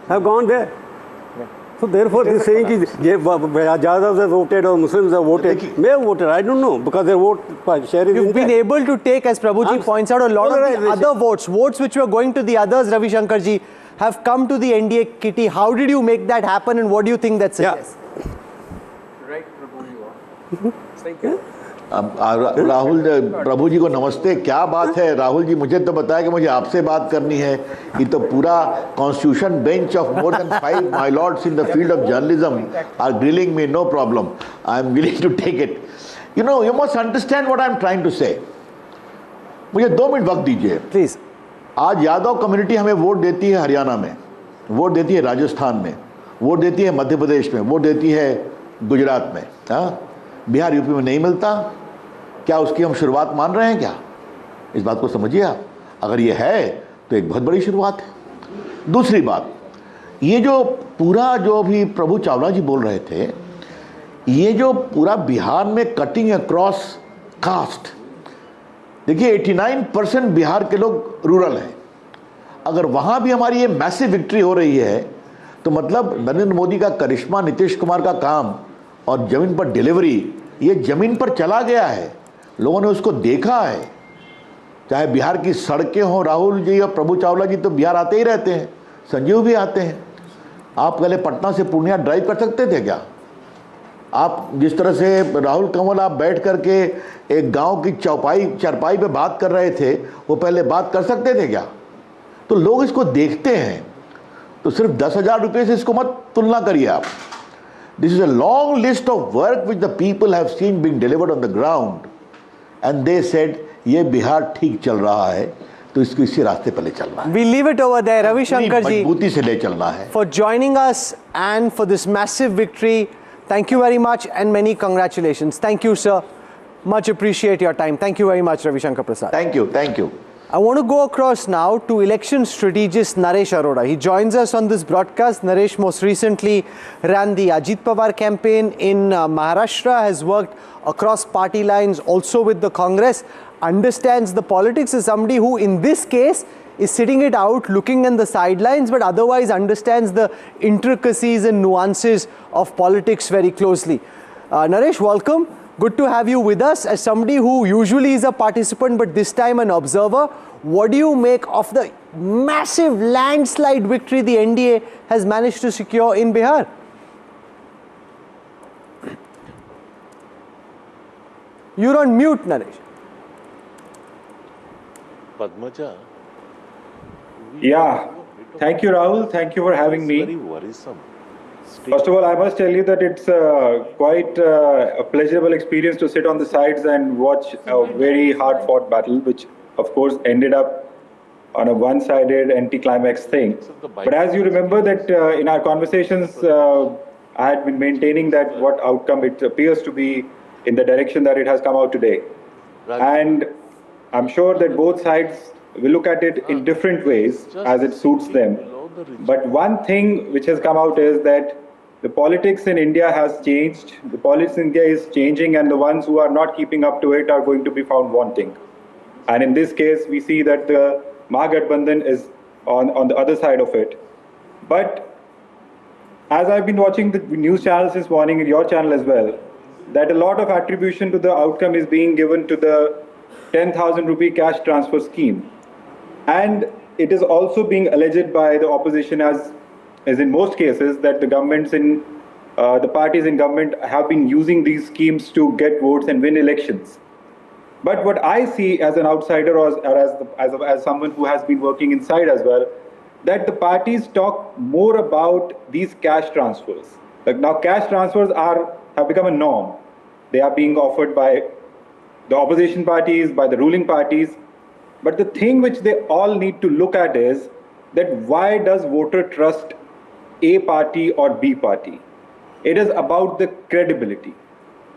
have gone there. So therefore, this saying is Yadavs have voted or Muslims have voted, may have voted. I don't know because their vote share is. You've been able to take, as Prabhuji points out, a lot of the other votes which were going to the others. Ravi Shankar ji have come to the NDA kitty. How did you make that happen, and what do you think that suggests? Right, Prabhuji. Thank you. Rahul प्रभु जी को नमस्ते. क्या बात है राहुल जी, मुझे तो बताया कि मुझे आपसे बात करनी है. ये तो पूरा constitution bench of more than 5 my lords in the field of journalism are grilling me. No problem, I am willing to take it. You know, you must understand what I am trying to say. मुझे 2 minute वक्त दीजिए please. आज Yadav community हमें vote देती है हरियाणा में, vote देती है राजस्थान में, वोट देती है मध्य प्रदेश में, वोट देती है गुजरात में. हाँ, बिहार यूपी में नहीं मिलता. क्या उसकी हम शुरुआत मान रहे हैं क्या? इस बात को समझिए आप. अगर ये है तो एक बहुत बड़ी शुरुआत है. दूसरी बात, ये जो पूरा जो भी प्रभु चावला जी बोल रहे थे, ये जो पूरा बिहार में कटिंग अक्रॉस कास्ट, देखिए 89% बिहार के लोग रूरल हैं. अगर वहाँ भी हमारी ये मैसिव विक्ट्री हो रही है तो मतलब नरेंद्र मोदी का करिश्मा, नीतीश कुमार का काम और ज़मीन पर डिलीवरी, ये ज़मीन पर चला गया है. लोगों ने उसको देखा है. चाहे बिहार की सड़कें हों, राहुल जी और प्रभु चावला जी तो बिहार आते ही रहते हैं, संजीव भी आते हैं. आप पहले पटना से पूर्णिया ड्राइव कर सकते थे क्या? आप जिस तरह से राहुल कंवल आप बैठ करके एक गांव की चरपाई पे बात कर रहे थे, वो पहले बात कर सकते थे क्या? तो लोग इसको देखते हैं. तो सिर्फ 10,000 रुपये से इसको मत तुलना करिए आप. This is a long list of work which the people have seen being delivered on the ground, and they said ये बिहार ठीक चल रहा है तो इसको इसी रास्ते पर ले चलना है. We leave it over there. Ravi Shankar ji, मजबूती से ले चलना है. For joining us and for this massive victory, thank you very much and many congratulations. Thank you, sir. Much appreciate your time. Thank you very much, Ravi Shankar Prasad. Thank you, thank you. I want to go across now to election strategist Naresh Arora. He joins us on this broadcast. Naresh most recently ran the Ajit Pawar campaign in Maharashtra, has worked across party lines, also with the Congress, understands the politics, is somebody who in this case is sitting it out, looking in the sidelines, but otherwise understands the intricacies and nuances of politics very closely. Naresh, welcome. Good to have you with us as somebody who usually is a participant but this time an observer. What do you make of the massive landslide victory the NDA has managed to secure in Bihar? You're on mute, Naresh. Padmaja. Yeah. Thank you, Rahul. Thank you for having me. Very worrisome. First of all, I must tell you that it's quite a pleasurable experience to sit on the sides and watch a very hard-fought battle, which of course ended up on a one-sided anti-climax thing. But as you remember that in our conversations, I had been maintaining that what outcome it appears to be in the direction that it has come out today. And I'm sure that both sides will look at it in different ways as it suits them. But one thing which has come out is that the politics in India has changed. The politics in India is changing, and the ones who are not keeping up to it are going to be found wanting. And in this case, we see that the Mahagathbandhan is on the other side of it. But as I've been watching the news channels this morning, and your channel as well, that a lot of attribution to the outcome is being given to the 10,000 rupee cash transfer scheme. And it is also being alleged by the opposition as in most cases that the governments in the parties in government have been using these schemes to get votes and win elections. But what I see as an outsider or as someone who has been working inside as well, that the parties talk more about these cash transfers. Like now cash transfers have become a norm. They are being offered by the opposition parties, by the ruling parties. But the thing which they all need to look at is that why does voter trust A party or B party? It is about the credibility.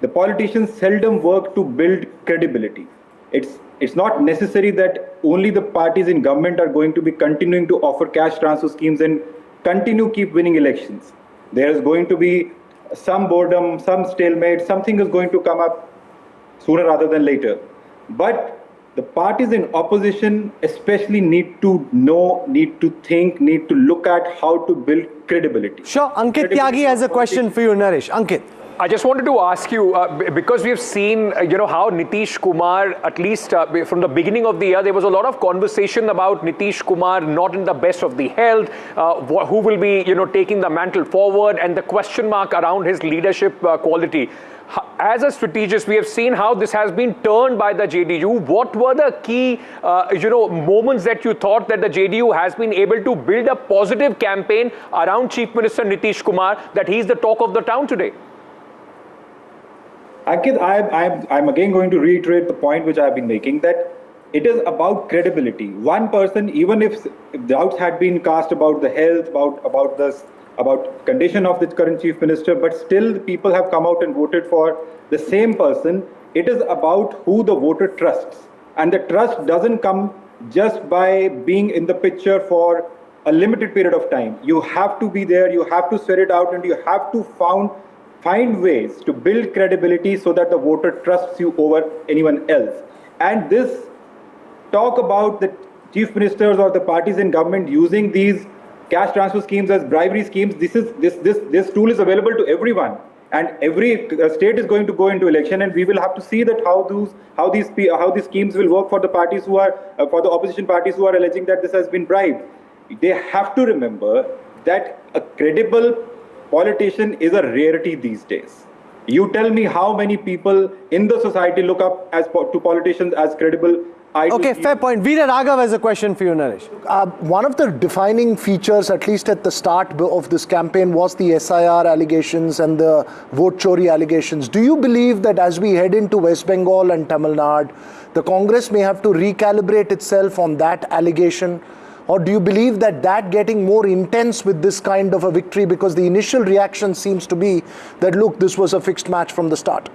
The politicians seldom work to build credibility. It's not necessary that only the parties in government are going to be continuing to offer cash transfer schemes and keep winning elections. There is going to be some boredom, some stalemate, something is going to come up sooner rather than later. But the parties in opposition especially need to know, need to think, need to look at how to build credibility. Sure, Ankit Tyagi has a question for you, Naresh. Ankit. I just wanted to ask you, because we've seen, how Nitish Kumar, at least from the beginning of the year, there was a lot of conversation about Nitish Kumar not in the best of the health, who will be, taking the mantle forward, and the question mark around his leadership quality. As a strategist, we have seen how this has been turned by the JDU. What were the key, moments that you thought that the JDU has been able to build a positive campaign around Chief Minister Nitish Kumar, that he's the talk of the town today? Ankit, I'm again going to reiterate the point which I've been making, that it is about credibility. One person, even if doubts had been cast about the health, about condition of the current chief minister, but still the people have come out and voted for the same person. It is about who the voter trusts. And the trust doesn't come just by being in the picture for a limited period of time. You have to be there, you have to swear it out, and you have to find ways to build credibility so that the voter trusts you over anyone else. And this talk about the chief ministers or the parties in government using these cash transfer schemes as bribery schemes, this tool is available to everyone, and every state is going to go into election, and we will have to see that how these schemes will work for the parties who are for the opposition parties who are alleging that this has been bribed. They have to remember that a credible politician is a rarity these days. You tell me how many people in the society look up to politicians as credible. Okay, fair point. Veera Raghav has a question for you, Naresh. One of the defining features, at least at the start of this campaign, was the SIR allegations and the vote chori allegations. Do you believe that as we head into West Bengal and Tamil Nadu, the Congress may have to recalibrate itself on that allegation? Or do you believe that getting more intense with this kind of a victory, because the initial reaction seems to be that, look, this was a fixed match from the start?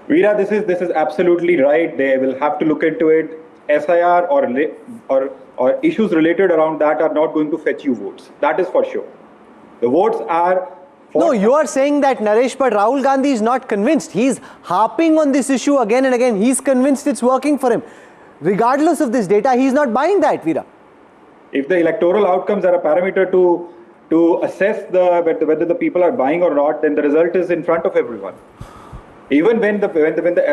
Veera, this is absolutely right. They will have to look into it. SIR or issues related around that are not going to fetch you votes. That is for sure. The votes are for... No, you are saying that, Naresh, but Rahul Gandhi is not convinced. He's harping on this issue again and again. He's convinced it's working for him. Regardless of this data, he's not buying that, Veera. If the electoral outcomes are a parameter to assess whether the people are buying or not, then the result is in front of everyone. Even when the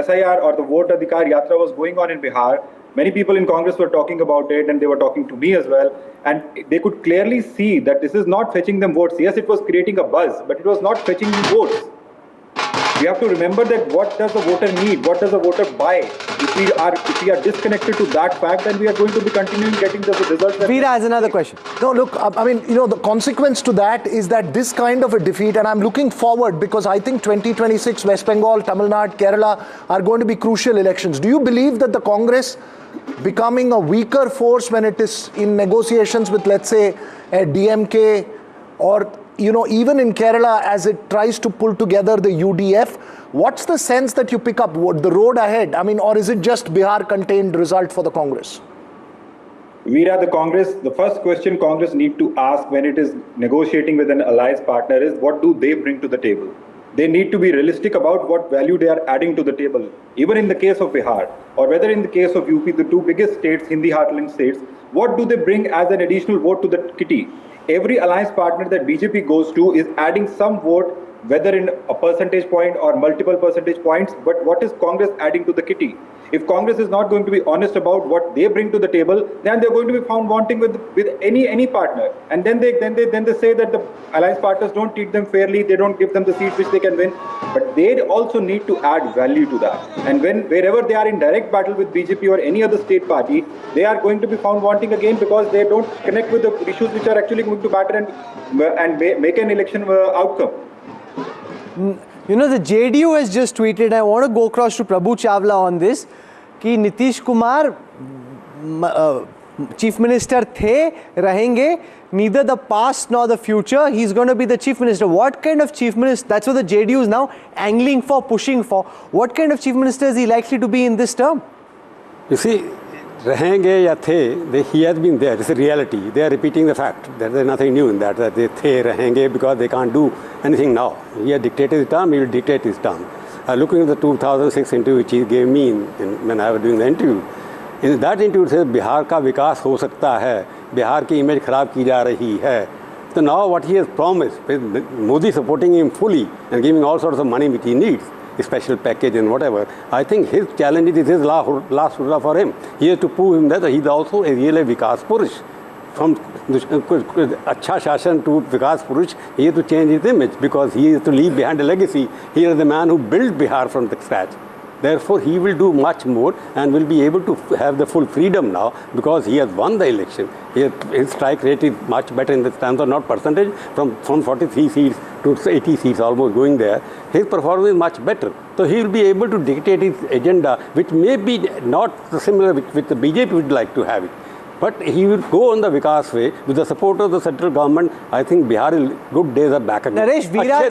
SIR or the Vote Adhikar Yatra was going on in Bihar, many people in Congress were talking about it, and they were talking to me as well, and they could clearly see that this is not fetching them votes. Yes, it was creating a buzz, but it was not fetching them votes. We have to remember that what does the voter need? What does the voter buy? If we are disconnected to that fact, then we are going to be continuing getting the results. Veera has another question. No, look, I mean, the consequence to that is that this kind of a defeat, and I'm looking forward because I think 2026, West Bengal, Tamil Nadu, Kerala are going to be crucial elections. Do you believe that the Congress becoming a weaker force when it is in negotiations with, let's say, a DMK, or even in Kerala as it tries to pull together the UDF, what's the sense that you pick up, the road ahead? I mean, or is it just Bihar contained result for the Congress? Veera, the first question Congress need to ask when it is negotiating with an alliance partner is, what do they bring to the table? They need to be realistic about what value they are adding to the table. Even in the case of Bihar, or whether in the case of UP, the two biggest states, Hindi heartland states, what do they bring as an additional vote to the kitty? Every alliance partner that BJP goes to is adding some vote, whether in a percentage point or multiple percentage points, but what is Congress adding to the kitty? If Congress is not going to be honest about what they bring to the table, then they're going to be found wanting with any partner. And then they say that the alliance partners don't treat them fairly, they don't give them the seats which they can win. But they also need to add value to that. And wherever they are in direct battle with BJP or any other state party, they are going to be found wanting again because they don't connect with the issues which are actually going to matter and make an election outcome. The JDU has just tweeted, I want to go across to Prabhu Chawla on this, कि Nitish Kumar chief minister the, rahenge, neither the past nor the future, he's going to be the chief minister. What kind of chief minister, that's what the JDU is now angling for, pushing for. What kind of chief minister is he likely to be in this term? You see, rahenge ya the, he has been there. It's a reality. They are repeating the fact. There's nothing new in that they rahenge because they can't do anything now. He has dictated his term, he will dictate his term. Looking at the 2006 interview which he gave me when I was doing the interview, in that interview it says Bihar का विकास हो सकता है, बिहार की image खराब की जा रही है. So now what he has promised, with Modi supporting him fully and giving all sorts of money which he needs, a special package and whatever, I think his challenge is his last hurrah for him. He has to prove him that he is also a real Vikas Purush. From Acha Shashan to Vikas Purush, he has to change his image because he has to leave behind a legacy. He is the man who built Bihar from the scratch. Therefore, he will do much more and will be able to have the full freedom now because he has won the election. His strike rate is much better in the terms of not percentage, from 43 seats to 80 seats almost going there. His performance is much better. So he will be able to dictate his agenda, which may be not similar with the BJP would like to have it. But he will go on the Vikas way with the support of the central government. I think Bihar good days are back again. Naresh, Vilas,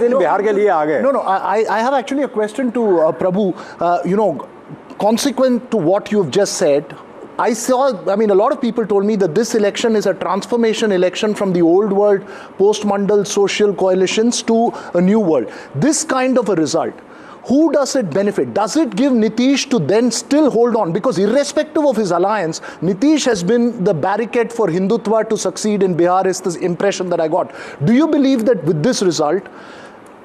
No, I have actually a question to Prabhu. Consequent to what you've just said, a lot of people told me that this election is a transformation election from the old world, post-Mandal social coalitions to a new world. This kind of a result, who does it benefit? Does it give Nitish to then still hold on? Because irrespective of his alliance, Nitish has been the barricade for Hindutva to succeed in Bihar, is the impression that I got. Do you believe that with this result,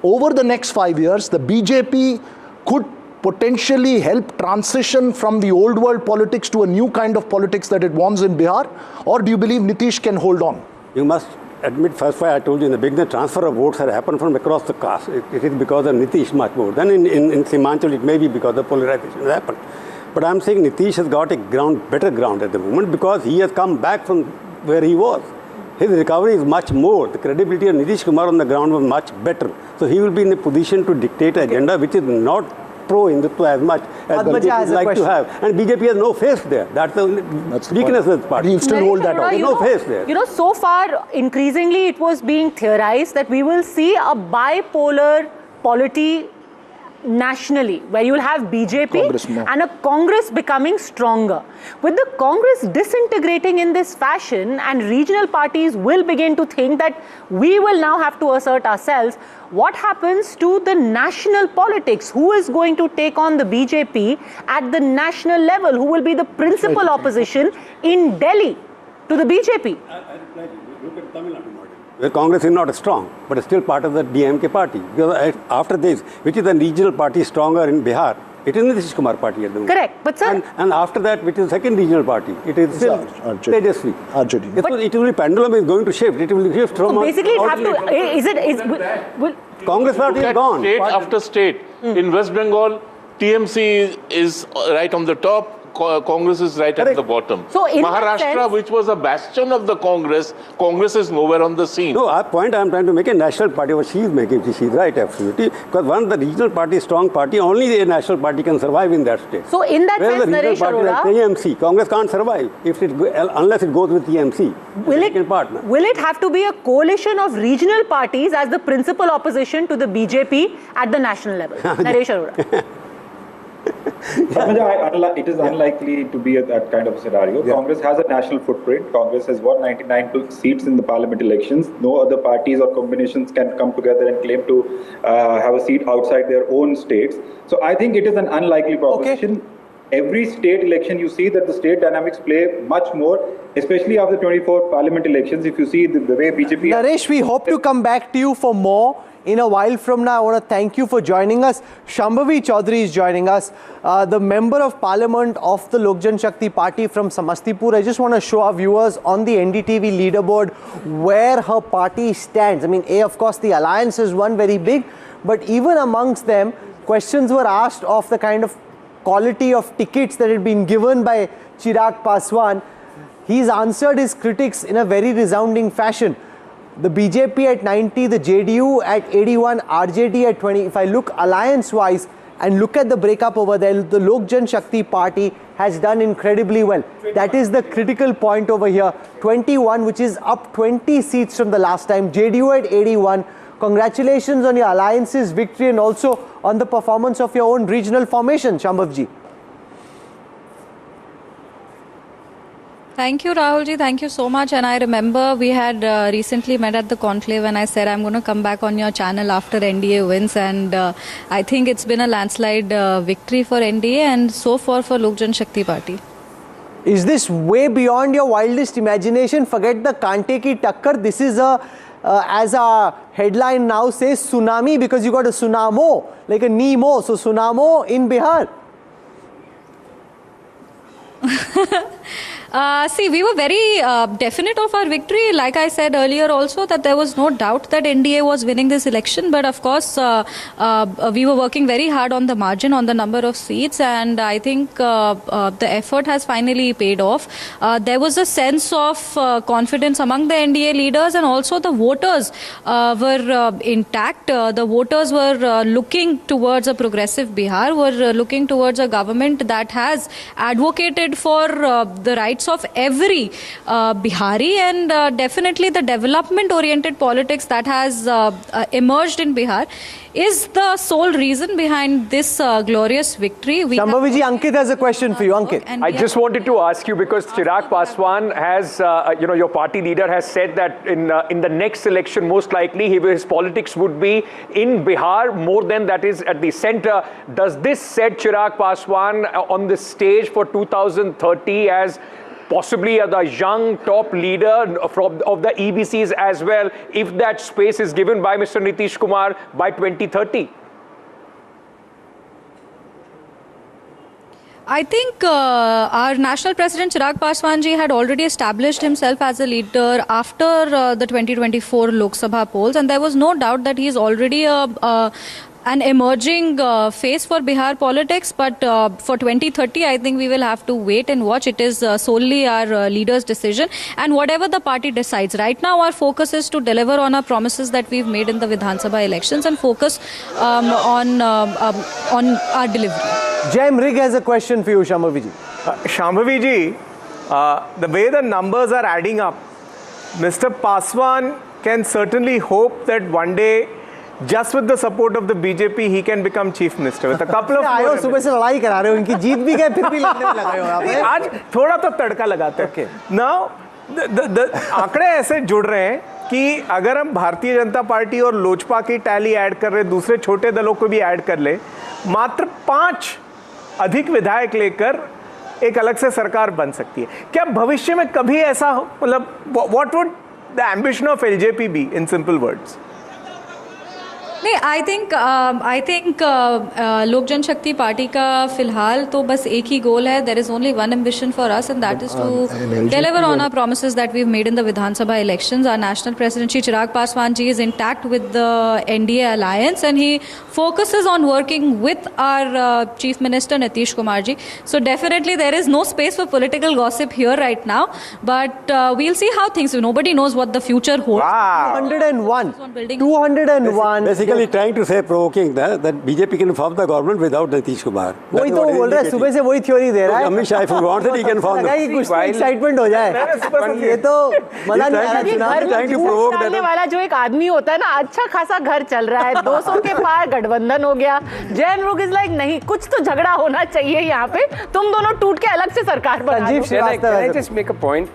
over the next 5 years, the BJP could potentially help transition from the old world politics to a new kind of politics that it wants in Bihar? Or do you believe Nitish can hold on? You must admit, first why I told you in the beginning, transfer of votes have happened from across the caste. It is because of Nitish much more. Then in Simanchal, it may be because the polarization has happened. But I'm saying Nitish has got a better ground at the moment because he has come back from where he was. His recovery is much more. The credibility of Nitish Kumar on the ground was much better. So he will be in a position to dictate an agenda which is not pro-Hindutva as much as BJP would like to have. And BJP has no face there. That's the weakness of the party. He'll still hold that out. There's no face there. You know, so far, increasingly, it was being theorized that we will see a bipolar polity nationally, where you will have BJP and a Congress becoming stronger. With the Congress disintegrating in this fashion and regional parties will begin to think that we will now have to assert ourselves, what happens to the national politics? Who is going to take on the BJP at the national level? Who will be the principal opposition in Delhi to the BJP? Look at Tamil Nadu model, where Congress is not strong, but still part of the DMK party. Because after this, which is the regional party stronger in Bihar, it is Nitish Kumar party at the moment. Correct, but sir... And after that, which is the second regional party, it is still Tejashwi. RJD. It will be pendulum is going to shift. It will shift from... So basically, it have to... Congress party is gone. State after state. In West Bengal, TMC is right on the top. Congress is right at the bottom. So in Maharashtra, which was a bastion of the Congress is nowhere on the scene. No, our point I'm trying to make a national party, what she's making, she's right, absolutely. Because once the regional party is strong party, only a national party can survive in that state. So in that sense, Naresh Arora, TMC, Congress can't survive unless it goes with TMC. Will it have to be a coalition of regional parties as the principal opposition to the BJP at the national level? Naresh Arora. It is unlikely to be that kind of a scenario. Yeah. Congress has a national footprint. Congress has won 99 seats in the parliament elections. No other parties or combinations can come together and claim to have a seat outside their own states. So I think it is an unlikely proposition. Okay. Every state election, you see that the state dynamics play much more, especially after 24 parliament elections. If you see the way BJP... Naresh, we hope to come back to you for more. In a while from now, I want to thank you for joining us. Shambhavi Choudhary is joining us, the Member of Parliament of the Janshakti Party from Samastipur. I just want to show our viewers on the NDTV leaderboard where her party stands. I mean, of course, the alliance has won very big, but even amongst them, questions were asked of the kind of quality of tickets that had been given by Chirag Paswan. He's answered his critics in a very resounding fashion. The BJP at 90, the JDU at 81, RJD at 20. If I look alliance-wise and look at the breakup over there, the Janshakti Party has done incredibly well. That is the critical point over here. 21, which is up 20 seats from the last time. JDU at 81. Congratulations on your alliance's victory and also on the performance of your own regional formation, Shambhavji. Thank you, Rahulji. Thank you so much. And I remember we had recently met at the conclave and I said I'm going to come back on your channel after NDA wins. And I think it's been a landslide victory for NDA and so far for Lok Janshakti Party. Is this way beyond your wildest imagination? Forget the Kante ki takkar. This is a, as our headline now says, tsunami, because you got a tsunamo, like a Nemo. So tsunamo in Bihar. See, we were very definite of our victory. Like I said earlier also, that there was no doubt that NDA was winning this election. But of course, we were working very hard on the margin, on the number of seats. And I think the effort has finally paid off. There was a sense of confidence among the NDA leaders, and also the voters were intact. The voters were looking towards a progressive Bihar, were looking towards a government that has advocated for the rights of every Bihari, and definitely the development-oriented politics that has emerged in Bihar is the sole reason behind this glorious victory. Shambhavi ji, Ankit has a question for you. Ankit. I just wanted to ask you, because Chirag Paswan has, your party leader has said that in the next election, most likely his politics would be in Bihar more than that is at the center. Does this set Chirag Paswan on the stage for 2030 as possibly the young top leader of the EBCs as well, if that space is given by Mr. Nitish Kumar by 2030? I think our national president Chirag Paswan ji had already established himself as a leader after the 2024 Lok Sabha polls, and there was no doubt that he is already an emerging face for Bihar politics. But for 2030, I think we will have to wait and watch. It is solely our leader's decision, and whatever the party decides. Right now, our focus is to deliver on our promises that we've made in the Vidhan Sabha elections and focus on our delivery. Jem Rig has a question for you, Shambhavi ji. Shambhavi ji, the way the numbers are adding up, Mr. Paswan can certainly hope that one day, just with the support of the BJP, he can become chief minister with a couple of. आयो सुबह से लड़ाई करा रहे हो, इनकी जीत भी गए, फिर भी लड़ने में लगे हो आप। आज थोड़ा तो तड़का लगाते हैं। Now, the आंकड़े ऐसे जुड़ रहे हैं कि अगर हम भारतीय जनता पार्टी और लोजपा की टैली ऐड कर रहे, दूसरे छोटे दलों को भी ऐड कर ले, मात्र 5 अधिक विधायक लेकर एक अलग से सरकार बन सकती है। क्या भविष्य में कभी ऐसा, मतलब what would the ambition of LJP be in simple words? नहीं, आई थिंक लोक जनशक्ति पार्टी का फिलहाल तो बस एक ही गोल है. There is only one ambition for us and that is to deliver on our promises that we've made in the Vidhan Sabha elections. Our National President Shri Chirag Paswan ji is intact with the NDA alliance and he focuses on working with our Chief Minister Nitish Kumar ji. So definitely there is no space for political gossip here right now, but we'll see how things. Nobody knows what the future holds. Wow. 201. Basically trying to say, provoking that BJP can form the government without Nitish Kumar. वही तो बोल रहा है, सुबह से वही theory दे रहा है. Amit Shah, if he wants it, he can form. लगा कि कुछ एक्साइटमेंट हो जाए. ये तो मजा नहीं आ रहा. Trying to provoke that. डालने वाला जो एक आदमी होता है ना, अच्छा खासा घर चल रहा है, 200 के पार गठबंधन हो गया. जैन रुग इज लाइक नहीं, कुछ तो झगड़ा होना चाहिए यहाँ पे. तुम दोनों टूट के अलग से सरकार बना लो. Can I just make a point?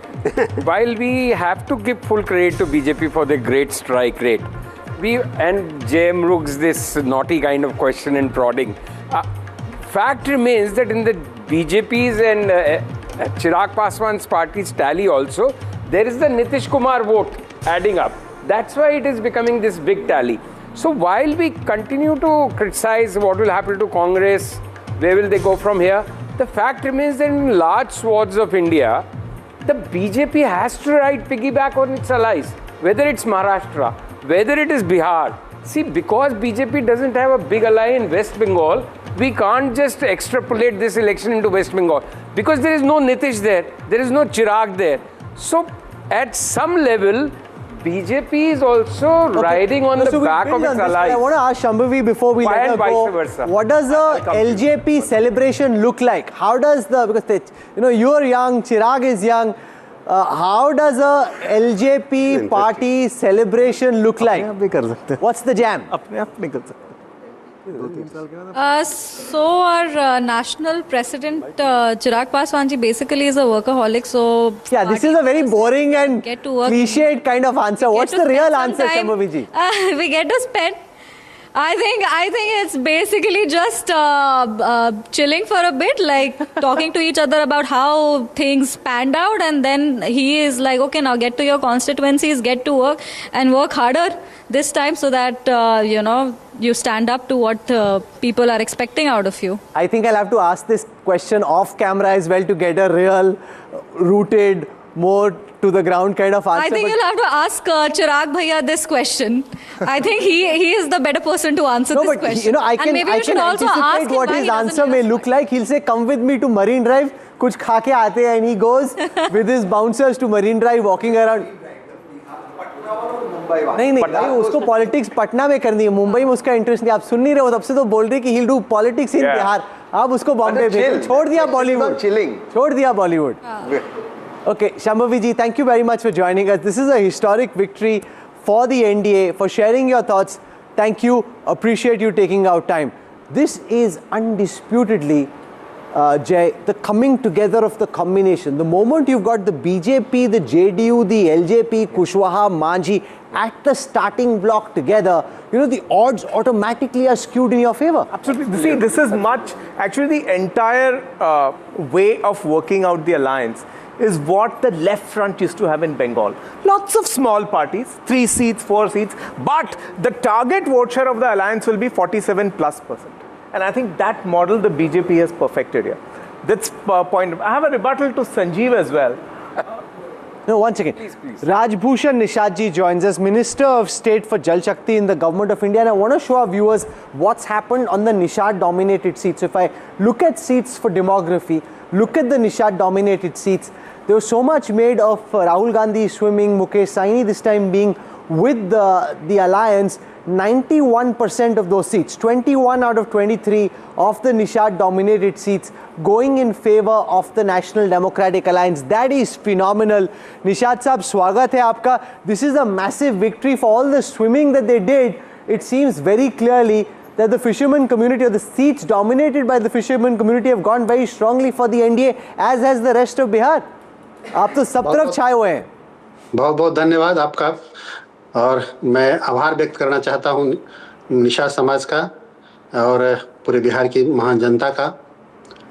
While we have to give full credit to BJP for their great strike rate, and JM Rug's this naughty kind of question and prodding. Fact remains that in the BJP's and Chirag Paswan's party's tally also, there is the Nitish Kumar vote adding up. That's why it is becoming this big tally. So while we continue to criticize what will happen to Congress, where will they go from here, the fact remains that in large swaths of India, the BJP has to ride piggyback on its allies, whether it's Maharashtra, whether it is Bihar. See, because BJP doesn't have a big ally in West Bengal, we can't just extrapolate this election into West Bengal. Because there is no Nitish there, there is no Chirag there. So, at some level, BJP is also riding on the back of its allies. I want to ask Shambhavi before we let her go, versa. What does the LJP celebration look like? How does the, because you're young, Chirag is young, how does a LJP party celebration look like? What's the jam? So our national president Chirag Paswan ji basically is a workaholic. So yeah, this is a very boring and cliched kind of answer. What's the real answer, Shambhavi ji? We get to spend. I think it's basically just chilling for a bit, like talking to each other about how things panned out, and then he is like, okay, now get to your constituencies, get to work, and work harder this time so that you stand up to what people are expecting out of you. I think I'll have to ask this question off camera as well to get a real rooted, more to the ground kind of answer. I think you'll have to ask Chirag Bhaiya this question. I think he is the better person to answer this question. I can anticipate what his answer may look like. He'll say, come with me to Marine Drive, kuch kha ke aate hai, and he goes with his bouncers to Marine Drive, walking around. नहीं भाई, उसको politics Patna में करनी है, मुंबई में उसका interest नहीं. आप सुन नहीं रहे हो, तब से तो बोल रहे कि he'll do politics in Bihar. आप उसको बॉम्बे भेजो, छोड़ दिया बॉलीवुड, छोड़ दिया Bollywood. Okay, Shambhavi ji, thank you very much for joining us. This is a historic victory for the NDA, for sharing your thoughts. Thank you. Appreciate you taking out time. This is undisputedly, Jay, the coming together of the combination. The moment you've got the BJP, the JDU, the LJP, Kushwaha, Manji at the starting block together, the odds automatically are skewed in your favor. Absolutely. See, this is actually the entire way of working out the alliance is what the left front used to have in Bengal. Lots of small parties, 3 seats, 4 seats, but the target vote share of the alliance will be 47+%. And I think that model the BJP has perfected here. That's point. I have a rebuttal to Sanjeev as well. No, once again. Please. Rajbhushan Nishad ji joins us, Minister of State for Jal Shakti in the Government of India. And I want to show our viewers what's happened on the Nishad-dominated seats. So if I look at seats for demography, look at the Nishad-dominated seats, there was so much made of Rahul Gandhi swimming, Mukesh Sahani this time being with the alliance. 91% of those seats, 21 out of 23 of the Nishad-dominated seats going in favor of the National Democratic Alliance. That is phenomenal. Nishad Saab, swagat hai aapka. This is a massive victory for all the swimming that they did. It seems very clearly that the fisherman community, or the seats dominated by the fisherman community, have gone very strongly for the NDA, as has the rest of Bihar. आप तो सब तरफ छाए हुए हैं. बहुत बहुत धन्यवाद आपका, और मैं आभार व्यक्त करना चाहता हूं निषाद समाज का और पूरे बिहार की महान जनता का,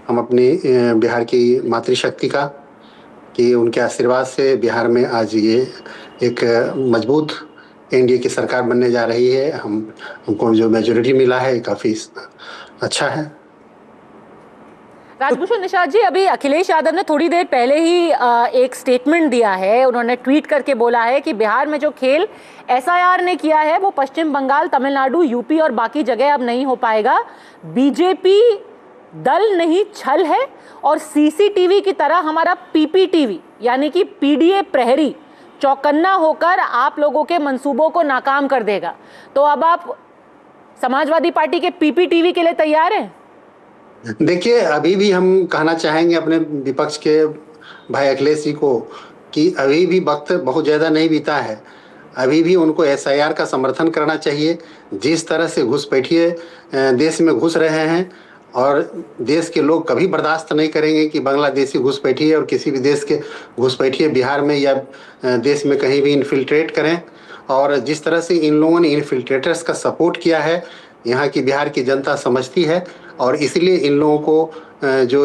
हम अपनी बिहार की मातृशक्ति का, कि उनके आशीर्वाद से बिहार में आज ये एक मजबूत एनडीए की सरकार बनने जा रही है. हमको जो मेजोरिटी मिला है काफ़ी अच्छा है. राजभूषण निषाद जी, अभी अखिलेश यादव ने थोड़ी देर पहले ही एक स्टेटमेंट दिया है. उन्होंने ट्वीट करके बोला है कि बिहार में जो खेल एसआईआर ने किया है वो पश्चिम बंगाल, तमिलनाडु, यूपी और बाकी जगह अब नहीं हो पाएगा. बीजेपी दल नहीं छल है, और सीसीटीवी की तरह हमारा पीपीटीवी यानी कि पीडीए प्रहरी चौकन्ना होकर आप लोगों के मंसूबों को नाकाम कर देगा. तो अब आप समाजवादी पार्टी के पीपीटीवी के लिए तैयार हैं? देखिए, अभी भी हम कहना चाहेंगे अपने विपक्ष के भाई अखिलेश जी को कि अभी भी वक्त बहुत ज़्यादा नहीं बीता है. अभी भी उनको एसआईआर का समर्थन करना चाहिए. जिस तरह से घुसपैठिए देश में घुस रहे हैं, और देश के लोग कभी बर्दाश्त नहीं करेंगे कि बांग्लादेशी घुसपैठिए और किसी भी देश के घुसपैठिए बिहार में या देश में कहीं भी इन्फिल्ट्रेट करें. और जिस तरह से इन लोगों ने इन्फिल्ट्रेटर्स का सपोर्ट किया है, यहाँ की बिहार की जनता समझती है, और इसलिए इन लोगों को जो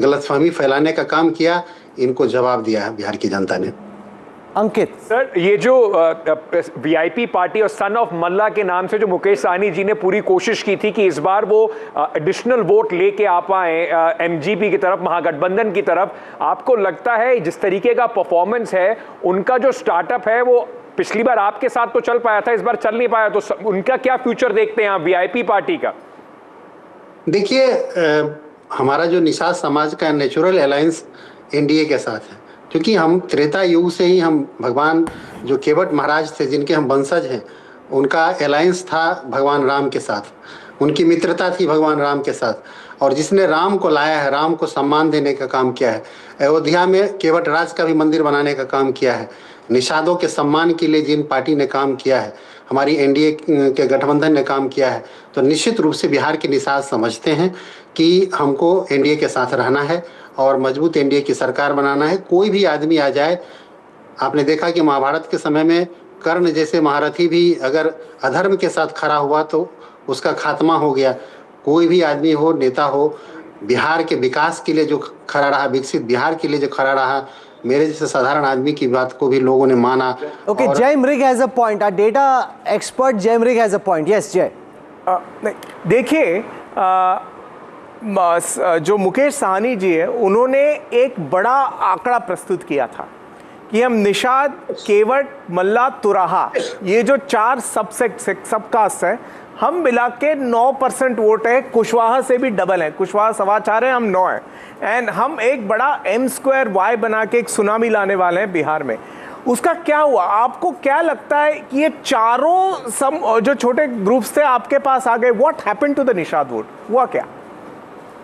गलतफहमी फैलाने का काम किया, इनको जवाब दिया है बिहार की जनता ने. अंकित सर, ये जो वीआईपी पार्टी और सन ऑफ मल्ला के नाम से जो मुकेश सहनी जी ने पूरी कोशिश की थी कि इस बार वो एडिशनल वोट लेके आ पाए एमजीपी की तरफ, महागठबंधन की तरफ, आपको लगता है जिस तरीके का परफॉर्मेंस है, उनका जो स्टार्टअप है वो पिछली बार आपके साथ तो चल पाया था, इस बार चल नहीं पाया, तो उनका क्या फ्यूचर देखते हैं आप वीआईपी पार्टी का? देखिए, हमारा जो निषाद समाज का नेचुरल अलायंस एनडीए के साथ है, क्योंकि हम त्रेता युग से ही हम भगवान जो केवट महाराज थे, जिनके हम वंशज हैं, उनका अलायंस था भगवान राम के साथ, उनकी मित्रता थी भगवान राम के साथ. और जिसने राम को लाया है, राम को सम्मान देने का काम किया है, अयोध्या में केवट राज का भी मंदिर बनाने का काम किया है, निषादों के सम्मान के लिए जिन पार्टी ने काम किया है, हमारी एनडीए के गठबंधन ने काम किया है, तो निश्चित रूप से बिहार के निषाद समझते हैं कि हमको एनडीए के साथ रहना है और मजबूत एनडीए की सरकार बनाना है। कोई भी आदमी आ जाए, आपने देखा कि महाभारत के समय में कर्ण जैसे महारथी भी अगर अधर्म के साथ खड़ा हुआ तो उसका खात्मा हो गया। कोई भी आदमी हो, नेता हो, बिहार के विकास के लिए जो खड़ा रहा, विकसित बिहार के लिए जो खड़ा रहा, मेरे जैसे साधारण आदमी की बात को भी लोगों ने माना। Okay, Jay Mrig has a point. Our data expert Jay Mrig has a point. Yes, Jay. देखिए, जो मुकेश साहनी जी है, उन्होंने एक बड़ा आंकड़ा प्रस्तुत किया था कि हम निषाद, केवट, मल्ला, तुराहा, ये जो 4 सबकास्ट है, हम मिला के 9% वोट है। कुशवाहा से भी डबल है, कुशवाहा 4.25 है, हम 9 है। एंड हम एक बड़ा M2Y बना के एक सुनामी लाने वाले हैं बिहार में। उसका क्या हुआ? आपको क्या लगता है कि ये चारों जो छोटे ग्रुप्स थे आपके पास आ गए? What happened to the Nishad vote? हुआ क्या?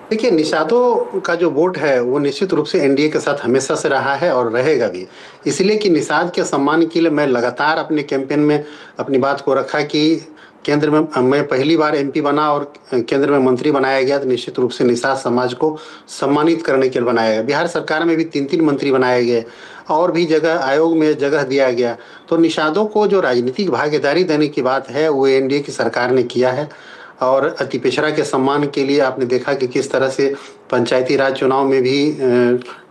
देखिए, निषादों का जो वोट है वो निश्चित रूप से एनडीए के साथ हमेशा से रहा है और रहेगा भी, इसलिए कि निषाद के सम्मान के लिए मैं लगातार अपने कैंपेन में अपनी बात को रखा कि केंद्र में मैं पहली बार एमपी बना और केंद्र में मंत्री बनाया गया, तो निश्चित रूप से निषाद समाज को सम्मानित करने के लिए बनाया गया। बिहार सरकार में भी 3 मंत्री बनाए गए और भी जगह आयोग में जगह दिया गया। तो निषादों को जो राजनीतिक भागीदारी देने की बात है वो एनडीए की सरकार ने किया है। और अति पिछड़ा के सम्मान के लिए आपने देखा कि किस तरह से पंचायती राज चुनाव में भी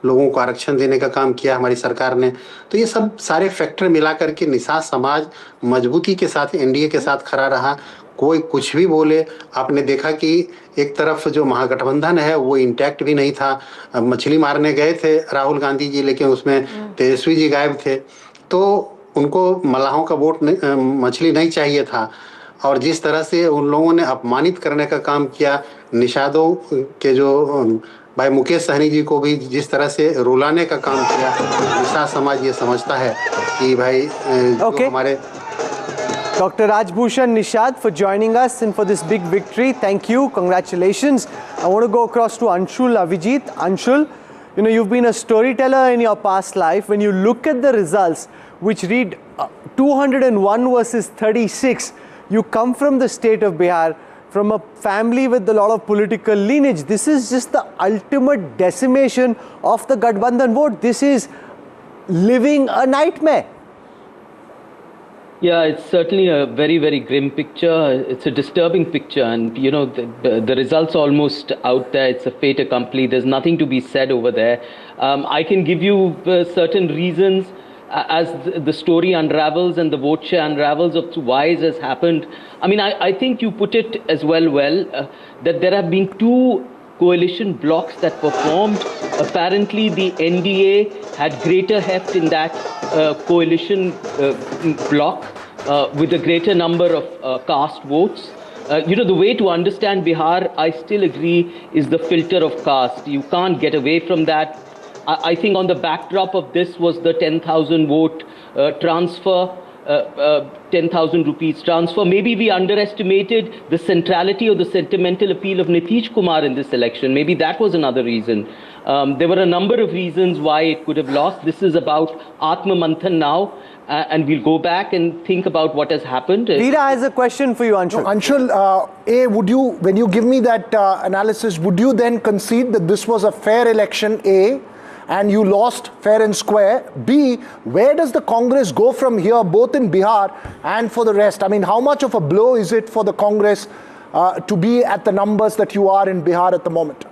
लोगों को आरक्षण देने का काम किया हमारी सरकार ने। तो ये सब सारे फैक्टर मिला करके निषाद समाज मजबूती के साथ एनडीए के साथ खड़ा रहा। कोई कुछ भी बोले, आपने देखा कि एक तरफ जो महागठबंधन है वो इंटैक्ट भी नहीं था। मछली मारने गए थे राहुल गांधी जी, लेकिन उसमें तेजस्वी जी गायब थे, तो उनको मल्लाहों का वोट मछली नहीं चाहिए था। और जिस तरह से उन लोगों ने अपमानित करने का काम किया, निषादों के जो भाई मुकेश सहनी जी को भी जिस तरह से रुलाने का काम किया, निषाद समाज ये समझता है कि भाई जो हमारे Dr. Rajbhushan Nishad for joining us and for this big victory. Thank you. Congratulations. I want to go across to Anshul Avijit. Anshul, you know, you've been a storyteller in your past life. When you look at the results, which read 201 versus 36, you come from the state of Bihar, from a family with a lot of political lineage. This is just the ultimate decimation of the Gathbandhan vote. This is living a nightmare. Yeah, it's certainly a very, very grim picture. It's a disturbing picture, and you know the results almost out there. It's a fait accompli. There's nothing to be said over there. I can give you certain reasons as the story unravels and the vote share unravels of why it has happened. I mean, I think you put it as well that there have been 2 coalition blocks that performed. Apparently, the NDA had greater heft in that coalition block with a greater number of caste votes. You know, the way to understand Bihar, I still agree, is the filter of caste. You can't get away from that. I think on the backdrop of this was the 10,000 vote transfer, 10,000 rupees transfer. Maybe we underestimated the centrality or the sentimental appeal of Nitish Kumar in this election. Maybe that was another reason. There were a number of reasons why it could have lost. This is about Atma Manthan now, and we'll go back and think about what has happened. Veera has a question for you, Anshul. No, Anshul, would you, when you give me that analysis, would you then concede that this was a fair election, A, and you lost fair and square? B, where does the Congress go from here, both in Bihar and for the rest? I mean, how much of a blow is it for the Congress to be at the numbers that you are in Bihar at the moment?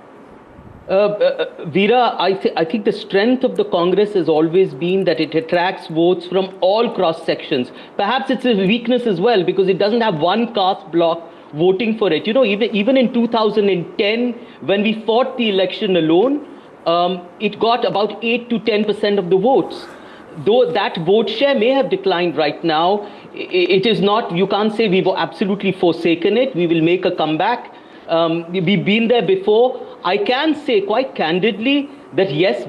Veera, I think the strength of the Congress has always been that it attracts votes from all cross sections. Perhaps it's a weakness as well because it doesn't have one caste block voting for it. You know, even in 2010, when we fought the election alone, it got about 8 to 10% of the votes. Though that vote share may have declined right now, it is not, you can't say we've absolutely forsaken it. We will make a comeback. We've been there before. I can say quite candidly that yes,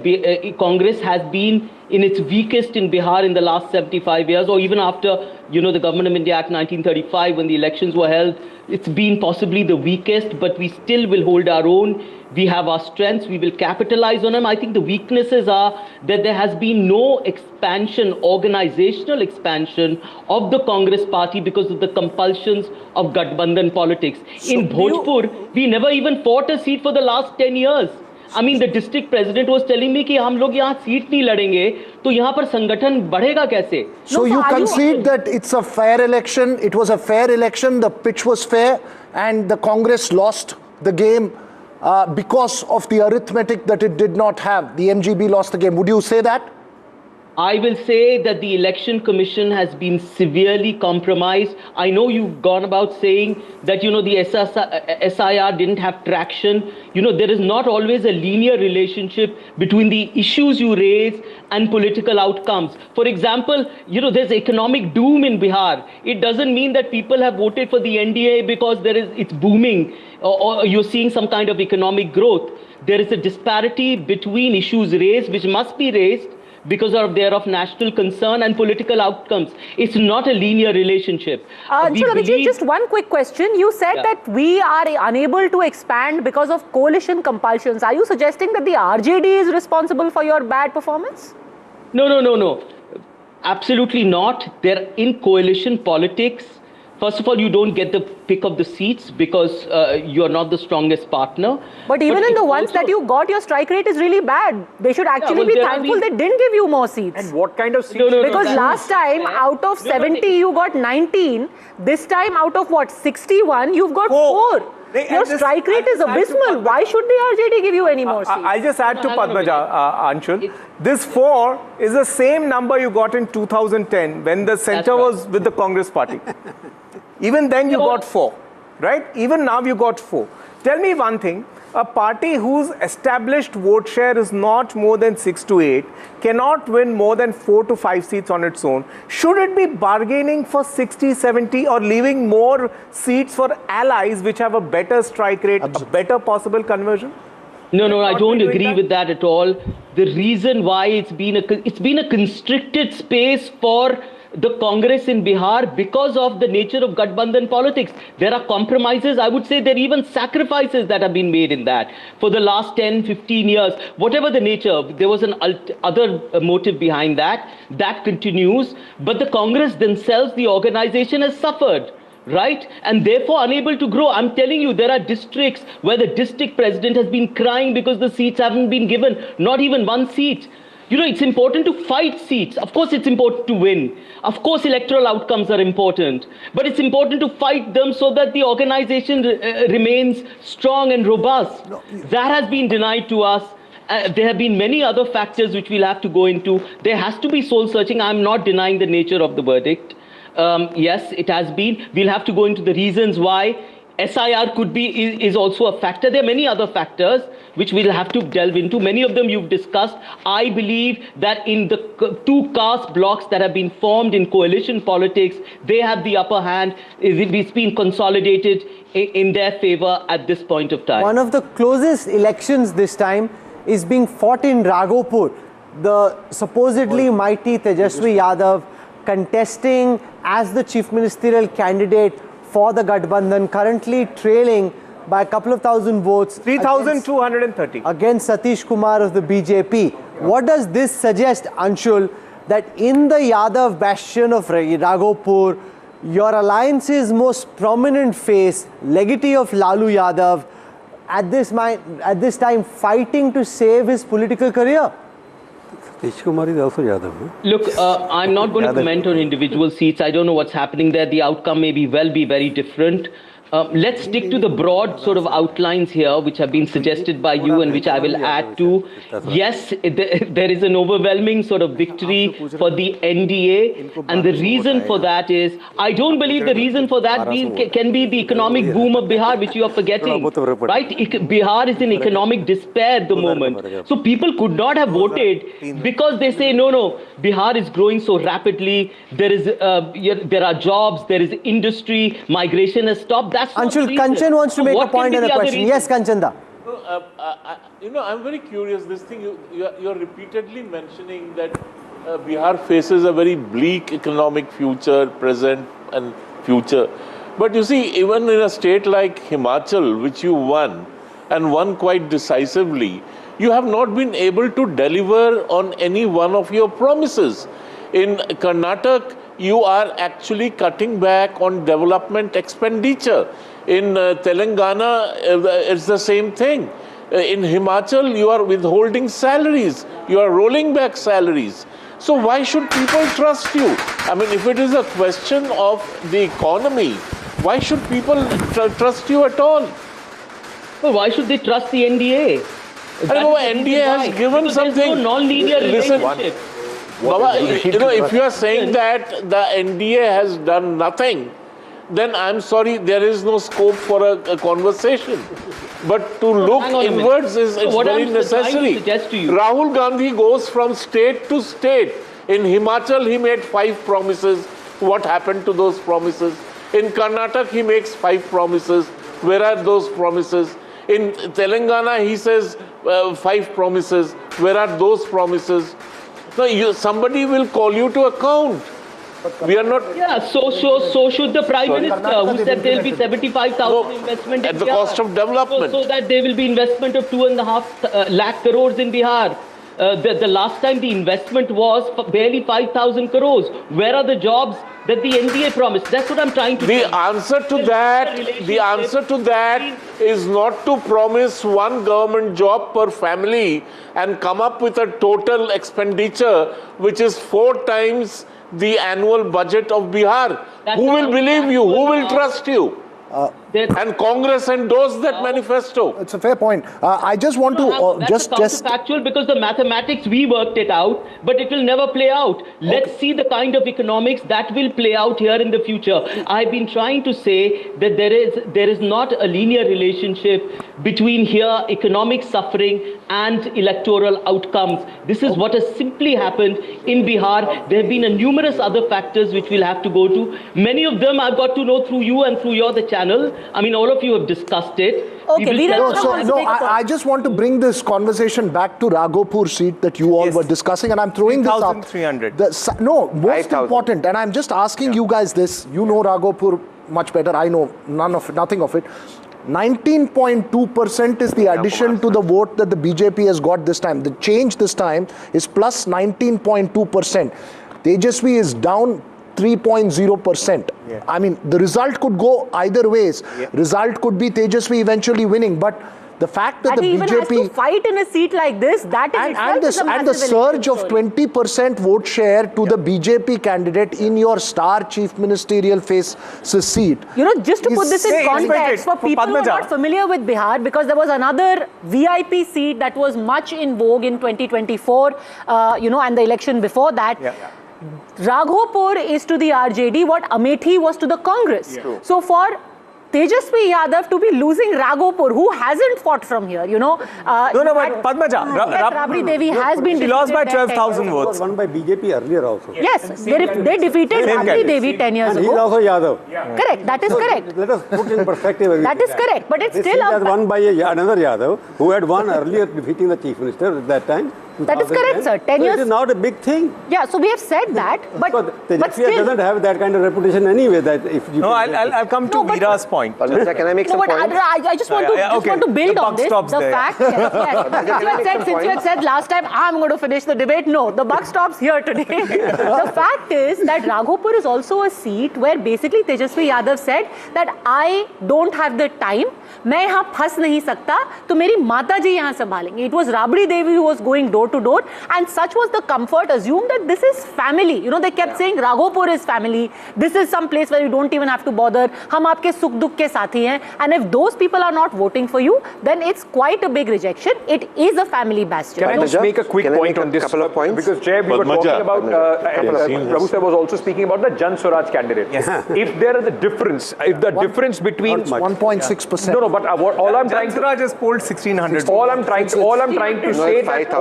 Congress has been in its weakest in Bihar in the last 75 years, or even after, the Government of India Act 1935, when the elections were held, it's been possibly the weakest, but we still will hold our own. We have our strengths, we will capitalize on them. I think the weaknesses are that there has been no expansion, organizational expansion of the Congress party because of the compulsions of Gathbandhan politics. In Bhojpur, we never even fought a seat for the last 10 years. I mean, the district president was telling me कि हम लोग यहाँ seat नहीं लड़ेंगे, तो यहाँ पर संगठन बढ़ेगा कैसे? So you concede that it's a fair election, it was a fair election, the pitch was fair, and the Congress lost the game because of the arithmetic that it did not have. The MGB lost the game. Would you say that? I will say that the Election Commission has been severely compromised. I know you've gone about saying that, the SIR didn't have traction. There is not always a linear relationship between the issues you raise and political outcomes. For example, there's economic doom in Bihar. It doesn't mean that people have voted for the NDA because it's booming or you're seeing some kind of economic growth. There is a disparity between issues raised, which must be raised, because they're of national concern and political outcomes. It's not a linear relationship. Just one quick question. You said that we are unable to expand because of coalition compulsions. Are you suggesting that the RJD is responsible for your bad performance? No. Absolutely not. They're in coalition politics. First of all, you don't get the pick of the seats because you're not the strongest partner. But even in the ones that you got, your strike rate is really bad. They should actually be thankful they didn't give you more seats. And what kind of seats? Because last time, out of 70, you got 19. This time, out of 61, you've got 4. Your strike rate is abysmal. Why should the RJD give you any more seats? I'll just add to Padmaja, Anshul. This 4 is the same number you got in 2010 when the center was with the Congress party. Even then you got 4, right? Even now you got 4. Tell me one thing. A party whose established vote share is not more than 6 to 8 cannot win more than 4 to 5 seats on its own. Should it be bargaining for 60, 70 or leaving more seats for allies which have a better strike rate, a better possible conversion? No, I don't agree with that at all. The reason why it's been a constricted space for the Congress in Bihar because of the nature of Gathbandhan politics. There are compromises. I would say there are even sacrifices that have been made in that for the last 10, 15 years. Whatever the nature, there was an other motive behind that. That continues. But the Congress themselves, the organization has suffered. Right? And therefore unable to grow. I'm telling you, there are districts where the district president has been crying because the seats haven't been given. Not even one seat. It's important to fight seats. Of course, it's important to win. Of course, electoral outcomes are important. But it's important to fight them so that the organization remains strong and robust. That has been denied to us. There have been many other factors which we'll have to go into. There has to be soul searching. I'm not denying the nature of the verdict. Yes, it has been. We'll have to go into the reasons why. SIR is also a factor. There are many other factors which we'll have to delve into. Many of them you've discussed. I believe that in the 2 caste blocks that have been formed in coalition politics, they have the upper hand. It's been consolidated in their favor at this point of time. One of the closest elections this time is being fought in Raghopur. The supposedly mighty Tejashwi Yadav contesting as the chief ministerial candidate for the Gathbandhan, currently trailing by a couple of thousand votes. 3,230. Against Nitish Kumar of the BJP. What does this suggest, Anshul, that in the Yadav bastion of Raghopur, your alliance's most prominent face, legatee of Lalu Yadav, at this time fighting to save his political career? Tej Kumar is also Yadav. Look, I'm not going to comment on individual seats. I don't know what's happening there. The outcome may be very different. Let's stick to the broad sort of outlines here, which have been suggested by you and which I will add to. Yes, there is an overwhelming sort of victory for the NDA. And the reason for that is, I don't believe the reason for that can be the economic boom of Bihar, which you are forgetting. Right? Bihar is in economic despair at the moment. So people could not have voted because they say, no, Bihar is growing so rapidly. There are jobs, there is industry, migration has stopped. Anshul, Kanchan wants to make a point and a question. Yes, Kanchan da. I'm very curious. This thing you're repeatedly mentioning that Bihar faces a very bleak economic future, present and future. But you see, even in a state like Himachal, which you won, and won quite decisively, you have not been able to deliver on any one of your promises. In Karnataka, you are actually cutting back on development expenditure. In Telangana, it's the same thing. In Himachal, you are withholding salaries. You are rolling back salaries. So why should people trust you? I mean, if it is a question of the economy, why should people trust you at all? Well, why should they trust the NDA? I know NDA has given something. There's no non-linear relationship. Baba, if you are saying that the NDA has done nothing, then I'm sorry, there is no scope for a conversation. But to look inwards is very necessary. Rahul Gandhi goes from state to state. In Himachal, he made 5 promises. What happened to those promises? In Karnataka, he makes 5 promises. Where are those promises? In Telangana, he says 5 promises. Where are those promises? No, somebody will call you to account. We are not. Yeah, so should the Prime Minister, who said there will be 75,000 investment at the cost of development. So that there will be investment of 2.5 lakh crores in Bihar. The last time the investment was barely 5,000 crores. Where are the jobs that the NDA promised? That's what I'm trying to say. The answer to that is not to promise one government job per family and come up with a total expenditure which is 4 times the annual budget of Bihar. Who will believe you? Who will trust you? And Congress endorsed that manifesto. It's a fair point. I just want to that's counterfactual because the mathematics, we worked it out, but it will never play out. Let's see the kind of economics that will play out here in the future. I've been trying to say that there is not a linear relationship between here economic suffering and electoral outcomes. This is what has simply happened in Bihar. There have been numerous other factors which we'll have to go to. Many of them I've got to know through you and through your channel. I mean, all of you have discussed it. Okay, I just want to bring this conversation back to Raghopur seat that you all were discussing, and I'm throwing this up. 3,300. Most important, and I'm just asking you guys this. You know Raghopur much better. I know nothing of it. 19.2% is the addition to the vote that the BJP has got this time. The change this time is plus 19.2%. Tejashwi is down 3.0%. I mean, the result could go either ways. Result could be Tejashwi eventually winning, but the fact that the even BJP has to fight in a seat like this, that is and the surge of 20% vote share to the BJP candidate in your star chief ministerial faces seat. You know, just to put this in context for people who are not familiar with Bihar, because there was another VIP seat that was much in vogue in 2024, and the election before that. Raghopur is to the RJD what Amethi was to the Congress. So for Tejashwi Yadav to be losing Raghopur, who hasn't fought from here, no, but Padmaja, Rabri Devi has been she lost by 12,000 votes. Won by BJP earlier also. Yes, they defeated Rabri Devi 10 years ago. He is also Yadav. Correct, that is correct. Let us put in perspective. That is correct, but it's still has won by another Yadav who had won earlier, defeating the chief minister at that time. That is correct, sir. 10 years. It is not a big thing. Yeah, so we have said that, but still doesn't have that kind of reputation anyway. That if you I'll come to Veera's point. Can I make some points? I just want to build on this. The fact, since you had said last time, I'm going to finish the debate. No, the buck stops here today. The fact is that Raghopur is also a seat where basically Tejashwi Yadav said that I don't have the time. मैं यहाँ फंस नहीं सकता तो मेरी माता जी यहाँ संभालेंगे. It was Rabri Devi who was going door to door, and such was the comfort assumed that this is family. You know, they kept saying Raghopur is family. This is some place where you don't even have to bother. हम आपके सुख दुख के साथी हैं. And if those people are not voting for you, then it's quite a big rejection. It is a family bastion. Can I just make a quick point on this? Couple of points. Because Jay, we were talking about, Raghu sir was also speaking about the Jan Swaraj candidate. If there is a difference, if the difference between 1.6%. No, but all I'm trying to just polled 1,600. All I'm trying to say that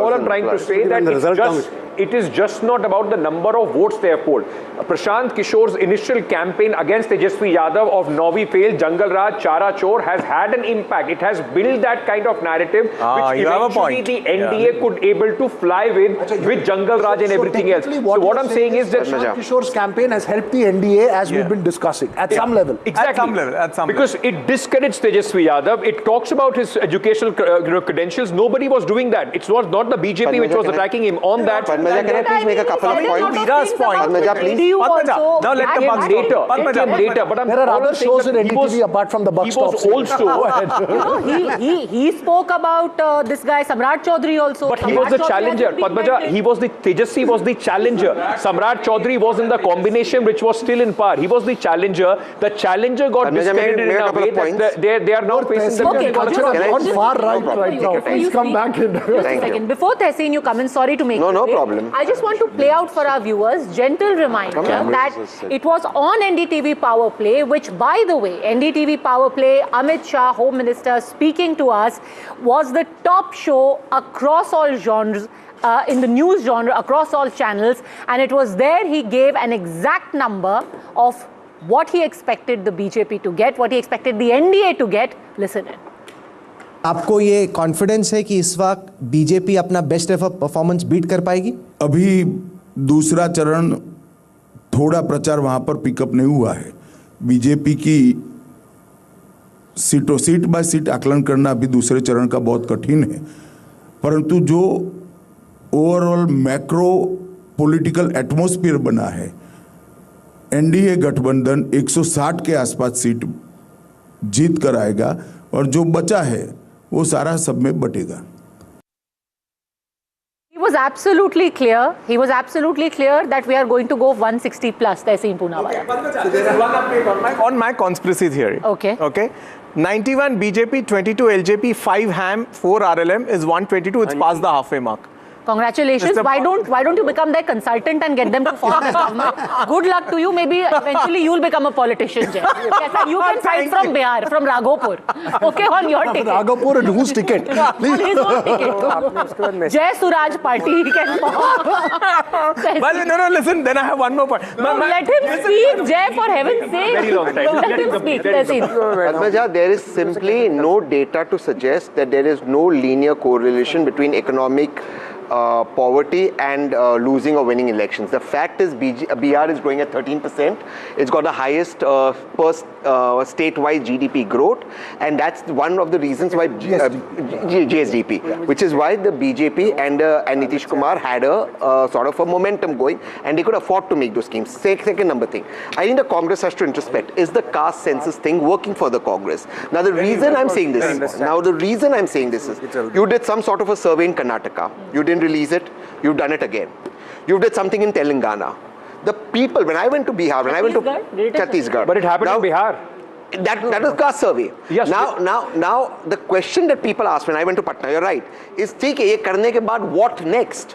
it is just not about the number of votes they have polled. Prashant Kishore's initial campaign against Tejashwi Yadav of Novi failed, Jungle Raj, Chara Chor has had an impact. It has built that kind of narrative which eventually the NDA could able to fly with Jungle Raj and everything else. So what I'm saying is that Prashant Kishore's campaign has helped the NDA as we've been discussing at some level. Exactly. Because it discredits Tejashwi Yadav. It talks about his educational credentials. Nobody was doing that. It was not the BJP which was attacking him on that. Padmaja, can I please make a couple of points? Padmaja, please. Now let the buck later. It came later. But there are other shows in NDTV apart from the buck stops. He was also. He spoke about this guy Samrat Choudhary also. But he was the challenger. Padmaja, Tejaswi was the challenger. Samrat Choudhary was in the combination which was still in power. He was the challenger. The challenger got discredited in a way that they are now facing the on far right now. Please come back in. Just a second. Before Tehseen, you come in. Sorry to make you no wait. problem. I just want to play out for our viewers, gentle reminder that it was on NDTV Power Play, which, by the way, NDTV Power Play, Amit Shah, Home Minister, speaking to us, was the top show across all genres, in the news genre, across all channels. And it was there he gave an exact number of what he expected the BJP to get, what he expected the NDA to get. Listen in. आपको ये confidence है कि इस वक्त BJP अपना best ever performance beat कर पाएगी? अभी दूसरा चरण थोड़ा प्रचार वहां पर पिकअप नहीं हुआ है. बीजेपी की सीट बाय सीट आकलन करना अभी दूसरे चरण का बहुत कठिन है, परंतु जो ओवरऑल मैक्रो पॉलिटिकल एटमॉस्फेयर बना है, एनडीए गठबंधन 160 के आसपास सीट जीत कर आएगा और जो बचा है वो सारा सब में बटेगा. He was absolutely clear. He was absolutely clear that we are going to go 160 plus. Tehseen Poonawalla. So there is one update on my conspiracy theory. Okay. 91 BJP, 22 LJP, 5 HAM, 4 RLM is 122. It's past the halfway mark. Congratulations. Why don't you become their consultant and get them to form the government? Good luck to you. Maybe eventually you'll become a politician, Jay. You can fight from Bihar, from Raghopur. Okay, on your ticket. Raghopur and whose ticket? On his own ticket. Jai Suraj Party. He can Well, no, listen, then I have one more point. Let him speak, Jay, for heaven's sake. Very long time. Let him speak. Padmaja, there is simply no data to suggest that there is no linear correlation between economic poverty and losing or winning elections. The fact is Bihar is growing at 13%. It's got the highest statewide GDP growth, and that's one of the reasons why GSDP, which is why the BJP and Nitish Kumar had a sort of a momentum going, and they could afford to make those schemes. Second number thing, I think the Congress has to introspect. Is the caste census thing working for the Congress? Now the reason I'm saying this is, you did some sort of a survey in Karnataka. You didn't release it, you've done it again. You did something in Telangana. The people, when I went to Bihar, when I went to Chhattisgarh. But it happened in Bihar. That is caste survey. Yes. Now, the question that people ask when I went to Patna, you're right, is, ठीक है, ये करने के बाद what next?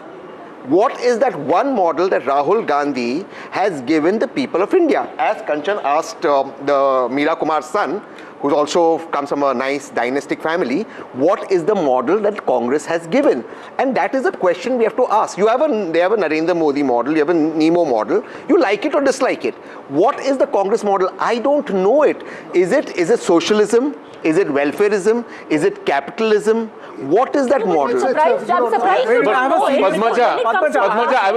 What is that one model that Rahul Gandhi has given the people of India? As Kanchan asked the Meera Kumar's son, who also comes from a nice dynastic family, what is the model that Congress has given? And that is a question we have to ask. They have a Narendra Modi model, you have a Nemo model. You like it or dislike it. What is the Congress model? I don't know it. Is it socialism? Is it welfareism? Is it capitalism? What is that model? I'm surprised. Padmaja, I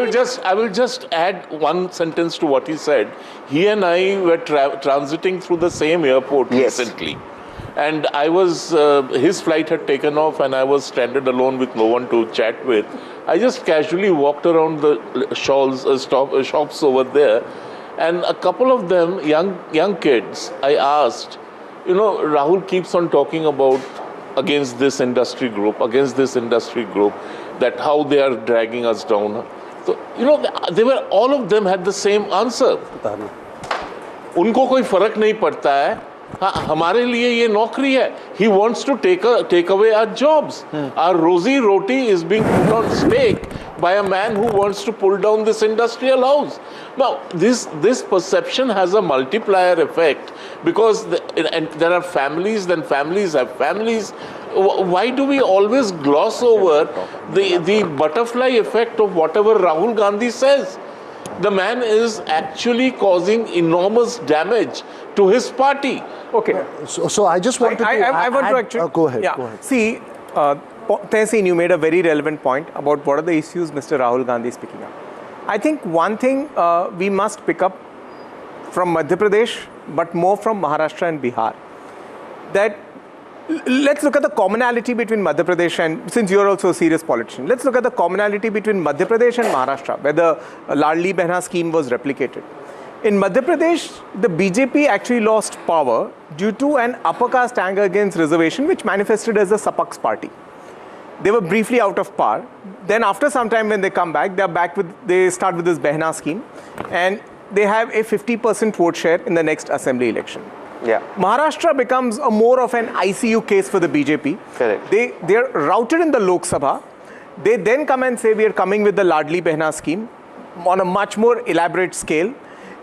will just add one sentence to what he said. He and I were transiting through the same airport recently. And I was, his flight had taken off and I was stranded alone with no one to chat with. I just casually walked around the shops over there, and a couple of them, young kids, I asked, you know, Rahul keeps on talking about against this industry group, that how they are dragging us down. So, you know, all of them had the same answer. उनको कोई फर्क नहीं पड़ता है, हाँ, हमारे लिए ये नौकरी है. He wants to take away our jobs. Our rosy roti is being put on stake by a man who wants to pull down this industrial house. Now, this perception has a multiplier effect, because there are families, then families have families. Why do we always gloss over the butterfly effect of whatever Rahul Gandhi says? The man is actually causing enormous damage to his party. Okay. So I just want to... I want to actually... go ahead. Yeah. Go ahead. See, Tehseen, you made a very relevant point about what are the issues Mr. Rahul Gandhi is picking up. I think one thing we must pick up from Madhya Pradesh, but more from Maharashtra and Bihar, that let's look at the commonality between Madhya Pradesh and, since you're also a serious politician, let's look at the commonality between Madhya Pradesh and Maharashtra, where the Ladli Behna scheme was replicated. In Madhya Pradesh, the BJP actually lost power due to an upper caste anger against reservation, which manifested as the Sapaks party. They were briefly out of power. Then after some time when they come back, they start with this Behna scheme, and they have a 50% vote share in the next assembly election. Yeah. Maharashtra becomes a more of an ICU case for the BJP. Correct. They are routed in the Lok Sabha. They then come and say we are coming with the Ladli Behna scheme on a much more elaborate scale.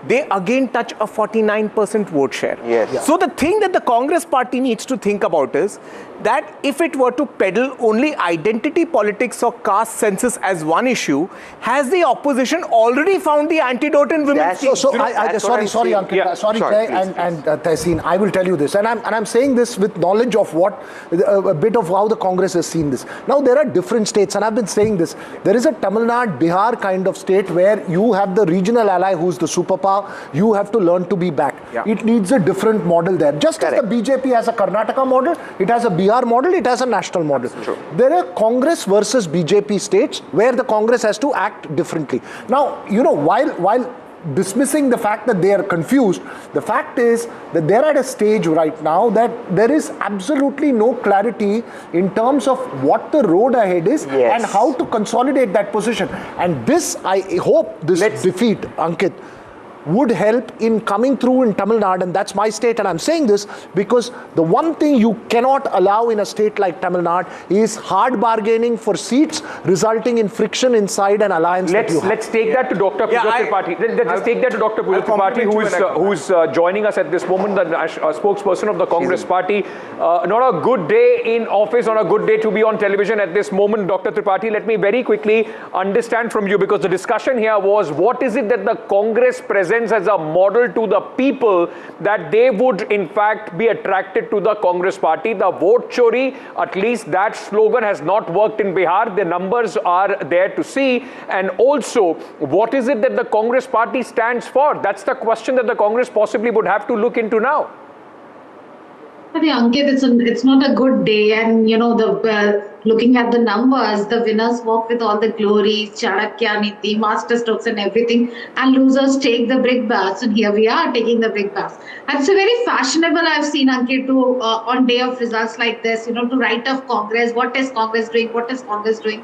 They again touch a 49% vote share. Yes. Yeah. So the thing that the Congress party needs to think about is that if it were to peddle only identity politics or caste census as one issue, has the opposition already found the antidote in women's schemes? Sorry, Ankit. Yeah. Sorry, and Tehseen, I will tell you this, and I'm saying this with knowledge of what a bit of how the Congress has seen this. Now there are different states, and I've been saying this. There is a Tamil Nadu, Bihar kind of state where you have the regional ally who's the superpower. You have to learn to be back. Yeah. It needs a different model there. Just as the BJP has a Karnataka model, it has a Bihar model, it has a national model. There are Congress versus BJP states where the Congress has to act differently. Now, you know, while dismissing the fact that they are confused, the fact is that they're at a stage right now that there is absolutely no clarity in terms of what the road ahead is and how to consolidate that position. And this, I hope this defeat, Ankit, would help in coming through in Tamil Nadu, and that's my state, and I'm saying this because the one thing you cannot allow in a state like Tamil Nadu is hard bargaining for seats, resulting in friction inside an alliance. Let's take that to Dr. Puja Tripathi. Let's take that to Dr. Puja Tripathi, who's joining us at this moment, the spokesperson of the Congress party. Not a good day in office, not a good day to be on television at this moment, Dr. Tripathi. Let me very quickly understand from you, because the discussion here was, what is it that the Congress presents as a model to the people that they would in fact be attracted to the Congress party? The vote chori, at least that slogan has not worked in Bihar. The numbers are there to see. And also, what is it that the Congress party stands for? That's the question that the Congress possibly would have to look into now. I think, Ankit, it's not a good day, and you know, looking at the numbers, the winners walk with all the glories, Chanakya, Niti, master strokes and everything, and losers take the brick baths, and here we are taking the brick baths. And it's a very fashionable, I've seen, Ankit, to on day of results like this, you know, to write off Congress. What is Congress doing? What is Congress doing?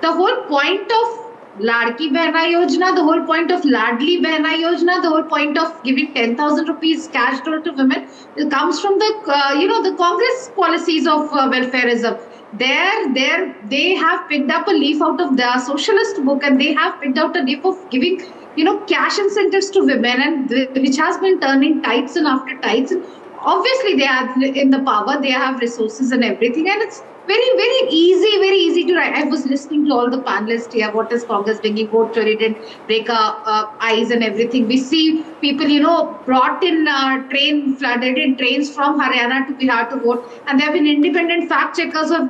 The whole point of Ladki Behna Yojana, the whole point of Ladli Behna Yojana, the whole point of giving 10,000 rupees cash to women, it comes from the, the Congress policies of welfareism. They have picked up a leaf out of the socialist book, and they have picked out a leaf of giving, cash incentives to women, and which has been turning tights and after tights. And obviously, they are in the power, they have resources and everything, and it's very easy to write. I was listening to all the panelists here. What is Congress bringing? Vote chori didn't break eyes and everything. We see people, brought in flooded in trains from Haryana to Bihar to vote. And there have been independent fact checkers of,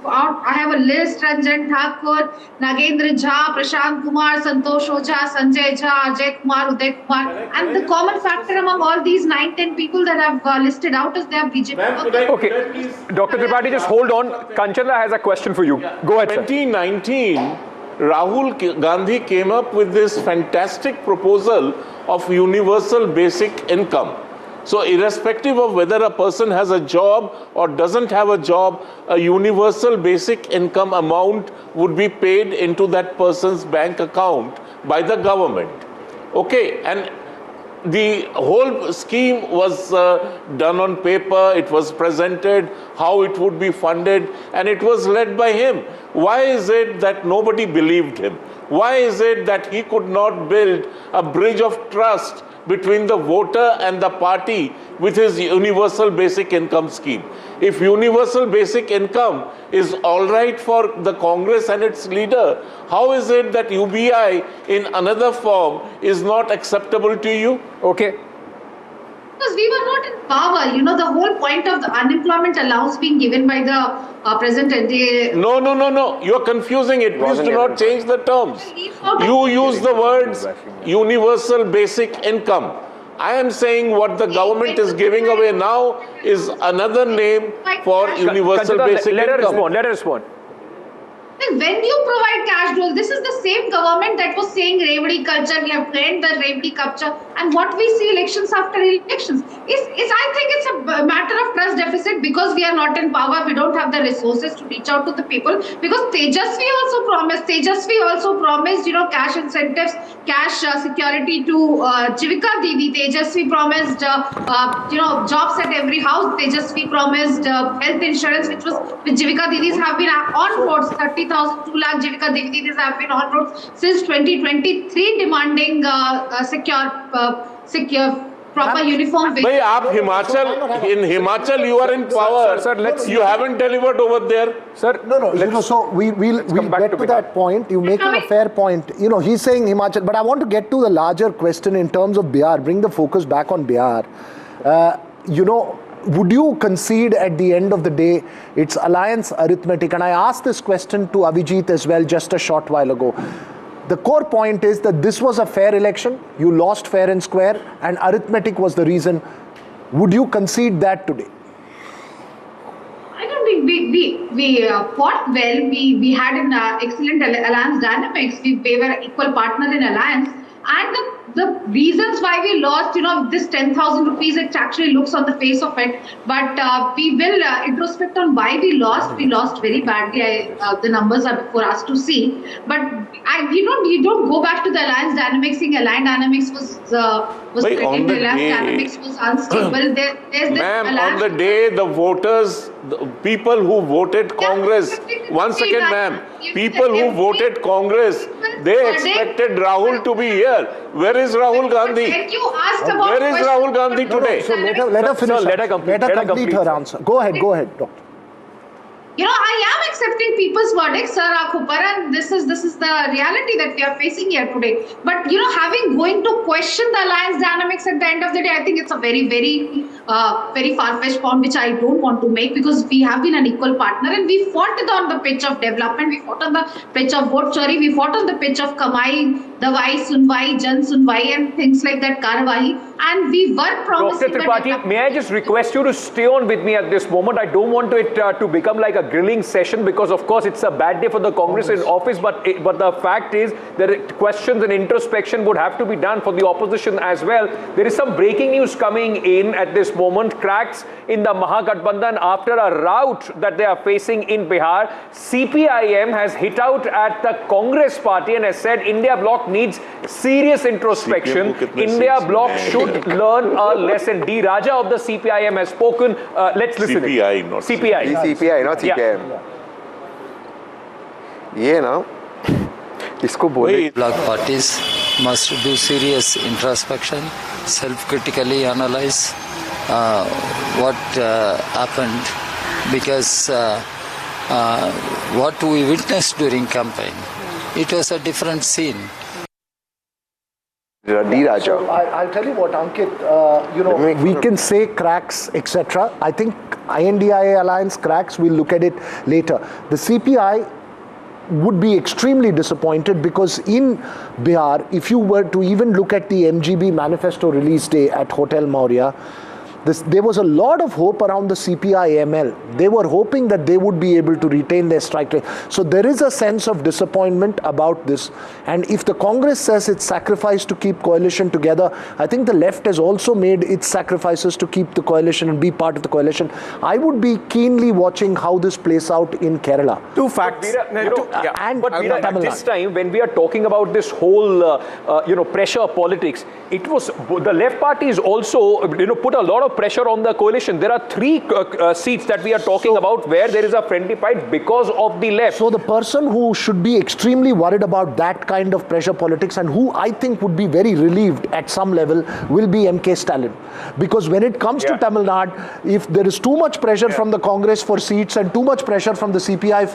I have a list: Ranjan Thakur, Nagendra Jha, Prashant Kumar, Santosh Ojha, Sanjay Jha, Ajay Kumar, Uday Kumar. And the common factor among all these 9-10 people that I've listed out is they are BJP. Okay, Dr. Tripathi, just hold on. Kanchana has a question for you. Go ahead, 2019, Rahul Gandhi came up with this fantastic proposal of universal basic income. So irrespective of whether a person has a job or doesn't have a job, a universal basic income amount would be paid into that person's bank account by the government. Okay, and the whole scheme was done on paper, it was presented, how it would be funded, and it was led by him. Why is it that nobody believed him? Why is it that he could not build a bridge of trust between the voter and the party with his universal basic income scheme? If universal basic income is all right for the Congress and its leader, how is it that UBI in another form is not acceptable to you? Okay. Because we were not in power. You know, the whole point of the unemployment allowance being given by the present NDA. No. You're confusing it. Please do not change the terms. You use the words universal basic income. I am saying what the government is giving away now is another name for universal basic income. Let her respond. When you provide cash dole, this is the same government that was saying Revdi culture, we have trained the Revdi culture, and what we see elections after elections is I think it's a matter of trust deficit because we are not in power, we don't have the resources to reach out to the people, because Tejashwi also promised, you know, cash incentives, cash security to Jivika Didi. Tejashwi promised, you know, jobs at every house. Tejashwi promised health insurance, which Jivika Didis have been on roads. 30,000, 2 lakh Jivika Didis have been on roads since 2023 demanding secure proper uniform wage. In Himachal you are in power. Sir, you haven't delivered over there. Sir, no. You know, so we'll get to that point. You're making a fair point. You know, he's saying Himachal, but I want to get to the larger question in terms of Bihar. Bring the focus back on Bihar. You know, would you concede at the end of the day it's alliance arithmetic? And I asked this question to Avijit as well just a short while ago. The core point is that this was a fair election. You lost fair and square, and arithmetic was the reason. Would you concede that today? I don't think we fought well. We had an excellent alliance dynamics. We were equal partner in alliance. And the reasons why we lost, you know, this 10,000 rupees, it actually looks on the face of it. But we will introspect on why we lost. We lost very badly. The numbers are before us to see. But you don't go back to the alliance dynamics. Saying alliance dynamics was threatened. Alliance dynamics was unstable. Ma'am, on the day the voters, the people who voted Congress, once again, ma'am, people who voted Congress, they expected Rahul to be here. Where is Rahul Gandhi? Where is Rahul Gandhi today? So let her finish. Let her complete her answer. Go ahead, doctor. You know, I am accepting people's verdict, Sir Raghopur, and this is the reality that we are facing here today. But, you know, going to question the alliance dynamics at the end of the day, I think it's a very, very, very far-fetched point, which I don't want to make, because we have been an equal partner and we fought it on the pitch of development, we fought on the pitch of vote chori, we fought on the pitch of Kamai, Dawai, Sunwai, Jan Sunwai, and things like that, Karwahi, and we were promising. Dr. Tripathi, may I just request you to stay on with me at this moment? I don't want it to become like a grilling session, because of course it's a bad day for the Congress in office, but the fact is that questions and introspection would have to be done for the opposition as well. There is some breaking news coming in at this moment. Cracks in the Mahagathbandhan after a rout that they are facing in Bihar. CPIM has hit out at the Congress party and has said India bloc needs serious introspection. India bloc should learn a lesson. D. Raja of the CPIM has spoken. Let's listen. CPI, not CPI. CPI, not CPIM. Yeah, now. Isko bole. Bloc parties must do serious introspection, self-critically analyze what happened, because what we witnessed during campaign, it was a different scene. So I'll tell you what, Ankit, you know, we can say cracks, etc. I think INDIA alliance cracks, we'll look at it later. The CPI would be extremely disappointed, because in Bihar, if you were to even look at the MGB manifesto release day at Hotel Maurya, there was a lot of hope around the CPI-ML. They were hoping that they would be able to retain their strike rate. So there is a sense of disappointment about this. And if the Congress says it's sacrificed to keep coalition together, I think the left has also made its sacrifices to keep the coalition and be part of the coalition. I would be keenly watching how this plays out in Kerala. Two facts. But at this time, when we are talking about this whole, pressure politics, it was the left parties also, put a lot of of pressure on the coalition. There are 3 seats that we are talking about where there is a friendly fight because of the left. So the person who should be extremely worried about that kind of pressure politics and who I think would be very relieved at some level will be MK Stalin. Because when it comes to Tamil Nadu, if there is too much pressure from the Congress for seats and too much pressure from the CPI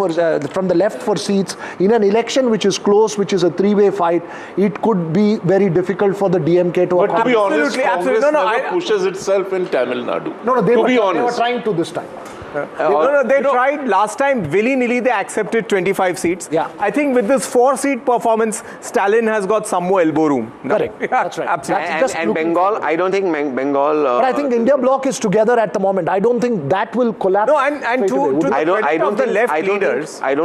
from the left for seats in an election which is close, which is a 3-way fight, it could be very difficult for the DMK to. But to be honest, Congress never pushes itself in Tamil Nadu. No, they were trying to this time. They tried last time willy-nilly. They accepted 25 seats. Yeah, I think with this 4-seat performance, Stalin has got some more elbow room. Correct. That's right. Absolutely. And Bengal, I don't think Bengal. But I think India bloc is together at the moment. I don't think that will collapse. No, and I don't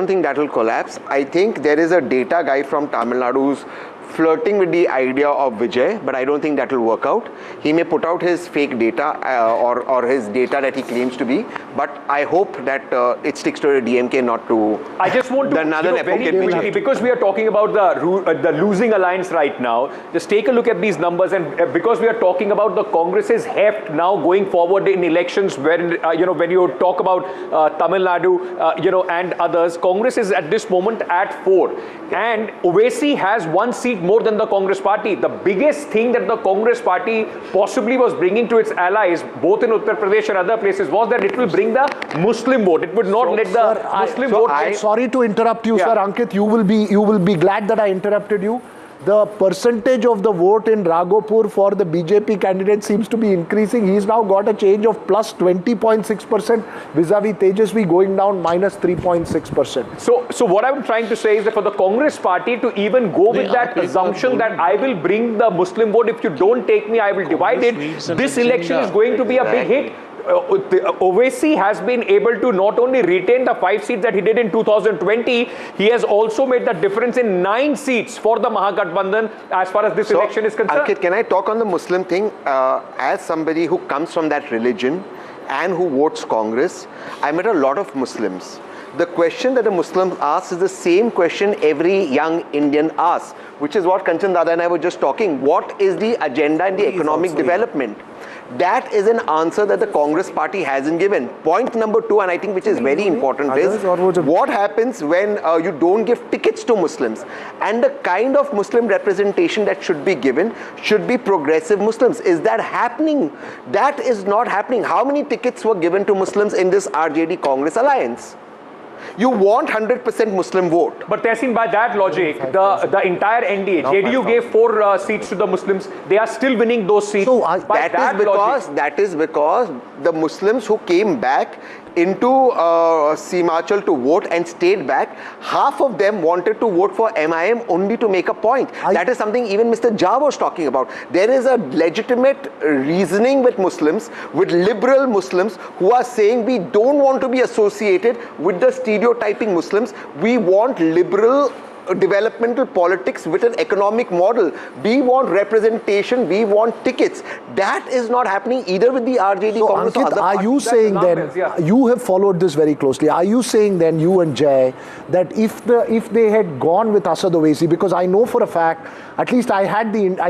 think that will collapse. I think there is a data guy from Tamil Nadu who's flirting with the idea of Vijay, but I don't think that will work out. He may put out his fake data or his data that he claims to be, but I hope that it sticks to the DMK, not to. I just want to very quickly, because we are talking about the losing alliance right now. Just take a look at these numbers, and because we are talking about the Congress's heft now going forward in elections, when when you talk about Tamil Nadu, and others, Congress is at this moment at 4, and Owaisi has 1 seat more than the Congress party. The biggest thing that the Congress party possibly was bringing to its allies, both in Uttar Pradesh and other places, was that it will bring the Muslim vote. It would not let the Muslim vote. I'm sorry to interrupt you, sir. Ankit, you will be glad that I interrupted you. The percentage of the vote in Raghopur for the BJP candidate seems to be increasing. He's now got a change of plus 20.6% vis-a-vis Tejashwi going down minus 3.6%. So what I'm trying to say is that for the Congress party to even go with that assumption that I will bring the Muslim vote, if you don't take me, I will divide it. This election is going to be a big hit. Owaisi has been able to not only retain the 5 seats that he did in 2020, he has also made the difference in 9 seats for the Mahagathbandhan as far as this election is concerned. Ankit, can I talk on the Muslim thing? As somebody who comes from that religion and who votes Congress, I met a lot of Muslims. The question that a Muslim asks is the same question every young Indian asks, which is what Kanchan Dada and I were just talking. What is the agenda in the economic development? That is an answer that the Congress party hasn't given. Point number 2, and I think which is very important, is what happens when you don't give tickets to Muslims. And the kind of Muslim representation that should be given should be progressive Muslims. Is that happening? That is not happening. How many tickets were given to Muslims in this RJD Congress alliance? You want 100% Muslim vote. But Tehsin, by that logic, the entire NDA, JDU gave 4 seats to the Muslims. They are still winning those seats. So that is because the Muslims who came back into Simachal to vote and stayed back, half of them wanted to vote for MIM only to make a point. That is something even Mr. Jha was talking about. There is a legitimate reasoning with Muslims, with liberal Muslims who are saying we don't want to be associated with the stereotyping Muslims. We want liberal developmental politics with an economic model. We want representation, we want tickets. That is not happening either with the RJD Congress or Ankit, other are you saying then, you have followed this very closely, are you saying then, you and Jay, that if they had gone with Asad Owaisi, because I know for a fact, at least I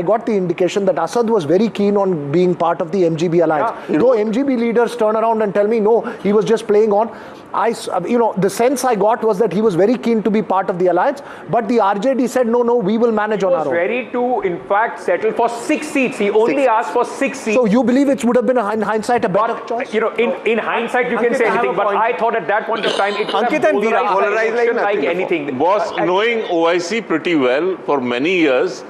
got the indication that Asad was very keen on being part of the MGB alliance. Though MGB leaders turn around and tell me, no, he was just playing on. The sense I got was that he was very keen to be part of the alliance, but the RJD said, no, we will manage on our own. He was ready to, in fact, settle for 6 seats. He only asked for 6 seats. So you believe it would have been, in hindsight, a better choice? In hindsight, you can say anything, but I thought at that point of time, it would have polarized like anything. Was knowing OIC pretty well for many years.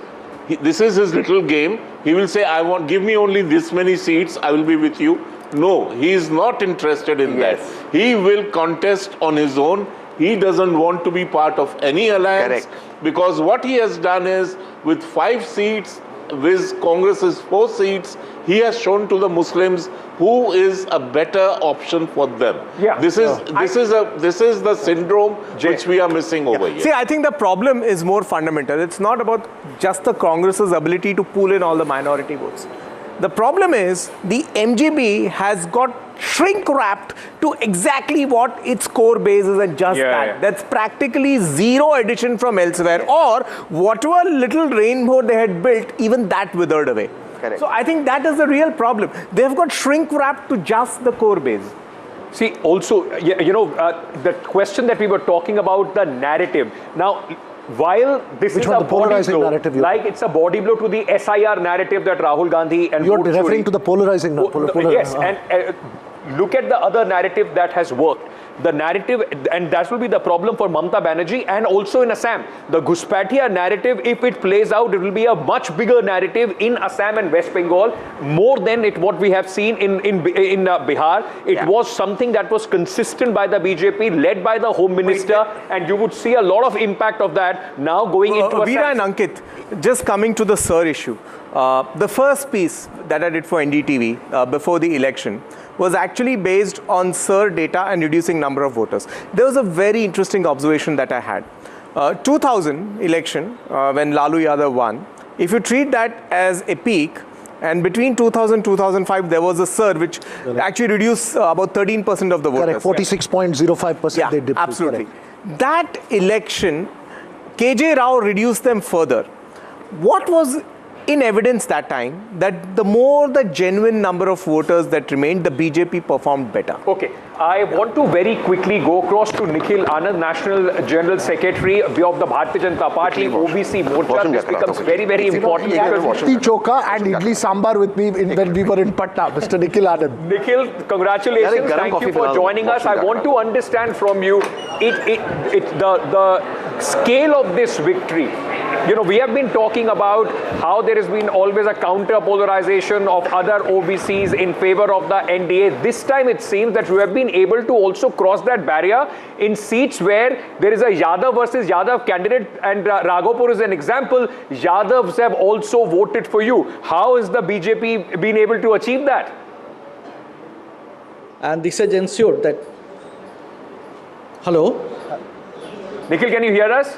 This is his little game. He will say, give me only this many seats, I will be with you. No, he is not interested in that. He will contest on his own. He doesn't want to be part of any alliance. Because what he has done is, with 5 seats, with Congress's 4 seats, he has shown to the Muslims who is a better option for them. This is the syndrome which we are missing over here. See, I think the problem is more fundamental. It's not about just the Congress's ability to pull in all the minority votes. The problem is the MGB has got shrink-wrapped to exactly what its core base is, and just that. That's practically zero addition from elsewhere, or whatever little rainbow they had built, even that withered away. Correct. So I think that is the real problem. They've got shrink wrapped to just the core base. See, also, the question that we were talking about, the narrative. Now, while this Which is one, a the polarizing body blow, narrative, like it's a body blow to the SIR narrative that Rahul Gandhi and You're referring to the polarizing narrative. Yes, and look at the other narrative that has worked. The narrative, and that will be the problem for Mamata Banerjee and also in Assam. The Ghuspatia narrative, if it plays out, it will be a much bigger narrative in Assam and West Bengal, more than what we have seen in Bihar. It was something that was consistent by the BJP, led by the Home Minister, and you would see a lot of impact of that now going into Veera Assam. and Ankit, just coming to the SIR issue. The first piece that I did for NDTV before the election was actually based on SIR data and reducing number of voters. There was a very interesting observation that I had. 2000 election, when Lalu Yadav won, if you treat that as a peak, and between 2000 2005 there was a SIR which actually reduced about 13% of the voters. Correct, 46.05% they dipped. Absolutely. That election, KJ Rao reduced them further. What was in evidence that time that the more the genuine number of voters that remained, the BJP performed better? Okay, I want to very quickly go across to Nikhil Anand, National General Secretary of the Bharatiya Janata Party, OBC Morcha. This becomes very, very important. Idli Choka and Idli Sambar with me when we were in Patna, Mr. Nikhil Anand. Nikhil, congratulations. Thank you for joining us. I want to understand from you the scale of this victory. We have been talking about how there has been always a counter-polarization of other OBCs in favor of the NDA. This time it seems that we have been able to also cross that barrier in seats where there is a Yadav versus Yadav candidate, and Raghopur is an example. Yadavs have also voted for you. How has the BJP been able to achieve that? And this has ensured that... Hello? Nikhil, can you hear us?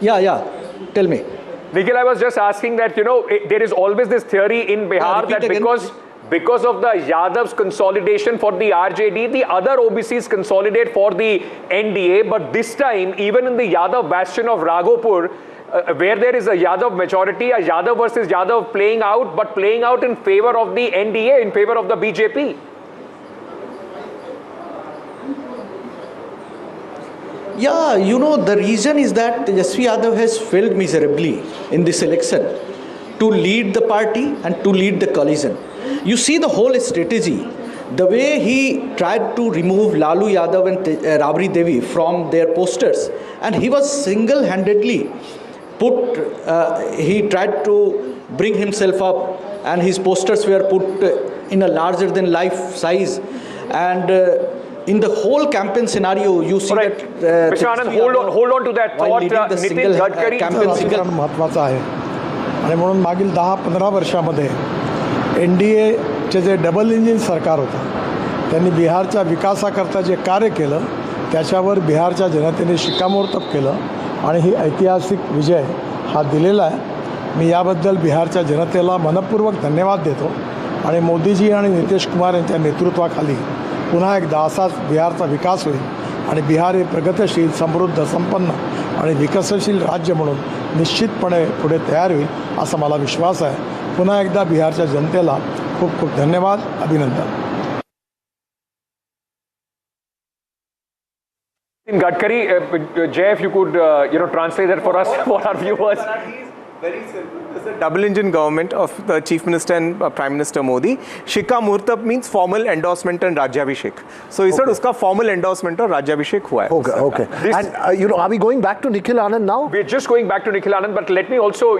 Yeah. Tell me. Nikhil, I was just asking that, there is always this theory in Bihar that because of the Yadav's consolidation for the RJD, the other OBCs consolidate for the NDA. But this time, even in the Yadav bastion of Raghopur, where there is a Yadav majority, a Yadav versus Yadav playing out, but playing out in favor of the NDA, in favor of the BJP. Yeah, the reason is that Tejashwi Yadav has failed miserably in this election to lead the party and to lead the coalition. You see the whole strategy, the way he tried to remove Lalu Yadav and Rabri Devi from their posters, and he was single-handedly he tried to bring himself up, and his posters were put in a larger-than-life size, and in the whole campaign scenario, you see that... Mr. Anand, hold on to that thought. Nitin Gadkari... महत्त्वाचा आहे आणि म्हणून मागील 10-15 वर्षामध्ये NDAचे जे double engine सरकार होतं त्यांनी बिहारच्या विकासाकरता जे कार्य केलं त्याच्यावर बिहारच्या जनतेने शिक्कामोर्तब केलं आणि ही ऐतिहासिक विजय हा दिलेला आहे. मी याबद्दल बिहारच्या जनतेला मनपूर्वक धन्यवाद देतो आणि मोदीजी आणि नितीश कुमार यांच्या नेतृत्वाखाली पुन्हा एकदा असाच बिहारचा विकास होईल आणि बिहार हे प्रगतशील, समृद्ध, संपन्न आणि विकसनशील राज्य म्हणून निश्चितपणे पुढे तयार होईल असा मला विश्वास आहे. पुन्हा एकदा बिहारच्या जनतेला खूप खूप धन्यवाद, अभिनंदन. Gadkari, Jay, if you could, translate that for us, for our viewers. Very simple. It's a double engine government of the Chief Minister and Prime Minister Modi. Shikha Murtab means formal endorsement and Rajyabhishek. So he said uska formal endorsement or Rajyabhishek hua hai. Okay. And are we going back to Nikhil Anand now? We're just going back to Nikhil Anand, but let me also,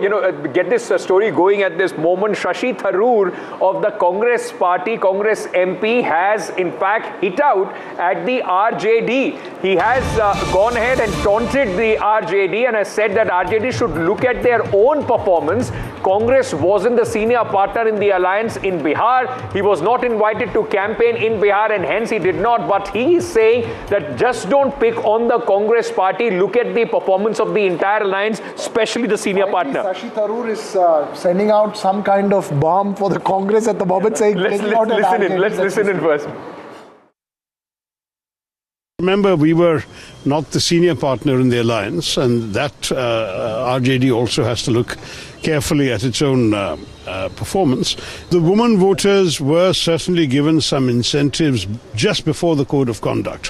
get this story going at this moment. Shashi Tharoor of the Congress party, Congress MP, has in fact hit out at the RJD. He has gone ahead and taunted the RJD and has said that RJD should look at their own performance. Congress wasn't the senior partner in the alliance in Bihar. He was not invited to campaign in Bihar and hence he did not. But he is saying that just don't pick on the Congress party. Look at the performance of the entire alliance, especially the senior partner. Shashi Tharoor is sending out some kind of bomb for the Congress at the moment, saying... Let's listen in first. Remember, we were not the senior partner in the alliance, and that RJD also has to look carefully at its own performance. The women voters were certainly given some incentives just before the code of conduct.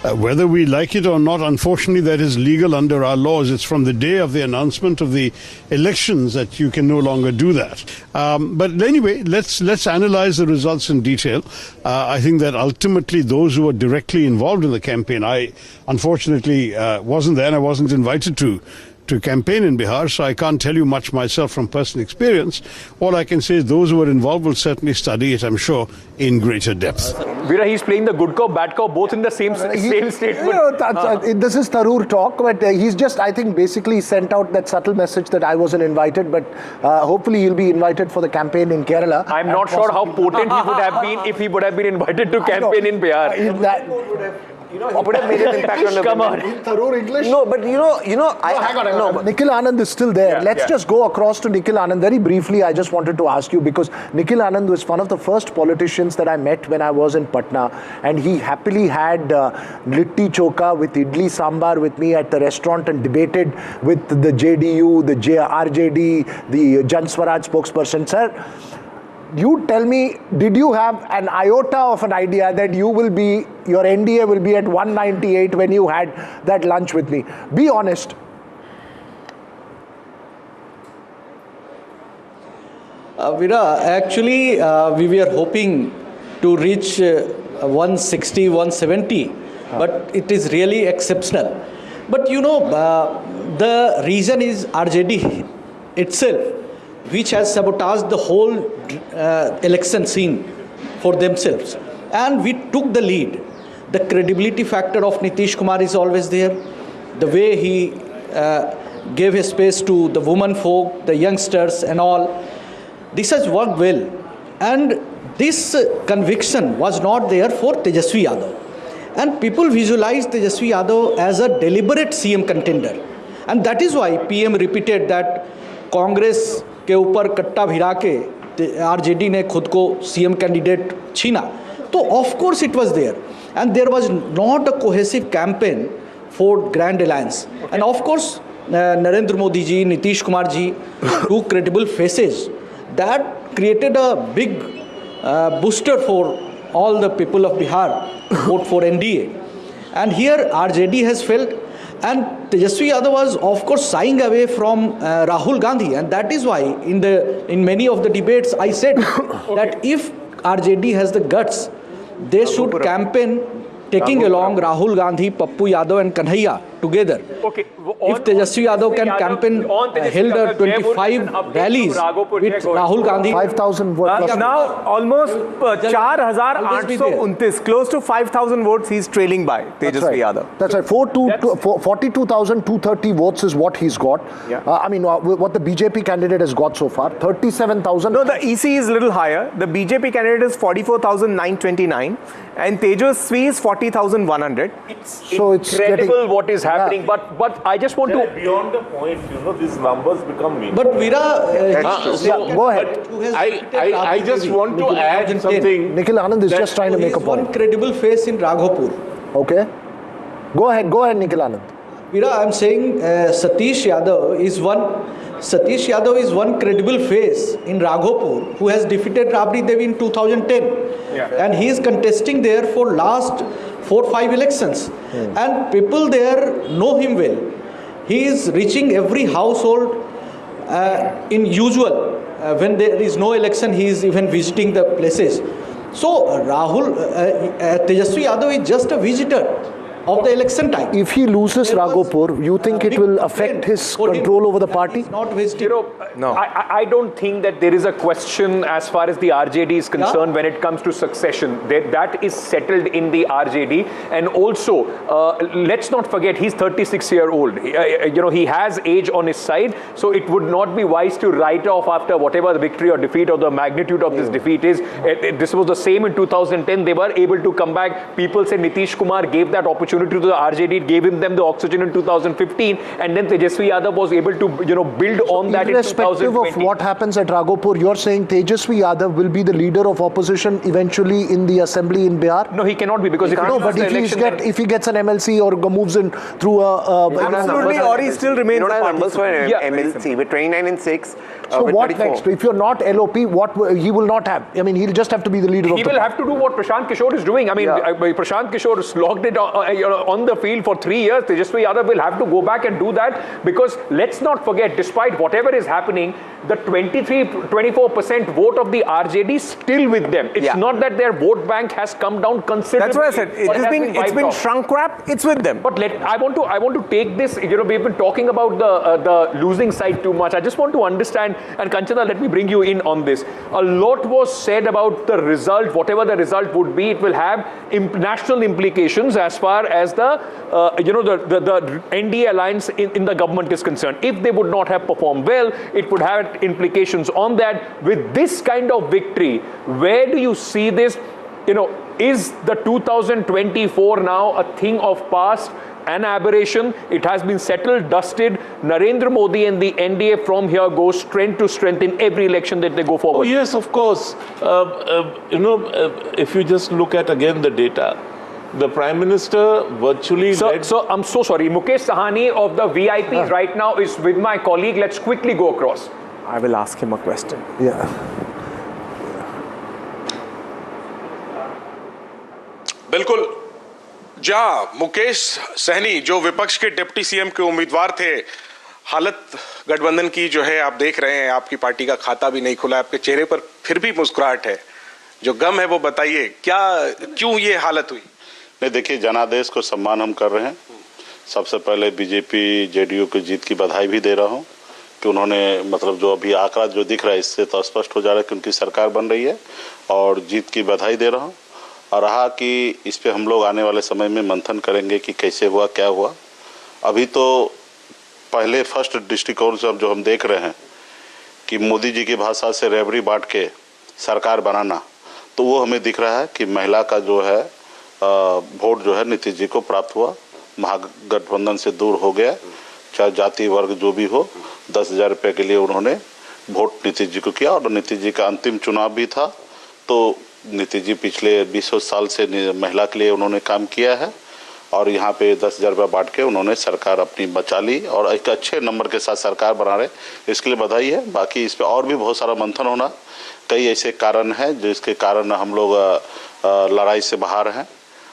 Whether we like it or not, unfortunately, that is legal under our laws. It's from the day of the announcement of the elections that you can no longer do that. But anyway, let's analyze the results in detail. I think that ultimately those who were directly involved in the campaign, I unfortunately wasn't there and I wasn't invited to campaign in Bihar, so I can't tell you much myself from personal experience. All I can say is those who are involved will certainly study it, I'm sure, in greater depth. Veera, he's playing the good cop, bad cop, both in the same statement. You know, this is Tharoor talk, but he's just, I think, basically sent out that subtle message that I wasn't invited, but hopefully he'll be invited for the campaign in Kerala. I'm not sure how potent he would have been if he would have been invited to campaign in Bihar. Would have made an impact on the Come on. Tharoor English? No, but hang on. Nikhil Anand is still there. Let's just go across to Nikhil Anand. Very briefly, I just wanted to ask you, because Nikhil Anand was one of the first politicians that I met when I was in Patna, and he happily had litti choka with idli sambar with me at the restaurant and debated with the JDU, the RJD, the Jan Swaraj spokesperson. Sir, you tell me, did you have an iota of an idea that your NDA will be at 198 when you had that lunch with me? Be honest. Veera, actually, we were hoping to reach 160, 170, but it is really exceptional. But you know, the reason is RJD itself, which has sabotaged the whole election scene for themselves. And we took the lead. The credibility factor of Nitish Kumar is always there. The way he gave his space to the women folk, the youngsters and all. This has worked well. And this conviction was not there for Tejashwi Yadav. And people visualized Tejashwi Yadav as a deliberate CM contender. And that is why PM repeated that Congress के ऊपर कट्टा भिड़ा के RJD ने खुद को CM candidate छीना. तो of course it was there and there was not a cohesive campaign for grand alliance. And of course Narendra Modi ji, Nitish Kumar ji, two credible faces that created a big booster for all the people of Bihar vote for NDA. And here RJD has failed. And Tejashwi Yadav was, of course, shying away from Rahul Gandhi, and that is why in many of the debates I said that if RJD has the guts, they should campaign taking along Rahul Gandhi, Pappu Yadav and Kanhaiya together. Okay. If Tejashwi Yadav can campaign, held 25 rallies with Rahul Gandhi. 5,000 votes. Now almost 4,829, close to 5,000 votes he's trailing by Tejashwi Yadav. That's right. 42,230 votes is what he's got. Yeah. I mean, what the BJP candidate has got so far. 37,000. No, the EC is a little higher. The BJP candidate is 44,929 and Tejashwi is 40,100. It's incredible what is happening, but I just want to... Beyond the point, these numbers become meaningless. But Veera... go ahead. I just want to add something. Nikhil Anand is just trying to make a point. One credible face in Raghopur. Okay. Go ahead, Nikhil Anand. Veera, I'm saying Satish Yadav is one credible face in Raghopur who has defeated Rabri Devi in 2010. Yeah. And he is contesting there for last 4-5 elections. And people there know him well. He is reaching every household in usual. When there is no election, he is even visiting the places. So Tejashwi Yadav is just a visitor of the election time. If he loses Raghopur, you think it will affect his control over the party? No. I don't think that there is a question as far as the RJD is concerned when it comes to succession. That is settled in the RJD. And also, let's not forget, he's 36-year-old. He has age on his side. So it would not be wise to write off after whatever the victory or defeat or the magnitude of this defeat is. This was the same in 2010. They were able to come back. People say Nitish Kumar gave that opportunity unity to the RJD. It gave them the oxygen in 2015, and then Tejashwi Yadav was able to, build on that in 2020. Irrespective of what happens at Raghopur, you're saying Tejashwi Yadav will be the leader of opposition eventually in the assembly in Bihar? No, he cannot be, because if he gets an MLC or moves in through absolutely, or he still remains. Numbers for MLC with 29 and 6. So what next? If you're not LOP, what he will not have? I mean, he'll just have to be the leader. He will have to do what Prashant Kishore is doing. I mean, Prashant Kishore slogged it on the field for 3 years. Tejashwi Yadav will have to go back and do that, because let's not forget, despite whatever is happening, the 23-24% vote of the RJD is still with them. It's not that their vote bank has come down considerably. That's what I said. It's been shrunk wrap. It's with them. But I want to take this. We've been talking about the losing side too much. I just want to understand. And Kanchana, let me bring you in on this. A lot was said about the result. Whatever the result would be, it will have national implications as far as the NDA alliance in the government is concerned. If they would not have performed well, it would have implications on that. With this kind of victory, where do you see this? Is the 2024 now a thing of past? An aberration? It has been settled, dusted. Narendra Modi and the NDA from here go strength to strength in every election that they go forward. Oh, yes, of course. If you just look at again the data, the Prime Minister virtually led... So I'm so sorry. Mukesh Sahani of the VIPs right now is with my colleague. Let's quickly go across. I will ask him a question. Yeah. बिल्कुल, जहां मुकेश सहनी जो विपक्ष के deputy CM के उम्मीदवार थे, हालत गठबंधन की जो है आप देख रहे हैं, आपकी पार्टी का खाता भी नहीं खुला, आपके चेहरे पर फिर भी मुस्कुराहट है, जो गम है वो बताइए, क्यों ये हालत हुई? नहीं, देखिए, जनादेश को सम्मान हम कर रहे हैं। सबसे पहले बीजेपी जेडीयू की जीत की बधाई भी दे रहा हूं कि उन्होंने मतलब जो अभी आंकड़ा जो दिख रहा है इससे तो स्पष्ट हो जा रहा है कि उनकी सरकार बन रही है, और जीत की बधाई दे रहा हूं। और रहा कि इस पे हम लोग आने वाले समय में मंथन करेंगे कि कैसे हुआ, क्या हुआ। अभी तो पहले फर्स्ट दृष्टिकोण से जो हम देख रहे हैं कि मोदी जी की भाषा से रेवड़ी बांट के सरकार बनाना, तो वो हमें दिख रहा है कि महिला का जो है वोट जो है नीतीश जी को प्राप्त हुआ, महागठबंधन से दूर हो गया, चाहे जाति वर्ग जो भी हो। 10,000 रुपये के लिए उन्होंने वोट नीतीश जी को किया, और नीतीश जी का अंतिम चुनाव भी था। तो नीतीश जी पिछले 20 साल से महिला के लिए उन्होंने काम किया है, और यहाँ पे 10,000 रुपये बांट के उन्होंने सरकार अपनी बचा ली, और एक अच्छे नंबर के साथ सरकार बना रहे, इसके लिए बधाई है। बाकी इस पे और भी बहुत सारा मंथन होना, कई ऐसे कारण हैं जिसके कारण हम लोग लड़ाई से बाहर हैं।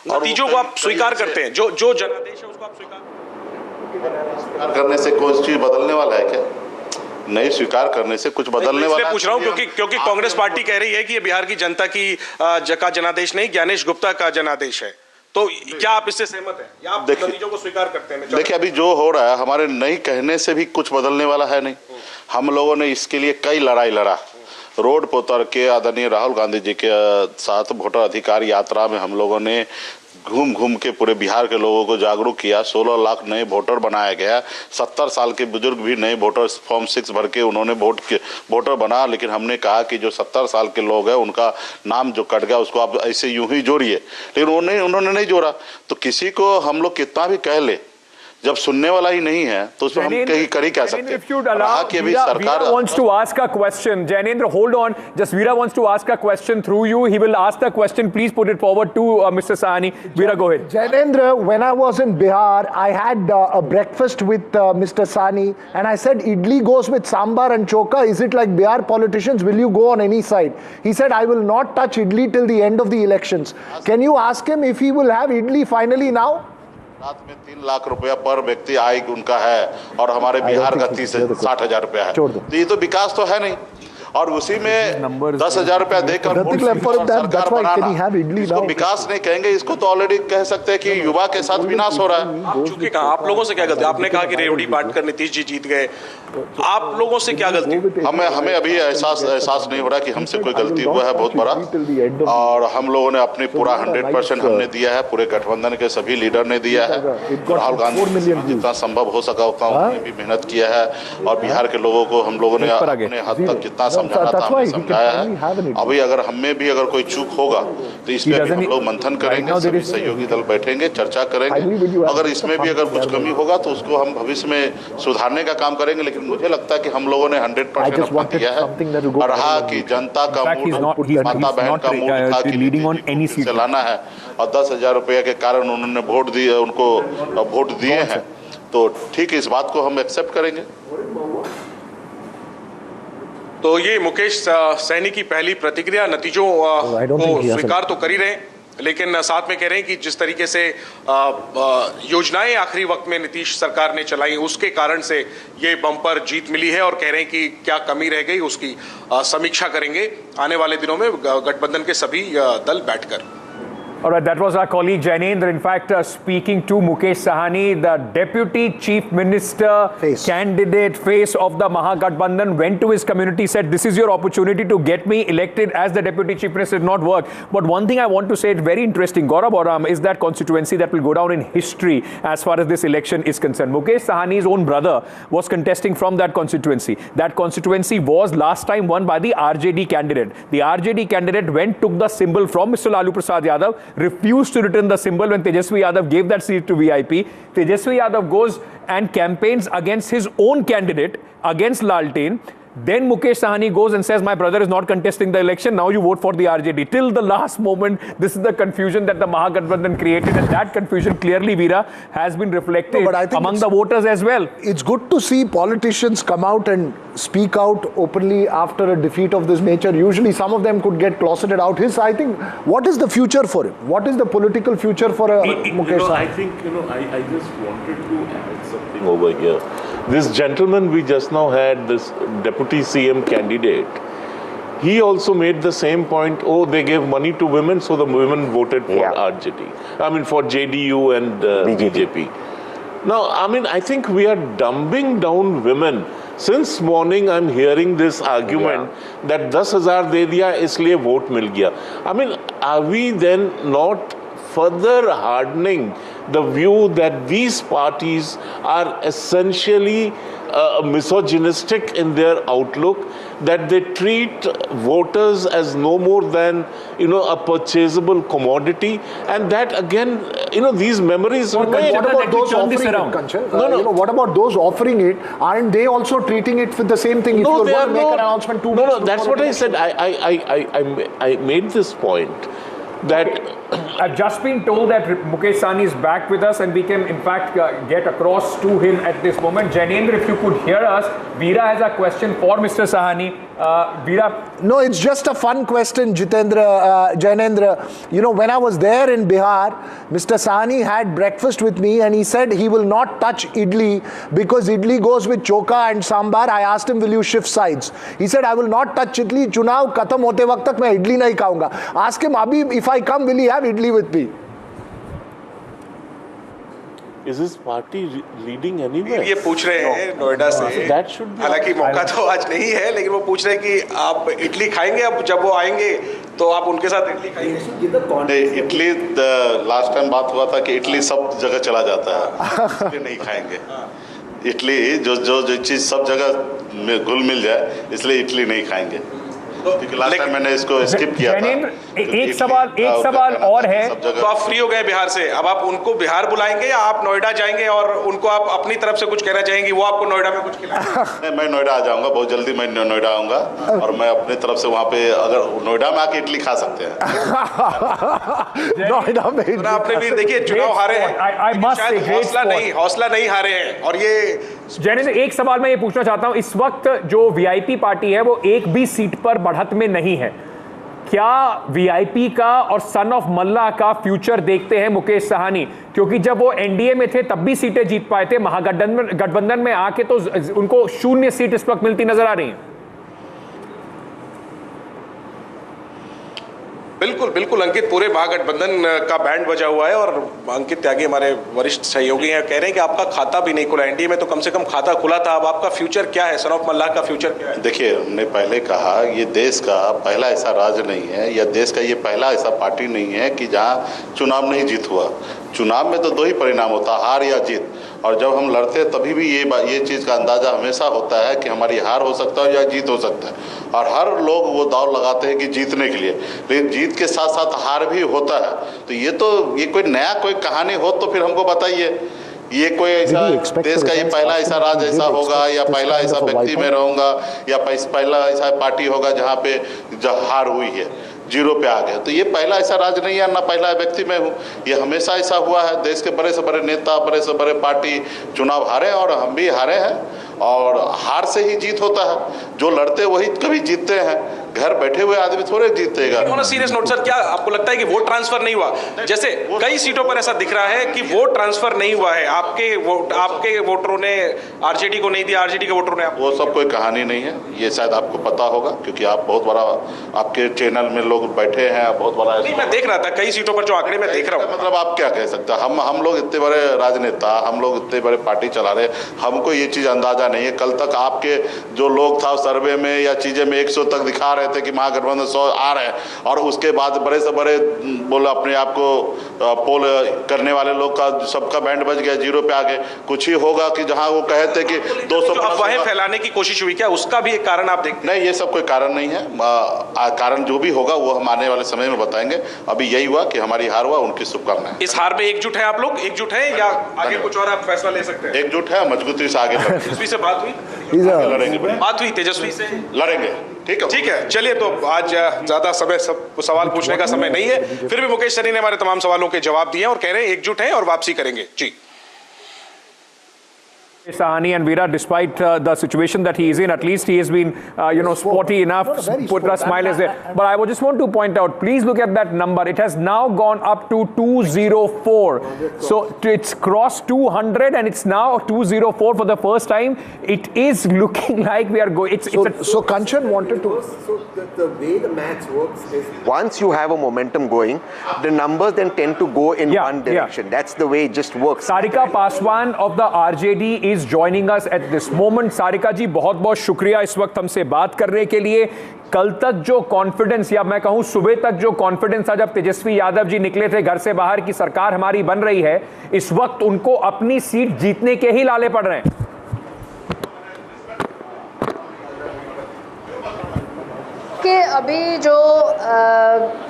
नतीजों को आप स्वीकार करते हैं, जो जनादेश है उसको आप स्वीकार करने से कोई चीज बदलने वाला है क्या? नहीं, स्वीकार करने से कुछ बदलने वाला पूछ रहा हूं क्योंकि कांग्रेस पार्टी कह रही है कि ये बिहार की जनता की का जनादेश नहीं, ज्ञानेश गुप्ता का जनादेश है। तो क्या आप इससे सहमत हैं या आप नतीजों को स्वीकार करते हैं? देखिए, अभी जो हो रहा है हमारे नहीं कहने से भी कुछ बदलने वाला है नहीं। हम लोगों ने इसके लिए कई लड़ाई लड़ा, रोड पर उतर के आदरणीय राहुल गांधी जी के साथ वोटर अधिकार यात्रा में हम लोगों ने घूम घूम के पूरे बिहार के लोगों को जागरूक किया। 16 लाख नए वोटर बनाया गया। 70 साल के बुजुर्ग भी नए वोटर फॉर्म 6 भर के उन्होंने वोटर बना। लेकिन हमने कहा कि जो 70 साल के लोग हैं उनका नाम जो कट गया उसको आप ऐसे यूं ही जोड़िए, लेकिन उन्होंने नहीं जोड़ा। तो किसी को हम लोग कितना भी कह ले, जब सुनने वाला ही नहीं है तो उसमें हम कहीं कर ही क्या सकते हैं। Veera wants to ask a question. Jainendra, hold on. Just Veera wants to ask a question through you. He will ask the question. Please put it forward to Mr. Sahani. Veera, go ahead. Jainendra, when I was in Bihar, I had a breakfast with Mr. Sahani, and I said, idli goes with sambar and choka. Is it like Bihar politicians? Will you go on any side? He said, I will not touch idli till the end of the elections. Can you ask him if he will have idli finally now? रात में 3 लाख रुपया पर व्यक्ति आय उनका है, और हमारे बिहार का 60,000 रुपया है। तो ये तो विकास तो है नहीं, और उसी में 10,000 रुपया देकर सरकार बनाना, इसको विकास नहीं कहेंगे। इसको तो ऑलरेडी कह सकते हैं कि युवा के साथ विनाश हो रहा है। चूंकि कहा आप लोगों से क्या गलती? आपने कहा कि रेवड़ी बांट कर नीतीश जी जीत गए, आप लोगों से क्या गलती? हमें अभी एहसास नहीं हो रहा कि हमसे कोई गलती हुआ है बहुत बड़ा, और हम लोगों ने अपनी पूरा 100% हमने दिया है, पूरे गठबंधन के सभी लीडर ने दिया है। राहुल गांधी जितना संभव हो सका उतना उन्होंने भी मेहनत किया है, और बिहार के लोगों को हम लोगों ने अपने हद तक जितना समझाना था, हमने समझाया है। अभी अगर हमें भी अगर कोई चूक होगा तो इस पे हम लोग मंथन करेंगे, सभी सहयोगी दल बैठेंगे, चर्चा करेंगे। अगर इसमें भी अगर कुछ कमी होगा तो उसको हम भविष्य में सुधारने का काम करेंगे। लेकिन मुझे लगता है कि हम लोगों ने 100% अपना दिया है। और रहा कि जनता का मूड, माता बहन का मूड था कि चलाना है और 10,000 रुपया के कारण उन्होंने वोट दिए, उनको वोट दिए हैं, तो ठीक है, इस बात को हम एक्सेप्ट करेंगे। तो ये मुकेश सहनी की पहली प्रतिक्रिया, नतीजों को स्वीकार तो कर ही रहे हैं, लेकिन साथ में कह रहे हैं कि जिस तरीके से योजनाएं आखिरी वक्त में नीतीश सरकार ने चलाई उसके कारण से ये बम्पर जीत मिली है, और कह रहे हैं कि क्या कमी रह गई उसकी समीक्षा करेंगे आने वाले दिनों में गठबंधन के सभी दल बैठकर। All right, that was our colleague Jainendra, in fact, speaking to Mukesh Sahani, the Deputy Chief Minister, candidate face of the Mahagathbandhan, went to his community, said, this is your opportunity to get me elected as the Deputy Chief Minister. It did not work. But one thing I want to say, it's very interesting, Gaurav, is that constituency that will go down in history as far as this election is concerned. Mukesh Sahani's own brother was contesting from that constituency. That constituency was last time won by the RJD candidate. The RJD candidate took the symbol from Mr. Lalu Prasad Yadav, refused to return the symbol when Tejashwi Yadav gave that seat to VIP. Tejashwi Yadav goes and campaigns against his own candidate, against Lalteen. Then Mukesh Sahani goes and says, my brother is not contesting the election, now you vote for the RJD. Till the last moment, this is the confusion that the Mahagathbandhan created, and that confusion clearly, Veera, has been reflected among the voters as well. It's good to see politicians come out and speak out openly after a defeat of this nature. Usually some of them could get closeted out. I think, what is the future for him? What is the political future for Mukesh Sahani? I think, I just wanted to add something over here. This gentleman we just now had, this Deputy CM candidate, he also made the same point, they gave money to women, so the women voted for RJD. I mean, for JDU and BJP. Now, I think we are dumbing down women. Since morning, I'm hearing this argument that 10,000 de diya, isliye vote mil gaya. Are we then not further hardening the view that these parties are essentially misogynistic in their outlook, that they treat voters as no more than a purchasable commodity, and that again these memories what about those offering it, Kanchal? What about those offering it? Aren't they also treating it with the same thing? If you're going to make an announcement that's what I said. I made this point that I've just been told that Mukesh Sahani is back with us, and we can in fact get across to him at this moment. Jainendra, if you could hear us, Veera has a question for Mr. Sahani. Veera? No, it's just a fun question, Jainendra. When I was there in Bihar, Mr. Sahani had breakfast with me and he said he will not touch idli because idli goes with choka and sambar. I asked him, will you shift sides? He said, I will not touch idli. Chunav khatam hote waqt tak main idli nahi khaunga. Ask him, Abhi, if I come, will he have idli with me? Is this party leading anywhere? ये पूछ रहे हैं नोएडा से, हालांकि मौका तो आज नहीं है, लेकिन वो पूछ रहे हैं कि आप इडली खाएंगे, अब जब वो आएंगे तो आप उनके साथ इडली खाएंगे? इडली लास्ट टाइम बात हुआ था कि इडली सब जगह चला जाता है, इसलिए नहीं खाएंगे। इडली जो चीज सब जगह में घुल मिल जाए, इसलिए इडली नहीं खाएंगे। लास्ट टाइम मैंने इसको स्किप किया था। एक सवाल और है, तो आप फ्री हो गए बिहार से, अब आप उनको बिहार बुलाएंगे या आप नोएडा जाएंगे और उनको आप अपनी तरफ से कुछ कहना चाहेंगे, वो आपको नोएडा में कुछ खिलाएंगे? मैं नोएडा आ जाऊंगा, बहुत जल्दी मैं नोएडा आऊंगा और मैं अपनी तरफ से वहाँ पे अगर नोएडा में आके इडली खा सकते हैं। नोएडा में आपने भी देखिए चुनाव हारे हैं, हौसला नहीं हारे हैं। और ये जैनेंद्र, एक सवाल मैं ये पूछना चाहता हूं, इस वक्त जो वीआईपी पार्टी है वो एक भी सीट पर बढ़त में नहीं है, क्या वीआईपी का और सन ऑफ मल्ला का फ्यूचर देखते हैं मुकेश साहनी? क्योंकि जब वो एनडीए में थे तब भी सीटें जीत पाए थे, महागठबंधन में आके तो उनको 0 सीट इस वक्त मिलती नजर आ रही है। बिल्कुल अंकित, पूरे महागठबंधन का बैंड बजा हुआ है और अंकित त्यागी हमारे वरिष्ठ सहयोगी हैं, कह रहे हैं कि आपका खाता भी नहीं खुला, एनडीए में तो कम से कम खाता खुला था, अब आपका फ्यूचर क्या है, सन ऑफ मल्लाह का फ्यूचर क्या है? देखिए, हमने पहले कहा ये देश का पहला ऐसा राज्य नहीं है या देश का ये पहला ऐसा पार्टी नहीं है कि जहाँ चुनाव नहीं जीत हुआ। चुनाव में तो 2 ही परिणाम होता, हार या जीत। और जब हम लड़ते हैं तभी भी ये चीज़ का अंदाज़ा हमेशा होता है कि हमारी हार हो सकता है या जीत हो सकता है, और हर लोग वो दाव लगाते हैं कि जीतने के लिए, लेकिन जीत के साथ साथ हार भी होता है। तो ये कोई नया कोई कहानी हो तो फिर हमको बताइए, ये कोई ऐसा देश का ये पहला ऐसा राज ऐसा होगा, या पहला ऐसा व्यक्ति में रहूँगा, या पहला ऐसा पार्टी होगा जहाँ पे हार हुई है, जीरो पे आ गया। तो ये पहला ऐसा राज नहीं है, ना पहला व्यक्ति में हूँ, ये हमेशा ऐसा हुआ है। देश के बड़े से बड़े नेता, बड़े से बड़े पार्टी चुनाव हारे और हम भी हारे हैं, और हार से ही जीत होता है। जो लड़ते वही कभी जीतते हैं, घर बैठे हुए आदमी थोड़े जीतेगा। On a serious note sir, क्या आपको लगता है कि वोट ट्रांसफर नहीं हुआ? जैसे कई सीटों पर ऐसा दिख रहा है कि वोट ट्रांसफर नहीं हुआ है, आपके वोटरों ने आरजेडी को नहीं दिया, आरजेडी के वोटरों ने वो सब कोई कहानी नहीं है, ये शायद आपको पता होगा क्योंकि आप बहुत बड़ा, आपके चैनल में लोग बैठे हैं, बहुत बड़ा। नहीं, मैं देख रहा था कई सीटों पर जो आंकड़े मैं देख रहा हूँ। मतलब आप क्या कह सकते हैं, हम लोग इतने बड़े राजनेता, हम लोग इतने बड़े पार्टी चला रहे, हमको ये चीज़ अंदाजा नहीं है। कल तक आपके जो लोग था सर्वे में या चीज़ें में 100 तक दिखा रहे थे कि महागठबंधन 100 आ रहे हैं, और उसके बाद बड़े से बड़े बोला अपने आप को पोल करने वाले लोग का सबका बैंड बज गया, जीरो पे आ गए। कुछ ही होगा कि जहां वो कहे थे कि 200 अफवाहें फैलाने की कोशिश हुई, क्या उसका भी एक कारण आप देखते? नहीं, ये सब कोई कारण नहीं है। कारण जो भी होगा वो हम आने वाले समय में बताएंगे। अभी यही हुआ कि हमारी हार हुआ, उनकी शुभकामनाएं। इस हार में एकजुट है आप लोग, एकजुट है या आगे कुछ और आप फैसला ले सकते हैं? एकजुट है, मजबूती से आगे तेजस्वी से बात हुई? लड़ेंगे, बात हुई तेजस्वी से, लड़ेंगे। ठीक है, चलिए। तो आज ज्यादा समय सवाल पूछने का समय नहीं है, फिर भी मुकेश सहनी ने हमारे तमाम सवालों के जवाब दिए और कह रहे हैं एकजुट हैं और वापसी करेंगे। जी Sahani and Veera, despite the situation that he is in, at least he has been, sporty enough, put a smile as there. But I would just want to point out, please look at that number. It has now gone up to 204. So it's crossed 200 and it's now 204 for the first time. It is looking like we are going. So Kanchan wanted to. So the way the maths works is once you have a momentum going, the numbers then tend to go in one direction. That's the way it just works. Chirag Paswan of the RJD is joining us at this moment. Sarika जी, बहुत बहुत शुक्रिया इस वक्त हमसे बात करने के लिए। कल तक जो कॉन्फिडेंस, या मैं कहूं सुबह तक जो कॉन्फिडेंस था जब तेजस्वी यादव जी निकले थे घर से बाहर की सरकार हमारी बन रही है, इस वक्त उनको अपनी सीट जीतने के ही लाले पड़ रहे हैं। कि अभी जो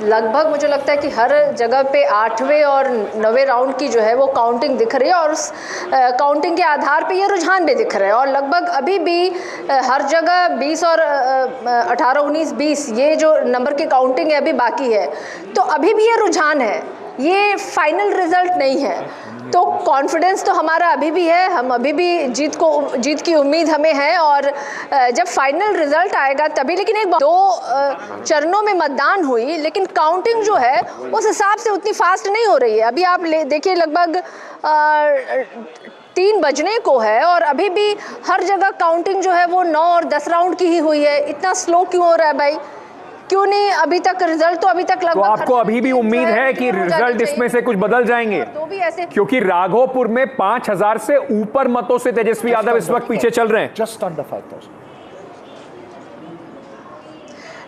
लगभग मुझे लगता है कि हर जगह पे 8वें और 9वें राउंड की जो है वो काउंटिंग दिख रही है, और उस काउंटिंग के आधार पे ये रुझान भी दिख रहे हैं, और लगभग अभी भी हर जगह 20 और 18, 19, 20 ये जो नंबर की काउंटिंग है अभी बाकी है। तो अभी भी ये रुझान है, ये फाइनल रिजल्ट नहीं है। तो कॉन्फिडेंस तो हमारा अभी भी है, हम अभी भी जीत की उम्मीद हमें है, और जब फाइनल रिजल्ट आएगा तभी। लेकिन एक 2 चरणों में मतदान हुई, लेकिन काउंटिंग जो है उस हिसाब से उतनी फास्ट नहीं हो रही है। अभी आप देखिए लगभग 3 बजने को है, और अभी भी हर जगह काउंटिंग जो है वो 9 और 10 राउंड की ही हुई है। इतना स्लो क्यों हो रहा है भाई? क्यों नहीं अभी तक रिजल्ट? तो अभी तक लगभग, तो आपको अभी भी उम्मीद है कि रिजल्ट इसमें से कुछ बदल जाएंगे? तो भी ऐसे, क्योंकि राघोपुर में 5000 से ऊपर मतों से तेजस्वी यादव इस वक्त पीछे चल रहे हैं। Just under 5000।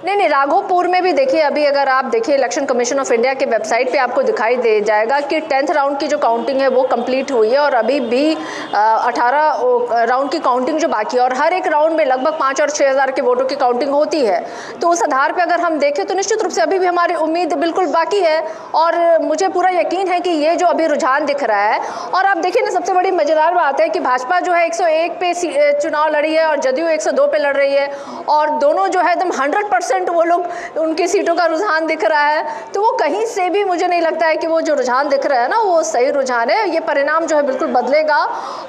नहीं, राघोपुर में भी देखिए, अभी अगर आप देखिए इलेक्शन कमीशन ऑफ इंडिया के वेबसाइट पे आपको दिखाई दे जाएगा कि 10th राउंड की जो काउंटिंग है वो कंप्लीट हुई है, और अभी भी 18 राउंड की काउंटिंग जो बाकी है, और हर एक राउंड में लगभग 5 और 6000 के वोटों की काउंटिंग होती है। तो उस आधार पर अगर हम देखें तो निश्चित रूप से अभी भी हमारी उम्मीद बिल्कुल बाकी है, और मुझे पूरा यकीन है कि ये जो अभी रुझान दिख रहा है। और आप देखिए ना, सबसे बड़ी मजेदार बात है कि भाजपा जो है 101 पे चुनाव लड़ी है, और जदयू 102 पे लड़ रही है, और दोनों जो है एकदम 100% वो लोग, उनकी सीटों का रुझान दिख रहा है। तो वो कहीं से भी मुझे नहीं लगता है कि वो जो रुझान दिख रहा है ना वो सही रुझान है। ये परिणाम जो है बिल्कुल बदलेगा,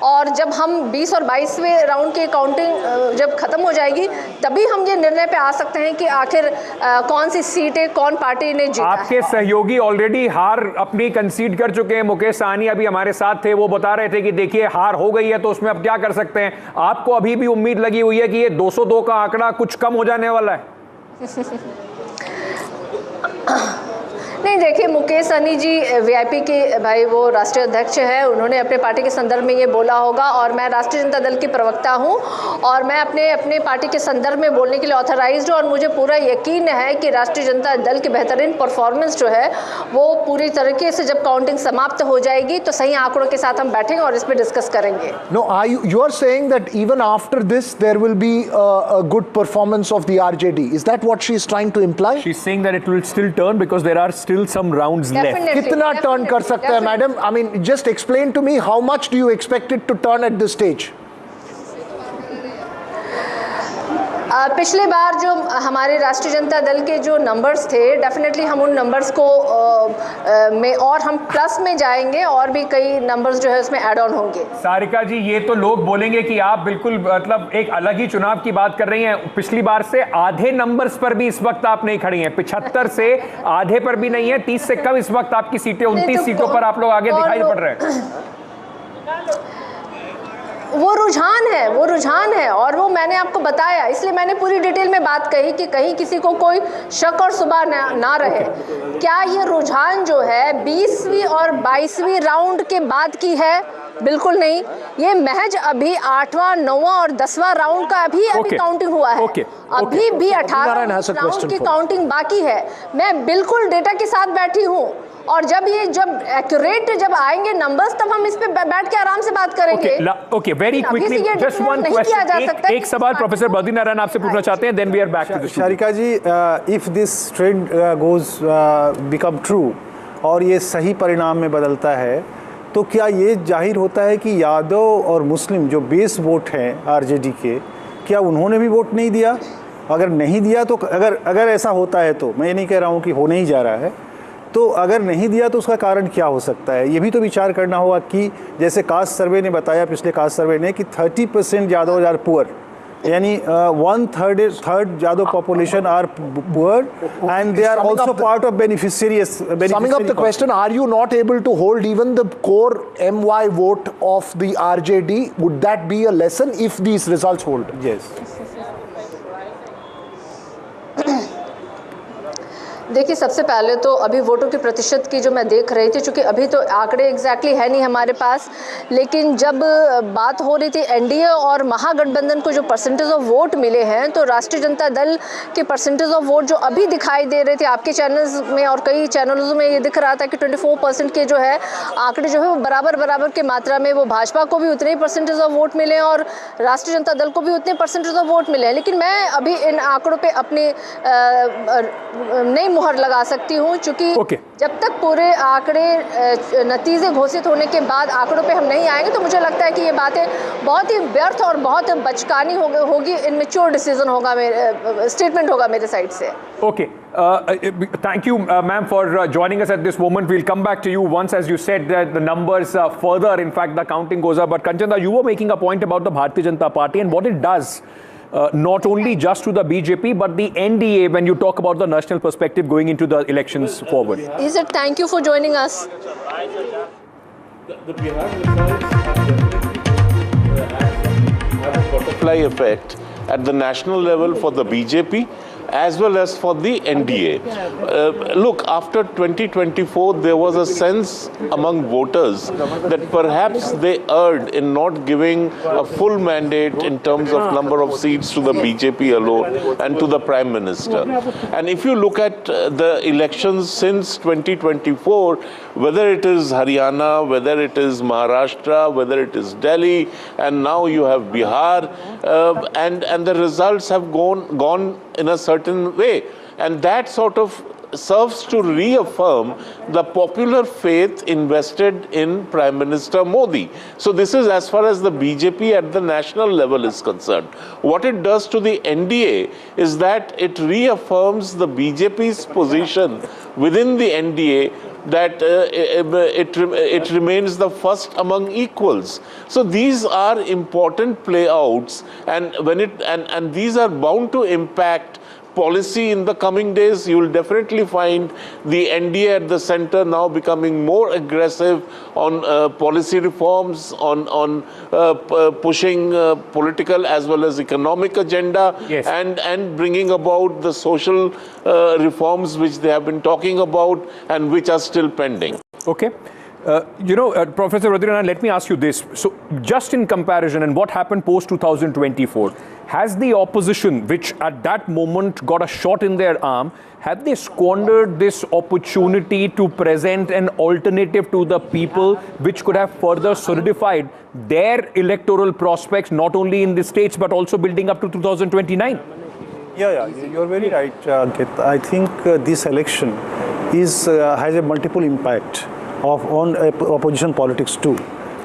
और जब हम 20 और 22वें राउंड की काउंटिंग जब खत्म हो जाएगी तभी हम ये निर्णय पे आ सकते हैं कि आखिर कौन सी सीटें कौन पार्टी ने जीता। आपके सहयोगी ऑलरेडी हार अपनी कंसीड कर चुके हैं। मुकेश सहनी अभी हमारे साथ थे, वो बता रहे थे कि देखिए हार हो गई है तो उसमें अब क्या कर सकते हैं। आपको अभी भी उम्मीद लगी हुई है कि ये 202 का आंकड़ा कुछ कम हो जाने वाला है? नहीं, देखिए मुकेश सहनी जी वीआईपी के भाई वो राष्ट्रीय अध्यक्ष है, उन्होंने अपने पार्टी के संदर्भ में ये बोला होगा, और मैं राष्ट्रीय जनता दल की प्रवक्ता हूँ और मैं अपने पार्टी के संदर्भ में बोलने के लिए ऑथराइज्ड हूँ, और मुझे पूरा यकीन है कि राष्ट्रीय जनता दल की बेहतरीन परफॉर्मेंस जो है वो पूरी तरीके से जब काउंटिंग समाप्त हो जाएगी तो सही आंकड़ों के साथ हम बैठेंगे और इस पर डिस्कस करेंगे। No, you are saying that even after this there will be a good performance of the RJD. Is that what she is trying to imply? She's saying that it will still turn because there are still some rounds left. कितना turn कर सकता है madam? I mean, just explain to me how much do you expect it to turn at this stage? पिछली बार जो हमारे राष्ट्रीय जनता दल के जो नंबर्स थे, डेफिनेटली हम उन नंबर्स को में और हम प्लस में जाएंगे और भी कई नंबर्स जो है उसमें ऐड ऑन होंगे। सारिका जी, ये तो लोग बोलेंगे कि आप बिल्कुल मतलब एक अलग ही चुनाव की बात कर रही हैं। पिछली बार से आधे नंबर्स पर भी इस वक्त आप नहीं खड़ी हैं, 75 से आधे पर भी नहीं है, 30 से कम इस वक्त आपकी सीटें, 29 सीटों पर आप लोग आगे दिखाई पड़ रहे हैं। वो रुझान है और वो मैंने आपको बताया, इसलिए मैंने पूरी डिटेल में बात कही कि कहीं किसी को कोई शक और सुबह ना रहे। क्या ये रुझान जो है 20वीं और 22वीं राउंड के बाद की है? बिल्कुल नहीं, ये महज अभी 8वां, 9वां और 10वां राउंड का अभी काउंटिंग हुआ है। अभी भी 18 राउंड की काउंटिंग बाकी है। मैं बिल्कुल डेटा के साथ बैठी हूँ और जब एक्यूरेट जब आएंगे नंबर्स तब हम इस पे बैठ के आराम से बात करेंगे। Okay, very quickly just one question, एक सवाल प्रोफेसर बद्री नारायण आपसे पूछना चाहते हैं, then we are back to the Sharika ji, if this trend goes become true और ये सही परिणाम में बदलता है तो क्या ये जाहिर होता है कि यादव और मुस्लिम जो बेस वोट हैं आरजेडी के, क्या उन्होंने भी वोट नहीं दिया? अगर नहीं दिया तो अगर ऐसा होता है तो मैं ये नहीं कह रहा हूँ कि होने ही जा रहा है, तो अगर नहीं दिया तो उसका कारण क्या हो सकता है? ये भी तो विचार करना होगा कि जैसे कास्ट सर्वे ने बताया, पिछले कास्ट सर्वे ने, कि 30% यादव आर पुअर, यानी 1/3 Yadav population are poor and they are also part of beneficiaries. Summing up the question, are you not able to hold even the core MY vote of the RJD? Would that be a lesson if these results hold? Yes. देखिए, सबसे पहले तो अभी वोटों के प्रतिशत की जो मैं देख रही थी, चूँकि अभी तो आंकड़े एग्जैक्टली है नहीं हमारे पास, लेकिन जब बात हो रही थी एनडीए और महागठबंधन को जो परसेंटेज ऑफ वोट मिले हैं, तो राष्ट्रीय जनता दल के परसेंटेज ऑफ वोट जो अभी दिखाई दे रहे थे आपके चैनल्स में और कई चैनल्स में, ये दिख रहा था कि 24% के जो है आंकड़े जो है वो बराबर के मात्रा में वो भाजपा को भी उतने ही परसेंटेज ऑफ वोट मिले और राष्ट्रीय जनता दल को भी उतने परसेंटेज ऑफ वोट मिले हैं। लेकिन मैं अभी इन आंकड़ों पर अपने नहीं मुहर लगा सकती हूं, क्योंकि जब तक पूरे आंकड़े नतीजे घोषित होने के बाद आंकड़ों पे हम नहीं आएंगे तो मुझे लगता है कि ये बातें बहुत ही व्यर्थ और बहुत बचकानी होगी, इनमेच्योर डिसीजन होगा, स्टेटमेंट होगा मेरे साइड से। Okay, thank you, ma'am, for joining us at this moment. We'll come back to you once, as you said, that the numbers further, in fact, the counting goes up. But Kanchanda, you were making a point about the Bharatiya Janata Party and what it does. Not only just to the BJP, but the NDA when you talk about the national perspective going into the elections forward. Is it? Thank you for joining us. The Bihar Results have a butterfly effect at the national level for the BJP as well as for the NDA. Look, after 2024, there was a sense among voters that perhaps they erred in not giving a full mandate in terms of number of seats to the BJP alone and to the Prime Minister. And if you look at the elections since 2024, whether it is Haryana, whether it is Maharashtra, whether it is Delhi, and now you have Bihar, and the results have gone in a certain way, and that sort of serves to reaffirm the popular faith invested in Prime Minister Modi. So this is as far as the BJP at the national level is concerned. What it does to the NDA is that it reaffirms the BJP's position within the NDA that it remains the first among equals. So these are important playouts, and when and these are bound to impact policy in the coming days. You will definitely find the NDA at the center now becoming more aggressive on policy reforms, on pushing political as well as economic agenda, and bringing about the social reforms which they have been talking about and which are still pending. Okay. Professor Radhinath, let me ask you this. So, just in comparison and what happened post-2024, has the opposition, which at that moment got a shot in their arm, have they squandered this opportunity to present an alternative to the people which could have further solidified their electoral prospects, not only in the states, but also building up to 2029? Yeah, you're very right, Ankit. I think this election has a multiple impact on opposition politics too,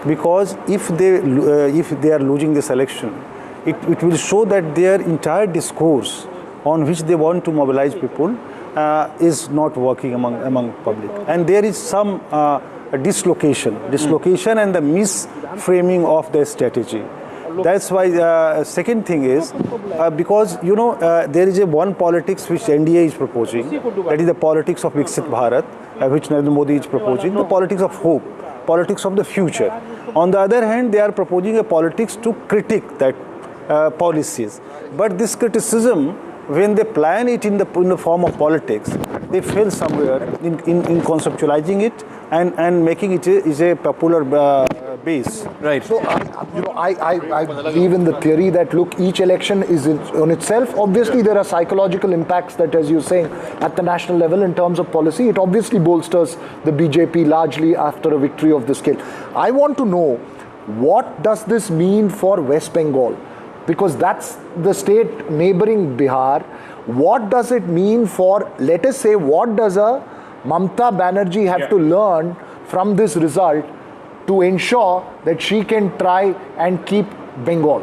because if they are losing this election, it will show that their entire discourse on which they want to mobilize people is not working among public, and there is some dislocation and the misframing of their strategy. That's why second thing is because there is one politics which NDA is proposing, that is the politics of Viksit Bharat, which Narendra Modi is proposing, the politics of hope, politics of the future. On the other hand, they are proposing a politics to critique that policies. But this criticism, when they plan it in the form of politics, they fail somewhere in conceptualizing it and making it is a popular base. Right. So, I believe in the theory that, look, each election is on itself. Obviously, there are psychological impacts that, as you're saying, at the national level in terms of policy, it obviously bolsters the BJP largely after a victory of this scale. I want to know, what does this mean for West Bengal? Because that's the state neighboring Bihar. What does it mean for, let us say, what does a Mamata Banerjee have to learn from this result to ensure that she can try and keep Bengal?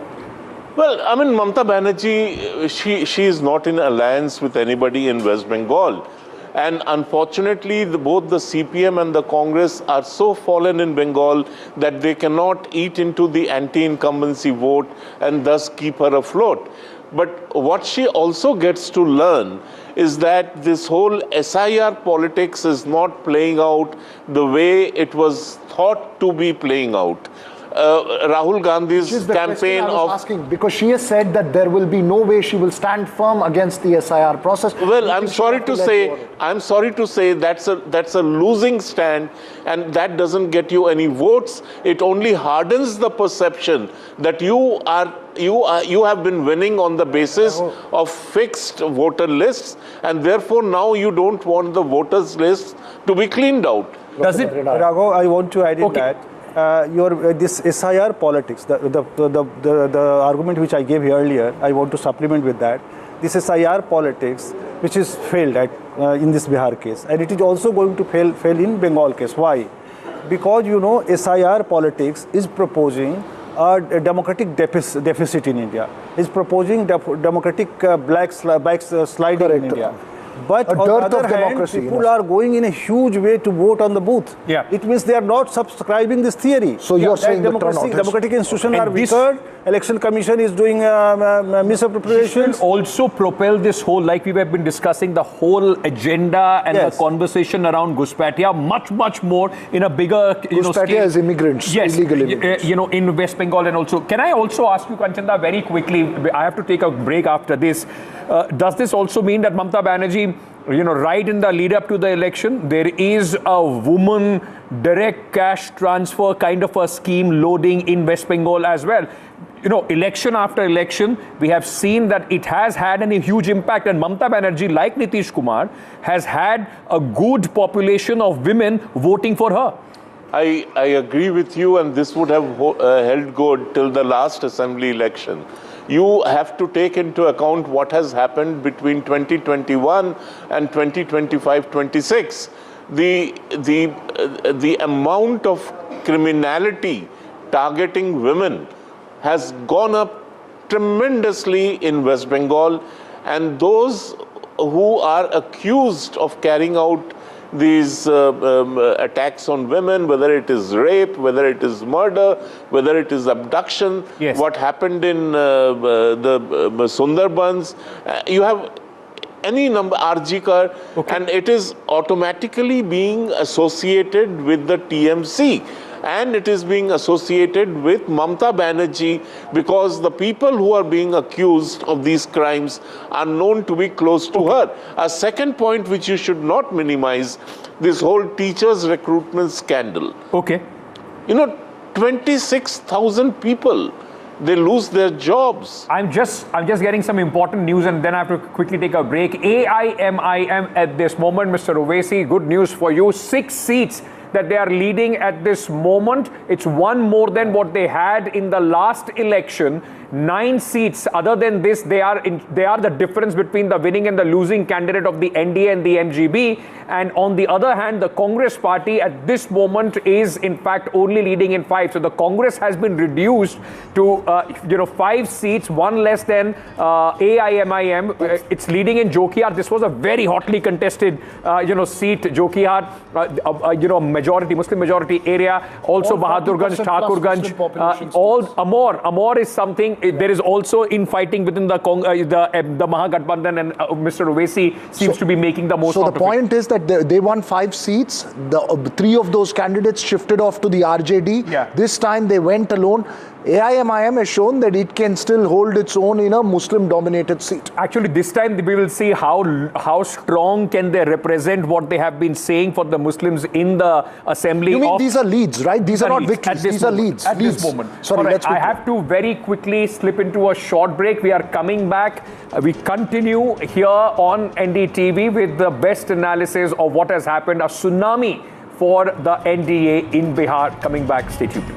Well, I mean, Mamata Banerjee, she is not in alliance with anybody in West Bengal. And unfortunately, both the CPM and the Congress are so fallen in Bengal that they cannot eat into the anti-incumbency vote and thus keep her afloat. But what she also gets to learn is that this whole SIR politics is not playing out the way it was thought to be playing out. Rahul Gandhi's campaign of asking, because she has said that there will be no way she will stand firm against the SIR process. Well, I'm sorry to say that's a losing stand, and that doesn't get you any votes. It only hardens the perception that you have been winning on the basis of fixed voter lists, and therefore now you don't want the voters list to be cleaned out. Does it, Raghav? I want to add in that. This SIR politics, the argument which I gave earlier, I want to supplement with that. This SIR politics, which is failed in this Bihar case, and it is also going to fail in Bengal case. Why? Because SIR politics is proposing a democratic deficit in India. Is proposing democratic sliding in India. But on the other hand, people are going in a huge way to vote on the booth. Yeah. It means they are not subscribing this theory. So you're saying democratic institutions are weaker, election commission is doing misappropriation. This will also propel this whole, like we have been discussing, the whole agenda and the conversation around Ghuspatia much more in a bigger Ghuspatia is immigrants, illegal immigrants. In West Bengal. And also, can I also ask you, Kanchanda, very quickly, I have to take a break after this. Does this also mean that Mamata Banerjee, right in the lead up to the election, there is a woman direct cash transfer kind of a scheme loading in West Bengal as well? Election after election, we have seen that it has had a huge impact, and Mamata Banerjee, like Nitish Kumar, has had a good population of women voting for her. I agree with you, and this would have held good till the last assembly election. You have to take into account what has happened between 2021 and 2025-26. The amount of criminality targeting women has gone up tremendously in West Bengal, and those who are accused of carrying out these attacks on women, whether it is rape, whether it is murder, whether it is abduction, what happened in the Sundarbans, you have any number, RG-Kar, and it is automatically being associated with the TMC. And it is being associated with Mamata Banerjee because the people who are being accused of these crimes are known to be close to her. A second point which you should not minimize, this whole teachers recruitment scandal. Okay. You know, 26,000 people, they lose their jobs. I'm just getting some important news and then I have to quickly take a break. AIMIM at this moment, Mr. Owaisi, good news for you. 6 seats that they are leading at this moment. It's one more than what they had in the last election. 9 seats. Other than this, they are the difference between the winning and the losing candidate of the NDA and the MGB. And on the other hand, the Congress party at this moment is in fact only leading in 5. So the Congress has been reduced to 5 seats, one less than AIMIM. It's leading in Jokihar. This was a very hotly contested seat, Jokihar, majority Muslim majority area. Also Bahadurganj, Thakurganj, all Amor is something. There is also infighting within the Mahagathbandhan, and Mr. Owaisi seems to be making the most. So the point is that they won 5 seats. 3 of those candidates shifted off to the RJD. Yeah. This time they went alone. AIMIM has shown that it can still hold its own in a Muslim-dominated seat. Actually, this time we will see how strong can they represent what they have been saying for the Muslims in the assembly. You mean these are leads, right? These are not victories. These are leads. At this moment. Sorry, right, I have to very quickly slip into a short break. We are coming back. We continue here on NDTV with the best analysis of what has happened. A tsunami for the NDA in Bihar. Coming back. Stay tuned.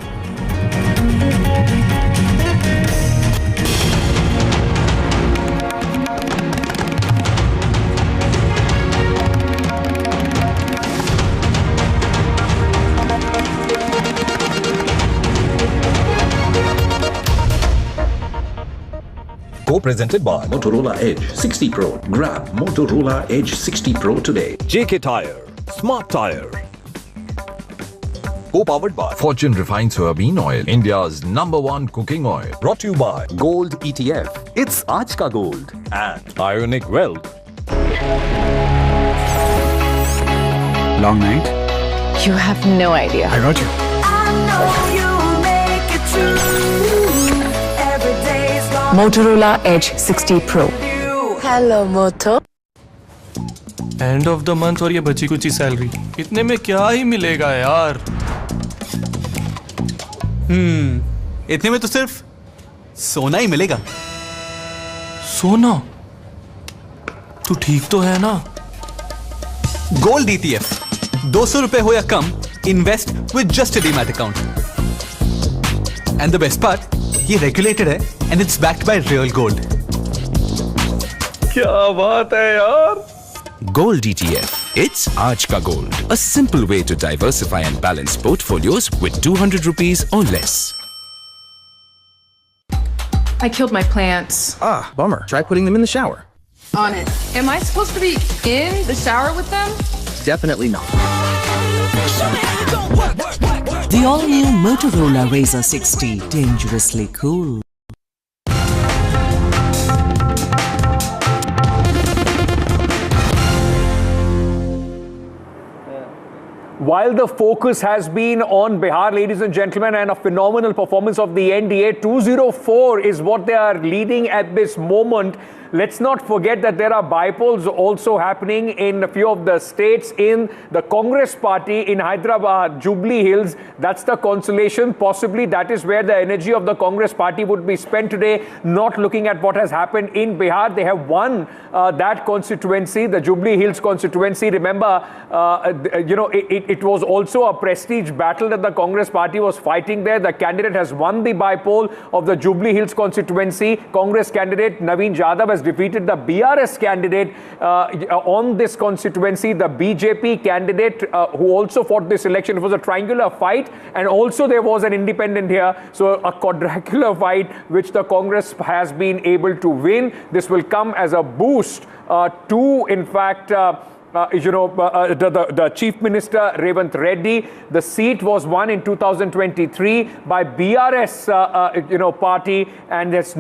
Co-presented by Motorola Edge 60 Pro. Grab Motorola Edge 60 Pro today. JK Tire, Smart Tire. Co-powered by Fortune Refined Soybean Oil, India's #1 cooking oil. Brought to you by Gold ETF. It's Aaj Ka Gold. And Ionic Wealth. Long night? You have no idea. I got you. Motorola Edge 60 Pro. Hello, Moto. End of the month और ये बची कुची salary, इतने में क्या ही मिलेगा यार। इतने में तो सिर्फ सोना ही मिलेगा। सोना? तू ठीक तो है ना? गोल्ड ETF, 200 रुपए हो या कम, invest with just a demat account. And the best part, ये रेगुलेटेड है and it's backed by real gold. क्या बात है यार। Gold ETF. It's Aaj Ka Gold. A simple way to diversify and balance portfolios with 200 rupees or less. I killed my plants. Ah, bummer. Try putting them in the shower. On it. Am I supposed to be in the shower with them? Definitely not. The all-new Motorola Razr 60. Dangerously cool. While the focus has been on Bihar, ladies and gentlemen, and a phenomenal performance of the NDA, 204 is what they are leading at this moment. Let's not forget that there are bipoles also happening in a few of the states. In the Congress party in Hyderabad, Jubilee Hills, that's the consolation. Possibly that is where the energy of the Congress party would be spent today, not looking at what has happened in Bihar. They have won that constituency, the Jubilee Hills constituency. Remember, it was also a prestige battle that the Congress party was fighting there. The candidate has won the bipole of the Jubilee Hills constituency. Congress candidate Naveen Yadav has defeated the BRS candidate on this constituency. The BJP candidate who also fought this election, it was a triangular fight, and also there was an independent here. So a quadrangular fight which the Congress has been able to win. This will come as a boost to, in fact, the Chief Minister Revanth Reddy. The seat was won in 2023 by BRS, party, and has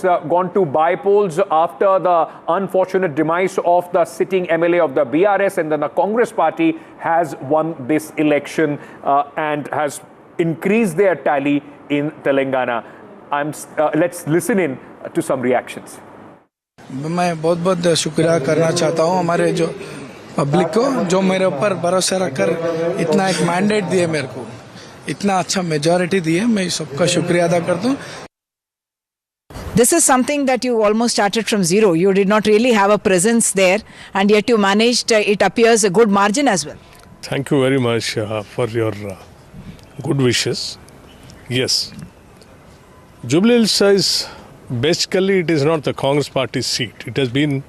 gone to bypolls after the unfortunate demise of the sitting MLA of the BRS, and then the Congress party has won this election and has increased their tally in Telangana. Let's listen in to some reactions. मैं बहुत बहुत शुक्रिया करना चाहता हूँ हमारे जो public को जो मेरे ऊपर भरोसा रखकर इतना एक मैंडेट दिए मेरे को इतना अच्छा मेजॉरिटी दिए मैं सबका शुक्रिया अदा करता हूँ. This is something that you almost started from zero. You did not really have a presence there, and yet you managed, it appears, a good margin as well. Thank you very much for your good wishes. Yes. Jubilee Hills is basically, it is not the Congress party seat. It has been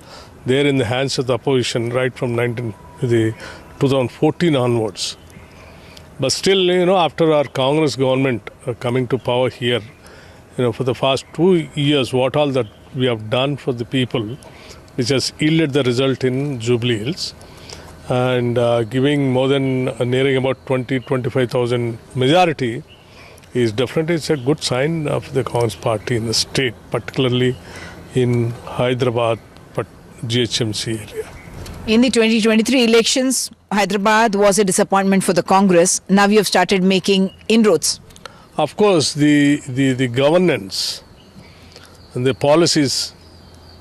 there in the hands of the opposition right from 2014 onwards. But still, after our Congress government coming to power here, for the past 2 years, what all that we have done for the people, which has yielded the result in Jubilee Hills, and giving more than nearing about 20-25,000 majority, is definitely it's a good sign of the Congress party in the state, particularly in Hyderabad, but GHMC area. In the 2023 elections, Hyderabad was a disappointment for the Congress. Now you have started making inroads. Of course, the governance and the policies,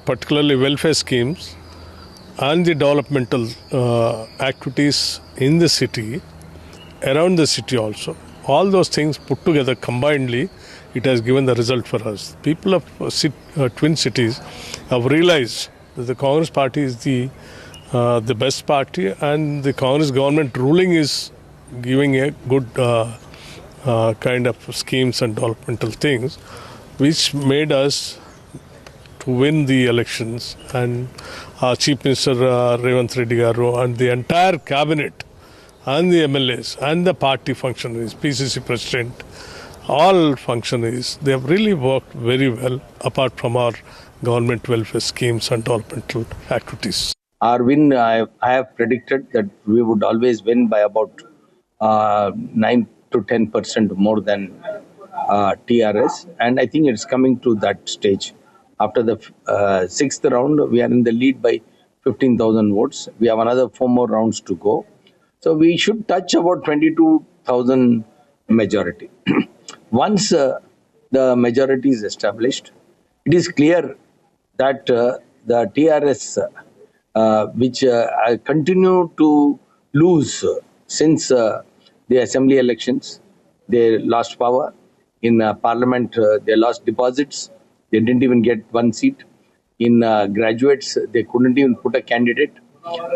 particularly welfare schemes, and the developmental activities in the city, around the city also, all those things put together combinedly, it has given the result for us. People of twin cities have realized that the Congress party is the best party, and the Congress government ruling is giving a good kind of schemes and developmental things, which made us to win the elections. And our Chief Minister Revanth Reddy Garu and the entire cabinet and the MLAs and the party functionaries, PCC President, all functionaries, they have really worked very well apart from our government welfare schemes and developmental activities. Our win, I have predicted that we would always win by about 9 to 10% more than TRS, and I think it's coming to that stage. After the 6th round, we are in the lead by 15,000 votes. We have another 4 more rounds to go. So we should touch about 22,000 majority. Once the majority is established, it is clear that the TRS, which continue to lose since the assembly elections, they lost power. In parliament, they lost deposits. They didn't even get one seat. In graduates, they couldn't even put a candidate.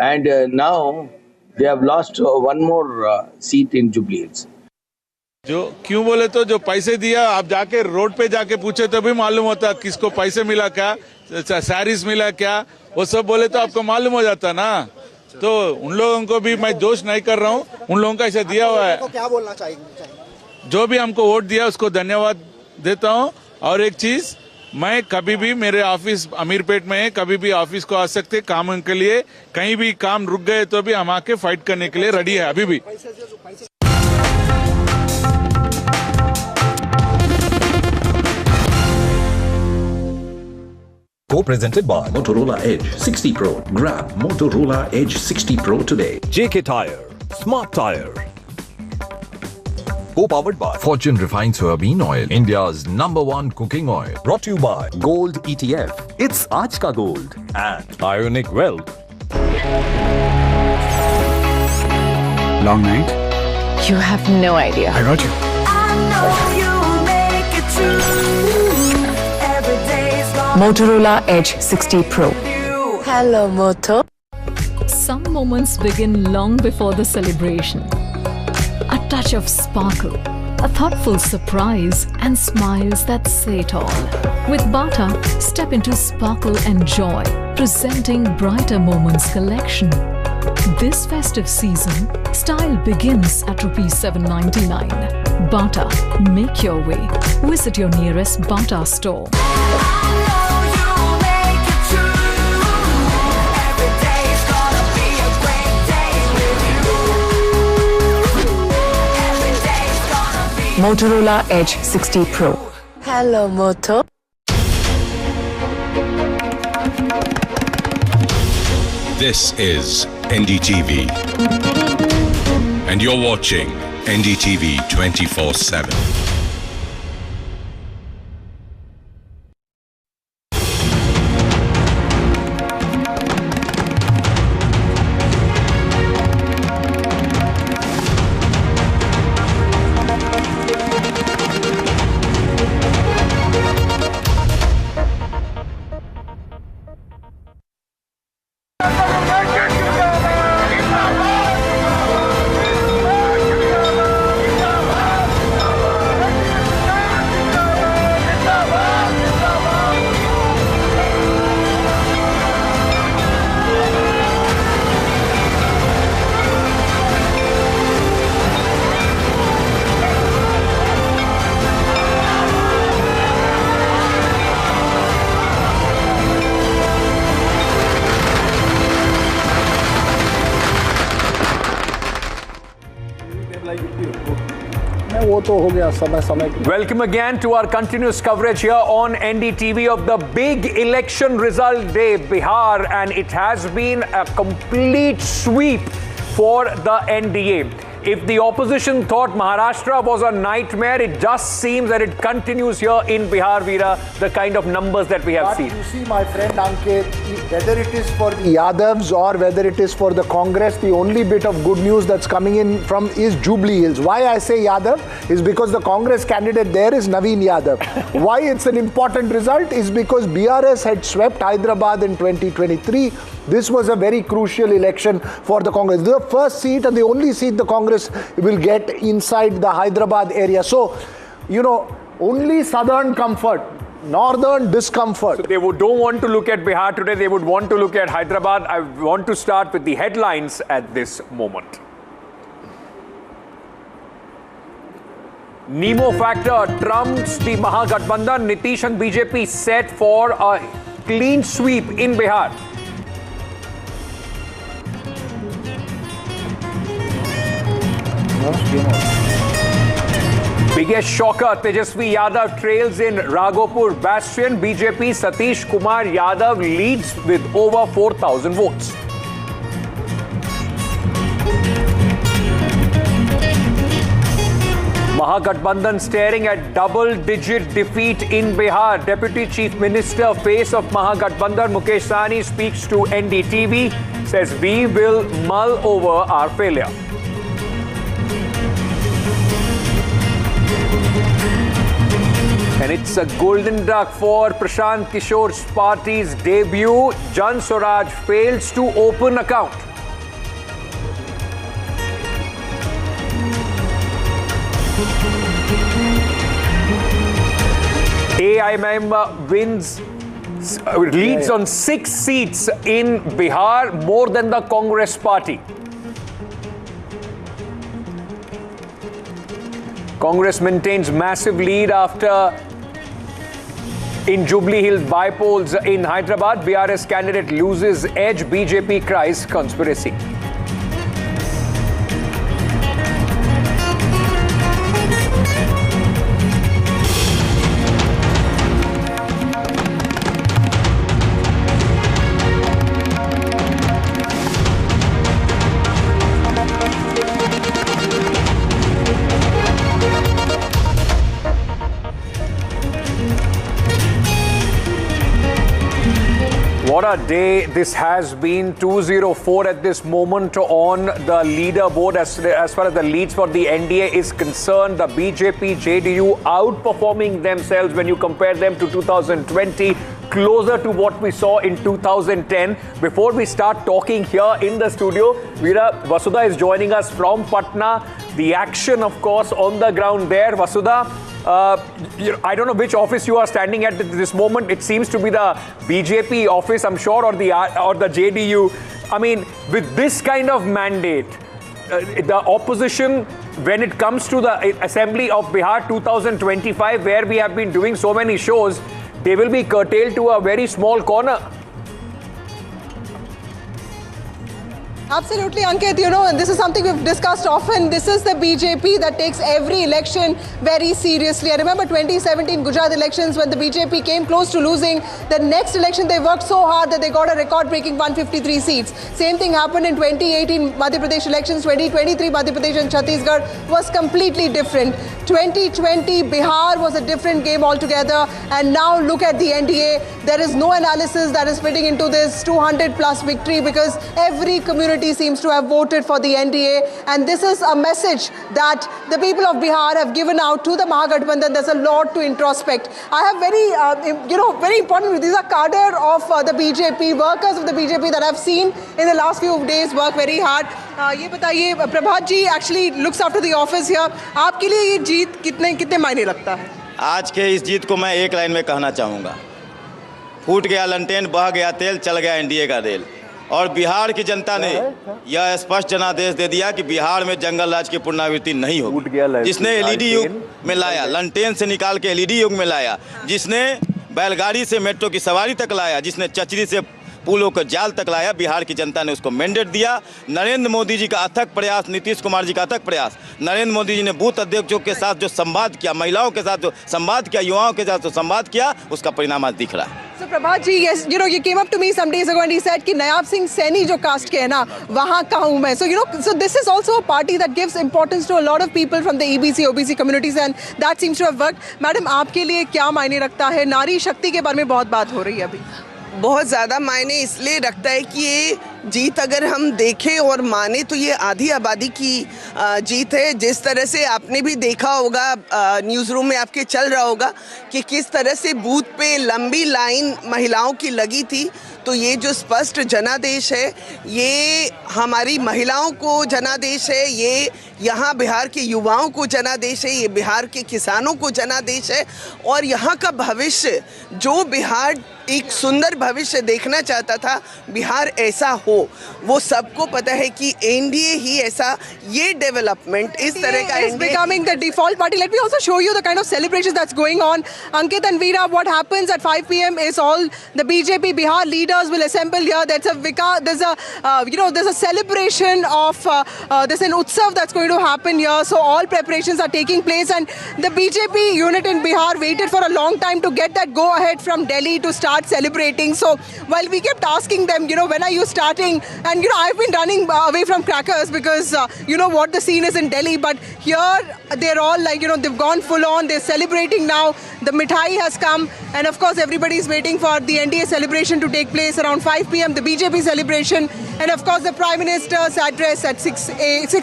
And now they have lost one more seat in Jubilee Hills. जो क्यों बोले तो जो पैसे दिया आप जाके road पे जाके पूछे तभी मालूम होता किसको पैसे मिला क्या, सैरीज मिला क्या, वो सब बोले तो आपको मालूम हो जाता ना. तो उन लोगों को भी मैं दोष नहीं कर रहा हूँ, उन लोगों का ऐसा दिया हुआ है. क्या बोलना चाहिए? जो भी हमको वोट दिया उसको धन्यवाद देता हूँ. और एक चीज, मैं कभी भी मेरे ऑफिस अमीरपेट में है, कभी भी ऑफिस को आ सकते काम के लिए. कहीं भी काम रुक गए तो भी हम आके फाइट करने के लिए रेडी है अभी भी. Co-presented by Motorola Edge 60 Pro. Grab Motorola Edge 60 Pro today. JK Tire, Smart Tire. Co-powered by Fortune Refined Soybean Oil, India's #1 cooking oil. Brought to you by Gold ETF. It's Aaj Ka Gold. And Ionic Wealth. Long night? You have no idea. I got you. Motorola Edge 60 Pro. Hello, Moto. Some moments begin long before the celebration. A touch of sparkle, a thoughtful surprise, and smiles that say it all. With Bata, step into sparkle and joy, presenting Brighter Moments collection. This festive season, style begins at ₹799. Bata, make your way. Visit your nearest Bata store. Motorola Edge 60 Pro. Hello, Moto. This is NDTV, and you're watching NDTV 24/7. Welcome again to our continuous coverage here on NDTV of the big election result day, Bihar, and it has been a complete sweep for the NDA. If the opposition thought Maharashtra was a nightmare, it just seems that it continues here in Bihar, Veera, the kind of numbers that we have seen. You see, my friend Ankit, whether it is for the Yadavs or whether it is for the Congress, the only bit of good news that's coming in from is Jubilee Hills. Why I say Yadav is because the Congress candidate there is Naveen Yadav. Why it's an important result is because BRS had swept Hyderabad in 2023. This was a very crucial election for the Congress. The first seat and the only seat the Congress will get inside the Hyderabad area. So, you know, only southern comfort, northern discomfort. So they don't want to look at Bihar today, they would want to look at Hyderabad. I want to start with the headlines at this moment. Nemo factor trumps the Mahagathbandhan. Nitish and BJP set for a clean sweep in Bihar. Biggest shocker, Tejashwi Yadav trails in Raghopur bastion. BJP Nitish Kumar Yadav leads with over 4,000 votes. Mahagathbandhan staring at double-digit defeat in Bihar. Deputy Chief Minister, face of Mahagathbandhan, Mukesh Sahani, speaks to NDTV, says we will mull over our failure. And it's a golden duck for Prashant Kishore's party's debut. Jan Swaraj fails to open account. AIMIM leads on 6 seats in Bihar, more than the Congress party. Congress maintains massive lead after in Jubilee Hills by-polls in Hyderabad. BRS candidate loses edge. BJP cries conspiracy. What a day this has been. 204 at this moment on the leaderboard. As far as the leads for the NDA is concerned, the BJP, JDU outperforming themselves when you compare them to 2020, closer to what we saw in 2010. Before we start talking here in the studio, Veera, Vasudha is joining us from Patna. The action, of course, on the ground there. Vasudha, I don't know which office you are standing at this moment. It seems to be the BJP office, I'm sure, or the JDU. I mean, with this kind of mandate, the opposition, when it comes to the Assembly of Bihar 2025, where we have been doing so many shows, they will be curtailed to a very small corner. Absolutely, Ankit. You know, this is something we've discussed often. This is the BJP that takes every election very seriously. I remember 2017 Gujarat elections when the BJP came close to losing. The next election, they worked so hard that they got a record-breaking 153 seats. Same thing happened in 2018 Madhya Pradesh elections. 2023 Madhya Pradesh and Chhattisgarh was completely different. 2020 Bihar was a different game altogether. And now look at the NDA. There is no analysis that is fitting into this 200+ victory because every community seems to have voted for the NDA, and this is a message that the people of Bihar have given out to the Mahagathbandhan. There's a lot to introspect. I have very important, these are cadre of the BJP, workers of the BJP that I've seen in the last few days work very hard. ये बताइए, प्रभात जी actually looks after the office here. आपके लिए ये जीत कितने मायने रखता है? आज के इस जीत को मैं एक लाइन में कहना चाहूँगा, फूट गया लंटेन, बह गया तेल, चल गया एनडीए का रेल। और बिहार की जनता ने यह स्पष्ट जनादेश दे दिया कि बिहार में जंगल राज की पुनरावृत्ति नहीं होगी। जिसने एलईडी युग में लाया, लंटेन से निकाल के एलईडी युग में लाया, जिसने बैलगाड़ी से मेट्रो की सवारी तक लाया, जिसने चचरी से पुलों को जाल तक लाया, बिहार की जनता ने उसको मैंडेट दिया। नरेंद्र मोदी जी का अथक प्रयास, नीतीश कुमार जी का अथक प्रयास, नरेंद्र मोदी जी ने बूथ अध्यक्षों के साथ जो संवाद किया, महिलाओं के साथ जो संवाद किया, युवाओं के साथ जो संवाद किया, उसका परिणाम आज दिख रहा है। So Prabhat ji, yes, you know, you came up to me some days ago and he said कि नयाब सिंह सैनी जो कास्ट के है ना, वहाँ का हूँ मैं. So you know, so this is also a party that gives importance to a lot of people from the EBC, OBC communities and that seems to have worked. Madam, आपके लिए क्या मायने रखता है? नारी शक्ति के बारे में बहुत बात हो रही है अभी. बहुत ज़्यादा मायने इसलिए रखता है कि ये जीत अगर हम देखें और माने तो ये आधी आबादी की जीत है। जिस तरह से आपने भी देखा होगा, न्यूज़ रूम में आपके चल रहा होगा कि किस तरह से बूथ पे लंबी लाइन महिलाओं की लगी थी, तो ये जो स्पष्ट जनादेश है, ये हमारी महिलाओं को जनादेश है, ये यहाँ बिहार के युवाओं को जनादेश है, ये बिहार के किसानों को जनादेश है और यहाँ का भविष्य, जो बिहार एक सुंदर भविष्य देखना चाहता था, बिहार ऐसा हो, वो सबको पता है कि एनडीए ही ऐसा, ये डेवलपमेंट इस तरह का is becoming the default party. Let me also show you the kind of celebrations that's going on. Ankit and Veera, what happens at 5 p.m. is all the BJP Bihar leaders will assemble here. There's a celebration of there's an utsav that's going to happen here. So all preparations are taking place and the BJP unit in Bihar waited for a long time to get that go ahead from Delhi to start celebrating. So while we kept asking them, when are you starting? And I've been running away from crackers because what the scene is in Delhi, but here they're all like, they've gone full on, they're celebrating now. The mithai has come and of course everybody's waiting for the NDA celebration to take place around 5 p.m. the BJP celebration and of course the Prime Minister's address at 6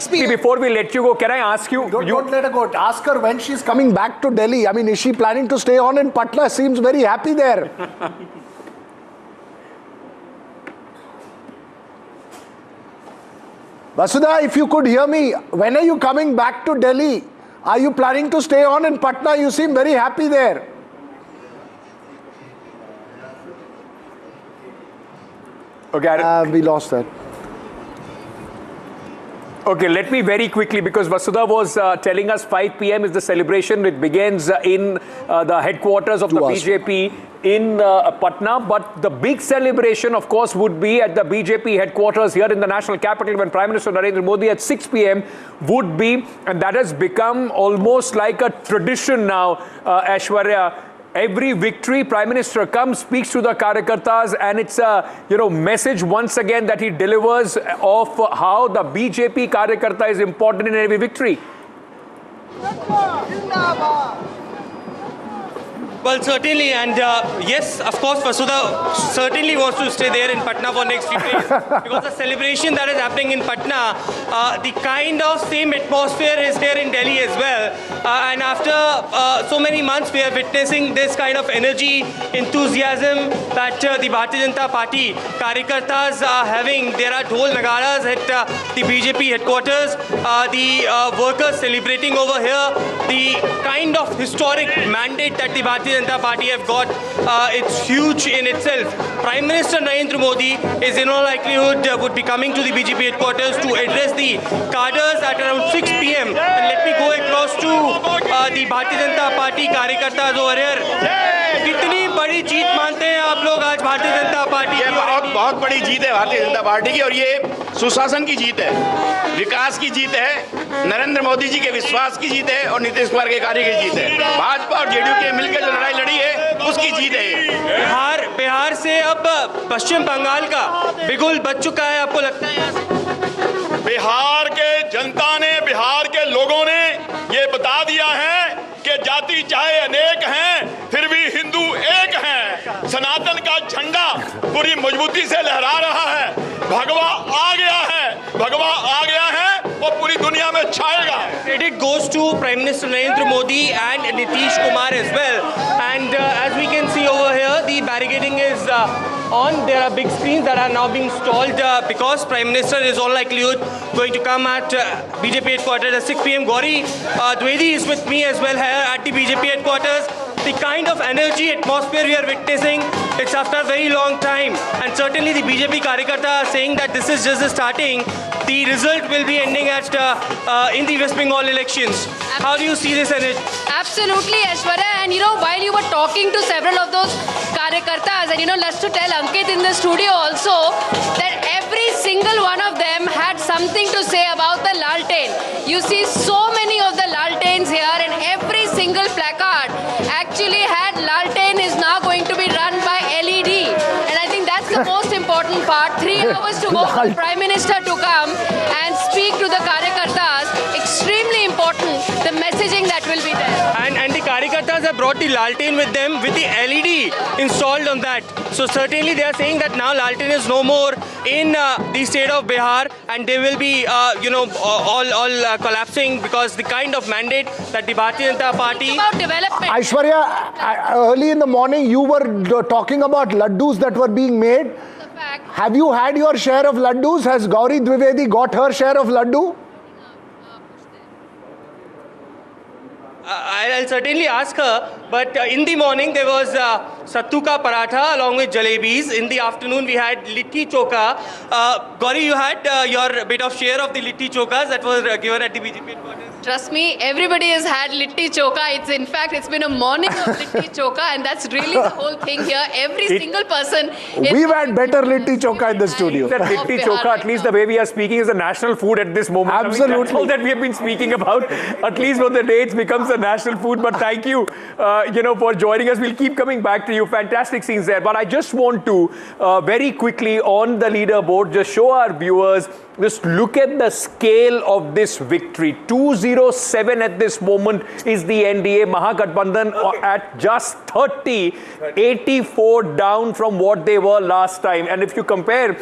p.m. Before we let you go, can I ask you? Don't let her go. Ask her when she's coming back to Delhi. I mean, is she planning to stay on in Patna? Seems very happy there. Vasudha, if you could hear me, when are you coming back to Delhi? Are you planning to stay on in Patna? You seem very happy there. Okay, we lost that. Okay, let me very quickly, because Vasudha was telling us 5 p.m. is the celebration. It begins in the headquarters of the BJP in Patna. But the big celebration, of course, would be at the BJP headquarters here in the national capital when Prime Minister Narendra Modi at 6 p.m. would be. And that has become almost like a tradition now, Aishwarya. Every victory, Prime Minister comes, speaks to the Karyakartas, and it's a message once again that he delivers of how the BJP Karyakarta is important in every victory. Well, certainly, and yes, of course, Vasudha certainly wants to stay there in Patna for next few days because the celebration that is happening in Patna, the kind of same atmosphere is here in Delhi as well. And after so many months, we are witnessing this kind of energy, enthusiasm that the Bharatiya Janata Party Karyakartas are having. There are dhol nagaras at the BJP headquarters, the workers celebrating over here, the kind of historic mandate that the Bharatiya Janata Party have got, it's huge in itself. Prime Minister Narendra Modi is in all likelihood would be coming to the BJP headquarters to address the cadres at around 6 p.m. And let me go across to the Bharatiya Janata Party Karyakartas over here. कितनी बड़ी जीत मानते हैं आप लोग लोग आज Bharatiya Janata party ये बहुत बड़ी जीत है भारतीय जनता पार्टी की, और ये सुशासन की जीत है, विकास की जीत है, नरेंद्र मोदी जी के विश्वास की जीत है और नीतीश कुमार के कार्य की जीत है। भाजपा और जेडीयू के मिलकर जो लड़ाई लड़ी है उसकी जीत है। बिहार से अब पश्चिम बंगाल का बिगुल बच चुका है, आपको लगता है? बिहार के जनता ने, बिहार के लोगों ने ये बता दिया है कि जाति चाहे अनेक हैं फिर भी हिंदू एक हैं। सनातन का झंडा पूरी मजबूती से लहरा रहा है। भगवा आ गया है, भगवा आ गया है, वो पूरी दुनिया में छाएगा। Credit goes to Prime Minister Narendra Modi and Nitish Kumar as well. And as we can see over here, the barricading is on. There are big screens that are now being installed because Prime Minister is all likelihood going to come at BJP headquarters at 6 p.m. Gauri Dwivedi is with me as well here at the BJP headquarters. The kind of energy atmosphere we are witnessing, it's after a very long time, and certainly the BJP Karyakarta are saying that this is just the starting. The result will be ending at in the West Bengal elections. How do you see this energy? Absolutely, Aishwarya. And you know, while you were talking to several of those Karyakartas, and you know, let's to tell Ankit in the studio also that every single one of them had something to say about the Laltain. You see so many of the Laltains here, and every single placard actually had Laltain is now going to be run by LED. And I think that's the most important part. 3 hours to go for the Prime Minister to come and speak to the Karyakartas. Extremely important, the messaging that will be there. And the Karyakartas have brought the Laltain with them with the LED installed on that. So certainly they are saying that now Laltain is no more in the state of Bihar, and they will be, all collapsing because the kind of mandate that the Bharatiya Janata Party. About development. Aishwarya, early in the morning you were talking about laddus that were being made. Have you had your share of laddus? Has Gauri Dwivedi got her share of laddu? I'll certainly ask her, but in the morning there was sattu ka paratha along with jalebis. In the afternoon we had litti choka. Gauri, you had your bit of share of the litti chokas that was given at the BJP headquarters. Trust me, everybody has had litti choka. It's been a morning of litti choka, and that's really the whole thing here. Every single person. We've had better litti choka in the studio. That litti choka, at least the way we are speaking, is a national food at this moment. Absolutely. I mean, that's all that we have been speaking about. At least for the day, it becomes a national food. But thank you, for joining us. We'll keep coming back to you. Fantastic scenes there. But I just want to very quickly on the leaderboard just show our viewers. Just look at the scale of this victory. 207 at this moment is the NDA. Mahagathbandhan at just 30, 84 down from what they were last time. And if you compare,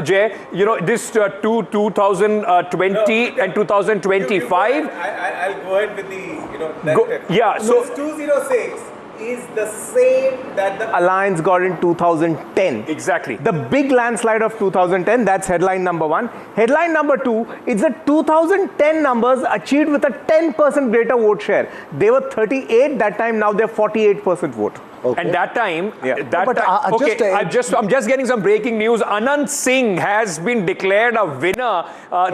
Jay, this to 2020 and 2025. I'll go ahead with the, yeah, so 206 is the same that the Alliance got in 2010. Exactly. The big landslide of 2010, that's headline number 1. Headline number 2, it's the 2010 numbers achieved with a 10% greater vote share. They were 38 that time, now they're 48% vote. Okay. And that time, I'm just getting some breaking news. Anant Singh has been declared a winner.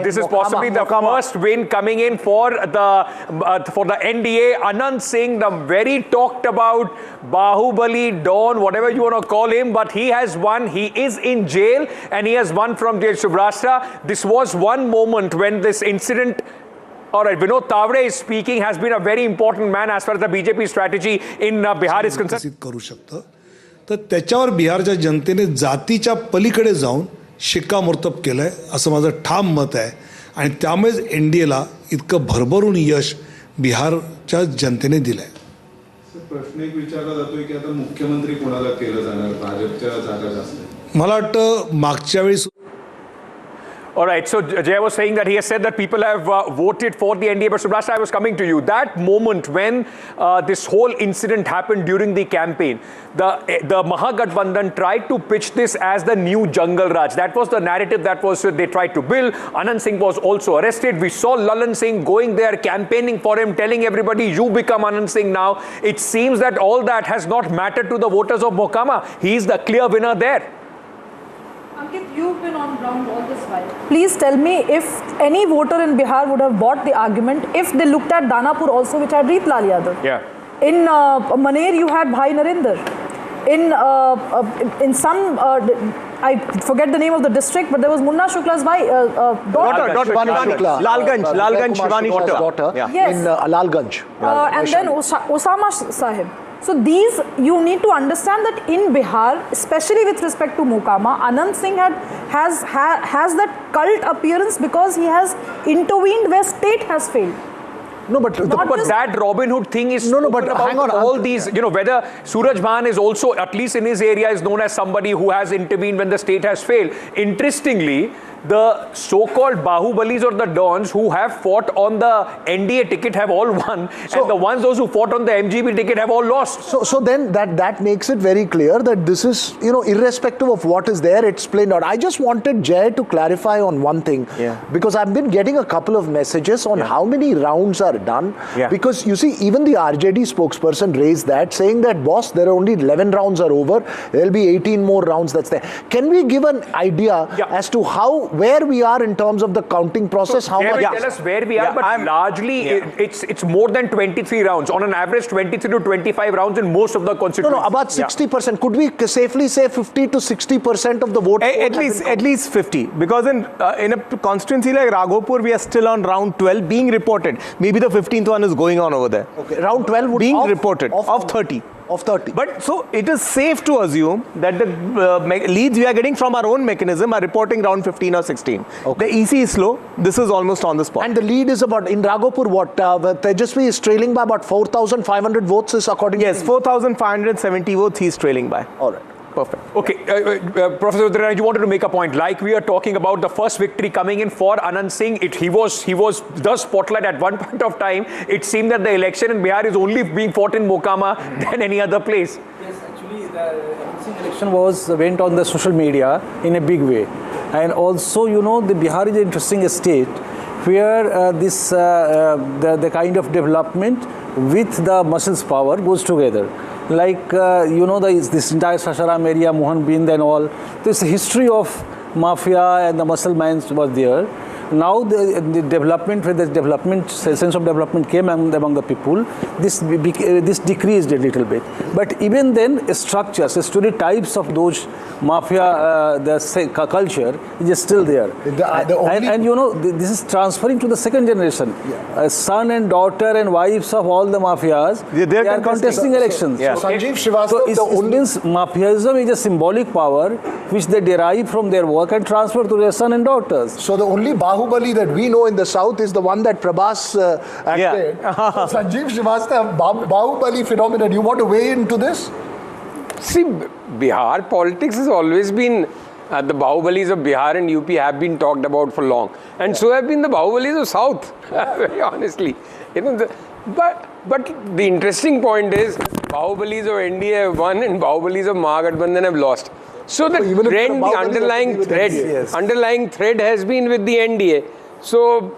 This is possibly the first win coming in for the NDA. Anant Singh, the very talked about Bahubali, Dawn, whatever you want to call him, but he has won. He is in jail and he has won from jail. So Rashtriya, this was one moment when this incident. All right, Vinod Tavre is speaking, has been a very important man as far as the BJP strategy in Bihar is concerned. करू शकतं तर त्याच्यावर बिहारच्या जनतेने जातीच्या पलीकडे जाऊन शिक्कामोर्तब केलंय असं माझं ठाम मत आहे आणि त्यामुळेच एनडीएला इतकं भरभरून यश बिहारच्या जनतेने दिलंय. प्रश्न एक विचारला जातोय की आता मुख्यमंत्री कोणाला केलं जाणार, भाजपच्या जागा जास्त. मला वाटतं मागच्या वेळी. All right, so Jay was saying that he has said that people have voted for the NDA, but Subhrash, I was coming to you. That moment when this whole incident happened during the campaign, the Mahagathbandhan tried to pitch this as the new Jungle Raj. That was the narrative that was they tried to build. Anant Singh was also arrested. We saw Lalan Singh going there, campaigning for him, telling everybody, you become Anant Singh now. It seems that all that has not mattered to the voters of Mohkama. He is the clear winner there. Ankit, you've been on ground all this while. Please tell me if any voter in Bihar would have bought the argument if they looked at Danapur also, which had Reet Lal Yadav. Yeah. In Maner, you had Bhai Narendra. in some, I forget the name of the district, but there was Munna Shukla's daughter. Lalganj, Shivani's daughter. Yes. In Lalganj. And then Osama Sahib. So these, you need to understand that in Bihar, especially with respect to Mokama, Anant Singh has that cult appearance because he has intervened where state has failed. No, but that Robin Hood thing is but hang on. All these, whether Suraj Bhan is also, at least in his area, is known as somebody who has intervened when the state has failed. Interestingly, the so-called Bahubalis or the Dons who have fought on the NDA ticket have all won, and the ones those who fought on the MGB ticket have all lost. So then that makes it very clear that this is, irrespective of what is there, it's played out. I just wanted Jay to clarify on one thing, because I've been getting a couple of messages on how many rounds are done, because you see, even the RJD spokesperson raised that, saying that, boss, there are only 11 rounds are over, there'll be 18 more rounds that's there. Can we give an idea as to where we are in terms of the counting process? So tell us where we are, but largely it's more than 23 rounds. On an average, 23 to 25 rounds in most of the constituencies. No, about 60%. Could we safely say 50 to 60% of the vote? At least 50. Because in a constituency like Raghopur, we are still on round 12 being reported. Maybe the 15th one is going on over there. Okay, round 12 would being reported of 30. Of 30. But so it is safe to assume that the leads we are getting from our own mechanism are reporting round 15 or 16. Okay. The EC is slow. This is almost on the spot. And the lead is about, in Raghopur, what? Tejashwi is trailing by about 4,500 votes is according to... Yes, 4,570 votes he is trailing by. All right. Perfect. Okay, Professor Udrina, you wanted to make a point. Like we are talking about the first victory coming in for Anant Singh, he was the spotlight at one point of time. It seemed that the election in Bihar is only being fought in Mokama than any other place. Yes, actually, the Anant Singh election went on the social media in a big way. And also, the Bihar is an interesting state where the kind of development with the muscles power goes together. Like, this entire Sasaram area, Mohan Bind and all, this history of mafia and the muscle minds was there. Now the development, when the sense of development came among the people, this decreased a little bit. But even then, structures, stereotypes of those mafia, the culture is still there. This is transferring to the second generation. Son and daughter and wives of all the mafias, they are contesting elections. So Sanjeev Srivastava, so it means mafiaism is a symbolic power which they derive from their work and transfer to their son and daughters. So the only Bahubali that we know in the south is the one that Prabhas acted. So Sanjeev Srivastava, Bahubali phenomenon. You want to weigh into this? See, Bihar politics has always been, the Bahubalis of Bihar and UP have been talked about for long. And so have been the Bahubalis of South, very honestly. But the interesting point is, Bahubalis of NDA have won and Bahubalis of Mahagathbandhan have lost. So the trend, the underlying thread has been with the NDA. So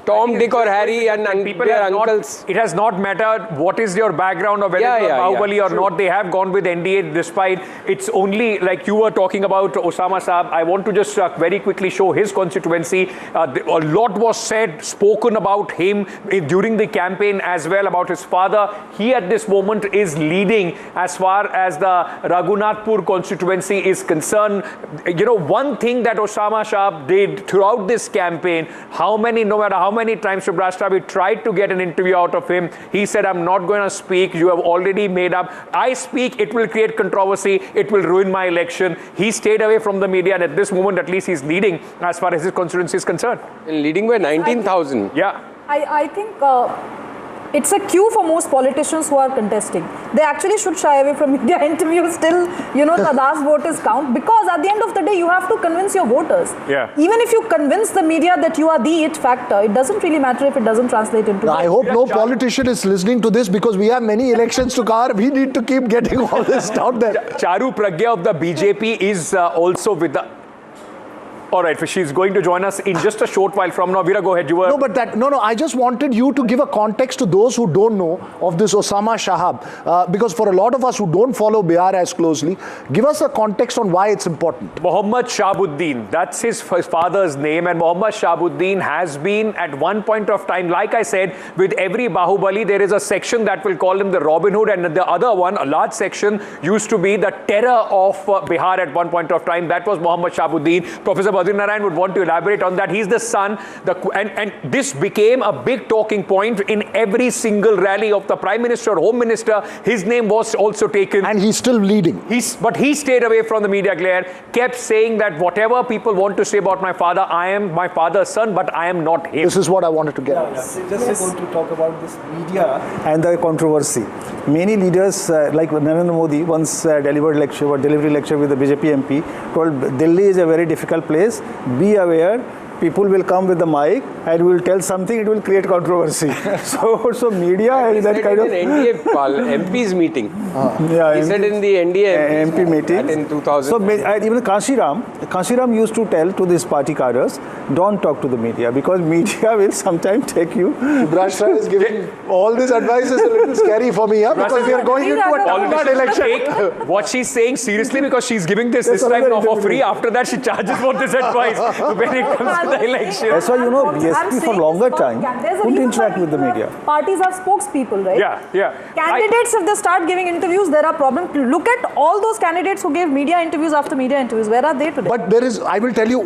Tom, Dick or Harry and their uncles. It has not mattered what is your background or whether you're Bahubali or not. They have gone with NDA despite it's only like you were talking about Osama Saab. I want to just very quickly show his constituency. A lot was spoken about him during the campaign as well, about his father. He at this moment is leading as far as the Raghunathpur constituency is concerned. One thing that Osama Saab did throughout this campaign, no matter how many times Rashtriya we tried to get an interview out of him, he said, I'm not going to speak, you have already made up. I speak, it will create controversy, it will ruin my election. He stayed away from the media and at this moment at least he's leading as far as his constituency is concerned. And leading by 19,000. Yeah. I think it's a cue for most politicians who are contesting. They actually should shy away from media interviews till, the last voters count, because at the end of the day, you have to convince your voters. Yeah. Even if you convince the media that you are the it factor, it doesn't really matter if it doesn't translate into... I hope no politician is listening to this because we have many elections to cover. We need to keep getting all this out there. Charu Pragya of the BJP is also with the... All right, she's going to join us in just a short while from now. Veera, go ahead. You were... No, I just wanted you to give a context to those who don't know of this Osama Shahab. Because for a lot of us who don't follow Bihar as closely, give us a context on why it's important. Mohammad Shahabuddin, that's his father's name. And Mohammad Shahabuddin has been at one point of time, like I said, with every Bahubali, there is a section that will call him the Robin Hood. And the other one, a large section, used to be the terror of Bihar at one point of time. That was Mohammad Shahabuddin. Professor Badrinaran would want to elaborate on that. He's the son, and this became a big talking point in every single rally of the Prime Minister, Home Minister. His name was also taken. And he's still leading. But he stayed away from the media glare, kept saying that whatever people want to say about my father, I am my father's son, but I am not him. This is what I wanted to get at. Just going to talk about this media and the controversy. Many leaders, like Narendra Modi, once delivery lecture with the BJP MP, told Delhi is a very difficult place. Be aware. People will come with the mic and will tell something, it will create controversy. so media is that kind of... in NDA MP's meeting. He said in the NDA MP meeting. In 2000. So even Kansiram used to tell to these party cadres, don't talk to the media because media will sometimes take you. Rashtriya is giving all this advice is a little scary for me, because we are going into a Tamil election. Take what she's saying seriously because she's giving this time now for free. After that, she charges for this advice when it comes to the election. That's why, BSP for longer time couldn't interact with the media. Parties have spokespeople, right? Yeah. Candidates, if they start giving interviews, there are problems. Look at all those candidates who gave media interviews after media interviews. Where are they today? But there is, I will tell you,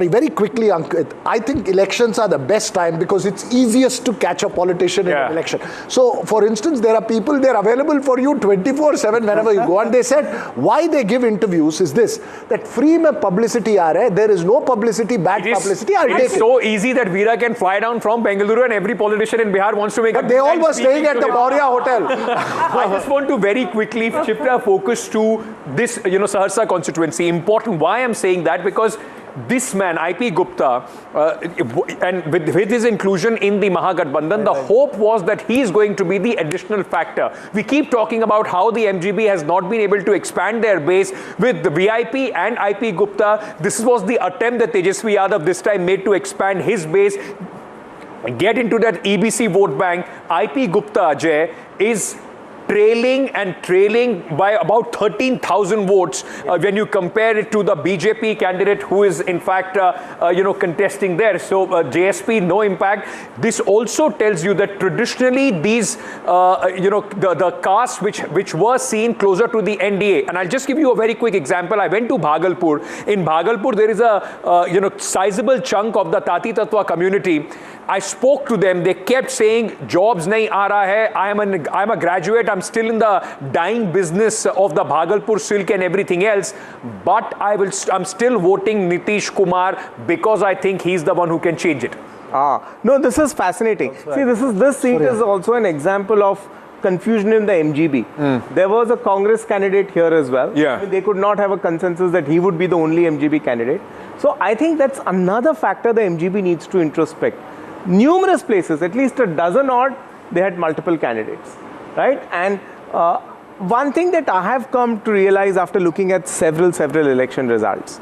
very quickly, Ankit, I think elections are the best time because it's easiest to catch a politician in an election. So, for instance, there are people, they're available for you 24/7 whenever you go. And they said, why they give interviews is this, that free mein publicity aa raha hai, there is no publicity, bad publicity. It's so easy that Veera can fly down from Bengaluru and every politician in Bihar wants to make But they all were staying at the Maurya Hotel. I just want to very quickly shift our focus to this, Saharsa constituency. Important. Why I'm saying that? Because this man, IP Gupta, and with his inclusion in the Mahagathbandhan, the hope was that he is going to be the additional factor. We keep talking about how the MGB has not been able to expand their base with the VIP and IP Gupta. This was the attempt that Tejashwi Yadav this time made to expand his base, get into that EBC vote bank. IP Gupta, Ajay, is trailing by about 13,000 votes when you compare it to the BJP candidate who is in fact contesting there. So JSP, no impact. This also tells you that traditionally these the castes which were seen closer to the NDA, and I'll just give you a very quick example. I went to Bhagalpur. In Bhagalpur there is a sizable chunk of the Tati Tatwa community. I spoke to them. They kept saying, "Jobs nahi aa raha hai. I'm a graduate. I'm still in the dyeing business of the Bhagalpur silk and everything else. But I'm still voting Nitish Kumar because I think he's the one who can change it." No, this is fascinating. See, this seat is also an example of confusion in the MGB. There was a Congress candidate here as well. Yeah. They could not have a consensus that he would be the only MGB candidate. So I think that's another factor the MGB needs to introspect. Numerous places, at least a dozen odd, they had multiple candidates, right? And one thing that I have come to realize after looking at several election results,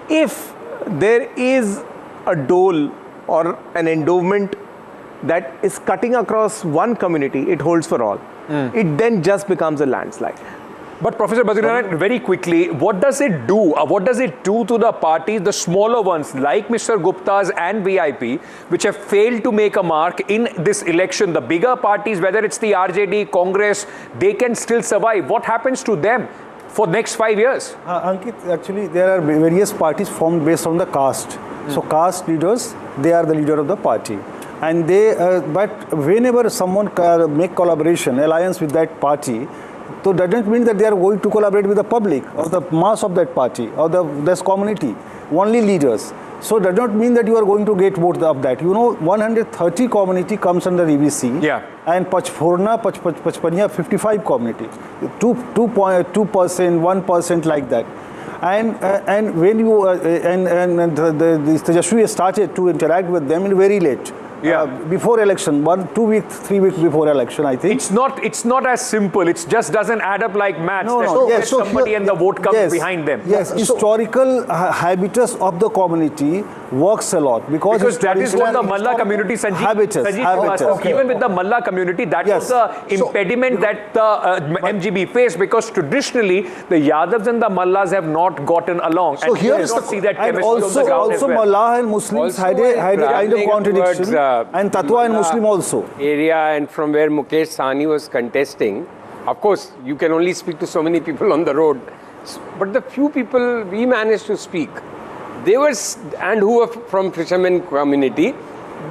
if there is a dole or an endowment that is cutting across one community, it holds for all. It then just becomes a landslide. But Professor Badrinaran, very quickly, what does it do? What does it do to the parties, the smaller ones like Mr. Gupta's and VIP, which have failed to make a mark in this election? The bigger parties, whether it's the RJD, Congress, they can still survive. What happens to them for next 5 years? Ankit, actually, there are various parties formed based on the caste. So caste leaders, they are the leader of the party. And but whenever someone make collaboration, alliance with that party, so that doesn't mean that they are going to collaborate with the public or the mass of that party or this community, only leaders. So that does not mean that you are going to get votes of that. 130 community comes under EBC. Yeah. And Pachpania 55 community, 2%, 1% like that. And when you the Tejashwi started to interact with them very late. before election, 1, 2 weeks, 3 weeks before election, I think. It's not as simple. It just doesn't add up like maths. No. There's somebody and the vote comes behind them. Yes, historical habitus of the community works a lot because that is what the Malla community, Sanjeev, even with the Malla community, that was the impediment that the MGB faced, because traditionally the Yadavs and the Mallas have not gotten along. So here is see that and chemistry on the ground also as well. Mullah and Muslims had a kind of contradiction, and Tatwa and Muslim also. Area and from where Mukesh Sahani was contesting, of course, you can only speak to so many people on the road, but the few people we managed to speak, they were, and who were from fishermen community,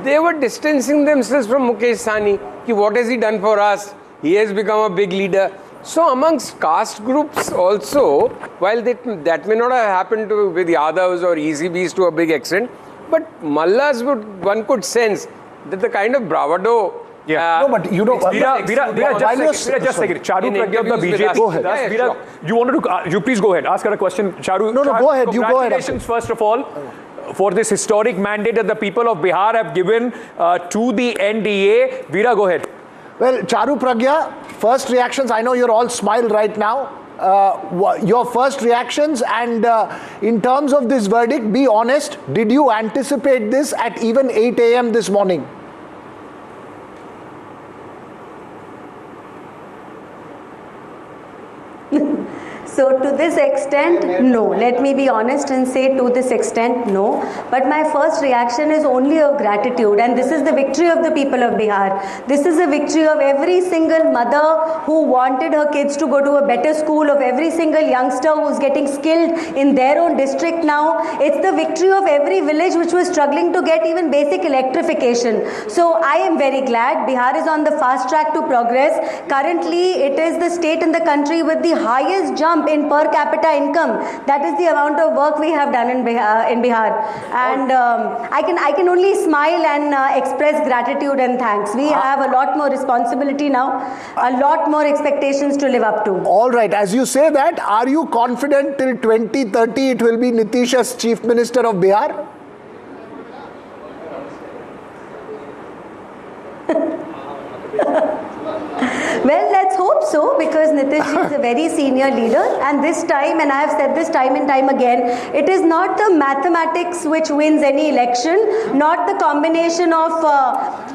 they were distancing themselves from Mukesh Sahani. What has he done for us? He has become a big leader. So amongst caste groups also, while that may not have happened with Yadavs or ECBs to a big extent, but Mallas one could sense that the kind of bravado. No, but you know, Veera, just a second. Charu Pragya of the BJP. Go ahead. Veera, you wanted to, you please go ahead. Ask her a question. Charu, no, go ahead. You go ahead. Congratulations, first of all, for this historic mandate that the people of Bihar have given to the NDA. Veera, go ahead. Well, Charu Pragya, first reactions. I know you're all smile right now. Your first reactions, and in terms of this verdict, be honest. Did you anticipate this at even 8 a.m. this morning? So to this extent, no. Let me be honest and say to this extent, no. But my first reaction is only of gratitude, and this is the victory of the people of Bihar. This is a victory of every single mother who wanted her kids to go to a better school, of every single youngster who's getting skilled in their own district now. It's the victory of every village which was struggling to get even basic electrification. So I am very glad Bihar is on the fast track to progress. Currently, it is the state in the country with the highest jump in per capita income. That is the amount of work we have done in Bihar. And I can only smile and express gratitude and thanks. We have a lot more responsibility now, a lot more expectations to live up to. All right, as you say that, are you confident till 2030 it will be Nitish as Chief Minister of Bihar? Well, let's hope so, because Nitish ji is a very senior leader, and this time, and I have said this time and time again, it is not the mathematics which wins any election, not the combination of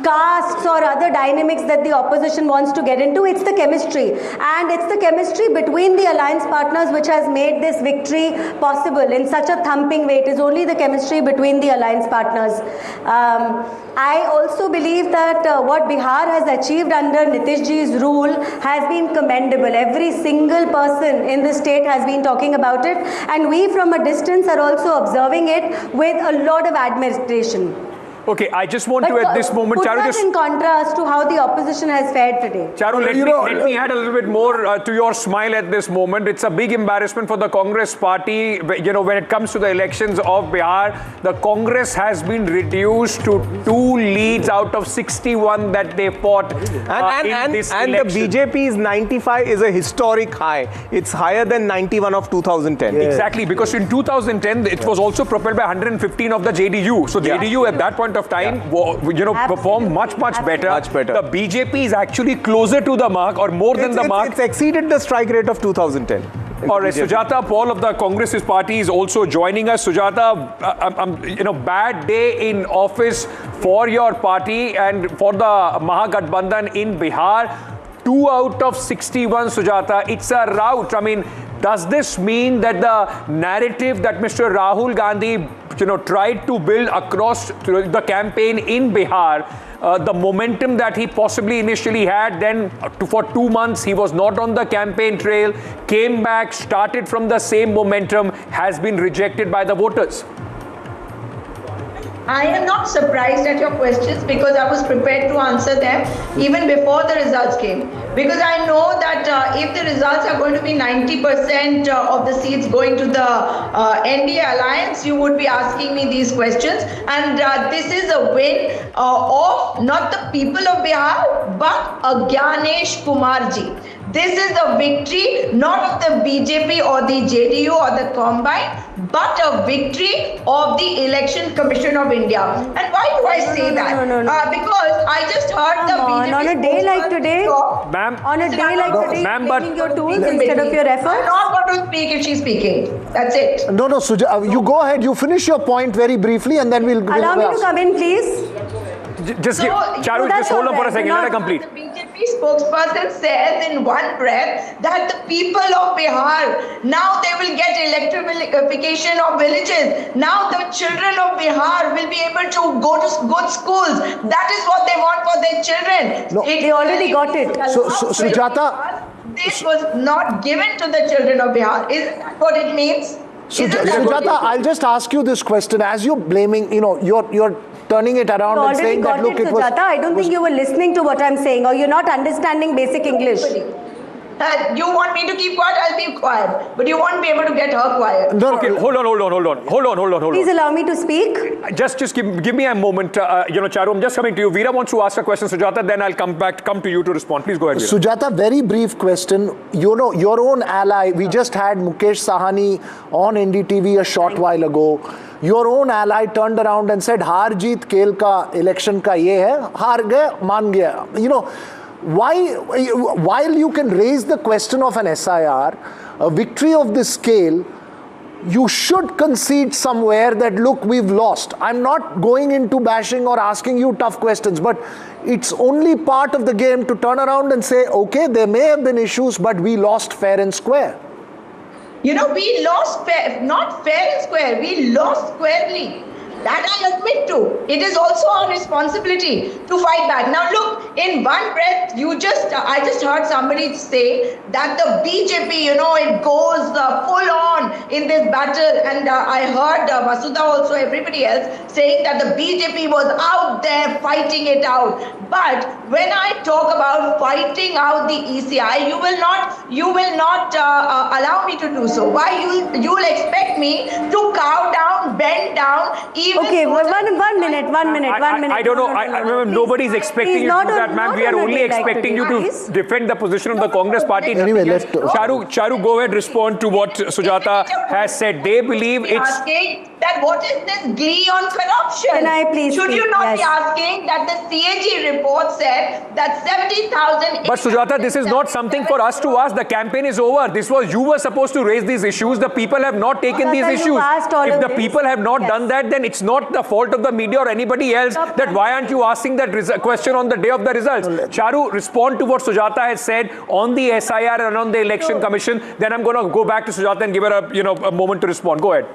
castes or other dynamics that the opposition wants to get into. It's the chemistry, and it's the chemistry between the alliance partners which has made this victory possible in such a thumping way. It is only the chemistry between the alliance partners. I also believe that what Bihar has achieved under Nitish ji's rule has been commendable. Every single person in the state has been talking about it, and we from a distance are also observing it with a lot of admiration. Okay, I just want to at this moment, Charu, just in contrast to how the opposition has fared today. Charu, let me add a little bit more to your smile at this moment. It's a big embarrassment for the Congress party. You know, when it comes to the elections of Bihar, the Congress has been reduced to 2 leads out of 61 that they fought in this election. And the BJP's 95 is a historic high. It's higher than 91 of 2010. Yeah. Exactly, because in 2010, it was also propelled by 115 of the JDU. So JDU at that point of time, performed much better. The BJP is actually closer to the mark, or more than the mark. It's exceeded the strike rate of 2010. All right, Sujata Paul of the Congress party is also joining us. Sujata, bad day in office for your party and for the Mahagathbandhan in Bihar. 2 out of 61, Sujata. It's a rout. I mean, does this mean that the narrative that Mr. Rahul Gandhi tried to build across the campaign in Bihar, the momentum that he possibly initially had, then for 2 months he was not on the campaign trail, came back, started from the same momentum, has been rejected by the voters? I am not surprised at your questions, because I was prepared to answer them even before the results came. Because I know that if the results are going to be 90% of the seats going to the NDA alliance, you would be asking me these questions. And this is a win of not the people of Bihar, but Gyanesh Kumar ji. This is a victory not of the BJP or the JDU or the combine, but a victory of the Election Commission of India. And why do I say that? Because I just heard the BJP on a day like today, ma'am, on a day like today, ma'am, taking your tools instead of your efforts. I'm not going to speak if she's speaking. That's it. No, Sujata, you go ahead. You finish your point very briefly, and then we'll. Allow me to come in, please. Just give, Charu, just hold on for a second. Let her complete. The BJP spokesperson says in one breath that the people of Bihar, now they will get electrification of villages. Now the children of Bihar will be able to go to good schools. That is what they want for their children. No, they already got it. So Sujata, this was not given to the children of Bihar. Isn't that what it means? Sujata, I'll just ask you this question. As you're blaming, you're turning it around and saying that, look, it was... Sujata, I don't think you were listening to what I'm saying, or you're not understanding basic English. You want me to keep quiet? I'll be quiet. But you won't be able to get her quiet. Okay, hold on. Please allow me to speak. Just give me a moment. Charu, I'm just coming to you. Veera wants to ask a question, Sujata, then I'll come to you to respond. Please go ahead, Veera. Sujata, very brief question. Your own ally, we just had Mukesh Sahani on NDTV a short while ago. Your own ally turned around and said, "Haar jeet kel ka election ka ye hai, haar gaya, maan gaya." While you can raise the question of an SIR, a victory of this scale, you should concede somewhere that, look, we've lost. I'm not going into bashing or asking you tough questions, but it's only part of the game to turn around and say, okay, there may have been issues, but we lost fair and square. We lost not fair and square, we lost squarely. That I admit to. It is also our responsibility to fight back. Now look, in one breath, I just heard somebody say that the BJP, it goes full on in this battle. And I heard Masuda also, everybody else, saying that the BJP was out there fighting it out. But when I talk about fighting out the ECI, you will not allow me to do so. Why? You will expect me to cow down, bend down, Okay, one minute. I don't know. Nobody's expecting you to do that, ma'am. We are only expecting you to defend the position of the Congress party. Anyway, Charu, go ahead, respond to what Sujata has said. They believe it's... asking that what is this glee on corruption? Can I please Should you not be asking that the CAG report said that 70,000... But Sujata, this is not something for us to ask. The campaign is over. You were supposed to raise these issues. The people have not taken these issues. If the people have not done that, then it's not the fault of the media or anybody else that why aren't you asking that question on the day of the results? Charu, respond to what Sujata has said on the SIR and on the Election Commission. Then I'm going to go back to Sujata and give her a moment to respond. Go ahead.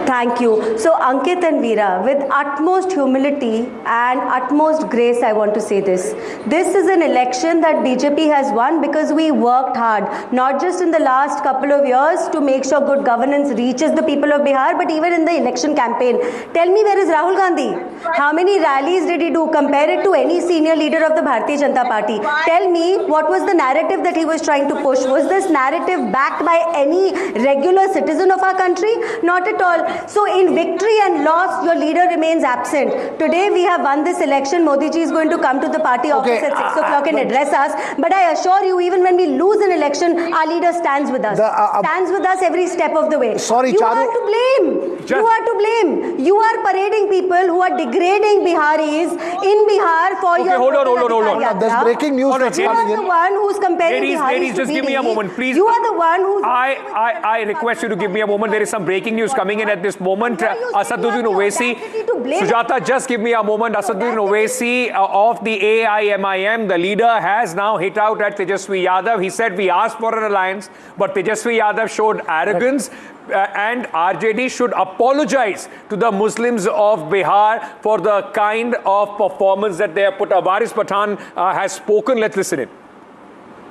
Thank you. So Ankit and Veera, with utmost humility and utmost grace, I want to say this. This is an election that BJP has won because we worked hard, not just in the last couple of years to make sure good governance reaches the people of Bihar, but even in the election campaign. Tell me, where is Rahul Gandhi? How many rallies did he do? Compare it to any senior leader of the Bharatiya Janata Party. Tell me, what was the narrative that he was trying to push? Was this narrative backed by any regular citizen of our country? Not at all. So in victory and loss, your leader remains absent. Today we have won this election. Modi ji is going to come to the party office at 6 o'clock and address us. But I assure you, even when we lose an election, our leader stands with us. Stands with us every step of the way. Sorry, you are to blame. You are to blame. You are parading people who are degrading Biharis in Bihar for your... Hold on. There's breaking news that's coming in. You are the one who's comparing Biharis ladies, just give me a moment, please. You are the one who's... I request you to give me a moment. There is some breaking news coming in at this moment. Asaduddin Owaisi, Sujata, just give me a moment. Asaduddin Owaisi of the AIMIM, the leader, has now hit out at Tejashwi Yadav. He said we asked for an alliance, but Tejashwi Yadav showed arrogance. And RJD should apologize to the Muslims of Bihar for the kind of performance that they have put up. Waris Pathan has spoken. Let's listen in.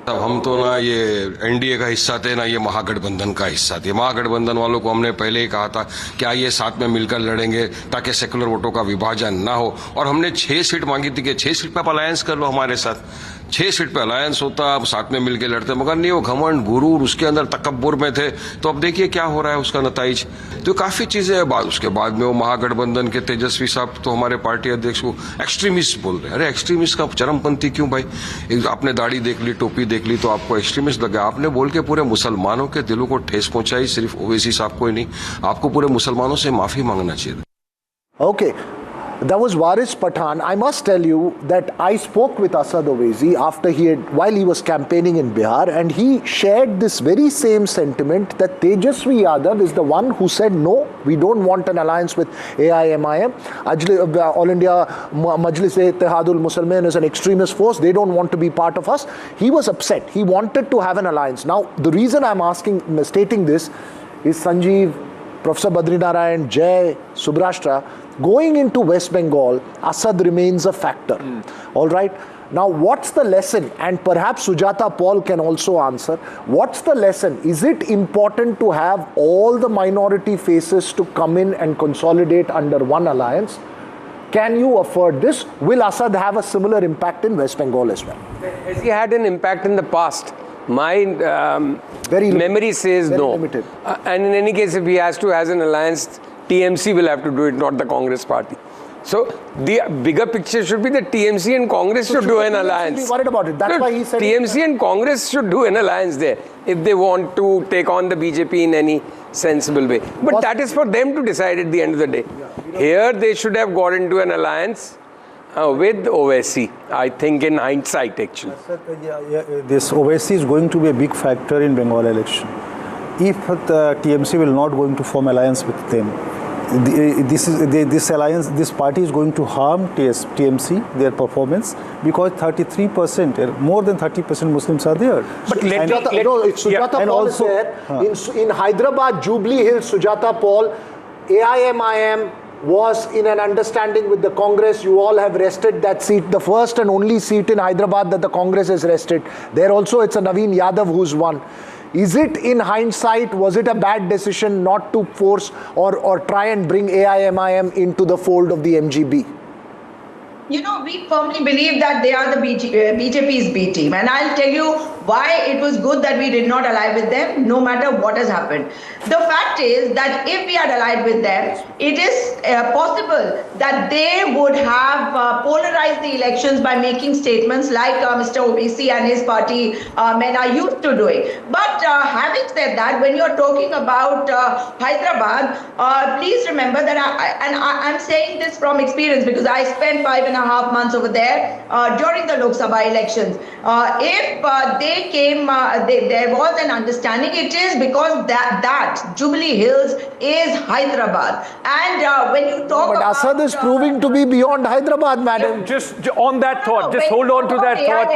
अब हम तो ना ये NDA का हिस्सा थे ना ये महागठबंधन का हिस्सा थे। महागठबंधन वालों को हमने पहले ही कहा था कि आइए साथ में मिलकर लड़ेंगे ताकि सेकुलर वोटों का विभाजन ना हो, और हमने 6 सीट मांगी थी कि 6 सीट पे आप अलायंस कर लो हमारे साथ। 6 सीट पे अलायंस होता, साथ में मिलकर लड़ते, मगर नहीं, वो घमंड गुरूर उसके अंदर तकब्बुर में थे। तो अब देखिए क्या हो रहा है उसका नताइज। तो काफी चीजें हैं। उसके बाद में वो महागठबंधन के तेजस्वी साहब तो हमारे पार्टी अध्यक्ष को एक्सट्रीमिस्ट बोल रहे हैं। अरे एक्सट्रीमिस्ट का चरमपंथी क्यों भाई? आपने दाढ़ी देख ली, टोपी देख ली तो आपको एक्सट्रीमिस्ट लगा। आपने बोल के पूरे मुसलमानों के दिलों को ठेस पहुंचाई, सिर्फ ओवैसी साहब को ही नहीं, आपको पूरे मुसलमानों से माफी मांगना चाहिए। Okay. That was Waris Pathan. I must tell you that I spoke with Asad Owaisi while he was campaigning in Bihar, and he shared this very same sentiment that Tejashwi Yadav is the one who said no, we don't want an alliance with AIMIM. All India Majlis-e-Ittehadul Muslimeen is an extremist force. They don't want to be part of us. He was upset. He wanted to have an alliance. Now, the reason I'm stating this is Sanjeev, Professor Badrinarayan, Jay, Subrashtra, going into West Bengal, Asad remains a factor. All right. Now, what's the lesson? And perhaps Sujata Paul can also answer. What's the lesson? Is it important to have all the minority faces to come in and consolidate under one alliance? Can you afford this? Will Asad have a similar impact in West Bengal as well? Has he had an impact in the past? My memory says no. Limited. And in any case, if he has an alliance, TMC will have to do it, not the Congress party. So the bigger picture should be that TMC and Congress should do an alliance. Be worried about it. That's why he said TMC and Congress should do an alliance there if they want to take on the BJP in any sensible way. But that is for them to decide at the end of the day. Here they should have got into an alliance with Owaisi, I think, in hindsight actually. This Owaisi is going to be a big factor in Bengal election. If the TMC will not going to form alliance with them, this party is going to harm TMC, their performance, because 33%, more than 30% Muslims are there. But Sujata Paul is there. In Hyderabad, Jubilee Hills, Sujata Paul, AIMIM was in an understanding with the Congress. You all have rested that seat, the first and only seat in Hyderabad that the Congress has rested. There also it's a Naveen Yadav who's won. Is it, in hindsight, was it a bad decision not to force or try and bring AIMIM into the fold of the MGB? You know, we firmly believe that they are the BJP's B team. And I'll tell you why it was good that we did not ally with them, no matter what has happened. The fact is that if we had allied with them, it is possible that they would have polarized the elections by making statements like Mr. Owaisi and his party men are used to doing. But having said that, when you're talking about Hyderabad, please remember that, I'm saying this from experience because I spent 5.5 months over there during the Lok Sabha elections. If they came, there was an understanding, it is because that Jubilee Hills is Hyderabad. And when you talk but Asad is proving to be beyond Hyderabad, madam. Just on that thought, just hold on to that thought.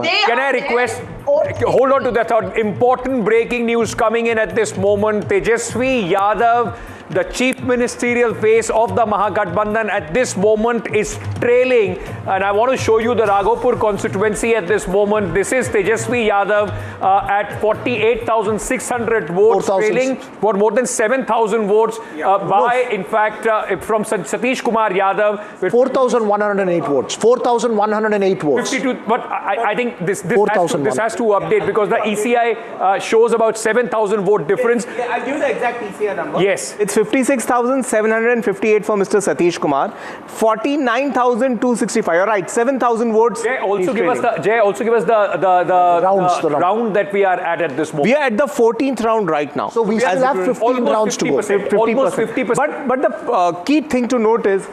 Can I request, hold on to that thought. Important breaking news coming in at this moment. Tejashwi Yadav, the chief ministerial face of the Mahagathbandhan at this moment, is trailing. And I want to show you the Raghopur constituency at this moment. This is Tejashwi Yadav at 48,600 votes, trailing for more than 7,000 votes by, in fact, from Nitish Kumar Yadav. 4,108 votes. 4,108 votes. 52, but I think this has to update because the ECI shows about 7,000 vote difference. I'll give you the exact ECI number. Yes. It's 56,758 for Mr. Satish Kumar, 49,265. All right, 7,000 votes. Jay, also give us the round that we are at this moment. We are at the 14th round right now. So we still have 15 rounds to go. 50%. But the key thing to note is,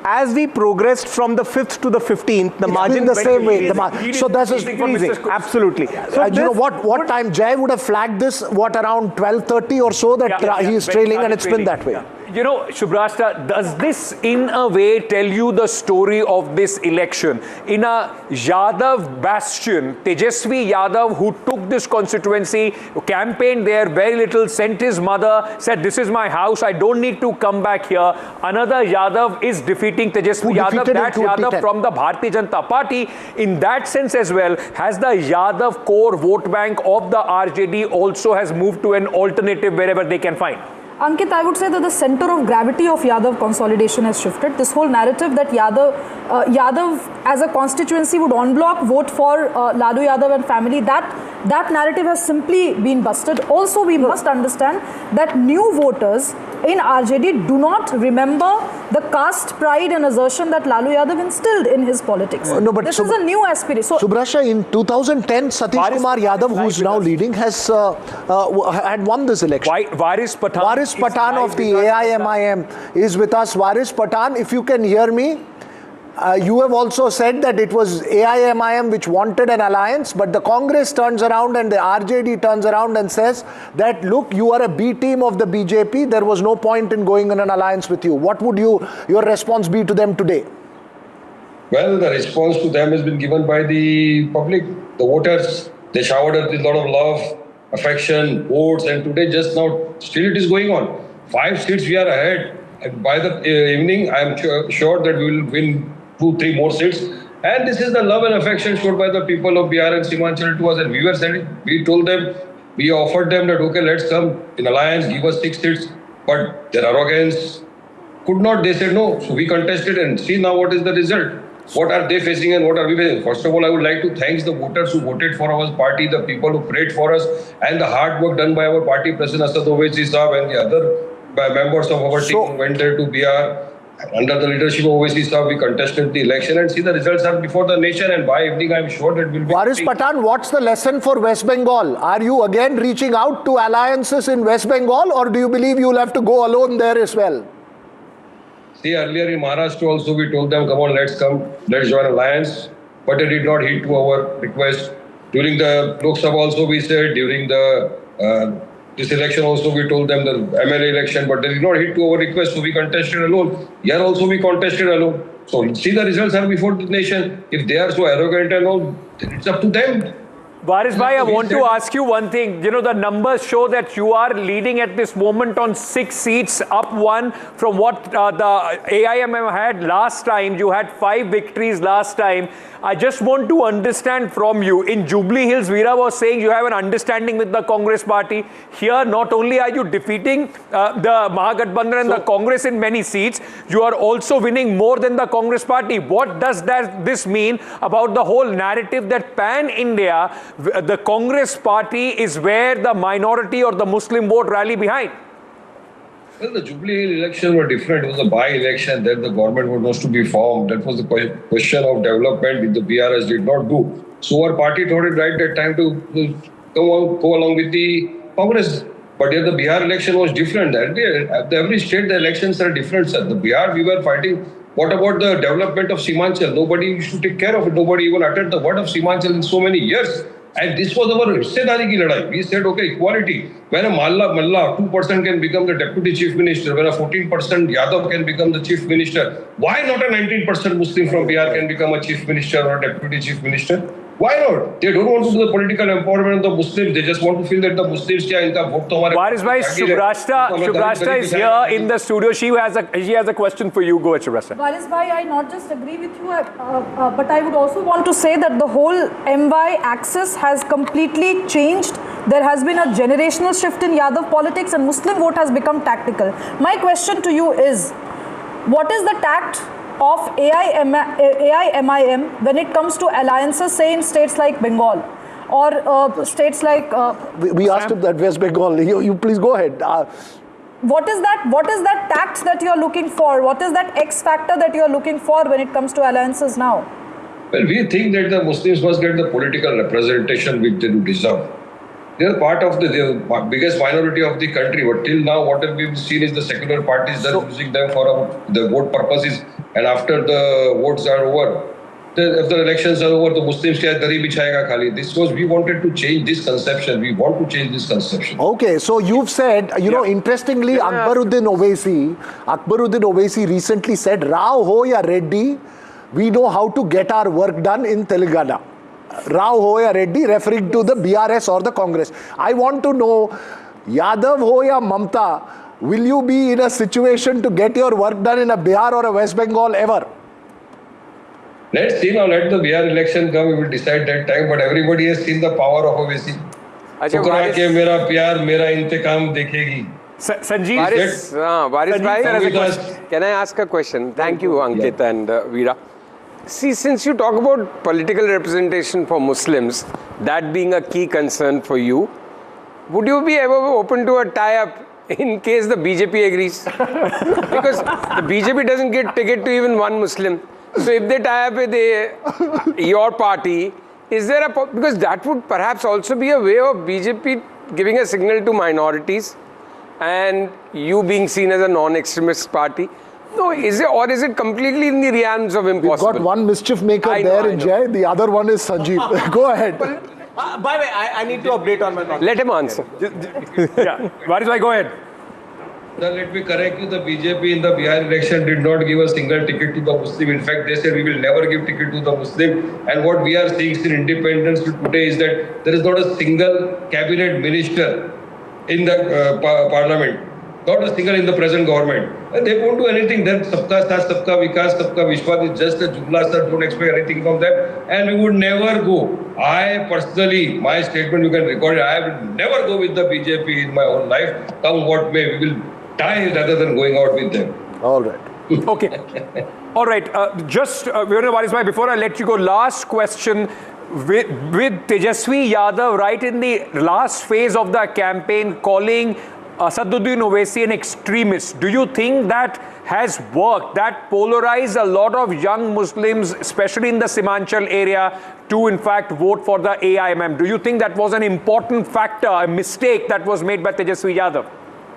as we progressed from the 5th to the 15th, the margin the same way. So that's increasing. Absolutely. So you know what time Jay would have flagged this? What, around 12:30 or so that he is trailing, and it's been that way. Yeah. You know, Shubrashta, does this in a way tell you the story of this election? In a Yadav bastion, Tejashwi Yadav, who took this constituency, campaigned there very little, sent his mother, said, this is my house, I don't need to come back here. Another Yadav is defeating Tejashwi Yadav, that Yadav from the Bharatiya Janata Party. In that sense as well, has the Yadav core vote bank of the RJD also has moved to an alternative wherever they can find? Ankit, I would say that the center of gravity of Yadav consolidation has shifted. This whole narrative that Yadav as a constituency would en bloc vote for Lalu Yadav and family, that narrative has simply been busted. Also, we must understand that new voters in RJD do not remember the caste pride and assertion that Lalu Yadav instilled in his politics. No, but this is a new aspiration. So, Subrasha, in 2010, Satish Kumar Yadav, who is now leading, has had won this election. Waris Pathan of the AIMIM is with us. Waris Pathan, if you can hear me, you have also said that it was AIMIM which wanted an alliance, but the Congress turns around and the RJD turns around and says that, look, you are a B team of the BJP, there was no point in going on an alliance with you. What would your response be to them today? Well, the response to them has been given by the public, the voters. They showered us with a lot of love, affection, votes, and today just now, still it is going on. 5 seats we are ahead. And by the evening, I am sure that we will win 2-3 more seats. And this is the love and affection showed by the people of Bihar and Simanchal to us. And we were saying, we told them, we offered them that, okay, let's come in alliance, give us 6 seats. But their arrogance could not. They said no. So we contested and see now what is the result. What are they facing and what are we facing? First of all, I would like to thank the voters who voted for our party, the people who prayed for us, and the hard work done by our party president Asad Owaisi Saab and the other members of our team who went there to Bihar. Under the leadership of Owaisi Saab, we contested the election and see the results are before the nation, and by evening I am sure that will be... Waris Pathan, what's the lesson for West Bengal? Are you again reaching out to alliances in West Bengal, or do you believe you will have to go alone there as well? See, earlier in Maharashtra also we told them, come on, let's join alliance, but they did not heed to our request. During the Lok Sabha also we said, during the this election also we told them the MLA election, but they did not heed to our request, so we contested alone. Here also we contested alone. So see, the results are before the nation. If they are so arrogant and all, then it's up to them. Varis bhai, I want to ask you one thing. You know, the numbers show that you are leading at this moment on 6 seats, up 1 from what the AIMIM had last time. You had 5 victories last time. I just want to understand from you. In Jubilee Hills, Veera was saying you have an understanding with the Congress party. Here, not only are you defeating the Mahagathbandhan and the Congress in many seats, you are also winning more than the Congress party. What does this mean about the whole narrative that pan-India, the Congress party is where the minority or the Muslim vote rally behind? Well, the Jubilee Hill elections were different. It was a by-election. Then the government was to be formed. That was the question of development which the BRS did not do. So our party thought it right that time to go along with the Congress. But here the Bihar election was different. At every state the elections are different, sir. The Bihar we were fighting. What about the development of Simanchal? Nobody used to take care of it. Nobody even uttered the word of Simanchal in so many years. And this was our hissedari ki ladai. We said, okay, equality. When a Malla 2% can become the deputy chief minister, when a 14% Yadav can become the chief minister, why not a 19% Muslim from Bihar can become a chief minister or a deputy chief minister? Why not? They don't want to do the political empowerment of the Muslims. They just want to feel that the Muslims kya inka vote to hamare. Varis bhai, Shubrashta is here in the studio. She has a question for you. Go ahead, Shubrashta. Varis bhai, I not just agree with you, but I would also want to say that the whole MY axis has completely changed. There has been a generational shift in Yadav politics and Muslim vote has become tactical. My question to you is, what is the tact of AIMIM when it comes to alliances, say in states like Bengal or states like... we asked him that West Bengal. You please go ahead. What is that tact that you're looking for? What is that X factor that you're looking for when it comes to alliances now? Well, we think that the Muslims must get the political representation which they deserve. They are part of the biggest minority of the country, but till now what we've seen is the secular parties are using them for the vote purposes, and after the votes are over, if the elections are over, the Muslims kya gari bichayega khali. This was, we wanted to change this conception. We want to change this conception. Okay, so you've said, you know, interestingly, Akbaruddin Owaisi recently said, Rao ho ya Reddy, we know how to get our work done in Telangana. Rao ho ya Reddy, referring to the BRS or the Congress. I want to know, Yadav ho ya Mamta, will you be in a situation to get your work done in a Bihar or a West Bengal ever? Let's see now, let the Bihar election come, we will decide that time, but everybody has seen the power of Owaisi. Mera pyar, mera intikam dekhegi. Sanjeev, Varis bhai, can I ask a question? Thank you, Ankit and Veera. See, since you talk about political representation for Muslims, that being a key concern for you, would you be ever open to a tie-up in case the BJP agrees? Because the BJP doesn't get ticket to even one Muslim. So if they tie up with your party, is there a... Because that would perhaps also be a way of BJP giving a signal to minorities and you being seen as a non-extremist party. No, is it completely in the realms of impossible? We've got one mischief maker in Jay, the other one is Sanjeev. Go ahead. By the way, I need to update on my comment. Let him answer. Varis bhai, go ahead. Sir, let me correct you. The BJP in the Bihar election did not give a single ticket to the Muslim. In fact, they said we will never give ticket to the Muslim. And what we are seeing in independence today is that there is not a single cabinet minister in the parliament. Not a single in the present government. And they won't do anything. Then Sabka Saath, Sabka Vikas, Sabka Vishwas is just a jumla, sir. Don't expect anything from them. And we would never go. I personally, my statement, you can record it, I will never go with the BJP in my own life. Come what may, we will die rather than going out with them. All right. Okay. All right. Varis bhai, before I let you go, last question. With Tejashwi Yadav right in the last phase of the campaign calling Asaduddin Owaisi an extremist, do you think that has worked, that polarized a lot of young Muslims, especially in the Simanchal area, to in fact vote for the AIMM? Do you think that was an important factor, a mistake that was made by Tejashwi Yadav?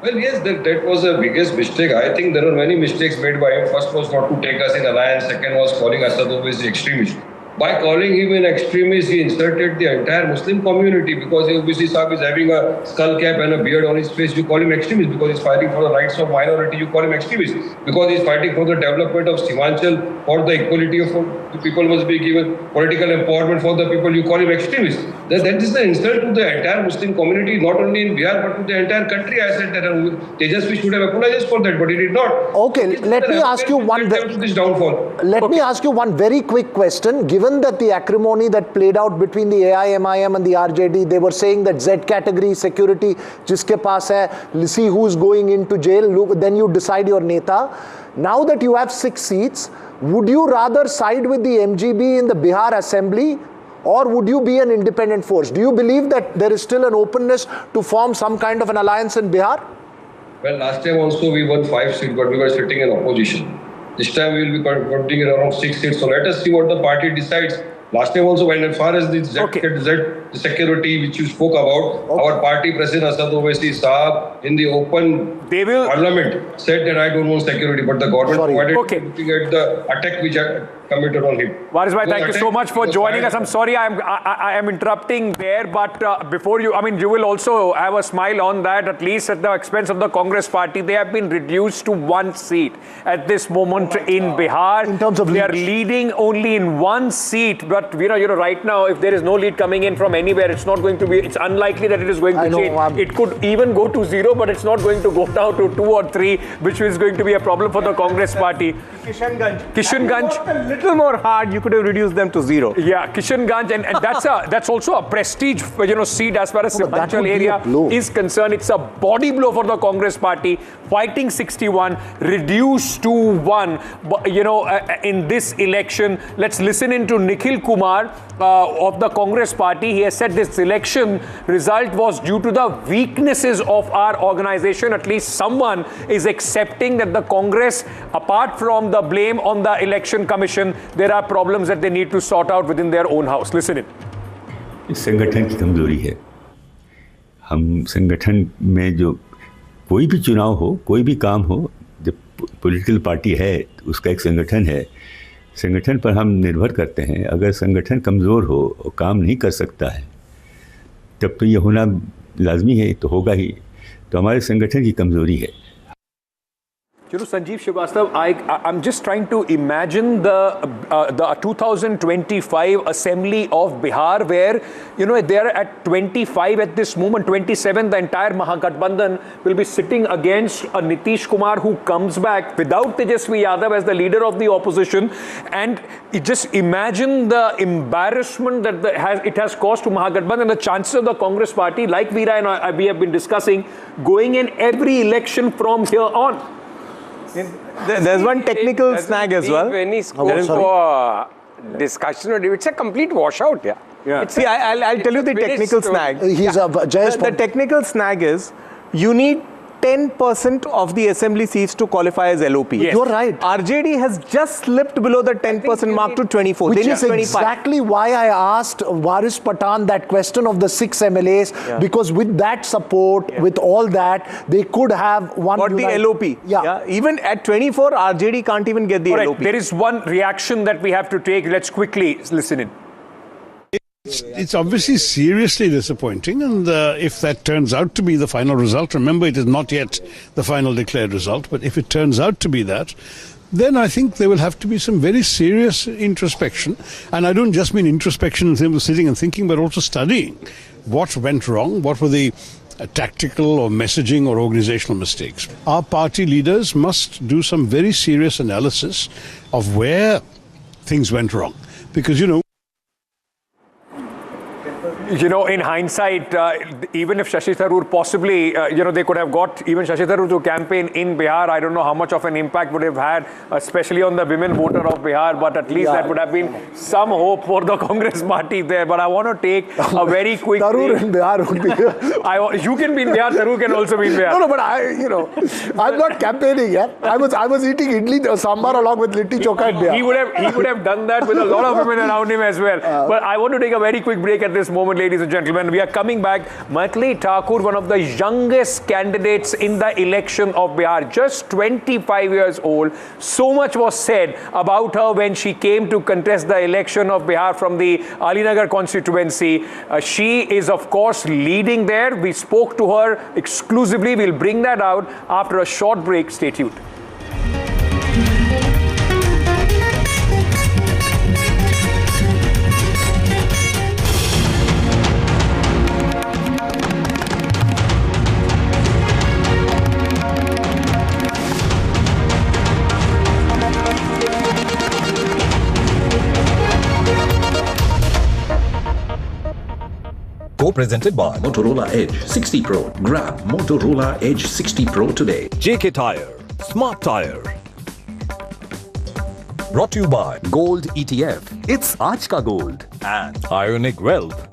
Well, yes, that was the biggest mistake. I think there were many mistakes made by him. First was not to take us in alliance. Second was calling Asad Owaisi extremist. By calling him an extremist, he insulted the entire Muslim community because Owaisi Sahib is having a skull cap and a beard on his face. You call him extremist. Because he's fighting for the rights of minority, you call him extremist. Because he's fighting for the development of Simanchal, for the equality of the people must be given, political empowerment for the people, you call him extremist. That is an insult to the entire Muslim community, not only in Bihar but to the entire country. I said that Tejashwi should have apologized for that, but he did not. Okay, let me ask you one. Let me ask you one very quick question. Given that the acrimony that played out between the AIMIM and the RJD, they were saying that Z category security, jiske paas hai, see who's going into jail, then you decide your neta. Now that you have 6 seats, would you rather side with the MGB in the Bihar Assembly, or would you be an independent force? Do you believe that there is still an openness to form some kind of an alliance in Bihar? Well, last time also we won 5 seats, but we were sitting in opposition. This time we will be counting around 6 seats. So let us see what the party decides. Last time also, when as far as the Z security which you spoke about, our party president Asad Owaisi Sahab in the open parliament said that I don't want security, but the government provided looking at the attack which committed on him. Varis bhai, thank you so much for joining us. I'm sorry I am interrupting there, but before you, you will also have a smile on that, at least at the expense of the Congress party. They have been reduced to 1 seat at this moment in Bihar. In terms of they are leading only in 1 seat, but right now, if there is no lead coming in from anywhere, it's not going to be, it's unlikely that it is going to change. It could even go to 0, but it's not going to go down to 2 or 3, which is going to be a problem for the Congress party. Kishanganj. A little more hard, you could have reduced them to 0. Yeah, Kishanganj, and that's also a prestige, seat as far as Simanchal area is concerned. It's a body blow for the Congress party, fighting 61, reduced to 1. In this election, let's listen into Nikhil Kumar of the Congress party. He has said this election result was due to the weaknesses of our organization. At least someone is accepting that the Congress, apart from the blame on the election commission, there are problems that they need to sort out within their own house. Listen in. इस संगठन की कमजोरी है. हम संगठन में जो कोई भी चुनाव हो, कोई भी काम हो, जब पॉलिटिकल पार्टी है, उसका एक संगठन है. संगठन पर हम निर्भर करते हैं. अगर संगठन कमज़ोर हो और काम नहीं कर सकता है, तब तो ये होना लाजमी है, तो होगा ही. तो हमारे संगठन की कमज़ोरी है. Sanjeev Srivastava, I'm just trying to imagine the 2025 Assembly of Bihar, where, they're at 25 at this moment, 27, the entire Mahagathbandhan will be sitting against a Nitish Kumar who comes back without Tejashwi Yadav as the leader of the opposition. And just imagine the embarrassment that it has caused to Mahagathbandhan, and the chances of the Congress party, like Veera and we have been discussing, going in every election from here on. There's one technical snag as well. Any scope for discussion or debate. It's a complete washout, yeah. See, I'll tell you the technical snag. The technical snag is you need 10% of the assembly seats to qualify as LOP. Yes. You're right. RJD has just slipped below the 10% mark to 24. Which is exactly why I asked Waris Pathan that question of the 6 MLAs, because with that support, with all that, they could have one. Got the LOP. Yeah. Even at 24, RJD can't even get the LOP. There is one reaction that we have to take. Let's quickly listen in. It's obviously seriously disappointing, and if that turns out to be the final result, remember it is not yet the final declared result, but if it turns out to be that, then I think there will have to be some very serious introspection. And I don't just mean introspection in terms of sitting and thinking, but also studying what went wrong, what were the tactical or messaging or organizational mistakes. Our party leaders must do some very serious analysis of where things went wrong, because, in hindsight, even if Shashi Tharoor possibly, they could have got even Shashi Tharoor to campaign in Bihar, I don't know how much of an impact would have had, especially on the women voter of Bihar, but at least that would have been some hope for the Congress party there. But I want to take a very quick... Tharoor in Bihar would be... You can be in Bihar, Tharoor can also be in Bihar. No, but I'm not campaigning yet. I was eating idli sambar along with litti chokha in Bihar. He would have done that with a lot of women around him as well. But I want to take a very quick break at this moment, ladies and gentlemen. We are coming back. Maithili Thakur, one of the youngest candidates in the election of Bihar, just 25 years old. So much was said about her when she came to contest the election of Bihar from the Alinagar constituency. She is, of course, leading there. We spoke to her exclusively. We'll bring that out after a short break. Stay tuned. Co-presented by Motorola Edge 60 Pro. Grab Motorola Edge 60 Pro today. JK Tire, Smart Tire. Brought to you by Gold ETF. It's Aaj Ka Gold. And Ionic Wealth.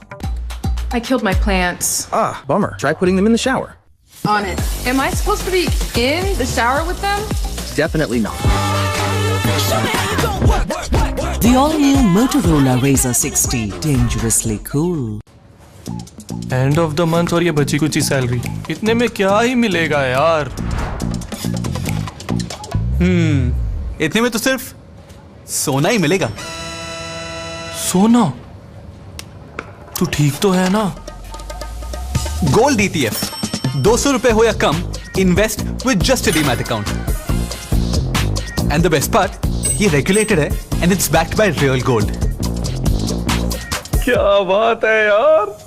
I killed my plants. Ah, bummer. Try putting them in the shower. On it. Am I supposed to be in the shower with them? Definitely not. The all-new Motorola Razr 60. Dangerously cool. End of the month और ये बची कुची salary, इतने में क्या ही मिलेगा यार। इतने में तो सिर्फ सोना ही मिलेगा। सोना? तू ठीक तो है ना? गोल्ड ETF, 200 रुपए हो या कम, invest with just a demat account. And the best part, ये रेगुलेटेड है and it's backed by real gold. क्या बात है यार।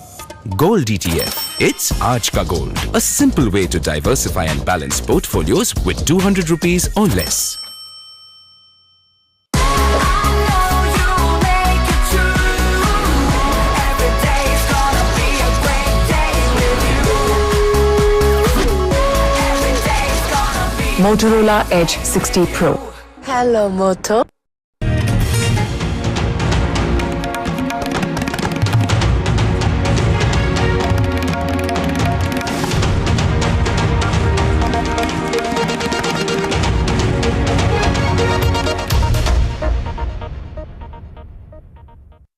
Gold ETF. It's Aaj Ka Gold. A simple way to diversify and balance portfolios with 200 rupees or less. Motorola Edge 60 Pro. Hello, Moto.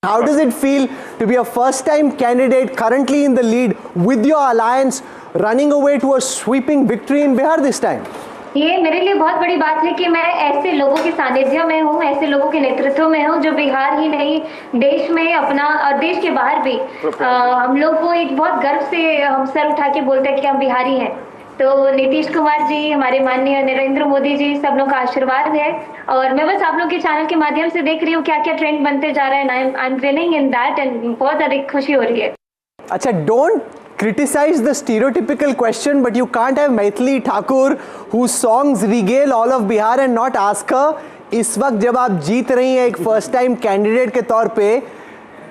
How does it feel to be a first-time candidate currently in the lead with your alliance running away to a sweeping victory in Bihar this time? ये मेरे लिए बहुत बड़ी बात है कि मैं ऐसे लोगों के सानिध्य में हूँ, ऐसे लोगों के नेतृत्व में हूँ जो बिहार ही नहीं देश में अपना देश के बाहर भी हम लोग को एक बहुत गर्व से हम सर उठा के बोलते हैं कि हम बिहारी हैं। तो नीतीश कुमार जी, हमारे माननीय नरेंद्र मोदी जी, सब लोग का आशीर्वाद है। और मैं बस आप लोग के चैनल के माध्यम से देख रही हूँ क्या क्या ट्रेंड बनते जा रहा है। I am winning in that and बहुत अधिक खुशी हो रही है। अच्छा, don't criticize the stereotypical question, but you can't have Maithili Thakur, whose songs regale all of Bihar, and not ask her, इस वक्त जब आप जीत रही हैं एक फर्स्ट टाइम कैंडिडेट के तौर पे,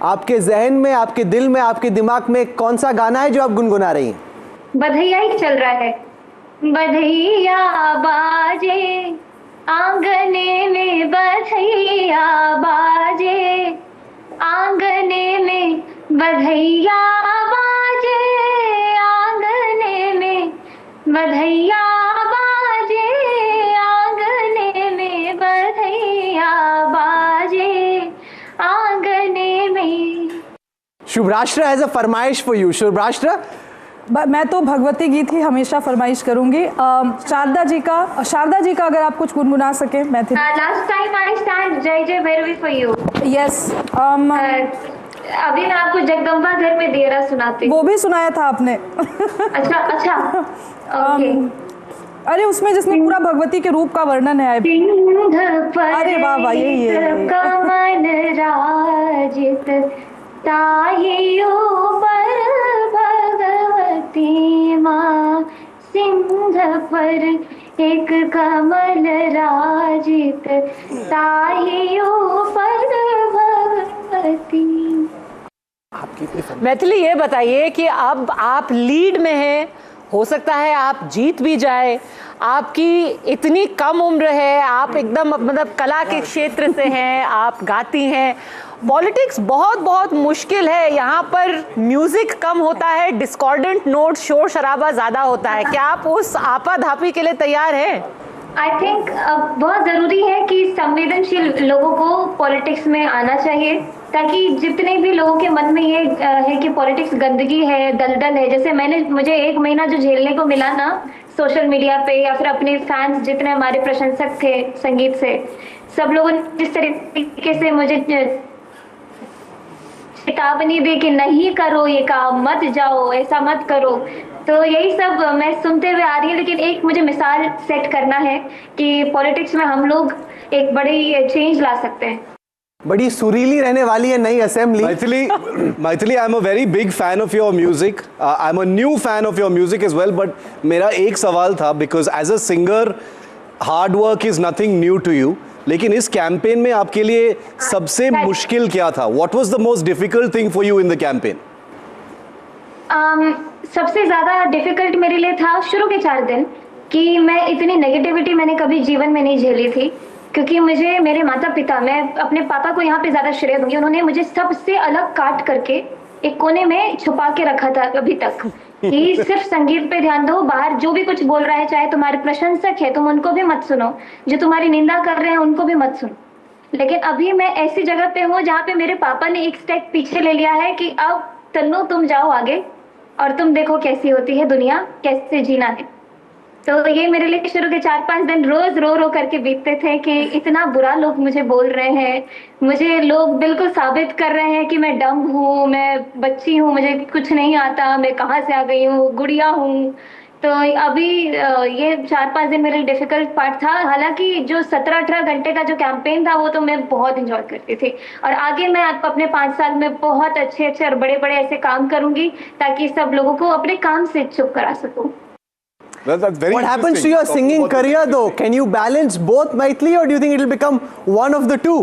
आपके जहन में, आपके दिल में, आपके दिमाग में कौन सा गाना है जो आप गुनगुना रही हैं? बधैया ही चल रहा है। बधैया बाजे आंगने में, बधैया बाजे आंगने में, बधैया बाजे आंगने में, बधैया बाजे आंगने में, बधैया बाजे आंगने में। शुभराष्ट्र हैज अ फरमाइश फॉर यू। शुभराष्ट्र, मैं तो भगवती गीत ही हमेशा फरमाइश करूंगी। शारदा जी का अगर आप कुछ गुनगुना सके Maithili. Last time I stand जय जय भैरवी फॉर यू। यस। अभी मैं आपको जगदम्बा घर में देरा सुनाती। वो भी सुनाया था आपने। अच्छा ओके। अरे उसमें जिसमें पूरा भगवती के रूप का वर्णन है। अरे वाह वाह, यही है। कमल राजित ताहियो पर भगवती माँ, सिंह पर एक कमल राजित ताहियो पर भगवती। मैथिली, ये बताइए कि अब आप लीड में हैं, हो सकता है आप जीत भी जाए, आपकी इतनी कम उम्र है, आप एकदम मतलब कला के क्षेत्र से हैं, आप गाती हैं। पॉलिटिक्स बहुत बहुत मुश्किल है, यहाँ पर म्यूजिक कम होता है, डिस्कॉर्डेंट नोट, शोर शराबा ज़्यादा होता है। क्या आप उस आपाधापी के लिए तैयार हैं? आई थिंक बहुत ज़रूरी है कि संवेदनशील लोगों को पॉलिटिक्स में आना चाहिए, ताकि जितने भी लोगों के मन में ये है कि पॉलिटिक्स गंदगी है, दलदल है, जैसे मुझे 1 महीना जो झेलने को मिला ना सोशल मीडिया पे, या फिर अपने फैंस जितने हमारे प्रशंसक थे संगीत से, सब लोगों ने जिस तरीके से मुझे चेतावनी दी कि नहीं करो ये काम, मत जाओ, ऐसा मत करो, तो यही सब मैं सुनते हुए आ रही हूँ। लेकिन एक मुझे मिसाल सेट करना है कि पॉलिटिक्स में हम लोग एक बड़ी चेंज ला सकते हैं। बड़ी सुरीली रहने वाली है नई assembly. Maithili, I am a very big fan of your music, I am a new fan of your music as well, but मेरा एक सवाल था, because as a singer hard work is nothing new to you, लेकिन इस campaign में आपके लिए सबसे मुश्किल क्या था? What was the most difficult thing for you in the campaign? सबसे ज्यादा डिफिकल्ट मेरे लिए था शुरू के 4 दिन कि मैं इतनी नेगेटिविटी मैंने कभी जीवन में नहीं झेली थी, क्योंकि मुझे मेरे माता पिता, मैं अपने पापा को यहाँ पे ज्यादा श्रेय दूंगी, उन्होंने मुझे सबसे अलग काट करके एक कोने में छुपा के रखा था अभी तक कि सिर्फ संगीत पे ध्यान दो, बाहर जो भी कुछ बोल रहा है, चाहे तुम्हारे प्रशंसक है तुम उनको भी मत सुनो, जो तुम्हारी निंदा कर रहे हैं उनको भी मत सुनो। लेकिन अभी मैं ऐसी जगह पे हूँ जहाँ पे मेरे पापा ने एक स्टेप पीछे ले लिया है कि अब तन्नू तुम जाओ आगे और तुम देखो कैसी होती है दुनिया, कैसे जीना है। तो ये मेरे लिए शुरू के 4-5 दिन रोज रो रो करके बीतते थे कि इतना बुरा लोग मुझे बोल रहे हैं, मुझे लोग बिल्कुल साबित कर रहे हैं कि मैं डम हूँ, मैं बच्ची हूँ, मुझे कुछ नहीं आता, मैं कहाँ से आ गई हूँ, गुड़िया हूँ। तो अभी ये 4-5 दिन मेरे लिए डिफिकल्ट पार्ट था। हालांकि जो 17-18 घंटे का जो कैंपेन था वो तो मैं बहुत इंजॉय करती थी, और आगे मैं अपने 5 साल में बहुत अच्छे और बड़े बड़े ऐसे काम करूंगी ताकि सब लोगों को अपने काम से चुप करा सकूं। What happens to your singing career though? Can you balance both, Maithili, or do you think it will become one of the two?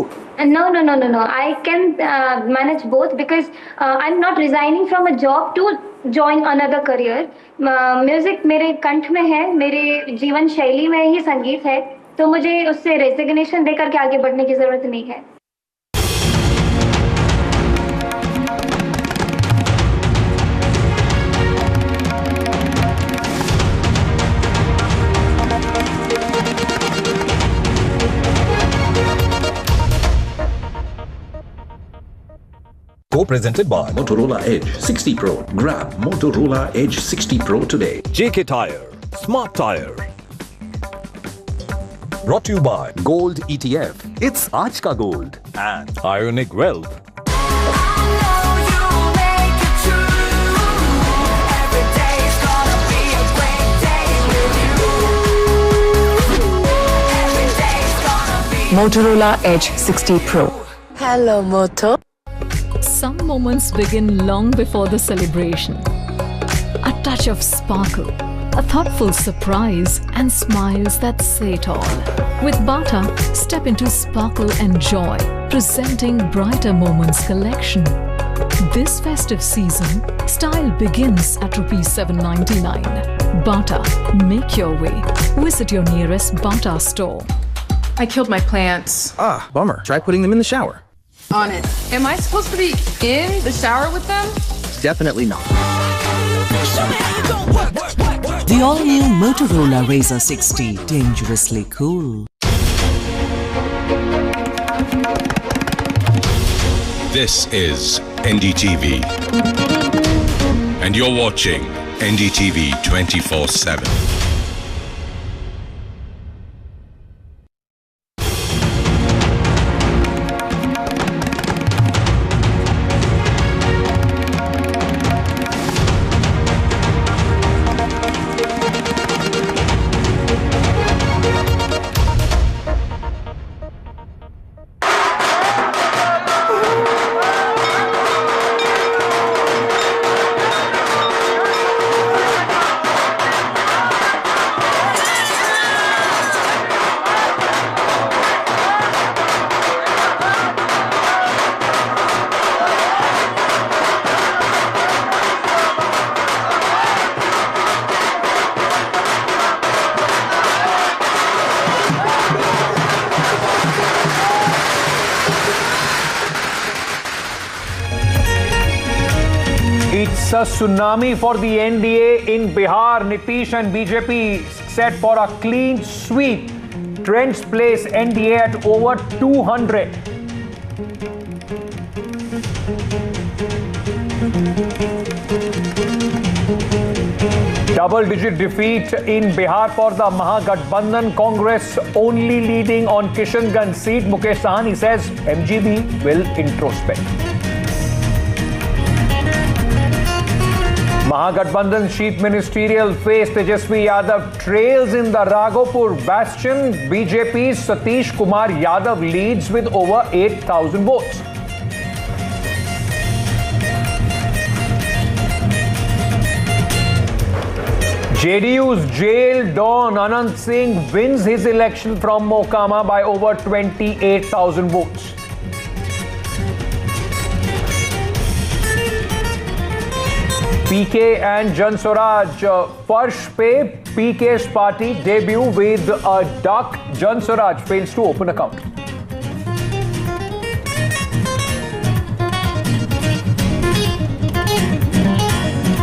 No. I can manage both because I'm not resigning from a job to join another career. Music मेरे कंठ में है, मेरे जीवन शैली में ही संगीत है, तो मुझे उससे रेजिग्नेशन देकर के आगे बढ़ने की जरूरत नहीं है। Co-presented by Motorola Edge 60 Pro. Grab Motorola Edge 60 Pro today. JK Tire, Smart Tire. Brought to you by Gold ETF. It's Aaj Ka Gold. And Ionic Wealth. Motorola Edge 60 Pro. Hello, Moto. Some moments begin long before the celebration. A touch of sparkle, a thoughtful surprise, and smiles that say it all. With Bata, step into sparkle and joy, presenting Brighter Moments collection. This festive season, style begins at ₹799. Bata, make your way. Visit your nearest Bata store. I killed my plants. Ah, bummer. Try putting them in the shower. On it. Am I supposed to be in the shower with them? Definitely not. The all-new Motorola Razr 60, dangerously cool. This is NDTV. And you're watching NDTV 24/7. It's a tsunami for the NDA in Bihar. Nitish and BJP set for a clean sweep. Trends place NDA at over 200. Double-digit defeat in Bihar for the Mahagathbandhan. Congress only leading on Kishanganj seat. Mukesh Sahani says MGB will introspect. Mahagathbandhan chief ministerial face Tejashwi Yadav trails in the Raghopur bastion. BJP's Nitish Kumar Yadav leads with over 8,000 votes. JDU's jail don Anant Singh wins his election from Mokama by over 28,000 votes. PK and Jansuraj first pay. PK's party debut with a duck. Jansuraj fails to open account.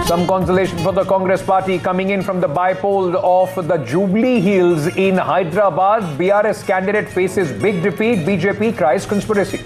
Some consolation for the Congress party coming in from the Bipol of the Jubilee Hills in Hyderabad. BRS candidate faces big defeat. BJP cries conspiracy.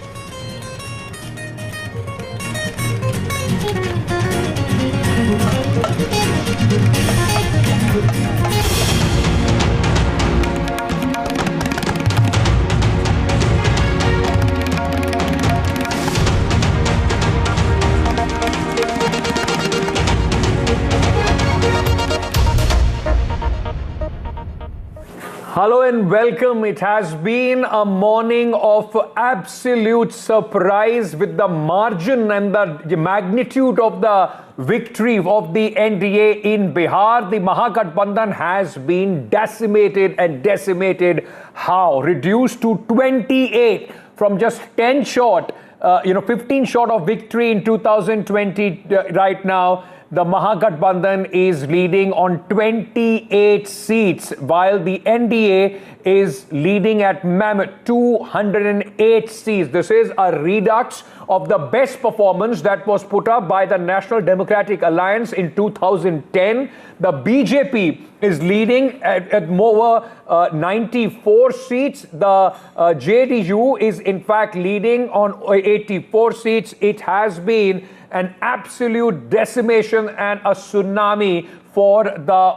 Hello and welcome. It has been a morning of absolute surprise with the margin and the magnitude of the victory of the NDA in Bihar. The Mahagathbandhan has been decimated and decimated. How? Reduced to 28 from just 10 short, 15 short of victory in 2020 right now. The Mahagathbandhan is leading on 28 seats, while the NDA is leading at mammoth 208 seats. This is a redux of the best performance that was put up by the National Democratic Alliance in 2010. The BJP is leading at over 94 seats. The JDU is in fact leading on 84 seats. It has been an absolute decimation and a tsunami for the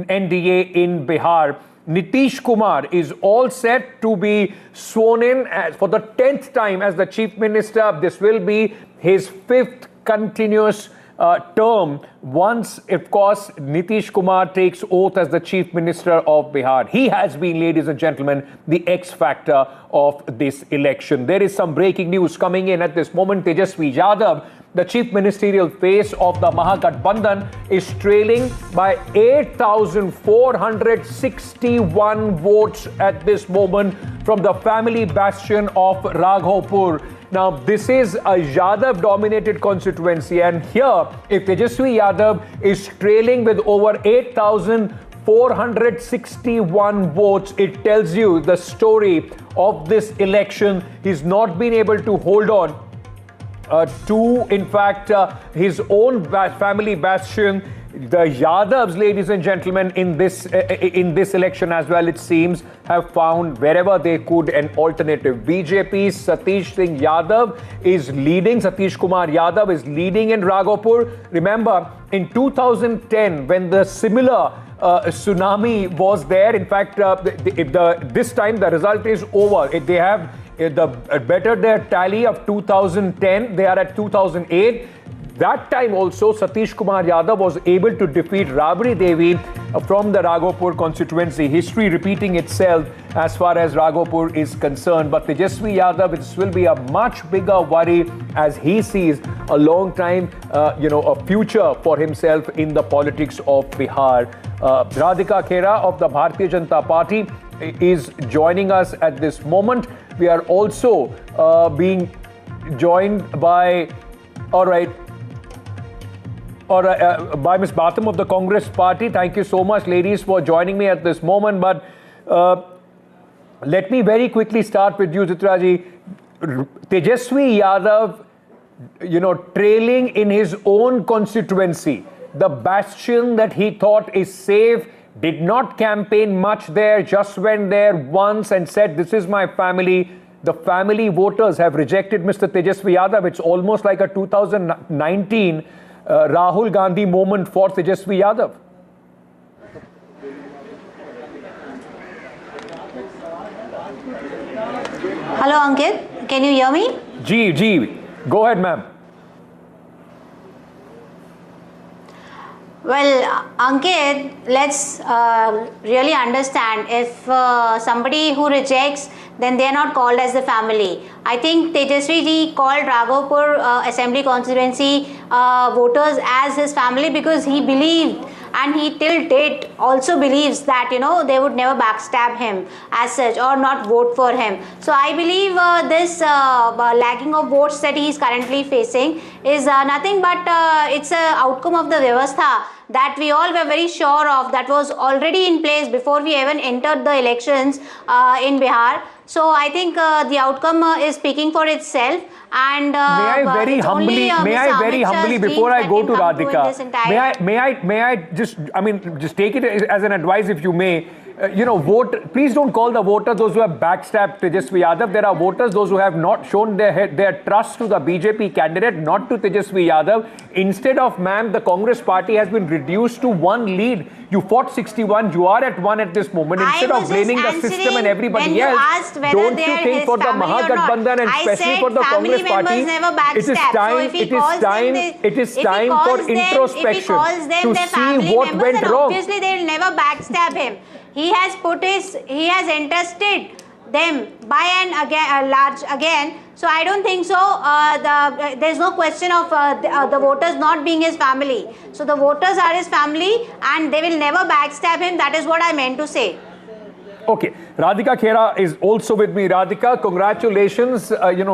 NDA in Bihar. Nitish Kumar is all set to be sworn in for the 10th time as the Chief Minister. This will be his 5th continuous term once, of course, Nitish Kumar takes oath as the Chief Minister of Bihar. He has been, ladies and gentlemen, the X factor of this election. There is some breaking news coming in at this moment. Tejashwi Yadav, the chief ministerial face of the Mahagathbandhan, is trailing by 8,461 votes at this moment from the family bastion of Raghopur. Now, this is a Yadav-dominated constituency, and here, if Tejashwi Yadav is trailing with over 8,461 votes, it tells you the story of this election. He's not been able to hold on to, in fact, his own family bastion. The Yadavs, ladies and gentlemen, in this election as well, it seems, have found wherever they could an alternative. BJP's Satish Singh Yadav is leading. Satish Kumar Yadav is leading in Raghopur. Remember, in 2010, when the similar tsunami was there, in fact, this time the result is over. They have better their tally of 2010. They are at 2008. That time also, Satish Kumar Yadav was able to defeat Rabri Devi from the Raghopur constituency. History repeating itself as far as Raghopur is concerned. But Tejashwi Yadav, this will be a much bigger worry as he sees a long time, a future for himself in the politics of Bihar. Radhika Khera of the Bharatiya Janata Party is joining us at this moment. We are also being joined by, by Ms. Batham of the Congress Party. Thank you so much, ladies, for joining me at this moment. But let me very quickly start with you, Chitraji. Tejashwi Yadav, trailing in his own constituency, the bastion that he thought is safe, did not campaign much there, just went there once and said, "This is my family." The family voters have rejected Mr. Tejashwi Yadav. It's almost like a 2019 Rahul Gandhi moment for Tejashwi Yadav. Hello, Ankit. Can you hear me? Ji. Go ahead, ma'am. Well, Ankit, let's really understand. If somebody who rejects, then they are not called as the family. I think Tejashwi ji called Raghopur Assembly constituency voters as his family because he believed, and he till date also believes that they would never backstab him as such or not vote for him. So I believe this lagging of votes that he is currently facing is nothing but it's an outcome of the Vyavastha that we all were very sure of, that was already in place before we even entered the elections in Bihar. So I think the outcome is speaking for itself. And may I very humbly, before I go to Radhika, may I just take it as an advice, if you may. Vote. Please don't call the voters those who have backstabbed Tejashwi Yadav. There are voters those who have not shown their trust to the BJP candidate, not to Tejashwi Yadav. Instead of, ma'am, the Congress party has been reduced to one lead. You fought 61. You are at one at this moment. Instead of blaming the system and everybody else, don't you think for the Mahagathbandhan and especially for the Congress party, it is time for introspection to see what went wrong. Obviously, they will never backstab him. He has entrusted them by and again. So I don't think so. There's no question of the voters not being his family. So the voters are his family and they will never backstab him. That is what I meant to say. Okay, Radhika Khera is also with me. Radhika, congratulations.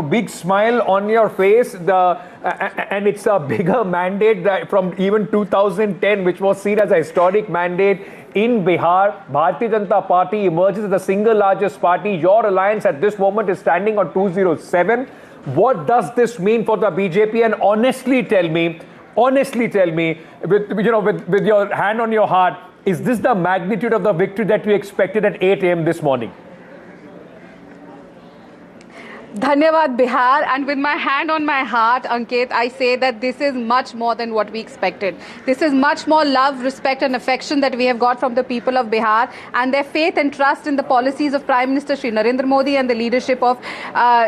Big smile on your face. And it's a bigger mandate from even 2010, which was seen as a historic mandate in Bihar. Bharatiya Janata Party emerges as the single largest party. Your alliance at this moment is standing on 207. What does this mean for the BJP? And honestly tell me, with your hand on your heart, is this the magnitude of the victory that we expected at 8 a.m. this morning? Dhanyavad Bihar, and with my hand on my heart, Ankit, I say that this is much more than what we expected. This is much more love, respect and affection that we have got from the people of Bihar, and their faith and trust in the policies of Prime Minister Shri Narendra Modi and the leadership of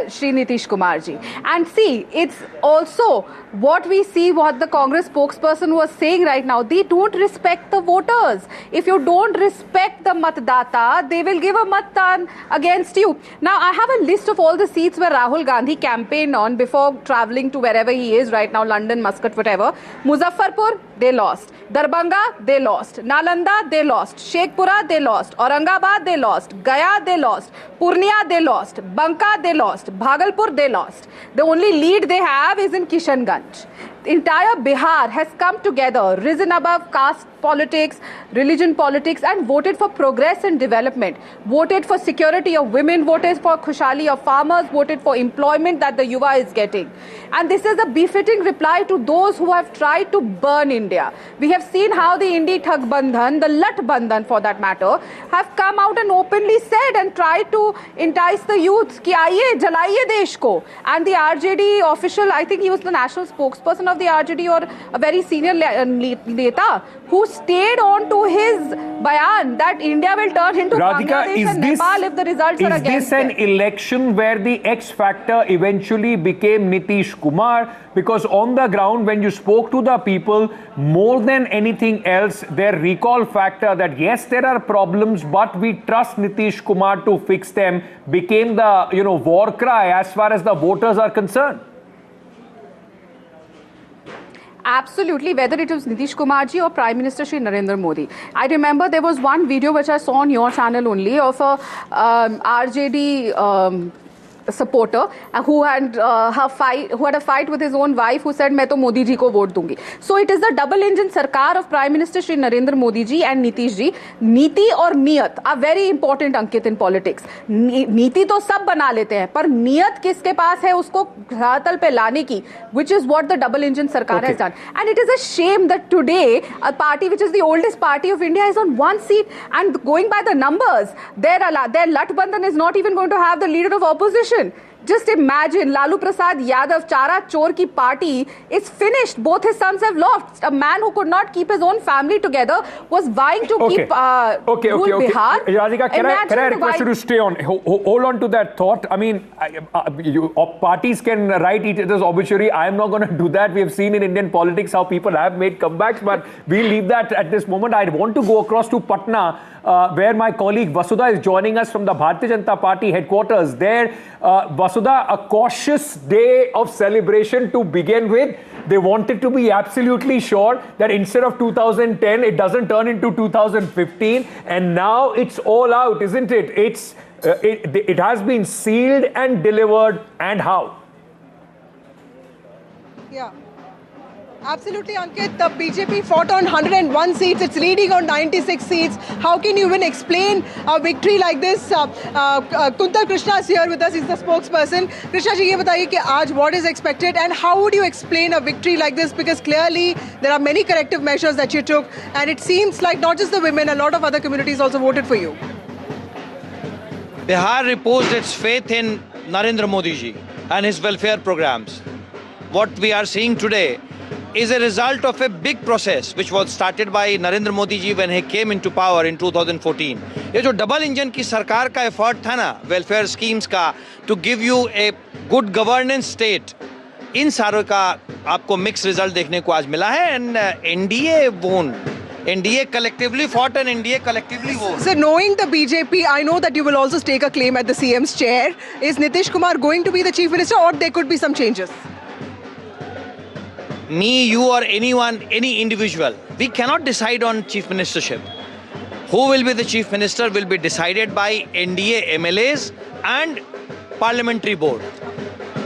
Shri Nitish Kumar ji. And see, it's also what we see, what the Congress spokesperson was saying right now. They don't respect the voters. If you don't respect the matdata, they will give a matdan against you. Now, I have a list of all the seats where Rahul Gandhi campaigned on before travelling to wherever he is right now, London, Muscat, whatever. Muzaffarpur, they lost. Darbhanga, they lost. Nalanda, they lost. Shekhpura, they lost. Aurangabad, they lost. Gaya, they lost. Purnia, they lost. Banka, they lost. Bhagalpur, they lost. The only lead they have is in Kishanganj. The entire Bihar has come together, risen above caste politics, religion politics, and voted for progress and development. Voted for security of women, voted for khushali of farmers, voted for employment that the yuva is getting. And this is a befitting reply to those who have tried to burn India. We have seen how the Indie-Thag-Bandhan, the Lat-Bandhan for that matter, have come out and openly said and tried to entice the youth ki aaiye, jalaiye desh ko. And the RJD official, I think he was the national spokesperson of the RJD or a very senior neta, who stayed on to his bayan that India will turn into Bangladesh and Nepal if the results are against Is this an election where the X factor eventually became Nitish Kumar? Because on the ground, when you spoke to the people, more than anything else, their recall factor that yes, there are problems, but we trust Nitish Kumar to fix them became the war cry as far as the voters are concerned. Absolutely, whether it was Nitish Kumar ji or Prime Minister Shri Narendra Modi. I remember there was one video which I saw on your channel only of a RJD supporter who had a fight with his own wife, who said मैं तो मोदी जी को vote दूंगी. So it is the double engine सरकार of Prime Minister Shri Narendra Modi ji and Nitish ji. नीति और नियत are very important, Ankit, in politics. नीति तो सब बना लेते हैं, पर नियत किसके पास है उसको धरातल पे लाने की, which is what the double engine सरकार has done. And it is a shame that today a party which is the oldest party of India is on one seat, and going by the numbers, their Lat-Bandhan is not even going to have the leader of opposition. Just imagine, Lalu Prasad Yadav, Chara Chor ki party is finished. Both his sons have lost. A man who could not keep his own family together was vying to keep rule Bihar. Radhika, can I request you to stay on? Hold on to that thought. I mean, parties can write each other's obituary. I am not going to do that. We have seen in Indian politics how people have made comebacks, but we'll leave that at this moment. I want to go across to Patna, where my colleague Vasudha is joining us from the Bharatiya Janata Party headquarters. There, Vasudha, a cautious day of celebration to begin with. They wanted to be absolutely sure that instead of 2010, it doesn't turn into 2015. And now it's all out, isn't it? It has been sealed and delivered. And how? Yeah. Absolutely, Ankit. The BJP fought on 101 seats. It's leading on 96 seats. How can you even explain a victory like this? Kuntal Krishna is here with us. He's the spokesperson. Krishna ji, ye bataiye ki aaj what is expected, and how would you explain a victory like this? Because clearly there are many corrective measures that you took, and it seems like not just the women, a lot of other communities also voted for you. Bihar reposed its faith in Narendra Modi ji and his welfare programs. What we are seeing today is a result of a big process which was started by Narendra Modi ji when he came into power in 2014. ये जो double engine की सरकार का effort था ना welfare schemes का to give you a good governance state, इन सारों का आपको मिक्स रिजल्ट देखने को आज मिला है. And NDA won. NDA collectively fought and NDA collectively won. So knowing the BJP, I know that you will also stake a claim at the CM's chair. Is Nitish Kumar going to be the chief minister, or there could be some changes? Me, you or anyone, any individual, we cannot decide on chief ministership. Who will be the chief minister will be decided by NDA MLAs and parliamentary board.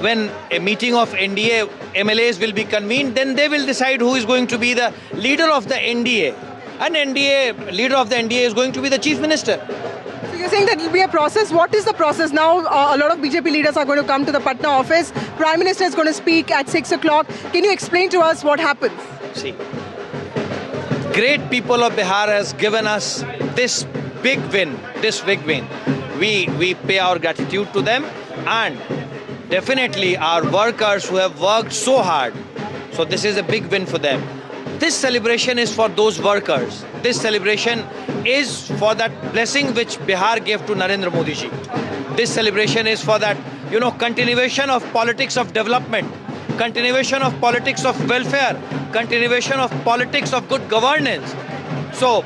When a meeting of NDA MLAs will be convened, then they will decide who is going to be the leader of the NDA. And leader of the NDA is going to be the chief minister. So you're saying that it will be a process. What is the process now? A lot of BJP leaders are going to come to the Patna office. Prime Minister is going to speak at 6 o'clock. Can you explain to us what happens? See, great people of Bihar has given us this big win, We pay our gratitude to them, and definitely are workers who have worked so hard. So this is a big win for them. This celebration is for those workers. This celebration is for that blessing which Bihar gave to Narendra Modi ji. This celebration is for that, continuation of politics of development, continuation of politics of welfare, continuation of politics of good governance. So,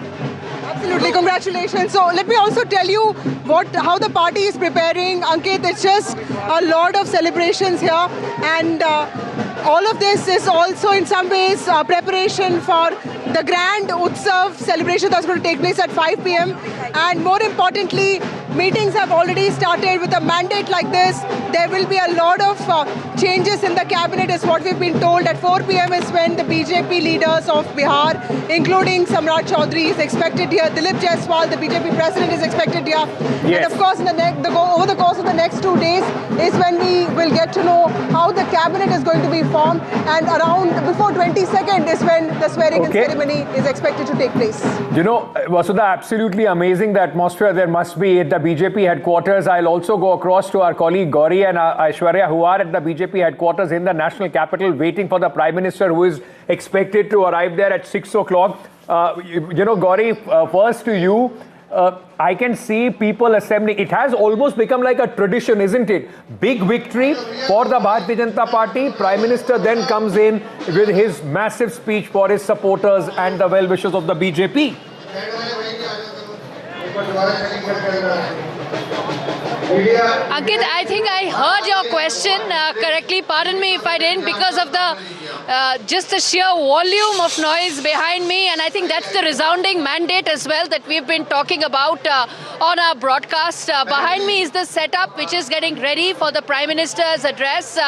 absolutely, congratulations. So let me also tell you how the party is preparing. Ankit, it's just a lot of celebrations here, and all of this is also in some ways preparation for the grand Utsav celebration that's going to take place at 5 p.m. And more importantly, meetings have already started. With a mandate like this, there will be a lot of changes in the cabinet is what we've been told. At 4 p.m. is when the BJP leaders of Bihar, including Shambhavi Choudhary, is expected here. Dilip Jaiswal, the BJP president, is expected here. Yes. And of course, over the course of the next 2 days is when we will get to know how the cabinet is going to be formed. And before 22nd is when the swearing-in ceremony is expected to take place. Vasudha, absolutely amazing the atmosphere there must be at the BJP headquarters. I'll also go across to our colleague Gauri and Aishwarya, who are at the BJP headquarters in the national capital, waiting for the Prime Minister, who is expected to arrive there at 6 o'clock. Gauri, first to you. I can see people assembling. It has almost become like a tradition, isn't it? Big victory for the Bharatiya Janata Party. Prime Minister then comes in with his massive speech for his supporters and the well-wishers of the BJP. Ankit, I think I heard your question correctly. Pardon me if I didn't, because of just the sheer volume of noise behind me, and I think that's the resounding mandate as well that we've been talking about on our broadcast. Behind me is the setup which is getting ready for the Prime Minister's address.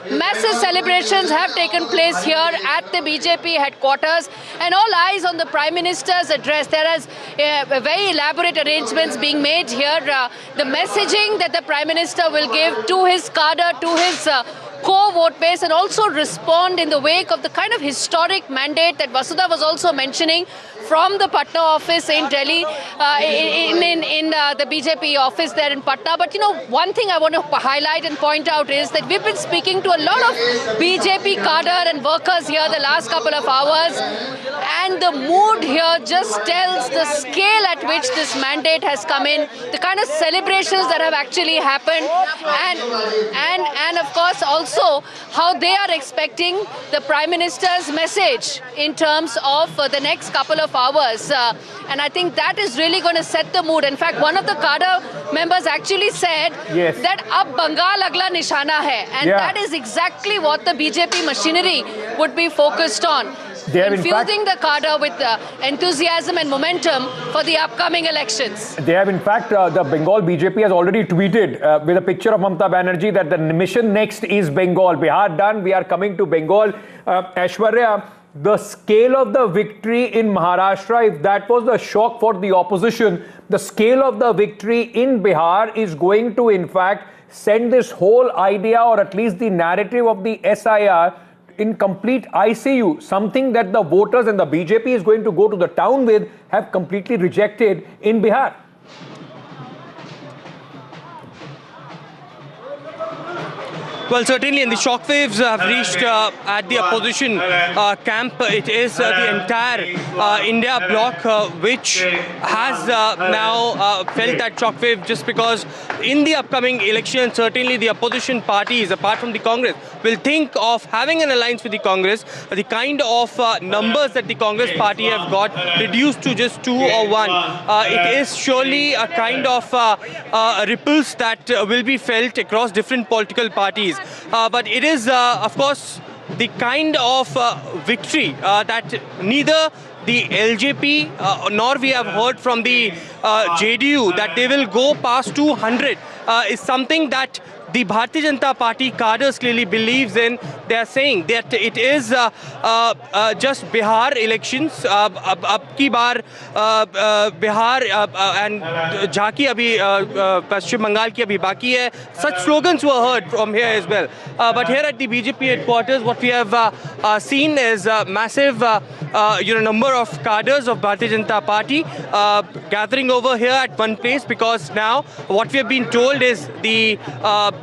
Massive celebrations have taken place here at the BJP headquarters, and all eyes on the Prime Minister's address. There is very elaborate arrangements being made here. The messaging that the Prime Minister will give to his cadre, to his core vote base, and also respond in the wake of the kind of historic mandate that Vasudha was also mentioning from the Patna office in Delhi, in the BJP office there in Patna. But one thing I want to highlight and point out is that we've been speaking to a lot of BJP cadre and workers here the last couple of hours, and the mood here just tells the scale at which this mandate has come in, the kind of celebrations that have actually happened, and of course also how they are expecting the Prime Minister's message in terms of the next couple of hours. And I think that is really going to set the mood. In fact, one of the cadre members actually said that ab Bengal agla nishana hai, and that is exactly what the BJP machinery would be focused on. Infusing the cadre with enthusiasm and momentum for the upcoming elections. They have, in fact, the Bengal BJP has already tweeted with a picture of Mamata Banerjee that the mission next is Bengal. Bihar done, we are coming to Bengal. Aishwarya, the scale of the victory in Maharashtra, if that was the shock for the opposition, the scale of the victory in Bihar is going to, in fact, send this whole idea, or at least the narrative of the SIR, in complete ICU, something that the voters and the BJP is going to go to the town with, have completely rejected in Bihar. Well, certainly, and the shockwaves have reached at the opposition camp. It is the entire India bloc which has now felt that shockwave, just because in the upcoming election, certainly the opposition parties, apart from the Congress, will think of having an alliance with the Congress. The kind of numbers that the Congress party have got reduced to just 2 or 1. It is surely a kind of ripples that will be felt across different political parties. But it is, of course, the kind of victory that neither the LJP nor we have heard from the JDU that they will go past 200 is something that the Bharatiya Janata Party cadres clearly believes in. They are saying that it is just Bihar elections. Ab ki baar Bihar and Jhanki abhi Paschim Bengal ki abhi baki hai. Such slogans were heard from here as well. But here at the BJP headquarters, what we have seen is a massive number of cadres of Bharatiya Janata Party gathering over here at one place, because now what we have been told is the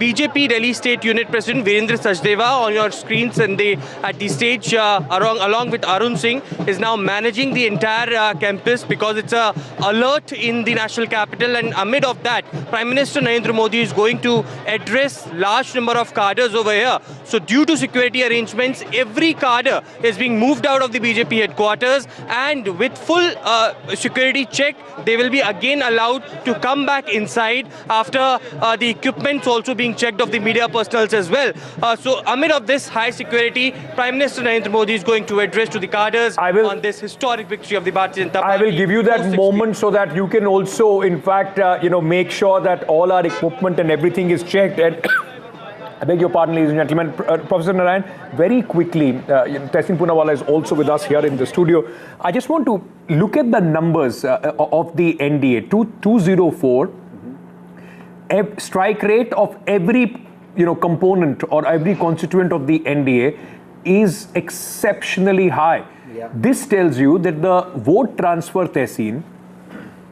BJP Delhi State Unit President Virendra Sachdeva on your screens and at the stage along with Arun Singh is now managing the entire campus because it's a alert in the national capital, and amid of that, Prime Minister Narendra Modi is going to address large number of cadres over here. So due to security arrangements, every cadre is being moved out of the BJP headquarters, and with full security check, they will be again allowed to come back inside after the equipments also being checked of the media personals as well. So amid of this high security, Prime Minister Narendra Modi is going to address to the cadres on this historic victory of the Bharatiya Janata Party. I will give you that moment so that you can also, in fact, make sure that all our equipment and everything is checked. And I beg your pardon, ladies and gentlemen. Professor Narayan, very quickly, Tehseen Poonawalla is also with us here in the studio. I just want to look at the numbers of the NDA. 204, strike rate of every component or every constituent of the NDA is exceptionally high. Yeah. This tells you that the vote transfer, Tehseen,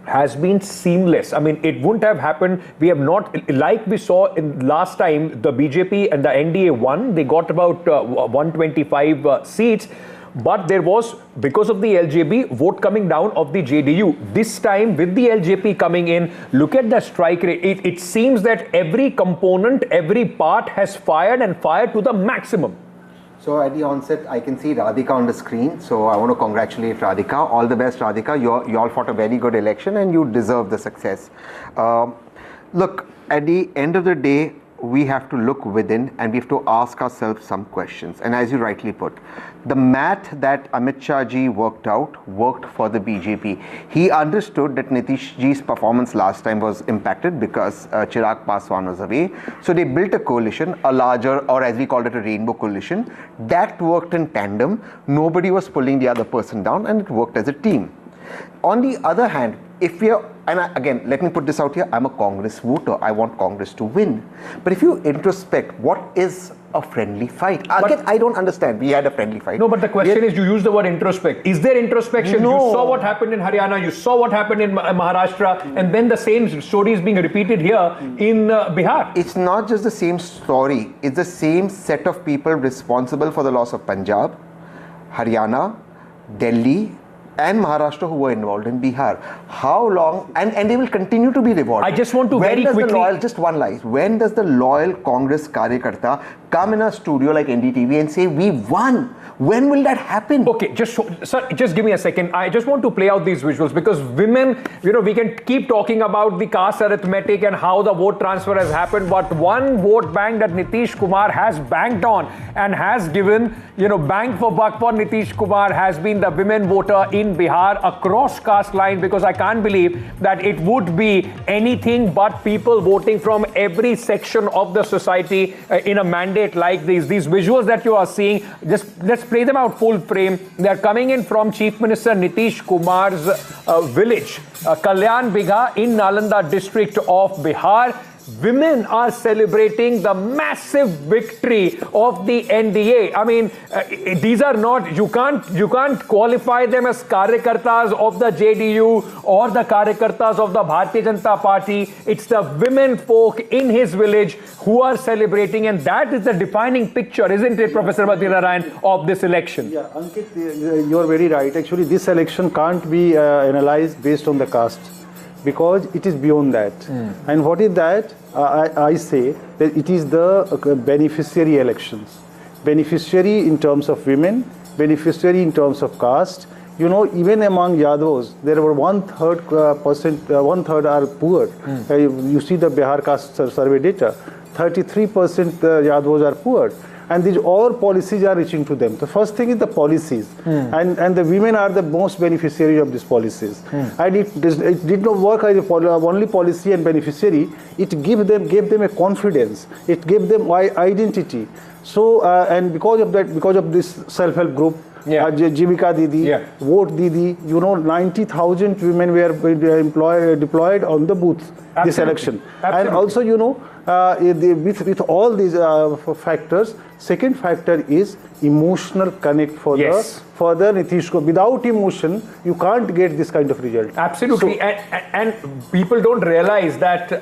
has been seamless. I mean, it wouldn't have happened. We have not, like we saw in last time, the BJP and the NDA won. They got about 125 seats. But there was, because of the LJP, vote coming down of the JDU. This time, with the LJP coming in, look at the strike rate. It seems that every component, every part has fired and fired to the maximum. So at the onset, I can see Radhika on the screen. So I want to congratulate Radhika. All the best, Radhika. You all fought a very good election and you deserve the success. Look, at the end of the day, we have to look within and we have to ask ourselves some questions. And as you rightly put, the math that Amit Shah ji worked for the BJP. He understood that Nitish ji's performance last time was impacted because Chirag Paswan was away. So they built a coalition, a larger, or as we called it, a rainbow coalition. That worked in tandem. Nobody was pulling the other person down and it worked as a team. On the other hand, if we are, and again, let me put this out here, I'm a Congress voter. I want Congress to win. But if you introspect, what is a friendly fight? Again, I don't understand. We had a friendly fight. No, but the question is, you use the word introspect. Is there introspection? No. You saw what happened in Haryana, you saw what happened in Maharashtra, and then the same story is being repeated here in Bihar. It's not just the same story. It's the same set of people responsible for the loss of Punjab, Haryana, Delhi, and Maharashtra who were involved in Bihar. How long, and they will continue to be rewarded. I just want to very quickly... just one line. When does the loyal Congress Karyakarta come in a studio like NDTV and say, we won? When will that happen? Okay, sir, just give me a second. I just want to play out these visuals because women, we can keep talking about the caste arithmetic and how the vote transfer has happened, but one vote bank that Nitish Kumar has banked on and has given, bang for buck for Nitish Kumar has been the women voter in Bihar across caste line, because I can't believe that it would be anything but people voting from every section of the society in a mandate like these. These visuals that you are seeing, just let's play them out full frame. They are coming in from Chief Minister Nitish Kumar's village, Kalyan Bigha in Nalanda district of Bihar. Women are celebrating the massive victory of the NDA. I mean, these are not, you can't qualify them as Karyakartas of the JDU or the Karyakartas of the Bharatiya Janata Party. It's the women folk in his village who are celebrating, and that is the defining picture, isn't it, Professor Narayan, of this election? Yeah, Ankit, you're very right. Actually, this election can't be analyzed based on the caste, because it is beyond that. And what is that? I say that it is the beneficiary elections. Beneficiary in terms of women, beneficiary in terms of caste. Even among Yadavs, there were 1/3 are poor. You see the Bihar caste survey data. 33% Yadavs are poor. And these all policies are reaching to them. The first thing is the policies, and the women are the most beneficiary of these policies. And it did not work as only policy and beneficiary. It gave them a confidence. It gave them identity. So and because of that, because of this self-help group, Jivika Didi, Vote Didi, 90,000 women were deployed on the booth this election. And also, with all these factors, second factor is emotional connect for for the Nitish Kumar. Without emotion, you can't get this kind of result. Absolutely, So, and people don't realize that,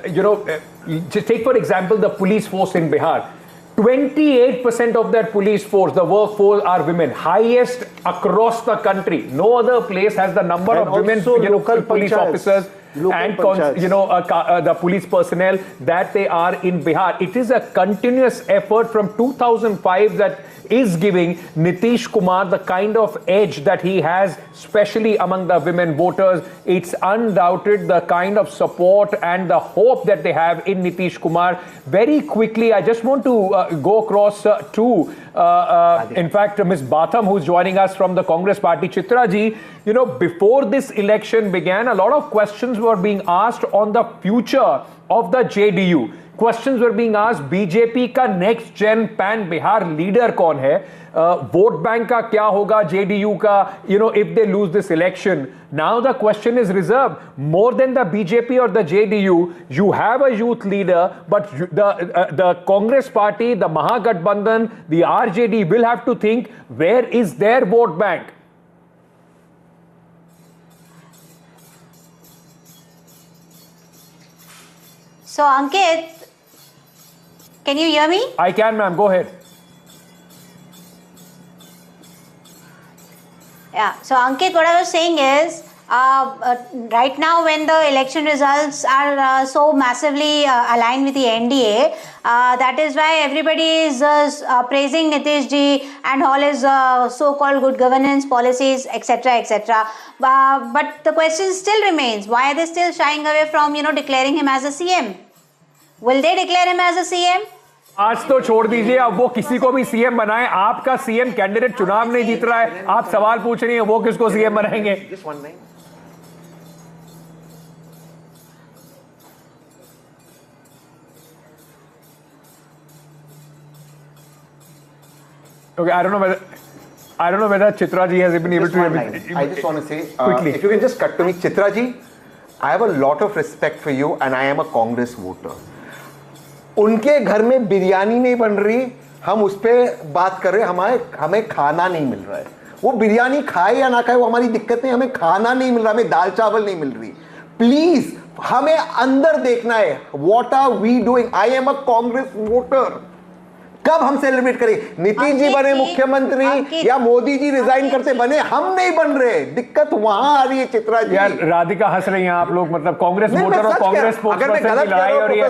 just take for example the police force in Bihar. 28% of that police force, the workforce, are women, highest across the country. No other place has the number and of women, local police panchayats. officers and the police personnel that they are in Bihar. It is a continuous effort from 2005 that is giving Nitish Kumar the kind of edge that he has, especially among the women voters. It's undoubted the kind of support and the hope that they have in Nitish Kumar. Very quickly, I just want to go across to, in fact, Ms. Batham, who's joining us from the Congress party. Chitra ji, before this election began, a lot of questions were being asked on the future of the JDU. Questions were being asked, BJP का next gen pan Bihar leader कौन है, vote bank का क्या होगा JDU का, if they lose this election. Now the question is reserved. More than the BJP or the JDU, you have a youth leader, but the Congress party, the Mahagathbandhan, the RJD will have to think, where is their vote bank? So Ankit, can you hear me? I can, ma'am. Go ahead. Yeah. So Ankit, what I was saying is, right now when the election results are so massively aligned with the NDA, that is why everybody is praising Nitish ji and all his so-called good governance policies, etc., etc. But the question still remains: why are they still shying away from declaring him as a CM? Will they declare him as a CM? आज तो छोड़ दीजिए, अब वो किसी को भी CM बनाए, आपका सीएम कैंडिडेट चुनाव नहीं जीत रहा है, आप सवाल पूछ रही हैं वो किसको सीएम बनाएंगे? Okay, I don't know whether Chitra ji has been able to. I just want to say quickly, if you can just cut to me, Chitra ji, I have a lot of respect for you, and I am a Congress voter. उनके घर में बिरयानी नहीं बन रही, हम उस पर बात कर रहे हैं, हमें खाना नहीं मिल रहा है. वो बिरयानी खाए या ना खाए वो हमारी दिक्कत नहीं, हमें खाना नहीं मिल रहा, हमें दाल चावल नहीं मिल रही. प्लीज हमें अंदर देखना है. What are we doing? I am a Congress voter. कब हम सेलिब्रेट करें? नीतीश जी बने मुख्यमंत्री या मोदी जी रिजाइन करते बने, हम नहीं बन रहे. दिक्कत वहां आ रही है. चित्रा जी, यार राधिका हंस रही हैं, आप लोग मतलब कांग्रेस वोटर और कांग्रेस स्पोक्सपर्सन की लड़ाई हो रही है.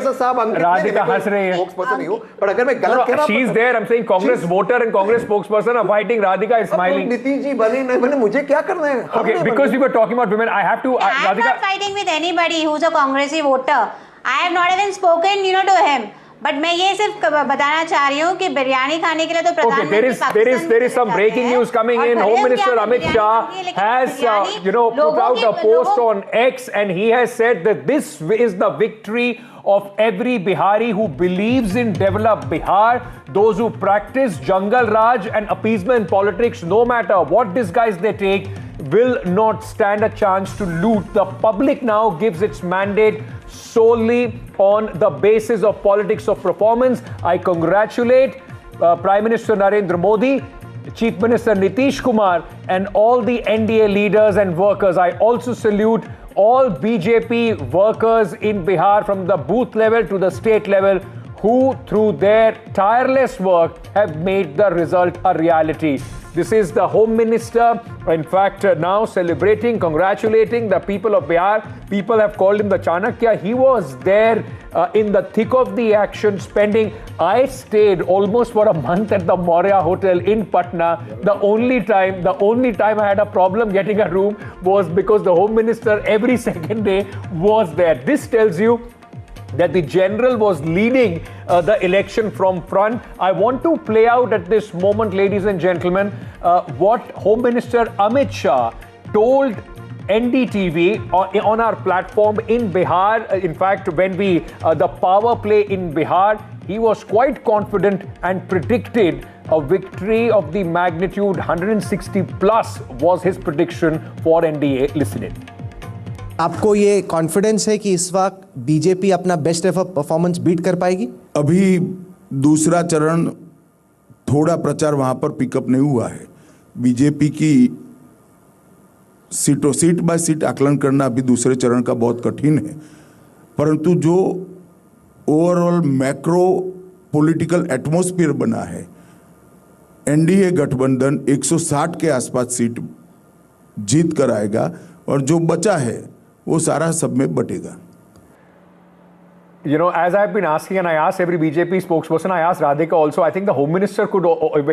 राधिका हंस रही है. स्पोक्सपर्सन नहीं हूं, पर अगर मैं गलत कह रहा हूं, she is there. I am saying Congress voter and Congress spokesperson are fighting. Radhika is smiling. Nitish ji बने नहीं बने, मुझे क्या करना है? Okay, because we were talking about women, I have to. I am not fighting with anybody who's a Congressy voter. I have not even spoken, to him. But मैं ये सिर्फ बताना चाह रही हूँ कि बिरयानी खाने के लिए तो प्रधानमंत्री there is some breaking news coming in. Home Minister Amit Shah has put out a post on X, and he has said that this is the victory of every Bihari who believes in developed Bihar. Those who practice Jungle Raj and appeasement politics, no matter what disguise they take, will not stand a chance to loot. The public now gives its mandate solely on the basis of politics of performance. I congratulate Prime Minister Narendra Modi, Chief Minister Nitish Kumar, and all the NDA leaders and workers. I also salute all BJP workers in Bihar from the booth level to the state level who, through their tireless work, have made the result a reality. This is the Home Minister, in fact, now celebrating, congratulating the people of Bihar. People have called him the Chanakya. He was there in the thick of the action, I stayed almost for a month at the Maurya Hotel in Patna. The only time I had a problem getting a room was because the Home Minister every second day was there. This tells you that the general was leading the election from front. I want to play out at this moment, ladies and gentlemen, what Home Minister Amit Shah told NDTV on our platform in Bihar. In fact, when the power play in Bihar, he was quite confident and predicted a victory of the magnitude 160 plus was his prediction for NDA. Listen in. आपको ये confidence है कि इस वक्त BJP अपना best एफर performance beat कर पाएगी? अभी दूसरा चरण थोड़ा प्रचार वहां पर पिकअप नहीं हुआ है. बीजेपी की सीट बाय सीट आकलन करना अभी दूसरे चरण का बहुत कठिन है, परंतु जो ओवरऑल मैक्रो पॉलिटिकल एटमॉस्फेयर बना है, एनडीए गठबंधन 160 के आसपास सीट जीत कर आएगा और जो बचा है वो सारा सब में बटेगा। You know, as I've been asking, and I asked every BJP spokesperson, I asked Radhika also, I think the Home Minister could,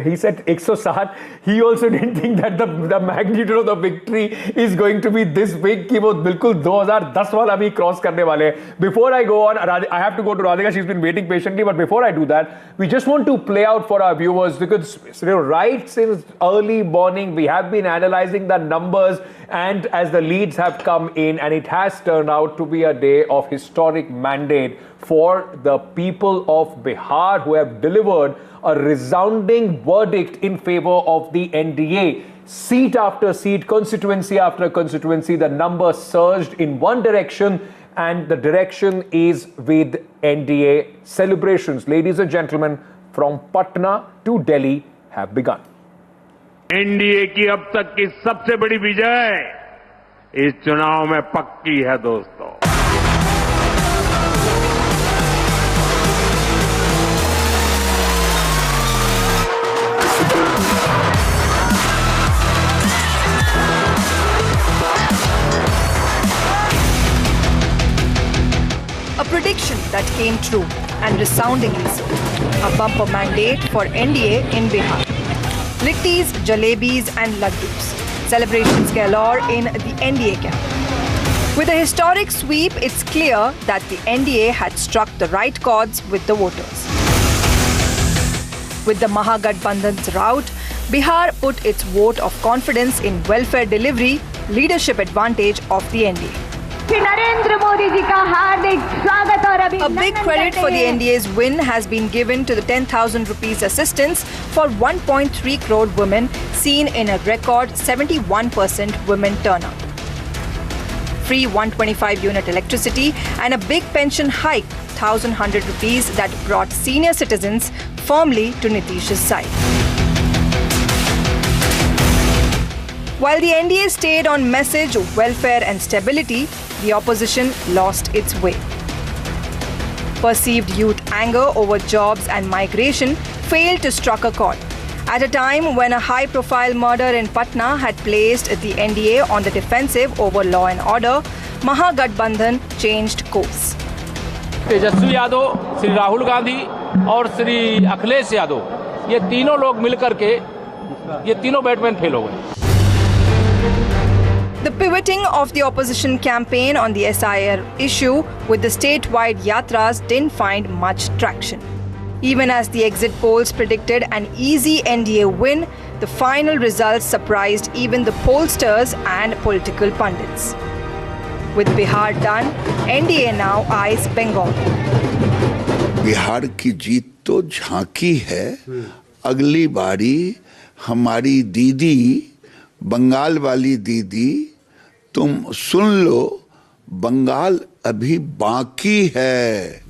he said 160, he also didn't think that the magnitude of the victory is going to be this big, कि वो बिल्कुल 2010 वाला भी cross करने वाले हैं. Before I go on, I have to go to Radhika, she's been waiting patiently, but before I do that, we just want to play out for our viewers, because right since early morning, we have been analyzing the numbers, and as the leads have come in, and it has turned out to be a day of historic mandate for the people of Bihar, who have delivered a resounding verdict in favor of the NDA. Seat after seat, constituency after constituency, the number surged in one direction, and the direction is with NDA. Celebrations, ladies and gentlemen, from Patna to Delhi have begun. NDA की अब तक की सबसे बड़ी विजय इस चुनाव में पक्की है दोस्तों। A prediction that came true, and resoundingly so. A bumper mandate for NDA in Bihar. Littis, jalebis and laddus. Celebrations galore in the NDA camp. With a historic sweep, it's clear that the NDA had struck the right chords with the voters. With the Mahagathbandhan's rout, Bihar put its vote of confidence in welfare delivery, leadership advantage of the NDA. A big credit for the NDA's win has been given to the 10,000 rupees assistance for 1.3 crore women, seen in a record 71% women turnout. Free 125-unit electricity and a big pension hike, 1,100 rupees, that brought senior citizens firmly to Nitish's side. While the NDA stayed on message, welfare and stability, the opposition lost its way. Perceived youth anger over jobs and migration failed to strike a chord. At a time when a high-profile murder in Patna had placed the NDA on the defensive over law and order, Mahagathbandhan changed course. Tejashwi Yadav, Shri Rahul Gandhi और श्री अखिलेश यादव, ये तीनों लोग मिलकर के ये तीनों Batman fail हो गए. The pivoting of the opposition campaign on the SIR issue with the statewide yatras didn't find much traction. Even as the exit polls predicted an easy NDA win, the final results surprised even the pollsters and political pundits. With Bihar done, NDA now eyes Bengal. Bihar की जीत तो झांकी है, अगली बारी हमारी दीदी, बंगाल वाली दीदी, तुम सुन लो, बंगाल अभी बाकी है.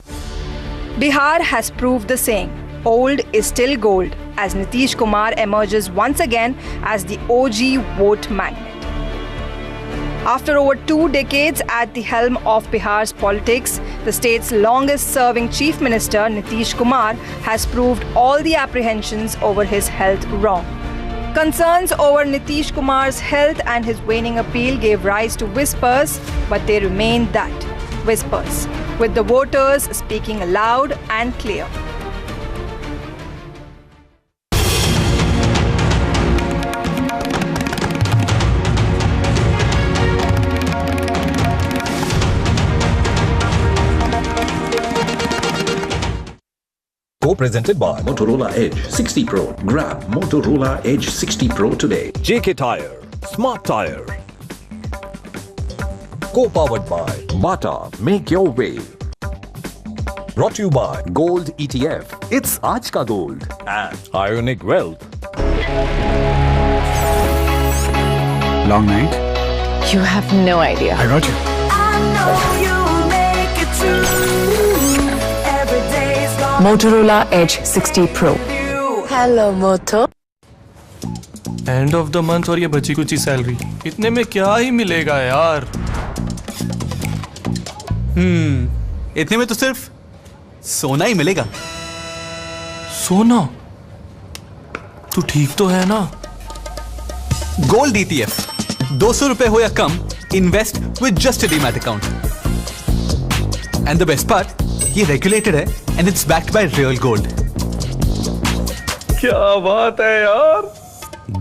Bihar has proved the saying, old is still gold, as Nitish Kumar emerges once again as the OG vote magnet. After over 2 decades at the helm of Bihar's politics, the state's longest-serving Chief Minister, Nitish Kumar, has proved all the apprehensions over his health wrong. Concerns over Nitish Kumar's health and his waning appeal gave rise to whispers, but they remain that, whispers, with the voters speaking loud and clear. Co-presented by Motorola Edge 60 Pro. Grab Motorola Edge 60 Pro today. JK Tire, Smart Tire. Co-powered by Bata, make your way. Brought to you by Gold ETF. It's Aaj Ka Gold. And Ionic Wealth. Long night? You have no idea. I got you. Motorola Edge 60 Pro. Hello, Moto. End of the month और ये बची कुची salary, इतने में क्या ही मिलेगा यार। इतने में तो सिर्फ सोना ही मिलेगा। सोना? तू ठीक तो है ना? गोल्ड ETF, 200 रुपए हो या कम, invest with just a demat account. And the best part, ये रेगुलेटेड है and it's backed by real gold. क्या बात है यार।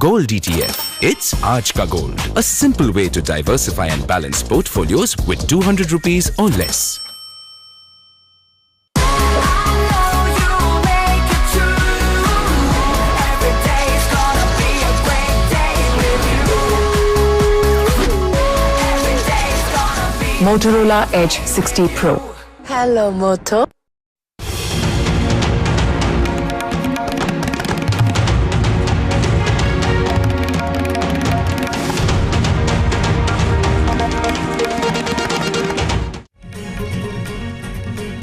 Gold ETF. It's Aaj Ka Gold. A simple way to diversify and balance portfolios with 200 rupees or less. Motorola Edge 60 Pro. Hello, Moto.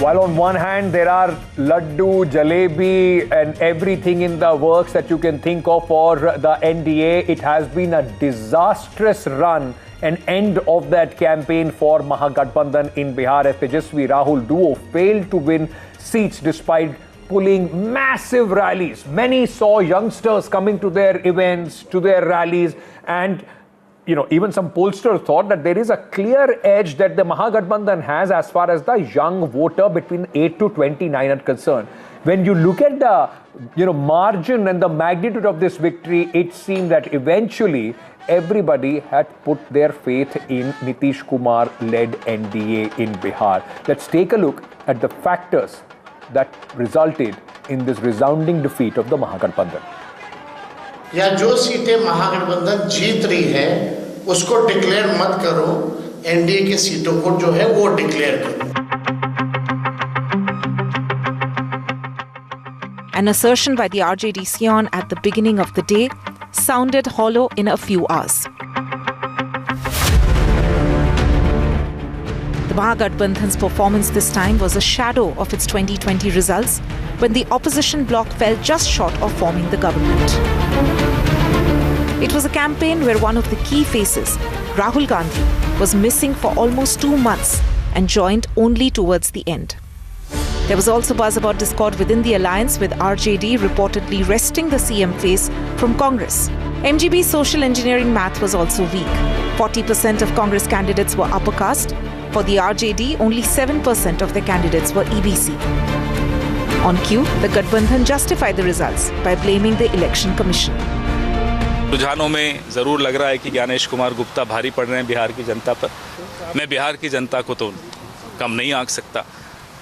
While on one hand there are laddu, jalebi and everything in the works that you can think of for the NDA, it has been a disastrous run and end of that campaign for Mahagathbandhan in Bihar as Tejashwi Rahul duo failed to win seats despite pulling massive rallies. Many saw youngsters coming to their events, to their rallies, and even some pollsters thought that there is a clear edge that the Mahagathbandhan has as far as the young voter between 8 to 29 are concerned. When you look at the margin and the magnitude of this victory, it seemed that eventually everybody had put their faith in Nitish Kumar-led NDA in Bihar. Let's take a look at the factors that resulted in this resounding defeat of the Mahagathbandhan. या जो सीटें महागठबंधन जीत रही है उसको declare मत करो, NDA की सीटों को जो है वो डिक्लेयर करो। An assertion by the RJD scion at the beginning of the day sounded hollow in a few hours. The Mahagathbandhan's performance this time was a shadow of its 2020 results when the opposition bloc fell just short of forming the government. It was a campaign where one of the key faces, Rahul Gandhi, was missing for almost 2 months and joined only towards the end. There was also buzz about discord within the alliance, with RJD reportedly wresting the CM face from Congress. MGB's social engineering math was also weak. 40% of Congress candidates were upper caste. For the RJD, only 7% of the candidates were EBC. On cue, the Gathbandhan justified the results by blaming the Election Commission. रुझानों में जरूर लग रहा है कि ज्ञानेश कुमार गुप्ता भारी पड़ रहे हैं बिहार की जनता पर। मैं बिहार की जनता को तो कम नहीं आंक सकता।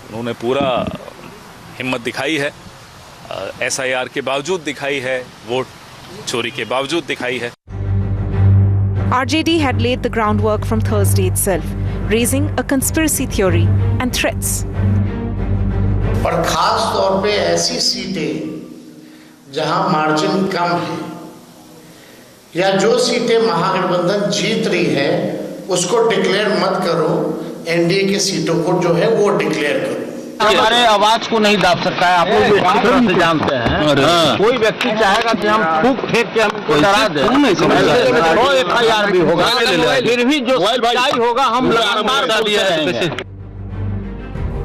उन्होंने पूरा हिम्मत दिखाई है, SIR के बावजूद दिखाई है, वोट चोरी के बावजूद दिखाई है। RJD had laid the groundwork from Thursday itself, raising a conspiracy theory and threats. पर खास तौर पे ऐसी सीटें जहां मार्जिन कम है या जो सीटें महागठबंधन जीत रही है उसको डिक्लेयर मत करो, एनडीए की सीटों को जो है वो डिक्लेयर करो। हमारे आवाज को नहीं दाब सकता है, आप लोग भी अच्छी तरह से जानते हैं। कोई व्यक्ति चाहेगा कि हम फूंक फेंक के हमको डरा दे, तो FIR भी होगा, फिर भी जो सच्चाई होगा हम लगातार बोलते रहेंगे।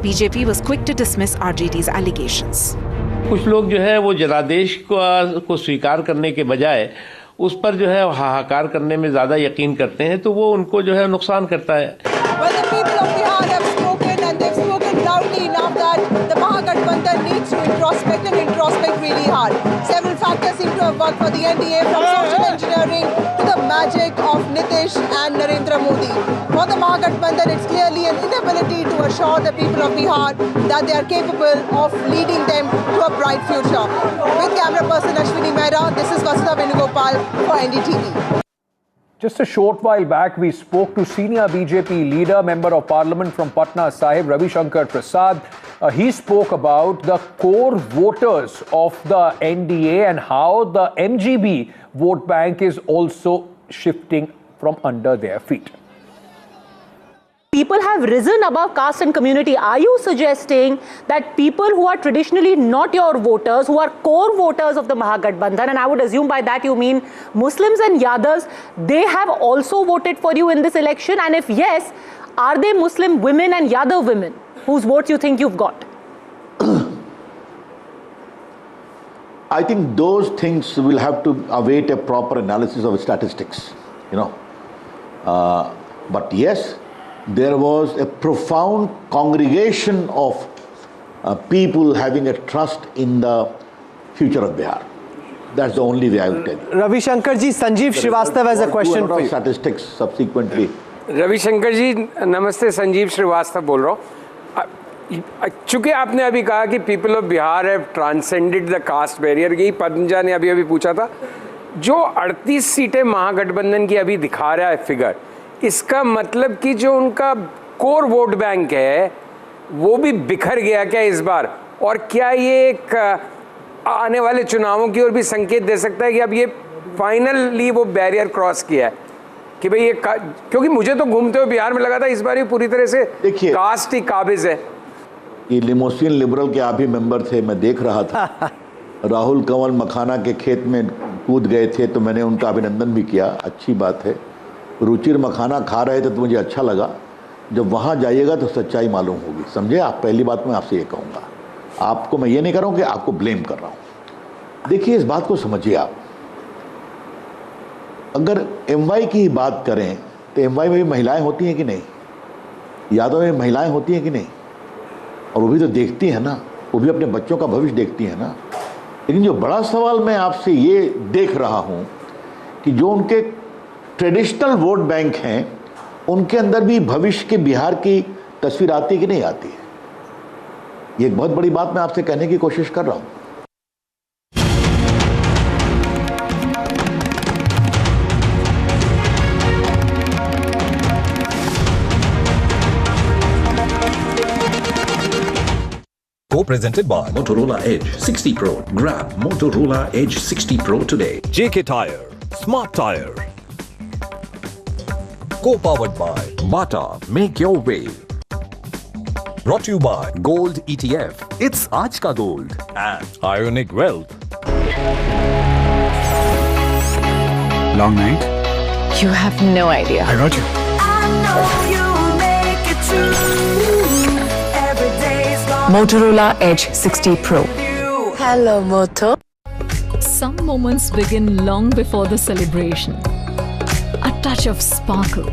BJP was quick to dismiss RJD's allegations. कुछ लोग जो है वो जनादेश को स्वीकार करने के बजाय उस पर जो है हाहाकार करने में ज्यादा यकीन करते हैं, तो वो उनको जो है नुकसान करता है। Well, the people of Bihar have spoken, and they've spoken loudly enough that the Mahagathbandhan needs to introspect really hard. Several factors seem to have worked for the NDA, from social engineering to the magic of Nitish and Narendra Modi. For the Mahagathbandhan, it's clearly an inability to assure the people of Bihar that they are capable of leading them to a bright future. With camera person Ashwini Mehra, this is Vasudha Venugopal for NDTV. Just a short while back, we spoke to senior BJP leader, Member of Parliament from Patna Sahib, Ravi Shankar Prasad. He spoke about the core voters of the NDA and how the MGB vote bank is also shifting from under their feet. people have risen above caste and community. Are you suggesting that people who are traditionally not your voters, who are core voters of the Mahagathbandhan, and I would assume by that you mean Muslims and Yadavs, they have also voted for you in this election? And if yes, are they Muslim women and Yadav women whose votes you think you've got? I think those things will have to await a proper analysis of statistics, you know. But yes, there was a profound congregation of people having a trust in the future of Bihar. That's the only way I would tell you. Ravi Shankar ji, Sanjeev Srivastava has a question for you. Statistics subsequently. Ravi Shankar ji नमस्ते, संजीव श्रीवास्तव बोल रहा हूँ। चूंकि आपने अभी कहा कि people of Bihar have transcended the caste barrier, यही पद्मजा ने अभी पूछा था, जो 38 सीटें महागठबंधन की अभी दिखा रहा है फिगर, इसका मतलब कि जो उनका कोर वोट बैंक है वो भी बिखर गया क्या इस बार? और क्या ये एक आने वाले चुनावों की ओर भी संकेत दे सकता है कि अब ये फाइनली वो बैरियर क्रॉस किया है कि भाई ये क्योंकि मुझे तो घूमते हुए बिहार में लगा था इस बार ये पूरी तरह से कास्ट ही काबिज है। ये लिमोसिन लिबरल के आप ही मेंबर थे, मैं देख रहा था। राहुल कंवल मखाना के खेत में कूद गए थे तो मैंने उनका अभिनंदन भी किया, अच्छी बात है। रुचिर मखाना खा रहे थे तो मुझे अच्छा लगा। जब वहाँ जाइएगा तो सच्चाई मालूम होगी, समझे आप? पहली बात मैं आपसे ये कहूँगा, आपको मैं ये नहीं कर रहा हूँ कि आपको ब्लेम कर रहा हूँ। देखिए, इस बात को समझिए आप। अगर एमवाई की बात करें तो एमवाई में भी महिलाएं होती हैं कि नहीं? यादव में महिलाएं होती हैं कि नहीं? और वो भी तो देखती हैं ना, वो भी अपने बच्चों का भविष्य देखती हैं ना। लेकिन जो बड़ा सवाल मैं आपसे ये देख रहा हूँ कि जो उनके ट्रेडिशनल वोट बैंक हैं उनके अंदर भी भविष्य के बिहार की तस्वीर आती है कि नहीं आती है? ये एक बहुत बड़ी बात मैं आपसे कहने की कोशिश कर रहा हूँ। Co-presented by Motorola Edge 60 Pro. Grab Motorola Edge 60 Pro today. JK Tire, Smart Tire. Co-powered by Bata, make your way. Brought to you by Gold ETF. It's Aaj Ka Gold. And Ionic Wealth. Long night? You have no idea. I got you. Motorola Edge 60 Pro. Hello, Moto. Some moments begin long before the celebration. A touch of sparkle,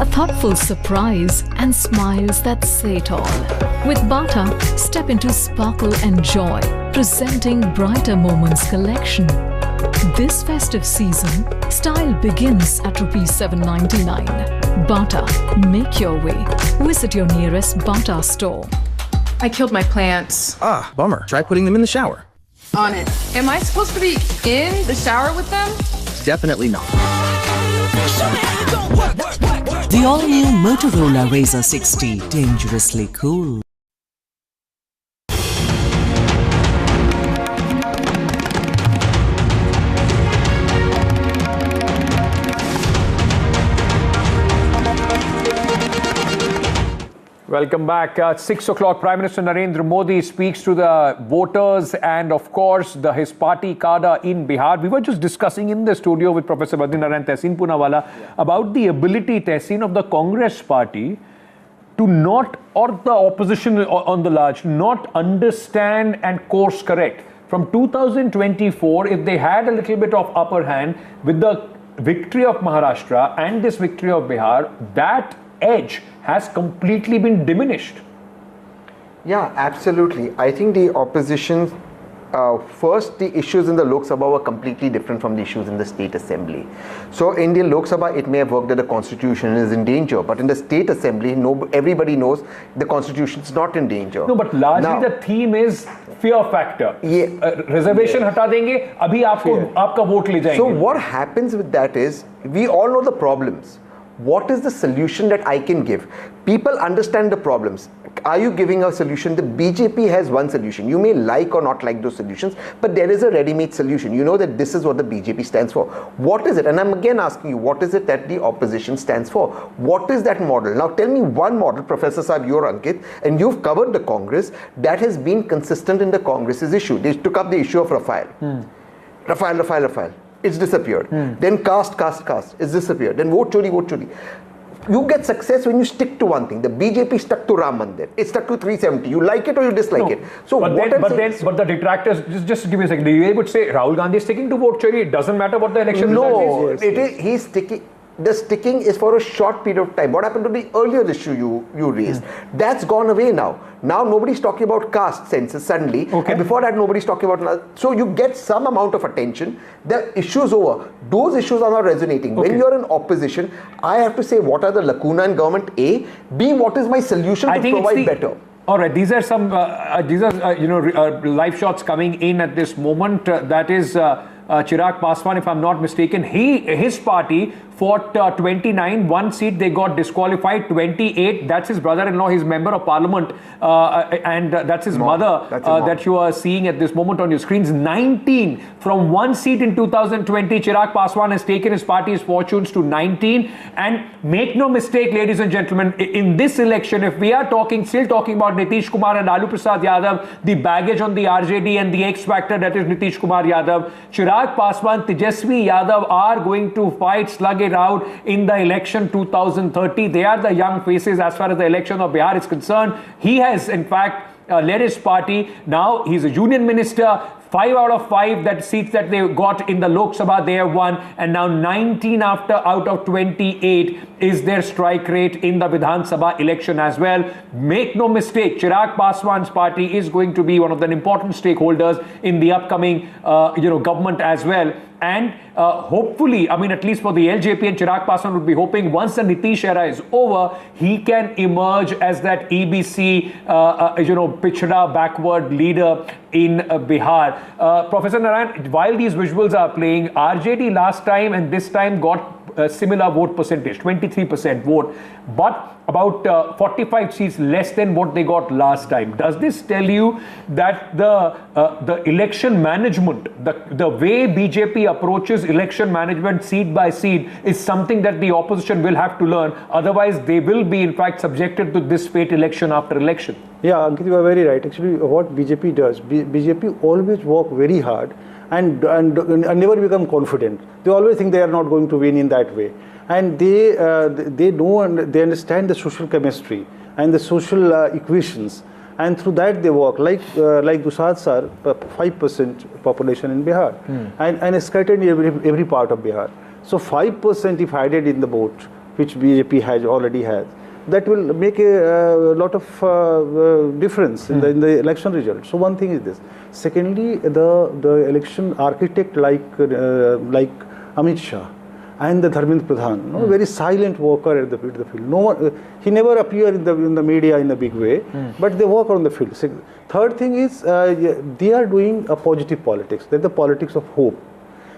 a thoughtful surprise, and smiles that say it all. With Bata, step into sparkle and joy, presenting Brighter Moments collection. This festive season, style begins at ₹799. Bata, make your way. Visit your nearest Bata store. I killed my plants. Ah, bummer. Try putting them in the shower. On it. Am I supposed to be in the shower with them? Definitely not. The all-new Motorola Razr 60. Dangerously cool. Welcome back. 6 o'clock, Prime Minister Narendra Modi speaks to the voters and, of course, his party cadre in Bihar. We were just discussing in the studio with Professor Badrinath and Tehseen Poonawala about the ability, Tehseen, of the Congress party to not, or the opposition on the large, not understand and course correct. From 2024, if they had a little bit of upper hand with the victory of Maharashtra and this victory of Bihar, that edge has completely been diminished. Yeah, absolutely. I think the opposition, first the issues in the Lok Sabha were completely different from the issues in the State Assembly. So in the Lok Sabha, it may have worked that the Constitution is in danger, but in the State Assembly, everybody knows the Constitution is not in danger. No, but largely the theme is fear factor. Reservation hata denge, abhi aapka vote le jayenge. So what happens with that is, we all know the problems. what is the solution that I can give? People understand the problems. Are you giving a solution? The BJP has one solution. You may like or not like those solutions, but there is a ready-made solution. You know that this is what the BJP stands for. What is it? And I'm again asking you, what is it that the opposition stands for? What is that model? Now tell me one model, Professor Saab, you're Ankit, and you've covered the Congress, that has been consistent in the Congress's issue. They took up the issue of Rafale. Rafale. It's disappeared. Then caste. It's disappeared. Then vote chori. You get success when you stick to one thing. The BJP stuck to Ram Mandir. It stuck to 370. You like it or you dislike it. So but the detractors, just give me a second. You would say Rahul Gandhi is sticking to vote chori. It doesn't matter what the election result is. He's sticking. The sticking is for a short period of time. What happened to the earlier issue you raised? That's gone away now. Now nobody's talking about caste census suddenly. And before that, nobody's talking about. So you get some amount of attention. The issue's over. Those issues are not resonating. When you're in opposition, I have to say what are the lacuna in government? A. B. What is my solution to provide better? All right, these are some live shots coming in at this moment. That is Chirag Paswan, if I'm not mistaken. His party fought 29, one seat they got disqualified, 28. That's his brother-in-law, his member of parliament, and that's his mother that you are seeing at this moment on your screens. 19 from one seat in 2020. Chirag Paswan has taken his party's fortunes to 19. And make no mistake, ladies and gentlemen, in this election, if we are still talking about Nitish Kumar and Lalu Prasad Yadav, the baggage on the RJD and the X factor that is Nitish Kumar Yadav, Chirag Paswan, Tejashwi Yadav are going to fight, slug it out in the election 2030. They are the young faces as far as the election of Bihar is concerned. He has, in fact, led his party. Now he's a union minister. 5 out of 5 seats that they got in the Lok Sabha, they have won, and now 19 out of 28 is their strike rate in the Vidhan Sabha election as well. Make no mistake, Chirag Paswan's party is going to be one of the important stakeholders in the upcoming government as well. And hopefully, at least for the LJP and Chirag Paswan would be hoping once the Nitish era is over, he can emerge as that EBC, pichda, backward leader in Bihar. Professor Narayan, while these visuals are playing, RJD last time and this time got a similar vote percentage, 23% vote, but about 45 seats less than what they got last time. Does this tell you that the election management, the way BJP approaches election management seat by seat is something that the opposition will have to learn? Otherwise, they will be in fact subjected to this fate election after election. Yeah, Ankit, you are very right. Actually, what BJP does, BJP always work very hard and never become confident. They always think they are not going to win in that way. And they understand the social chemistry and the social equations, and through that they work. Like Dusad sir, 5% population in Bihar, and scattered in every part of Bihar. So 5% if added in the vote, which BJP already has, that will make a lot of difference in the election result. So one thing is this. Secondly, the election architect like Amit Shah and the Dharmendra Pradhan, very silent worker at the field. No one, he never appear in the media in a big way, but they work on the field. Third thing is they are doing a positive politics. They're the politics of hope.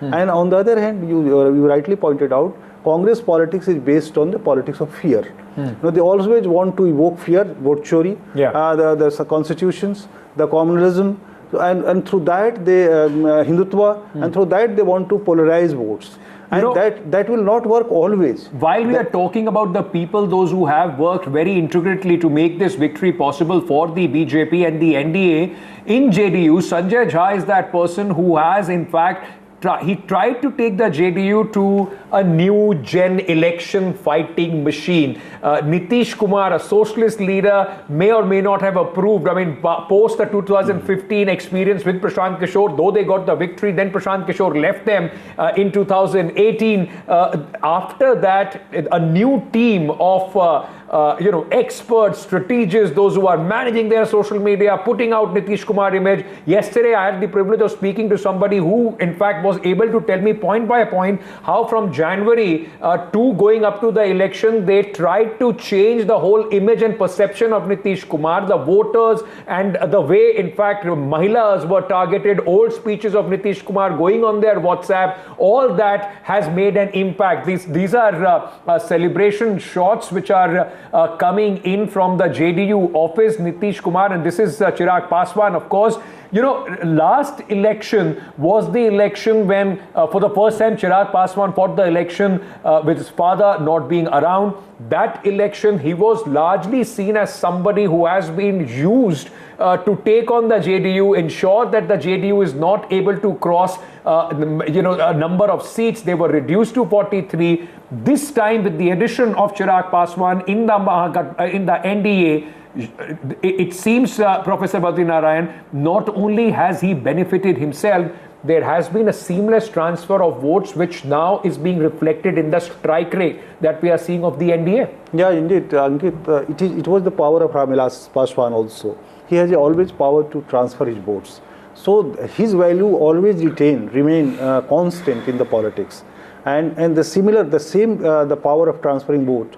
And on the other hand, you rightly pointed out, Congress politics is based on the politics of fear. They always want to evoke fear, vote chori, the constitutions, the communalism, and through that they Hindutva, and through that they want to polarize votes. And that will not work always. While we are talking about the people, those who have worked very intricately to make this victory possible for the BJP and the NDA, in JDU, Sanjay Jha is that person who has in fact he tried to take the JDU to a new gen election fighting machine. Nitish Kumar, a socialist leader, may or may not have approved. Post the 2015 experience with Prashant Kishore, though they got the victory, then Prashant Kishore left them in 2018. After that, a new team of experts, strategists, those who are managing their social media, putting out Nitish Kumar image. Yesterday, I had the privilege of speaking to somebody who, in fact, was able to tell me point by point how from January to going up to the election, they tried to change the whole image and perception of Nitish Kumar, the voters, and the way, in fact, Mahilas were targeted, old speeches of Nitish Kumar going on their WhatsApp, all that has made an impact. These are celebration shots which are coming in from the JDU office, Nitish Kumar, and this is Chirag Paswan, of course. Last election was the election when, for the first time, Chirag Paswan fought the election with his father not being around. That election, he was largely seen as somebody who has been used to take on the JDU, ensure that the JDU is not able to cross, a number of seats. They were reduced to 43. This time, with the addition of Chirag Paswan in the NDA, it seems, Professor Badrinarayan, not only has he benefited himself, there has been a seamless transfer of votes which now is being reflected in the strike rate that we are seeing of the NDA. Yeah, indeed, Ankit, it was the power of Vilas Paswan also. He has always power to transfer his votes. So his value always remain constant in the politics. And the power of transferring vote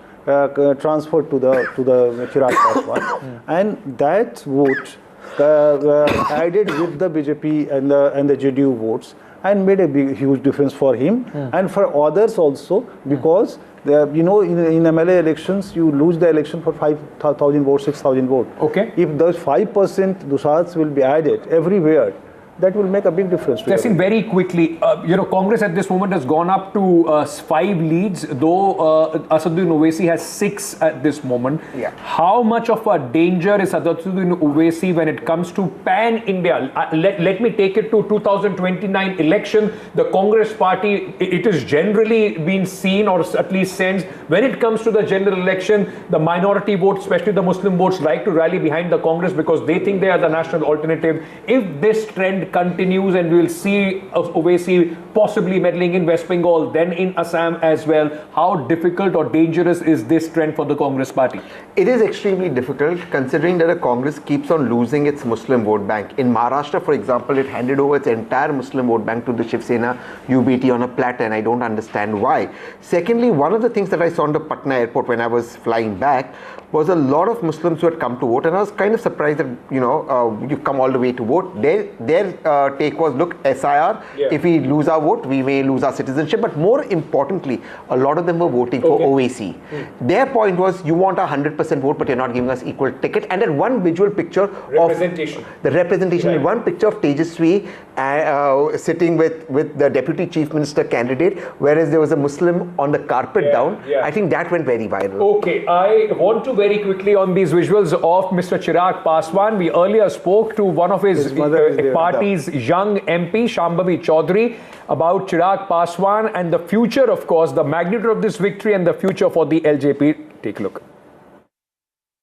transferred to the Chirag Paswan, and that vote added with the BJP and the JDU votes and made a huge difference for him and for others also, because in MLA elections you lose the election for 5,000 votes, 6,000 votes. Okay. If those 5% dusats will be added everywhere, that will make a big difference. Tessin, very quickly, Congress at this moment has gone up to 5 leads, though Asaduddin Owaisi has 6 at this moment. Yeah. How much of a danger is Asaduddin Owaisi when it comes to pan-India? Let me take it to 2029 election. The Congress party, it is generally been seen, or at least sensed, when it comes to the general election, the minority votes, especially the Muslim votes, like to rally behind the Congress because they think they are the national alternative. If this trend continues and we will see Owaisi possibly meddling in West Bengal, then in Assam as well, how difficult or dangerous is this trend for the Congress party? It is extremely difficult, considering that the Congress keeps on losing its Muslim vote bank. In Maharashtra, for example, it handed over its entire Muslim vote bank to the Shiv Sena UBT on a platter, and I don't understand why. Secondly, one of the things that I saw on the Patna airport when I was flying back was a lot of Muslims who had come to vote, and I was kind of surprised that you've come all the way to vote. Their take was, look, SIR, if we lose our vote, we may lose our citizenship. But more importantly, a lot of them were voting for Owaisi. Their point was, you want a 100% vote, but you're not giving us equal ticket. And then one visual picture of the representation, one picture of Tejashwi sitting with the deputy chief minister candidate, whereas there was a Muslim on the carpet down. I think that went very viral. Okay, I want to very quickly on these visuals of Mr. Chirag Paswan. We earlier spoke to one of his party's young MP, Shambhavi Choudhary, about Chirag Paswan and the future, of course, the magnitude of this victory and the future for the LJP. Take a look.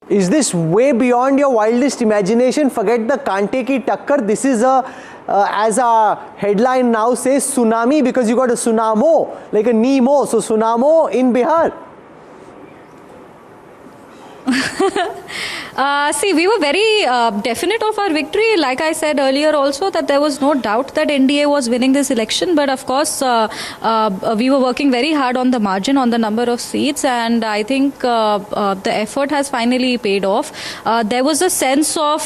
Is this way beyond your wildest imagination? Forget the Kante ki takkar. This is as a headline now says, tsunami, because you got a tsunamo, like a Nemo. So tsunamo in Bihar. See, we were very definite of our victory. Like I said earlier also, that there was no doubt that NDA was winning this election. But of course, we were working very hard on the margin, on the number of seats. And I think the effort has finally paid off. There was a sense of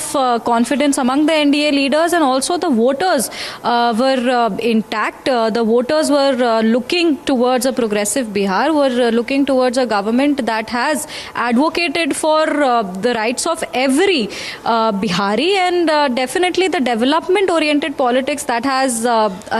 confidence among the NDA leaders, and also the voters were intact. The voters were looking towards a progressive Bihar, were looking towards a government that has advocated for the rights of every Bihari, and definitely the development-oriented politics that has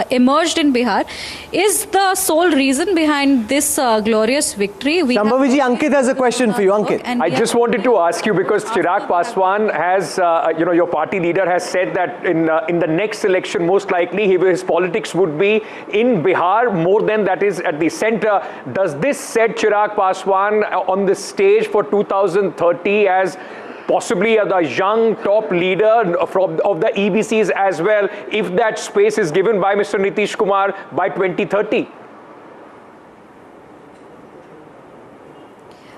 emerged in Bihar is the sole reason behind this glorious victory. Shambhaviji, Ankit has a question for you. Ankit. I just wanted to ask you, because Chirag Paswan has, your party leader has said that in the next election, most likely his politics would be in Bihar more than that is at the center. Does this set Chirag Paswan on the stage for 2030 as possibly the young top leader of the EBCs as well, if that space is given by Mr. Nitish Kumar by 2030?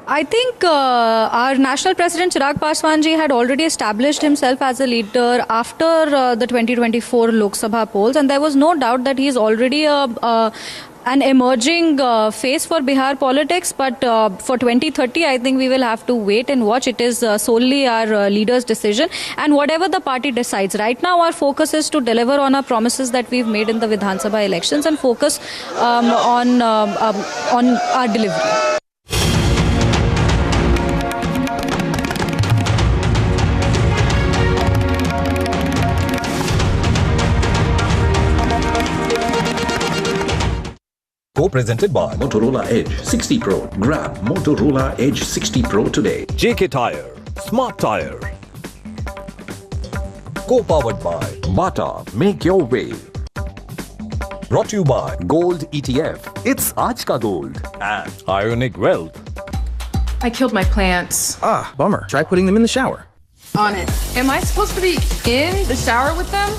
I think our national president Chirag Paswan ji had already established himself as a leader after the 2024 Lok Sabha polls, and there was no doubt that he is already an emerging face for Bihar politics. But for 2030, I think we will have to wait and watch. It is solely our leader's decision, and whatever the party decides. Right now, our focus is to deliver on our promises that we've made in the Vidhan Sabha elections and focus on our delivery. Co-presented by Motorola Edge 60 Pro. Grab Motorola Edge 60 Pro today. JK Tire, Smart Tire. Co-powered by Bata, Make Your Way. Brought to you by Gold ETF. It's Aaj Ka Gold. And Ionic Wealth. I killed my plants. Ah, bummer. Try putting them in the shower. On it. Am I supposed to be in the shower with them?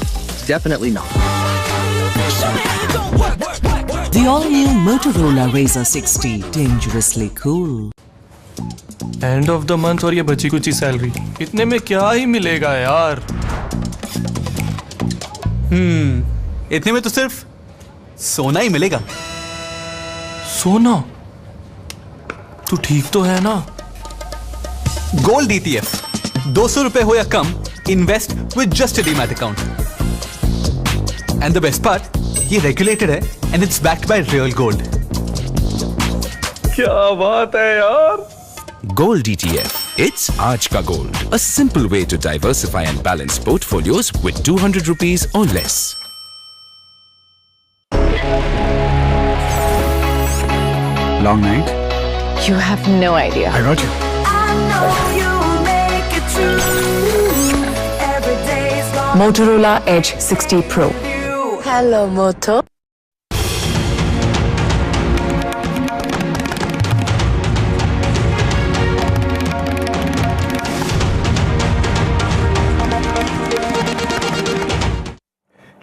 Definitely not. The all-new Motorola Razr 60, dangerously cool. End of the month और ये बची कुची salary, इतने में क्या ही मिलेगा यार। इतने में तो सिर्फ सोना ही मिलेगा। सोना? तू ठीक तो है ना? गोल्ड ETF, 200 रुपए हो या कम, invest with just a demat account. And the best part, ये रेगुलेटेड है and it's backed by real gold. क्या बात है यार। Gold ETF. It's Aaj Ka Gold. A simple way to diversify and balance portfolios with 200 rupees or less. Long night? You have no idea. I wrote you. Motorola Edge 60 Pro. Hello, Moto.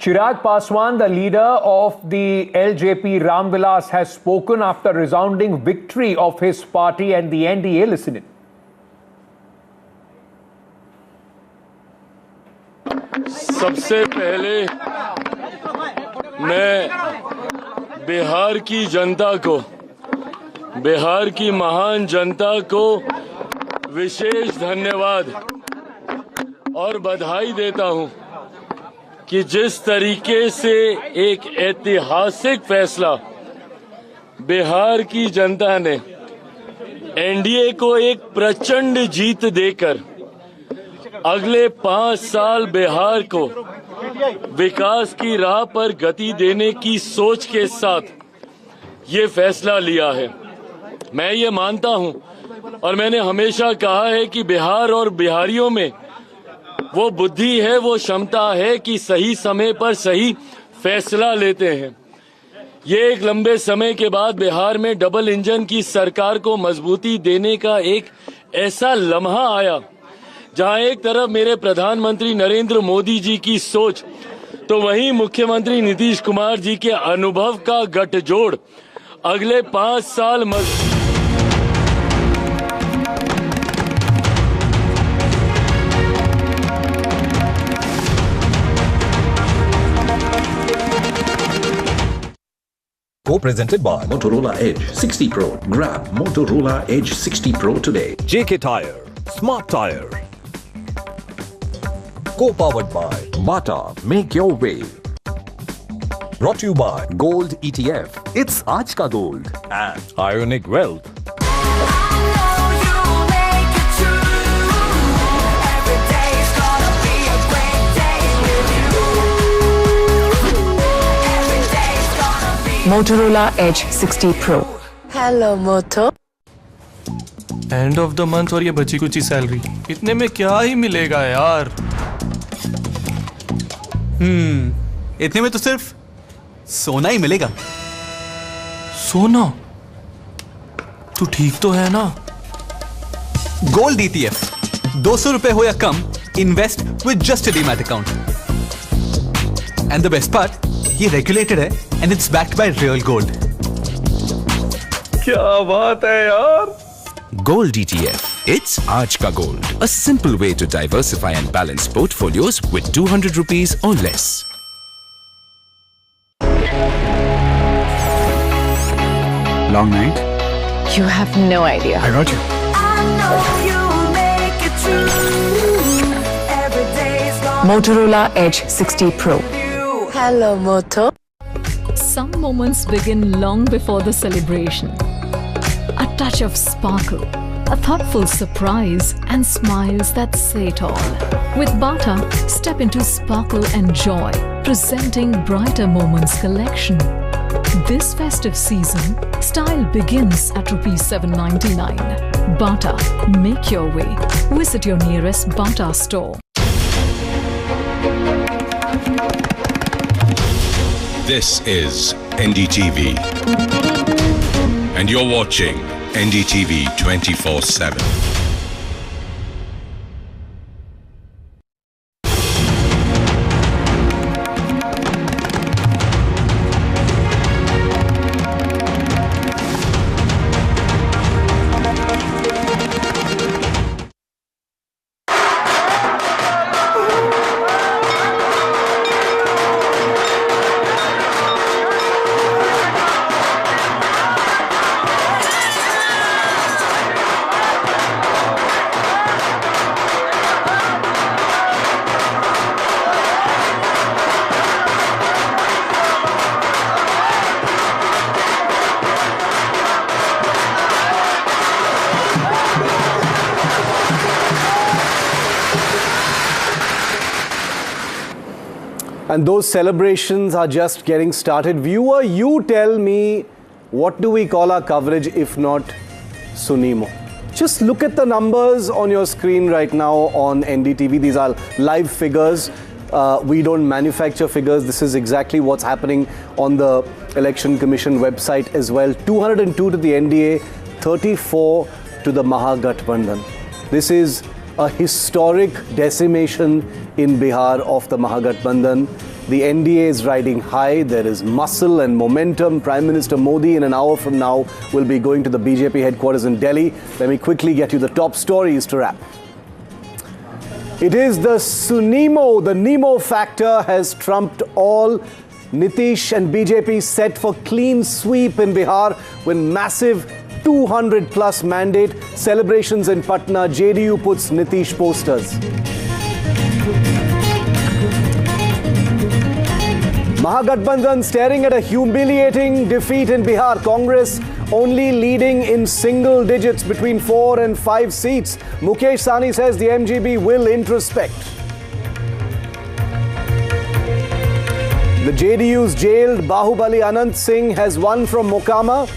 Chirag Paswan, the leader of the LJP Vilas, has spoken after resounding victory of his party and the NDA. Listen in. सबसे पहले मैं बिहार की जनता को, बिहार की महान जनता को विशेष धन्यवाद और बधाई देता हूं कि जिस तरीके से एक ऐतिहासिक फैसला बिहार की जनता ने एनडीए को एक प्रचंड जीत देकर अगले 5 साल बिहार को विकास की राह पर गति देने की सोच के साथ ये फैसला लिया है। मैं ये मानता हूं और मैंने हमेशा कहा है कि बिहार और बिहारियों में वो बुद्धि है, वो क्षमता है कि सही समय पर सही फैसला लेते हैं। ये एक लंबे समय के बाद बिहार में डबल इंजन की सरकार को मजबूती देने का एक ऐसा लम्हा आया जहां एक तरफ मेरे प्रधानमंत्री नरेंद्र मोदी जी की सोच तो वहीं मुख्यमंत्री नीतीश कुमार जी के अनुभव का गठजोड़ अगले 5 साल Co-presented by Motorola Edge 60 Pro. Grab Motorola Edge 60 Pro today. JK Tire, Smart Tire. Co-powered by Bata, Make Your Way. Brought to you by Gold ETF. It's Aaj Ka Gold. And Ionic Wealth. Motorola Edge 60 Pro. Hello, Moto. End of the month और ये बची कुची salary, इतने में क्या ही मिलेगा यार। इतने में तो सिर्फ सोना ही मिलेगा। सोना? तू ठीक तो है ना? गोल्ड ETF, 200 रुपए हो या कम, invest with just a demat account. And the best part, ये रेगुलेटेड है and it's backed by real gold. क्या बात है यार। Gold ETF. It's Aaj Ka Gold. A simple way to diversify and balance portfolios with 200 rupees or less. Long night? You have no idea. I got you. Motorola Edge 60 Pro. Hello, Moto. Some moments begin long before the celebration. A touch of sparkle, a thoughtful surprise, and smiles that say it all. With Bata, step into sparkle and joy, presenting Brighter Moments collection. This festive season, style begins at ₹799. Bata, make your way. Visit your nearest Bata store. This is NDTV, and you're watching NDTV 24/7. And those celebrations are just getting started. Viewer, you tell me, what do we call our coverage if not Sunimo? Just look at the numbers on your screen right now on NDTV. These are live figures. We don't manufacture figures. This is exactly what's happening on the Election Commission website as well. 202 to the NDA, 34 to the Mahagathbandhan. This is a historic decimation in Bihar of the Mahagathbandhan. The NDA is riding high. There is muscle and momentum. Prime Minister Modi in an hour from now will be going to the BJP headquarters in Delhi. Let me quickly get you the top stories to wrap. It is the Sunimo, the Nemo factor has trumped all. Nitish and BJP set for clean sweep in Bihar with massive 200 plus mandate. Celebrations in Patna. JDU puts Nitish posters. Mahagathbandhan staring at a humiliating defeat in Bihar. Congress only leading in single digits between 4 and 5 seats. Mukesh Sahani says the MGB will introspect. The JDU's jailed Bahubali Anant Singh has won from Mokama.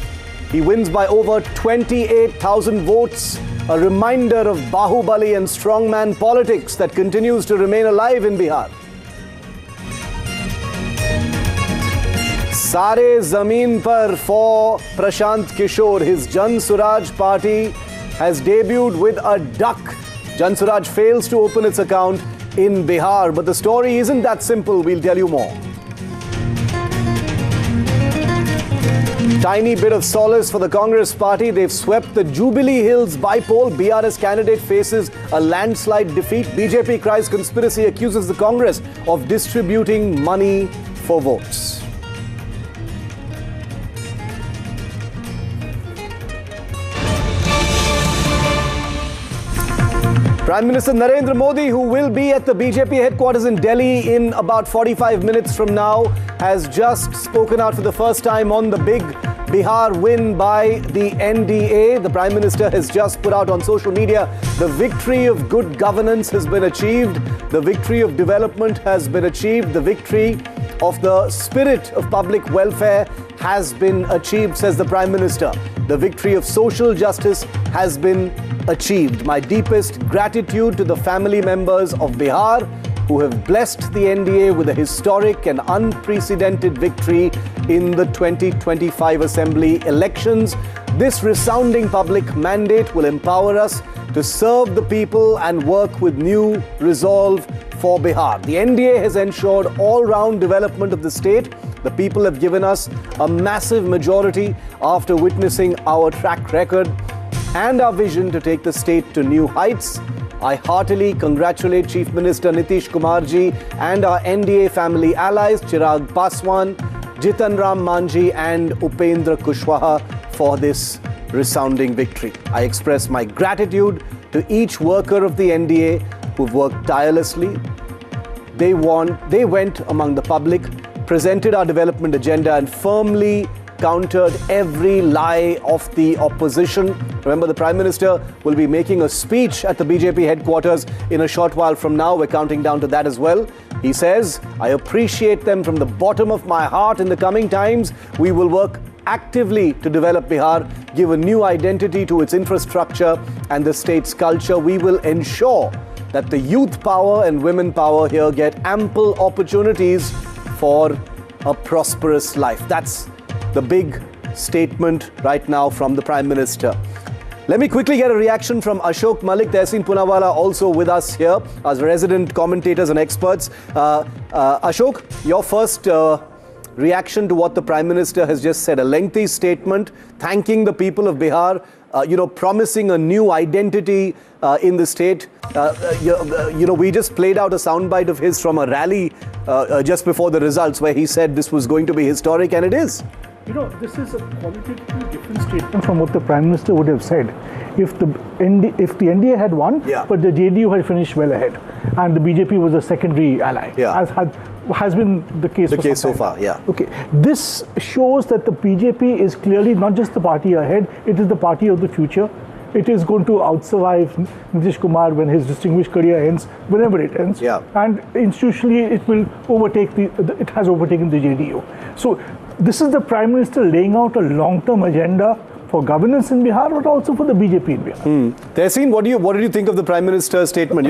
He wins by over 28,000 votes. A reminder of Bahubali and strongman politics that continues to remain alive in Bihar. Sare Zameen Par for Prashant Kishore. His Jan Suraj party has debuted with a duck. Jan Suraj fails to open its account in Bihar. But the story isn't that simple. We'll tell you more. Tiny bit of solace for the Congress party. They've swept the Jubilee Hills Bipol. BRS candidate faces a landslide defeat. BJP cries conspiracy, accuses the Congress of distributing money for votes. Prime Minister Narendra Modi, who will be at the BJP headquarters in Delhi in about 45 minutes from now, has just spoken out for the first time on the big Bihar win by the NDA. The Prime Minister has just put out on social media, the victory of good governance has been achieved. The victory of development has been achieved. The victory of the spirit of public welfare has been achieved, says the Prime Minister. The victory of social justice has been achieved. My deepest gratitude to the family members of Bihar who have blessed the NDA with a historic and unprecedented victory in the 2025 Assembly elections. This resounding public mandate will empower us to serve the people and work with new resolve for Bihar. The NDA has ensured all-round development of the state. The people have given us a massive majority after witnessing our track record. and our vision to take the state to new heights. I heartily congratulate Chief Minister Nitish Kumar ji and our NDA family allies Chirag Paswan, Jitan Ram Manji and Upendra Kushwaha for this resounding victory. I express my gratitude to each worker of the NDA who've worked tirelessly. They went among the public, presented our development agenda and firmly countered every lie of the opposition. Remember, the Prime Minister will be making a speech at the BJP headquarters in a short while from now. We're counting down to that as well. He says, I appreciate them from the bottom of my heart. In the coming times, we will work actively to develop Bihar, give a new identity to its infrastructure and the state's culture. We will ensure that the youth power and women power here get ample opportunities for a prosperous life. That's the big statement right now from the Prime Minister. Let me quickly get a reaction from Ashok Malik, Tehseen Poonawalla also with us here as resident commentators and experts. Ashok, your first reaction to what the Prime Minister has just said, a lengthy statement thanking the people of Bihar, promising a new identity in the state. We just played out a soundbite of his from a rally just before the results where he said this was going to be historic, and it is. This is a qualitatively different statement from what the Prime Minister would have said if the NDA had won, but the JDU had finished well ahead, and the BJP was a secondary ally, as has been the case so far. Okay, this shows that the BJP is clearly not just the party ahead; it is the party of the future. It is going to outsurvive Nitish Kumar when his distinguished career ends, whenever it ends. And institutionally, it will overtake it has overtaken the JDU. So this is the Prime Minister laying out a long-term agenda for governance in Bihar, but also for the BJP in Bihar. Tehseen, what did you think of the Prime Minister's statement?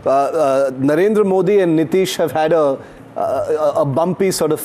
Narendra Modi and Nitish have had a bumpy sort of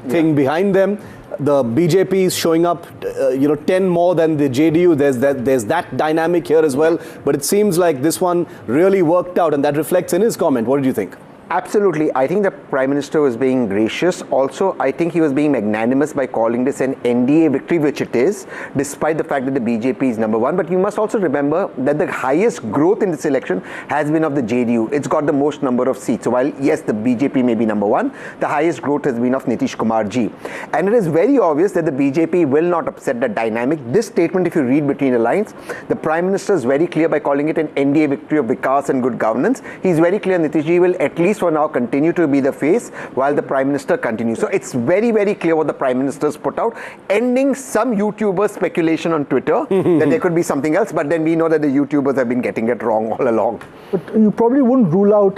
thing behind them. The BJP is showing up, 10 more than the JDU. There's that dynamic here as well. But it seems like this one really worked out, and that reflects in his comment. What did you think? Absolutely. I think the Prime Minister was being gracious. Also, I think he was being magnanimous by calling this an NDA victory, which it is, despite the fact that the BJP is number one. But you must also remember that the highest growth in this election has been of the JDU. It's got the most number of seats. So while, yes, the BJP may be number one, the highest growth has been of Nitish Kumar ji. And it is very obvious that the BJP will not upset that dynamic. This statement, if you read between the lines, the Prime Minister is very clear by calling it an NDA victory of Vikas and good governance. He's very clear Nitish ji will at least for now continue to be the face while the Prime Minister continues. So it's very, very clear what the Prime Minister's put out, ending some YouTubers' speculation on Twitter that there could be something else, but then we know that the YouTubers have been getting it wrong all along. But you probably wouldn't rule out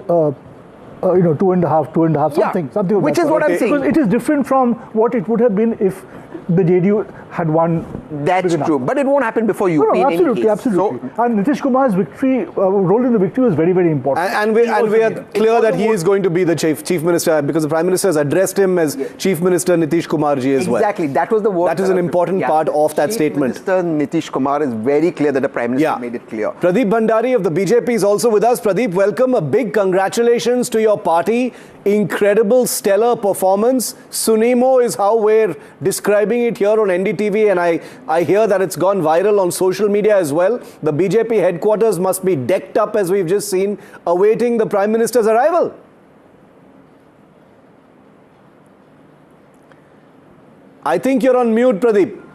2.5, something which is what I'm saying. Because it is different from what it would have been if the JDU had won. That's true, but it won't happen before you. No, absolutely. So, and Nitish Kumar's victory, role in the victory was very, very important. And we are clear that he is going to be the Chief Minister, because the Prime Minister has addressed him as Chief Minister Nitish Kumar ji as well. Exactly, that was the word. That is an important part of that statement. Chief Minister Nitish Kumar is very clear that the Prime Minister made it clear. Pradeep Bhandari of the BJP is also with us. Pradeep, welcome. A big congratulations to your party. Incredible, stellar performance. Sunimo is how we're describing it here on NDTV, and I hear that it's gone viral on social media as well. The BJP headquarters must be decked up, as we've just seen, awaiting the Prime Minister's arrival. I think you're on mute, Pradeep.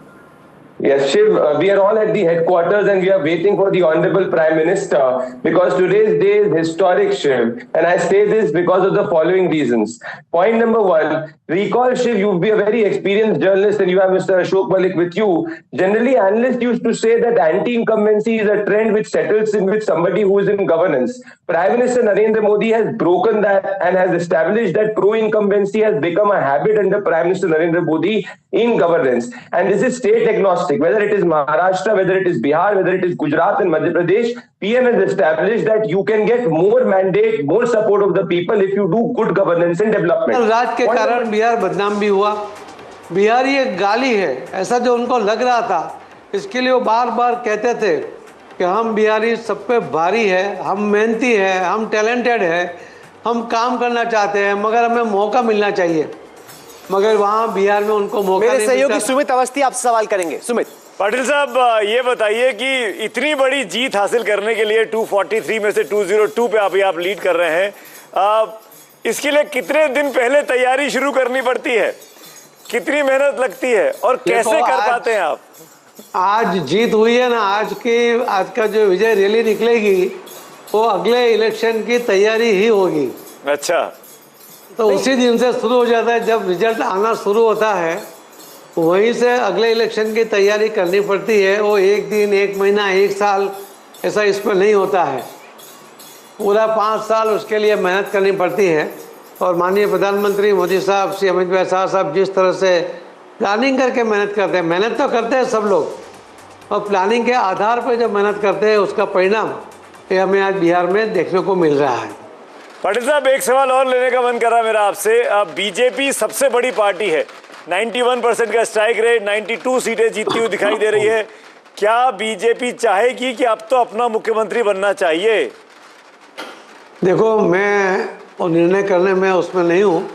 Yes, Shiv, we are all at the headquarters and we are waiting for the Honorable Prime Minister, because today's day is historic, Shiv. And I say this because of the following reasons. Point number one, recall, Shiv, you'll be a very experienced journalist and you have Mr. Ashok Malik with you. Generally, analysts used to say that anti-incumbency is a trend which settles in with somebody who is in governance. Prime Minister Narendra Modi has broken that and has established that pro-incumbency has become a habit under Prime Minister Narendra Modi in governance. And this is state agnostic. Whether it is Maharashtra, whether it is Bihar, whether it is Gujarat and Madhya Pradesh, PM has established that you can get more mandate, more support of the people if you do good governance and development. राज के कारण बिहार बदनाम भी हुआ। बिहार ये गाली है, ऐसा जो उनको लग रहा था, इसके लिए वो बार-बार कहते थे कि हम बिहारी सब पे भारी है, हम मेहनती है, हम टैलेंटेड है, हम काम करना चाहते हैं, मगर हमें मौका मिलना चाहिए। मगर वहाँ बिहार में उनको मौका नहीं मिलता। मेरे सहयोगी सुमित अवस्थी आपसे सवाल करेंगे। सुमित, पाटिल साहब, ये बताइए कि इतनी बड़ी जीत हासिल करने के लिए 243 में से 202 पे अभी आप लीड कर रहे हैं, इसके लिए कितने दिन पहले तैयारी शुरू करनी पड़ती है, कितनी मेहनत लगती है और कैसे कर पाते हैं आप? आज जीत हुई है ना, आज का जो विजय रैली निकलेगी वो अगले इलेक्शन की तैयारी ही होगी। अच्छा, तो उसी दिन से शुरू हो जाता है, जब रिजल्ट आना शुरू होता है वहीं से अगले इलेक्शन की तैयारी करनी पड़ती है। वो एक दिन, एक महीना, एक साल ऐसा इसमें नहीं होता है, पूरा 5 साल उसके लिए मेहनत करनी पड़ती है। और माननीय प्रधानमंत्री मोदी साहब, श्री अमित भाई शाह साहब जिस तरह से प्लानिंग करके मेहनत करते हैं, मेहनत तो करते हैं सब लोग, और प्लानिंग के आधार पर जब मेहनत करते हैं उसका परिणाम ये हमें आज बिहार में देखने को मिल रहा है। पाटिल साहब, एक सवाल और लेने का मन कर रहा है मेरा आपसे। बीजेपी सबसे बड़ी पार्टी है, 91% का स्ट्राइक रेट, 92 सीटें जीतती हुई दिखाई दे रही है। क्या बीजेपी चाहेगी कि अब तो अपना मुख्यमंत्री बनना चाहिए? देखो, मैं वो निर्णय करने में उसमें नहीं हूँ,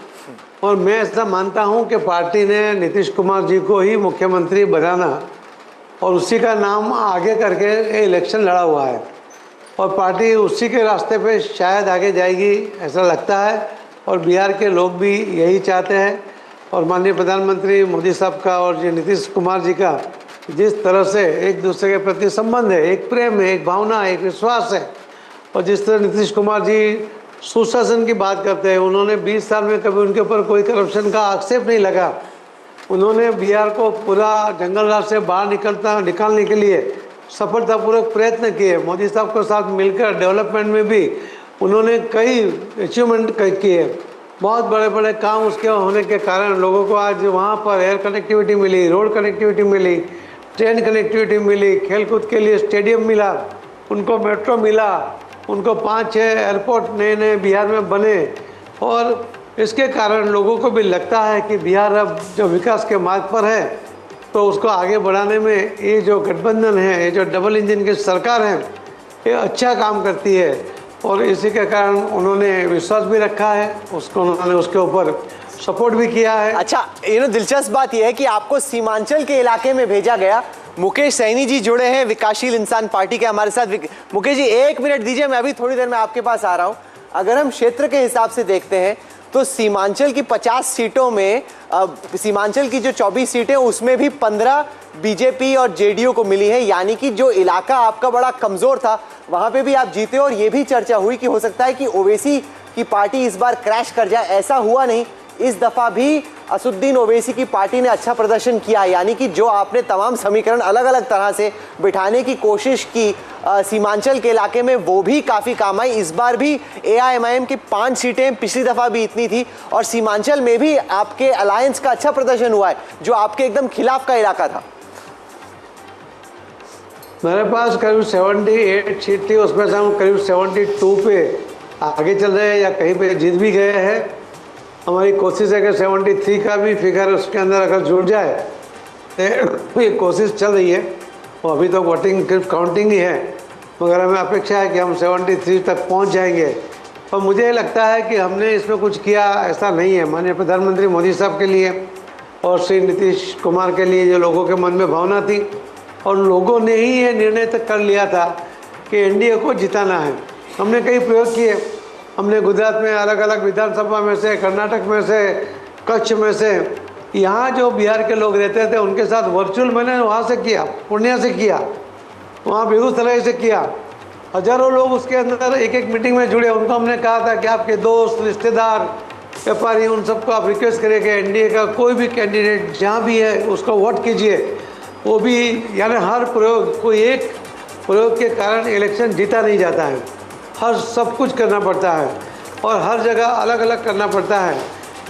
और मैं ऐसा मानता हूँ कि पार्टी ने नीतीश कुमार जी को ही मुख्यमंत्री बनाना और उसी का नाम आगे करके इलेक्शन लड़ा हुआ है, और पार्टी उसी के रास्ते पे शायद आगे जाएगी ऐसा लगता है, और बिहार के लोग भी यही चाहते हैं। और माननीय प्रधानमंत्री मोदी साहब का और जी नीतीश कुमार जी का जिस तरह से एक दूसरे के प्रति संबंध है, एक प्रेम है, एक भावना, एक विश्वास है, और जिस तरह नीतीश कुमार जी सुशासन की बात करते हैं, उन्होंने 20 साल में कभी उनके ऊपर कोई करप्शन का आक्षेप नहीं लगा। उन्होंने बिहार को पूरा जंगल राज से बाहर निकालने के लिए सफलतापूर्वक प्रयत्न किए। मोदी साहब के साथ मिलकर डेवलपमेंट में भी उन्होंने कई अचीवमेंट किए, बहुत बड़े बड़े काम उसके होने के कारण लोगों को आज वहाँ पर एयर कनेक्टिविटी मिली, रोड कनेक्टिविटी मिली, ट्रेन कनेक्टिविटी मिली, खेलकूद के लिए स्टेडियम मिला, उनको मेट्रो मिला, उनको 5-6 एयरपोर्ट नए बिहार में बने, और इसके कारण लोगों को भी लगता है कि बिहार अब जो विकास के मार्ग पर है, तो उसको आगे बढ़ाने में ये जो गठबंधन है, ये जो डबल इंजन की सरकार है, ये अच्छा काम करती है, और इसी के कारण उन्होंने विश्वास भी रखा है, उन्होंने उसके ऊपर सपोर्ट भी किया है। अच्छा, दिलचस्प बात यह है कि आपको सीमांचल के इलाके में भेजा गया। मुकेश सहनी जी जुड़े हैं विकासशील इंसान पार्टी के हमारे साथ। मुकेश जी, 1 मिनट दीजिए, मैं अभी थोड़ी देर में आपके पास आ रहा हूं। अगर हम क्षेत्र के हिसाब से देखते हैं तो सीमांचल की 50 सीटों में सीमांचल की जो 24 सीटें उसमें भी 15 बीजेपी और जेडीयू को मिली है, यानी कि जो इलाका आपका बड़ा कमजोर था वहां पे भी आप जीते। और ये भी चर्चा हुई कि हो सकता है कि ओवैसी की पार्टी इस बार क्रैश कर जाए, ऐसा हुआ नहीं। इस दफा भी असुद्दीन ओवैसी की पार्टी ने अच्छा प्रदर्शन किया, यानी कि जो आपने तमाम समीकरण अलग अलग तरह से बिठाने की कोशिश की सीमांचल के इलाके में, वो भी काफ़ी काम आई। इस बार भी AIMIM की 5 सीटें, पिछली दफ़ा भी इतनी थी, और सीमांचल में भी आपके अलायंस का अच्छा प्रदर्शन हुआ है, जो आपके एकदम खिलाफ का इलाका था। मेरे पास करीब 78 सीट थी, उसमें से हम करीब 72 पे आगे चल रहे हैं या कहीं पे जीत भी गए हैं। हमारी कोशिश है कि 73 का भी फिगर उसके अंदर अगर जुड़ जाए, तो ये कोशिश चल रही है। वो अभी तो वोटिंग सिर्फ काउंटिंग ही है, मगर हमें अपेक्षा है कि हम 73 तक पहुंच जाएंगे। और मुझे लगता है कि हमने इसमें कुछ किया ऐसा नहीं है। माननीय प्रधानमंत्री मोदी साहब के लिए और श्री नीतीश कुमार के लिए जो लोगों के मन में भावना थी, और लोगों ने ही ये निर्णय तक कर लिया था कि एनडीए को जिताना है। हमने कई प्रयोग किए, हमने गुजरात में अलग अलग विधानसभा में से, कर्नाटक में से, कच्छ में से, यहाँ जो बिहार के लोग रहते थे उनके साथ वर्चुअल मैंने वहाँ से किया, पूर्णिया से किया, वहाँ बेगूसराय से किया। हजारों लोग उसके अंदर एक मीटिंग में जुड़े। उनको हमने कहा था कि आपके दोस्त, रिश्तेदार, व्यापारी, उन सबको आप रिक्वेस्ट करें कि एनडीए का कोई भी कैंडिडेट जहाँ भी है उसको वोट कीजिए। वो भी यानी हर प्रयोग, कोई एक प्रयोग के कारण इलेक्शन जीता नहीं जाता है, हर सब कुछ करना पड़ता है और हर जगह अलग अलग करना पड़ता है।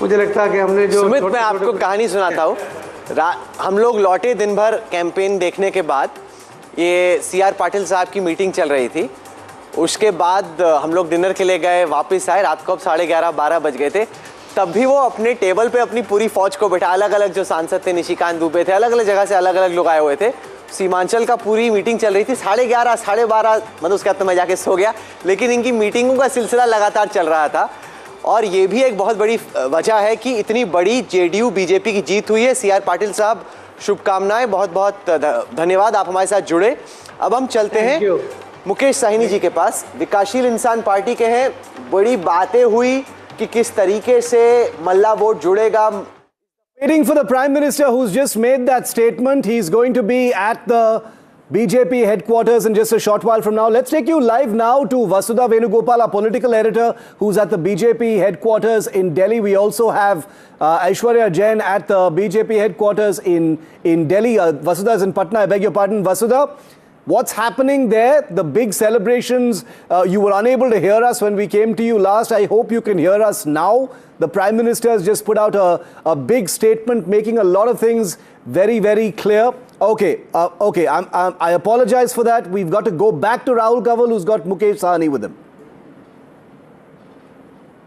मुझे लगता है कि हमने जो सुमित, मैं आपको कहानी सुनाता हूँ। हम लोग लौटे दिन भर कैंपेन देखने के बाद, ये CR पाटिल साहब की मीटिंग चल रही थी। उसके बाद हम लोग डिनर के लिए गए, वापस आए, रात को अब 11:30-12 बज गए थे। तब भी वो अपने टेबल पे अपनी पूरी फौज को बैठा, अलग अलग जो सांसद थे, निशिकांत दुबे थे, अलग अलग जगह से अलग अलग लोग आए हुए थे। सीमांचल का पूरी मीटिंग चल रही थी। 11:30 12:30 मतलब उसके बाद तो मैं जाके सो गया, लेकिन इनकी मीटिंगों का सिलसिला लगातार चल रहा था। और ये भी एक बहुत बड़ी वजह है कि इतनी बड़ी जेडीयू बीजेपी की जीत हुई है। CR पाटिल साहब शुभकामनाएं, बहुत बहुत धन्यवाद आप हमारे साथ जुड़े। अब हम चलते हैं मुकेश साहनी जी के पास, विकासशील इंसान पार्टी के हैं। बड़ी बातें हुई कि किस तरीके से मल्ला वोट जुड़ेगा। Waiting for the Prime Minister who's just made that statement. He's going to be at the BJP headquarters in just a short while from now. Let's take you live now to Vasudha Venugopal, our political editor, who's at the BJP headquarters in Delhi. We also have Aishwarya Jain at the BJP headquarters in Delhi. Vasudha is in Patna. I beg your pardon. Vasudha, what's happening there? The big celebrations. You were unable to hear us when we came to you last. I hope you can hear us now. The Prime Minister has just put out a big statement making a lot of things very, very clear. Okay, I apologize for that. We've got to go back to Rahul Kanwal, who's got Mukesh Sahani with him.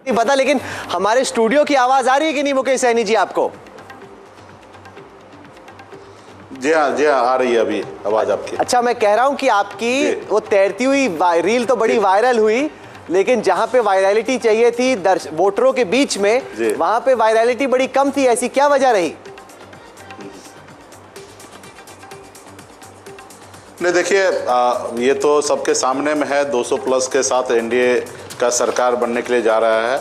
नहीं पता, लेकिन हमारे studio की आवाज आ रही है कि नहीं मुकेश सैनी जी आपको? जी हाँ आ रही है अभी आवाज आपकी। अच्छा, मैं कह रहा हूं कि आपकी वो तैरती हुई रील तो बड़ी वायरल हुई, लेकिन जहां पे वायरलिटी चाहिए थी वोटरों के बीच में, वहां पे वायरलिटी बड़ी कम थी। ऐसी क्या वजह रही? नहीं, देखिए ये तो सबके सामने में है। 200 प्लस के साथ एनडीए का सरकार बनने के लिए जा रहा है,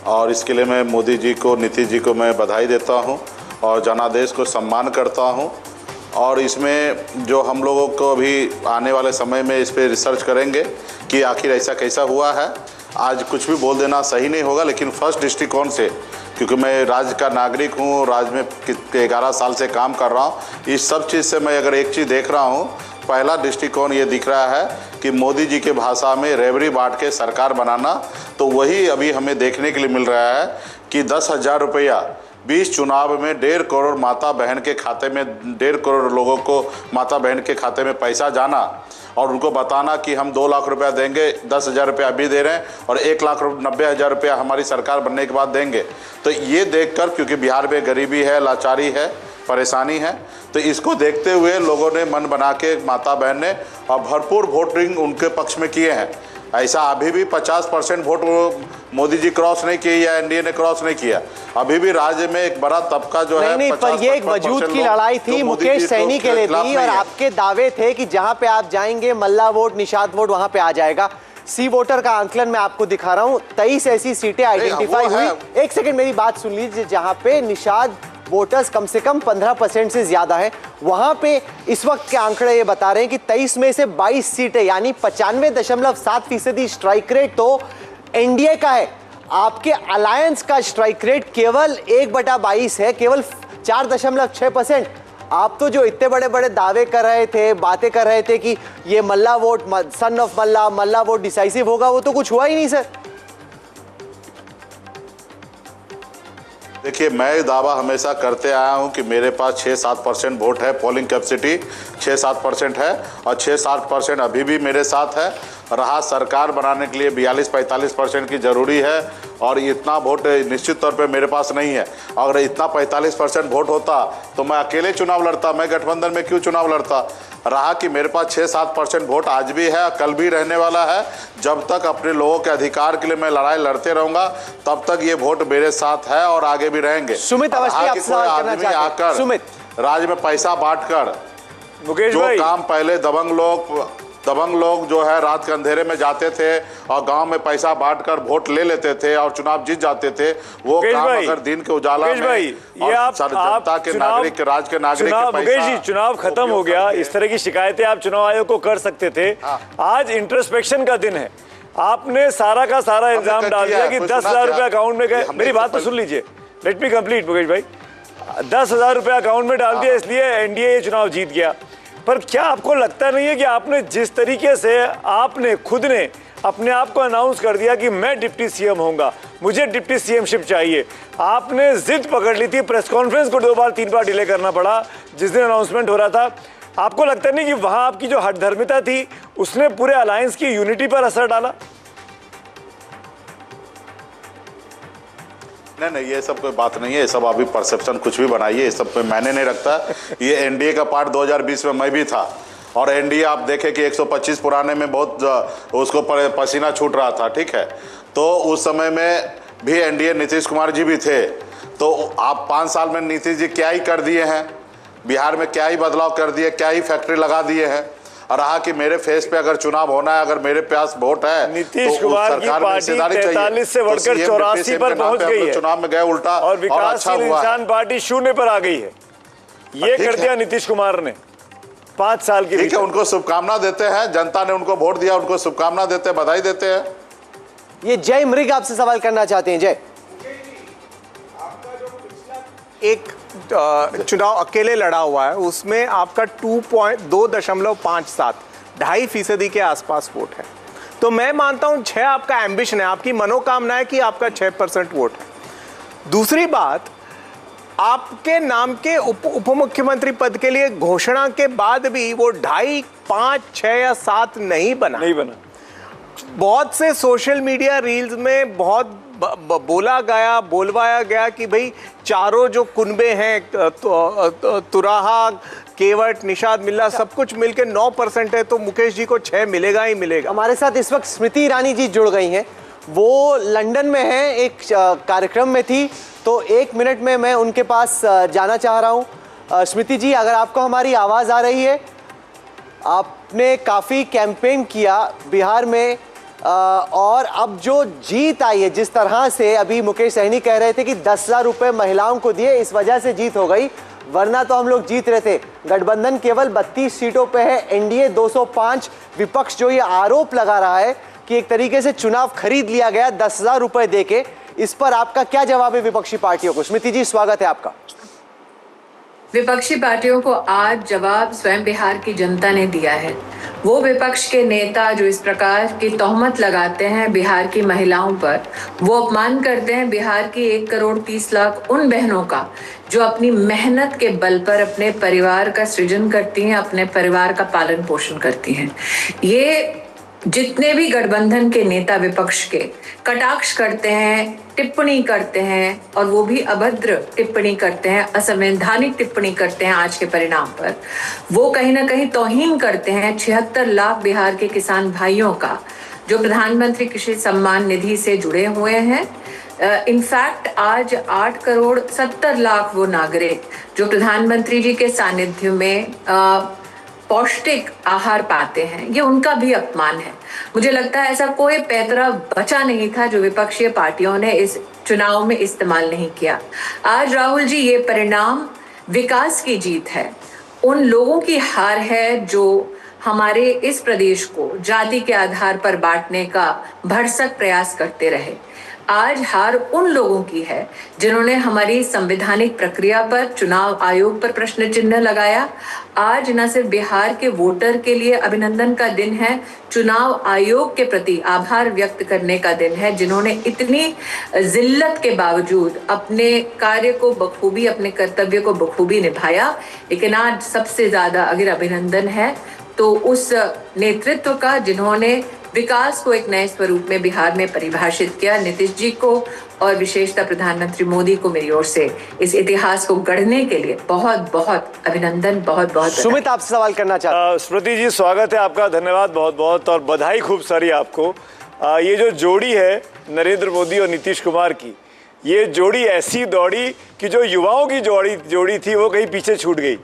और इसके लिए मैं मोदी जी को, नीतीश जी को मैं बधाई देता हूं और जनादेश को सम्मान करता हूं। और इसमें जो हम लोगों को अभी आने वाले समय में इस पर रिसर्च करेंगे कि आखिर ऐसा कैसा हुआ है। आज कुछ भी बोल देना सही नहीं होगा, लेकिन फर्स्ट दृष्टिकोण से, क्योंकि मैं राज्य का नागरिक हूँ, राज्य में 11 साल से काम कर रहा हूँ, इस सब चीज़ से मैं अगर एक चीज़ देख रहा हूँ, पहला दृष्टिकोण ये दिख रहा है कि मोदी जी के भाषा में रेवड़ी बांट के सरकार बनाना, तो वही अभी हमें देखने के लिए मिल रहा है कि 10,000 रुपया 20 चुनाव में 1.5 करोड़ माता बहन के खाते में, 1.5 करोड़ लोगों को माता बहन के खाते में पैसा जाना, और उनको बताना कि हम 2 लाख रुपया देंगे, 10,000 रुपया अभी दे रहे हैं और 1,90,000 रुपया हमारी सरकार बनने के बाद देंगे। तो ये देखकर, क्योंकि बिहार में गरीबी है, लाचारी है, परेशानी है, तो इसको देखते हुए लोगों ने मन बना के, माता बहन ने, और भरपूर वोटिंग उनके पक्ष में किए हैं। ऐसा अभी भी 50% वोट मोदी जी क्रॉस नहीं किए या एनडीए ने क्रॉस नहीं किया। अभी भी राज्य में एक बड़ा तबका जो है, नहीं, पर ये एक वजूद की लड़ाई थी, मुकेश सैनी के लिए थी, और आपके दावे थे कि जहां पे आप जाएंगे मल्ला वोट, निषाद वोट वहां पे आ जाएगा। सी वोटर का आंकलन मैं आपको दिखा रहा हूं, 23 ऐसी सीटें आइडेंटिफाई हुई। एक सेकंड मेरी बात सुन लीजिए। जहां पे निषाद वोटर्स कम से कम 15% से ज्यादा है, वहां पे इस वक्त के आंकड़े ये बता रहे हैं कि 23 में से 22 सीटें यानी 95.7% स्ट्राइक रेट तो एनडीए का है। आपके अलायंस का स्ट्राइक रेट केवल 1/22 है, केवल 4.6%। आप तो जो इतने बड़े बड़े दावे कर रहे थे, बातें कर रहे थे कि ये Mallah vote, son of Mallah vote decisive होगा, वो तो कुछ हुआ ही नहीं सर। देखिए, मैं दावा हमेशा करते आया हूं कि मेरे पास 6-7% वोट है, पोलिंग कैपेसिटी 6-7% है, और 6-7% अभी भी मेरे साथ है। रहा सरकार बनाने के लिए 42-45% की ज़रूरी है, और इतना वोट निश्चित तौर पे मेरे पास नहीं है। अगर इतना 45% वोट होता तो मैं अकेले चुनाव लड़ता, मैं गठबंधन में क्यों चुनाव लड़ता। रहा कि मेरे पास 6-7% वोट आज भी है, कल भी रहने वाला है। जब तक अपने लोगों के अधिकार के लिए मैं लड़ाई लड़ते रहूंगा, तब तक ये वोट मेरे साथ है और आगे भी रहेंगे। सुमित, कोई आदमी आकर राज्य में पैसा बांटकर, मुकेश जो भाई, काम पहले दबंग लोग जो है रात के अंधेरे में जाते थे और गांव में पैसा बांटकर वोट ले लेते थे और चुनाव जीत जाते थे, वो काम अगर दिन के उजाला में ये आप जनता के नागरिक, राज्य के नागरिक के मुकेश जी, चुनाव खत्म हो गया, इस तरह की शिकायतें आप चुनाव आयोग को कर सकते थे। आज इंट्रोस्पेक्शन का दिन है, आपने सारा का सारा इल्जाम डाल दिया कि 10,000 रुपया अकाउंट में गए। मेरी बात तो सुन लीजिए, लेट मी कंप्लीट मुकेश भाई। 10,000 रुपया अकाउंट में डाल दिया, इसलिए एनडीए ये चुनाव जीत गया। पर क्या आपको लगता नहीं है कि आपने जिस तरीके से आपने खुद ने अपने आप को अनाउंस कर दिया कि मैं डिप्टी सीएम होऊंगा, मुझे डिप्टी सीएमशिप चाहिए, आपने जिद पकड़ ली थी, प्रेस कॉन्फ्रेंस को 2 बार 3 बार डिले करना पड़ा जिस दिन अनाउंसमेंट हो रहा था, आपको लगता नहीं कि वहां आपकी जो हठधर्मिता थी उसने पूरे अलायंस की यूनिटी पर असर डाला? नहीं, ये सब कोई बात नहीं है, ये सब अभी परसेप्शन कुछ भी बनाइए, ये सब पे मैंने नहीं रखता। ये एनडीए का पार्ट 2020 में मैं भी था, और एनडीए आप देखें कि 125 पुराने में बहुत उसको पसीना छूट रहा था, ठीक है। तो उस समय में भी एनडीए नीतीश कुमार जी भी थे, तो आप 5 साल में नीतीश जी क्या ही कर दिए हैं। बिहार में क्या ही बदलाव कर दिए, क्या ही फैक्ट्री लगा दिए हैं। और रहा कि मेरे फेस पे अगर चुनाव होना है, अगर मेरे पास वोट है, नीतीश कुमार की पार्टी 43 से बढ़कर 84 पर पहुंच गई है। चुनाव में गए उल्टा और विकासशील इंसान पार्टी 0 पर आ गई है। ये कर दिया नीतीश कुमार ने 5 साल की। ठीक है, उनको शुभकामना देते हैं, जनता ने उनको वोट दिया, उनको शुभकामना देते हैं, बधाई देते हैं। ये जय मृग आपसे सवाल करना चाहते हैं। जय, एक चुनाव अकेले लड़ा हुआ है, उसमें आपका 2.57 2.5% के आसपास वोट है। तो मैं मानता हूं 6 आपका एम्बिशन है, आपकी मनोकामना है कि आपका 6% वोट है। दूसरी बात, आपके नाम के उप मुख्यमंत्री पद के लिए घोषणा के बाद भी वो 2.5, 5, 6 या 7 नहीं बना। बहुत से सोशल मीडिया रील्स में बहुत बोलवाया गया कि भाई चारों जो कुनबे हैं, तुराहा, केवट, निषाद, मिल्ला, सब कुछ मिलके 9% है, तो मुकेश जी को 6 मिलेगा ही मिलेगा। हमारे साथ इस वक्त स्मृति ईरानी जी जुड़ गई हैं। वो लंदन में हैं, एक कार्यक्रम में थी, तो 1 मिनट में मैं उनके पास जाना चाह रहा हूँ। स्मृति जी, अगर आपको हमारी आवाज़ आ रही है, आपने काफ़ी कैंपेन किया बिहार में, और अब जो जीत आई है, जिस तरह से अभी मुकेश सहनी कह रहे थे कि 10,000 रुपये महिलाओं को दिए, इस वजह से जीत हो गई, वरना तो हम लोग जीत रहे थे। गठबंधन केवल 32 सीटों पे है, एनडीए 205। विपक्ष जो ये आरोप लगा रहा है कि एक तरीके से चुनाव खरीद लिया गया 10,000 रुपये देके, इस पर आपका क्या जवाब है विपक्षी पार्टियों को? स्मृति जी, स्वागत है आपका। विपक्षी पार्टियों को आज जवाब स्वयं बिहार की जनता ने दिया है। वो विपक्ष के नेता जो इस प्रकार की तोहमत लगाते हैं बिहार की महिलाओं पर, वो अपमान करते हैं बिहार की 1,30,00,000 उन बहनों का जो अपनी मेहनत के बल पर अपने परिवार का सृजन करती हैं, अपने परिवार का पालन पोषण करती हैं। ये जितने भी गठबंधन के नेता विपक्ष के कटाक्ष करते हैं, टिप्पणी करते हैं, और वो भी अभद्र टिप्पणी करते हैं, असंवैधानिक टिप्पणी करते हैं आज के परिणाम पर, वो कहीं ना कहीं तौहीन करते हैं 76 लाख बिहार के किसान भाइयों का जो प्रधानमंत्री कृषि सम्मान निधि से जुड़े हुए हैं। इनफैक्ट आज 8,70,00,000 वो नागरिक जो प्रधानमंत्री जी के सानिध्य में पौष्टिक आहार पाते हैं, ये उनका भी अपमान है। मुझे लगता है ऐसा कोई पैतरा बचा नहीं था जो विपक्षी पार्टियों ने इस चुनाव में इस्तेमाल नहीं किया। आज राहुल जी, ये परिणाम विकास की जीत है, उन लोगों की हार है जो हमारे इस प्रदेश को जाति के आधार पर बांटने का भरसक प्रयास करते रहे। आज हार उन लोगों की है जिन्होंने हमारी संवैधानिक प्रक्रिया पर, चुनाव आयोग पर प्रश्न चिन्ह लगाया। आज न सिर्फ बिहार के वोटर के लिए अभिनंदन का दिन है, चुनाव आयोग के प्रति आभार व्यक्त करने का दिन है, जिन्होंने इतनी जिल्लत के बावजूद अपने कार्य को बखूबी, अपने कर्तव्य को बखूबी निभाया। लेकिन आज सबसे ज्यादा अगर अभिनंदन है तो उस नेतृत्व का जिन्होंने विकास को एक नए स्वरूप में बिहार में परिभाषित किया। नीतीश जी को और विशेषतः प्रधानमंत्री मोदी को मेरी ओर से इस इतिहास को गढ़ने के लिए बहुत बहुत अभिनंदन, बहुत बहुत। सुमित, आपसे सवाल करना चाहता हूं। स्मृति जी, स्वागत है आपका, धन्यवाद बहुत बहुत, और बधाई खूब सारी आपको। ये जो जोड़ी है नरेंद्र मोदी और नीतीश कुमार की, ये जोड़ी ऐसी दौड़ी कि जो युवाओं की जोड़ी थी वो कहीं पीछे छूट गई।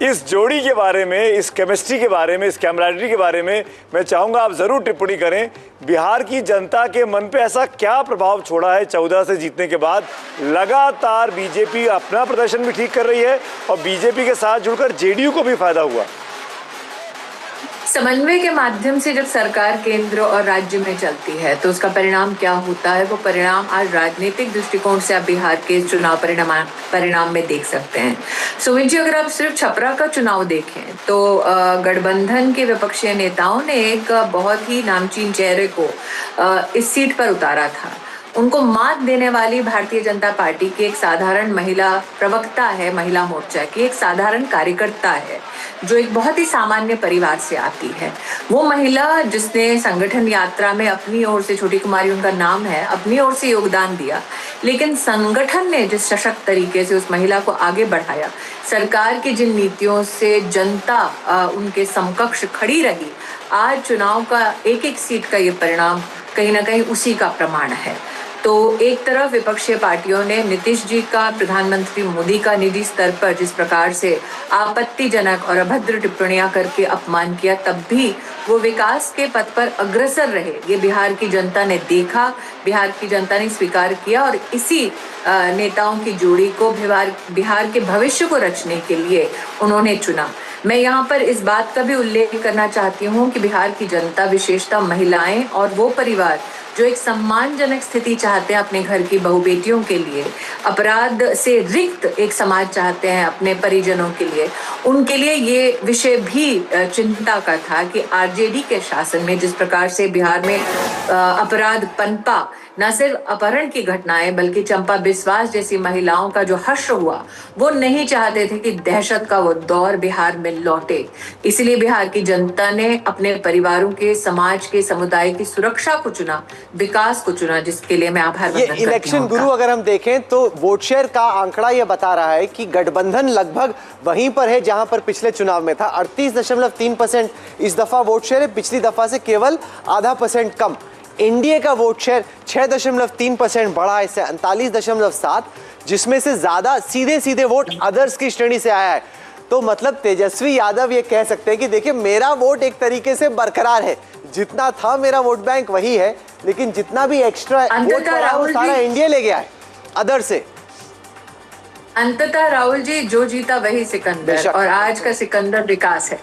इस जोड़ी के बारे में, इस केमिस्ट्री के बारे में, इस कैमराडरी के बारे में मैं चाहूँगा आप ज़रूर टिप्पणी करें। बिहार की जनता के मन पे ऐसा क्या प्रभाव छोड़ा है 14 से जीतने के बाद? लगातार बीजेपी अपना प्रदर्शन भी ठीक कर रही है और बीजेपी के साथ जुड़कर जेडीयू को भी फायदा हुआ। समन्वय के माध्यम से जब सरकार केंद्र और राज्य में चलती है तो उसका परिणाम क्या होता है, वो परिणाम आज राजनीतिक दृष्टिकोण से आप बिहार के चुनाव परिणाम में देख सकते हैं। सुमित जी, अगर आप सिर्फ छपरा का चुनाव देखें तो गठबंधन के विपक्षी नेताओं ने एक बहुत ही नामचीन चेहरे को इस सीट पर उतारा था। उनको मात देने वाली भारतीय जनता पार्टी की एक साधारण महिला प्रवक्ता है, महिला मोर्चा की एक साधारण कार्यकर्ता है जो एक बहुत ही सामान्य परिवार से आती है। वो महिला जिसने संगठन यात्रा में अपनी ओर से, छोटी कुमारी उनका नाम है, अपनी ओर से योगदान दिया, लेकिन संगठन ने जिस सशक्त तरीके से उस महिला को आगे बढ़ाया, सरकार की जिन नीतियों से जनता उनके समकक्ष खड़ी रही, आज चुनाव का एक एक सीट का ये परिणाम कहीं ना कहीं उसी का प्रमाण है। तो एक तरफ विपक्षी पार्टियों ने नीतीश जी का, प्रधानमंत्री मोदी का निजी स्तर पर जिस प्रकार से आपत्तिजनक और अभद्र टिप्पणियां करके अपमान किया, तब भी वो विकास के पथ पर अग्रसर रहे। ये बिहार की जनता ने देखा, बिहार की जनता ने स्वीकार किया और इसी नेताओं की जोड़ी को बिहार के भविष्य को रचने के लिए उन्होंने चुना। मैं यहाँ पर इस बात का भी उल्लेख करना चाहती हूँ कि बिहार की जनता, विशेषतः महिलाएं और वो परिवार जो एक सम्मानजनक स्थिति चाहते हैं अपने घर की बहू बेटियों के लिए, अपराध से रिक्त एक समाज चाहते हैं अपने परिजनों के लिए, उनके लिए ये विषय भी चिंता का था कि आरजेडी के शासन में जिस प्रकार से बिहार में अपराध पनपा, न सिर्फ अपहरण की घटनाएं बल्कि चंपा बिस्वास जैसी महिलाओं का जो हश्र हुआ, वो नहीं चाहते थे कि दहशत का वो दौर बिहार में लौटे। इसलिए बिहार की जनता ने अपने परिवारों के, समाज के, समुदाय की सुरक्षा को चुना, विकास को चुना, जिसके लिए मैं आभार व्यक्त करती हूं। इलेक्शन गुरु अगर हम देखें तो वोट शेयर का आंकड़ा यह बता रहा है कि गठबंधन लगभग वहीं पर है जहां पर पिछले चुनाव में था। 38.3% इस दफा वोट शेयर है, पिछली दफा से केवल आधा % कम। एनडीए का वोट शेयर 6.3% बढ़ा है, इससे 39.7, जिसमें से ज्यादा सीधे सीधे वोट अदर्स की श्रेणी से आया है। तो मतलब तेजस्वी यादव ये कह सकते हैं कि देखिए मेरा वोट एक तरीके से बरकरार है, जितना था मेरा वोट बैंक वही है, लेकिन जितना भी एक्स्ट्रा वोट पड़ा वो सारा एनडीए ले गया है अदर से। अंततः राहुल जी, जो जीता वही सिकंदर, और आज का सिकंदर विकास है।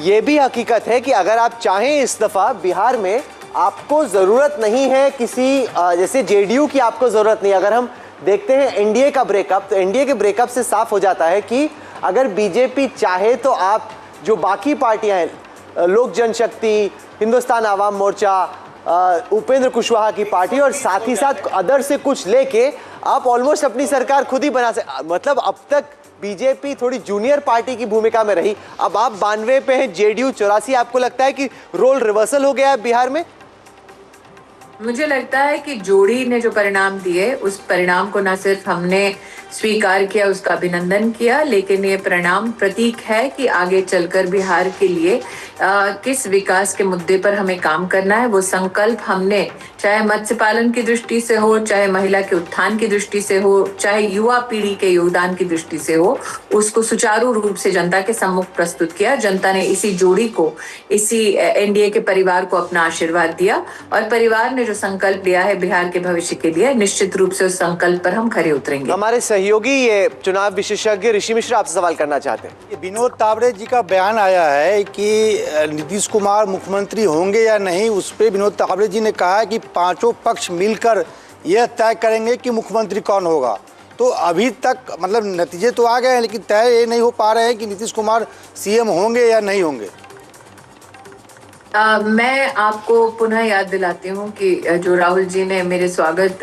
ये भी हकीकत है कि अगर आप चाहें इस दफा बिहार में आपको जरूरत नहीं है किसी जैसे जेडीयू की आपको जरूरत नहीं। अगर हम देखते हैं एनडीए का ब्रेकअप, तो एनडीए के ब्रेकअप से साफ हो जाता है कि अगर बीजेपी चाहे तो आप जो बाकी पार्टियां हैं, लोक जनशक्ति, हिंदुस्तान आवाम मोर्चा, उपेंद्र कुशवाहा की पार्टी और साथ ही साथ अदर से कुछ लेके आप ऑलमोस्ट अपनी सरकार खुद ही बना सकते। मतलब अब तक बीजेपी थोड़ी जूनियर पार्टी की भूमिका में रही, अब आप 92 पे हैं, जेडीयू 84। आपको लगता है कि रोल रिवर्सल हो गया है बिहार में? मुझे लगता है कि जोड़ी ने जो परिणाम दिए, उस परिणाम को न सिर्फ हमने स्वीकार किया, उसका अभिनंदन किया, लेकिन ये परिणाम प्रतीक है कि आगे चलकर बिहार के लिए किस विकास के मुद्दे पर हमें काम करना है। वो संकल्प हमने, चाहे मत्स्य पालन की दृष्टि से हो, चाहे महिला के उत्थान की दृष्टि से हो, चाहे युवा पीढ़ी के योगदान की दृष्टि से हो, उसको सुचारू रूप से जनता के सम्मुख प्रस्तुत किया। जनता ने इसी जोड़ी को, इसी एनडीए के परिवार को अपना आशीर्वाद दिया, और परिवार ने जो संकल्प लिया है बिहार के भविष्य के लिए, निश्चित रूप से उस संकल्प पर हम खरे उतरेंगे। हमारे सहयोगी ये चुनाव विशेषज्ञ ऋषि मिश्रा आपसे सवाल करना चाहते हैं। विनोद तावड़े जी का बयान आया है कि नीतीश कुमार मुख्यमंत्री होंगे या नहीं, उस पर विनोद तावड़े जी ने कहा है कि पांचों पक्ष मिलकर यह तय करेंगे कि मुख्यमंत्री कौन होगा। तो अभी तक मतलब नतीजे तो आ गए हैं, लेकिन तय ये नहीं हो पा रहे हैं कि नीतीश कुमार सीएम होंगे या नहीं होंगे। मैं आपको पुनः याद दिलाती हूँ कि जो राहुल जी ने मेरे स्वागत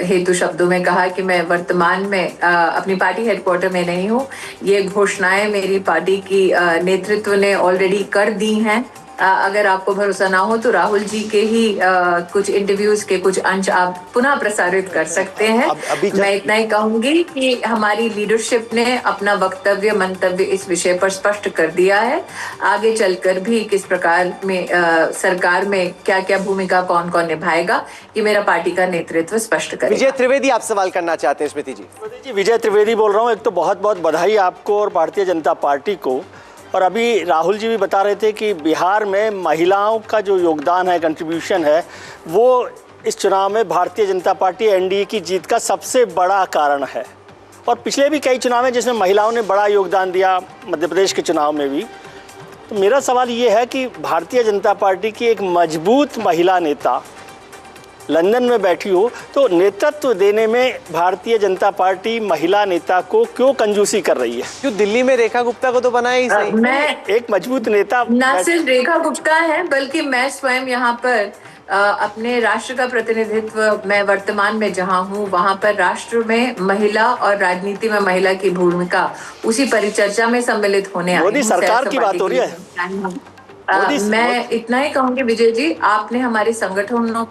हेतु शब्दों में कहा कि मैं वर्तमान में अपनी पार्टी हेडक्वार्टर में नहीं हूँ, ये घोषणाएं मेरी पार्टी की नेतृत्व ने ऑलरेडी कर दी हैं। अगर आपको भरोसा ना हो तो राहुल जी के ही कुछ इंटरव्यूज के कुछ अंश आप पुनः प्रसारित कर सकते हैं। मैं इतना ही कहूंगी कि हमारी लीडरशिप ने अपना वक्तव्य, मंतव्य इस विषय पर स्पष्ट कर दिया है। आगे चलकर भी किस प्रकार में सरकार में क्या क्या भूमिका कौन कौन निभाएगा, ये मेरा पार्टी का नेतृत्व स्पष्ट करेगा। विजय त्रिवेदी आप सवाल करना चाहते हैं स्मृति जी। विजय त्रिवेदी बोल रहा हूँ। एक तो बहुत बहुत बधाई आपको और भारतीय जनता पार्टी को। और अभी राहुल जी भी बता रहे थे कि बिहार में महिलाओं का जो योगदान है, कंट्रीब्यूशन है, वो इस चुनाव में भारतीय जनता पार्टी एनडीए की जीत का सबसे बड़ा कारण है। और पिछले भी कई चुनाव हैं जिसमें महिलाओं ने बड़ा योगदान दिया, मध्य प्रदेश के चुनाव में भी। तो मेरा सवाल ये है कि भारतीय जनता पार्टी की एक मजबूत महिला नेता लंदन में बैठी हो, तो नेतृत्व देने में भारतीय जनता पार्टी महिला नेता को क्यों कंजूसी कर रही है? क्यों दिल्ली में रेखा गुप्ता को तो बनाया ही सही। मैं एक मजबूत नेता न सिर्फ रेखा गुप्ता है, बल्कि मैं स्वयं यहाँ पर अपने राष्ट्र का प्रतिनिधित्व, मैं वर्तमान में जहाँ हूँ वहाँ पर राष्ट्र में महिला और राजनीति में महिला की भूमिका, उसी परिचर्चा में सम्मिलित होने आई हूँ। मोदी सरकार की बात हो रही है। मैं इतना ही कहूंगी विजय जी, आपने हमारे संगठनों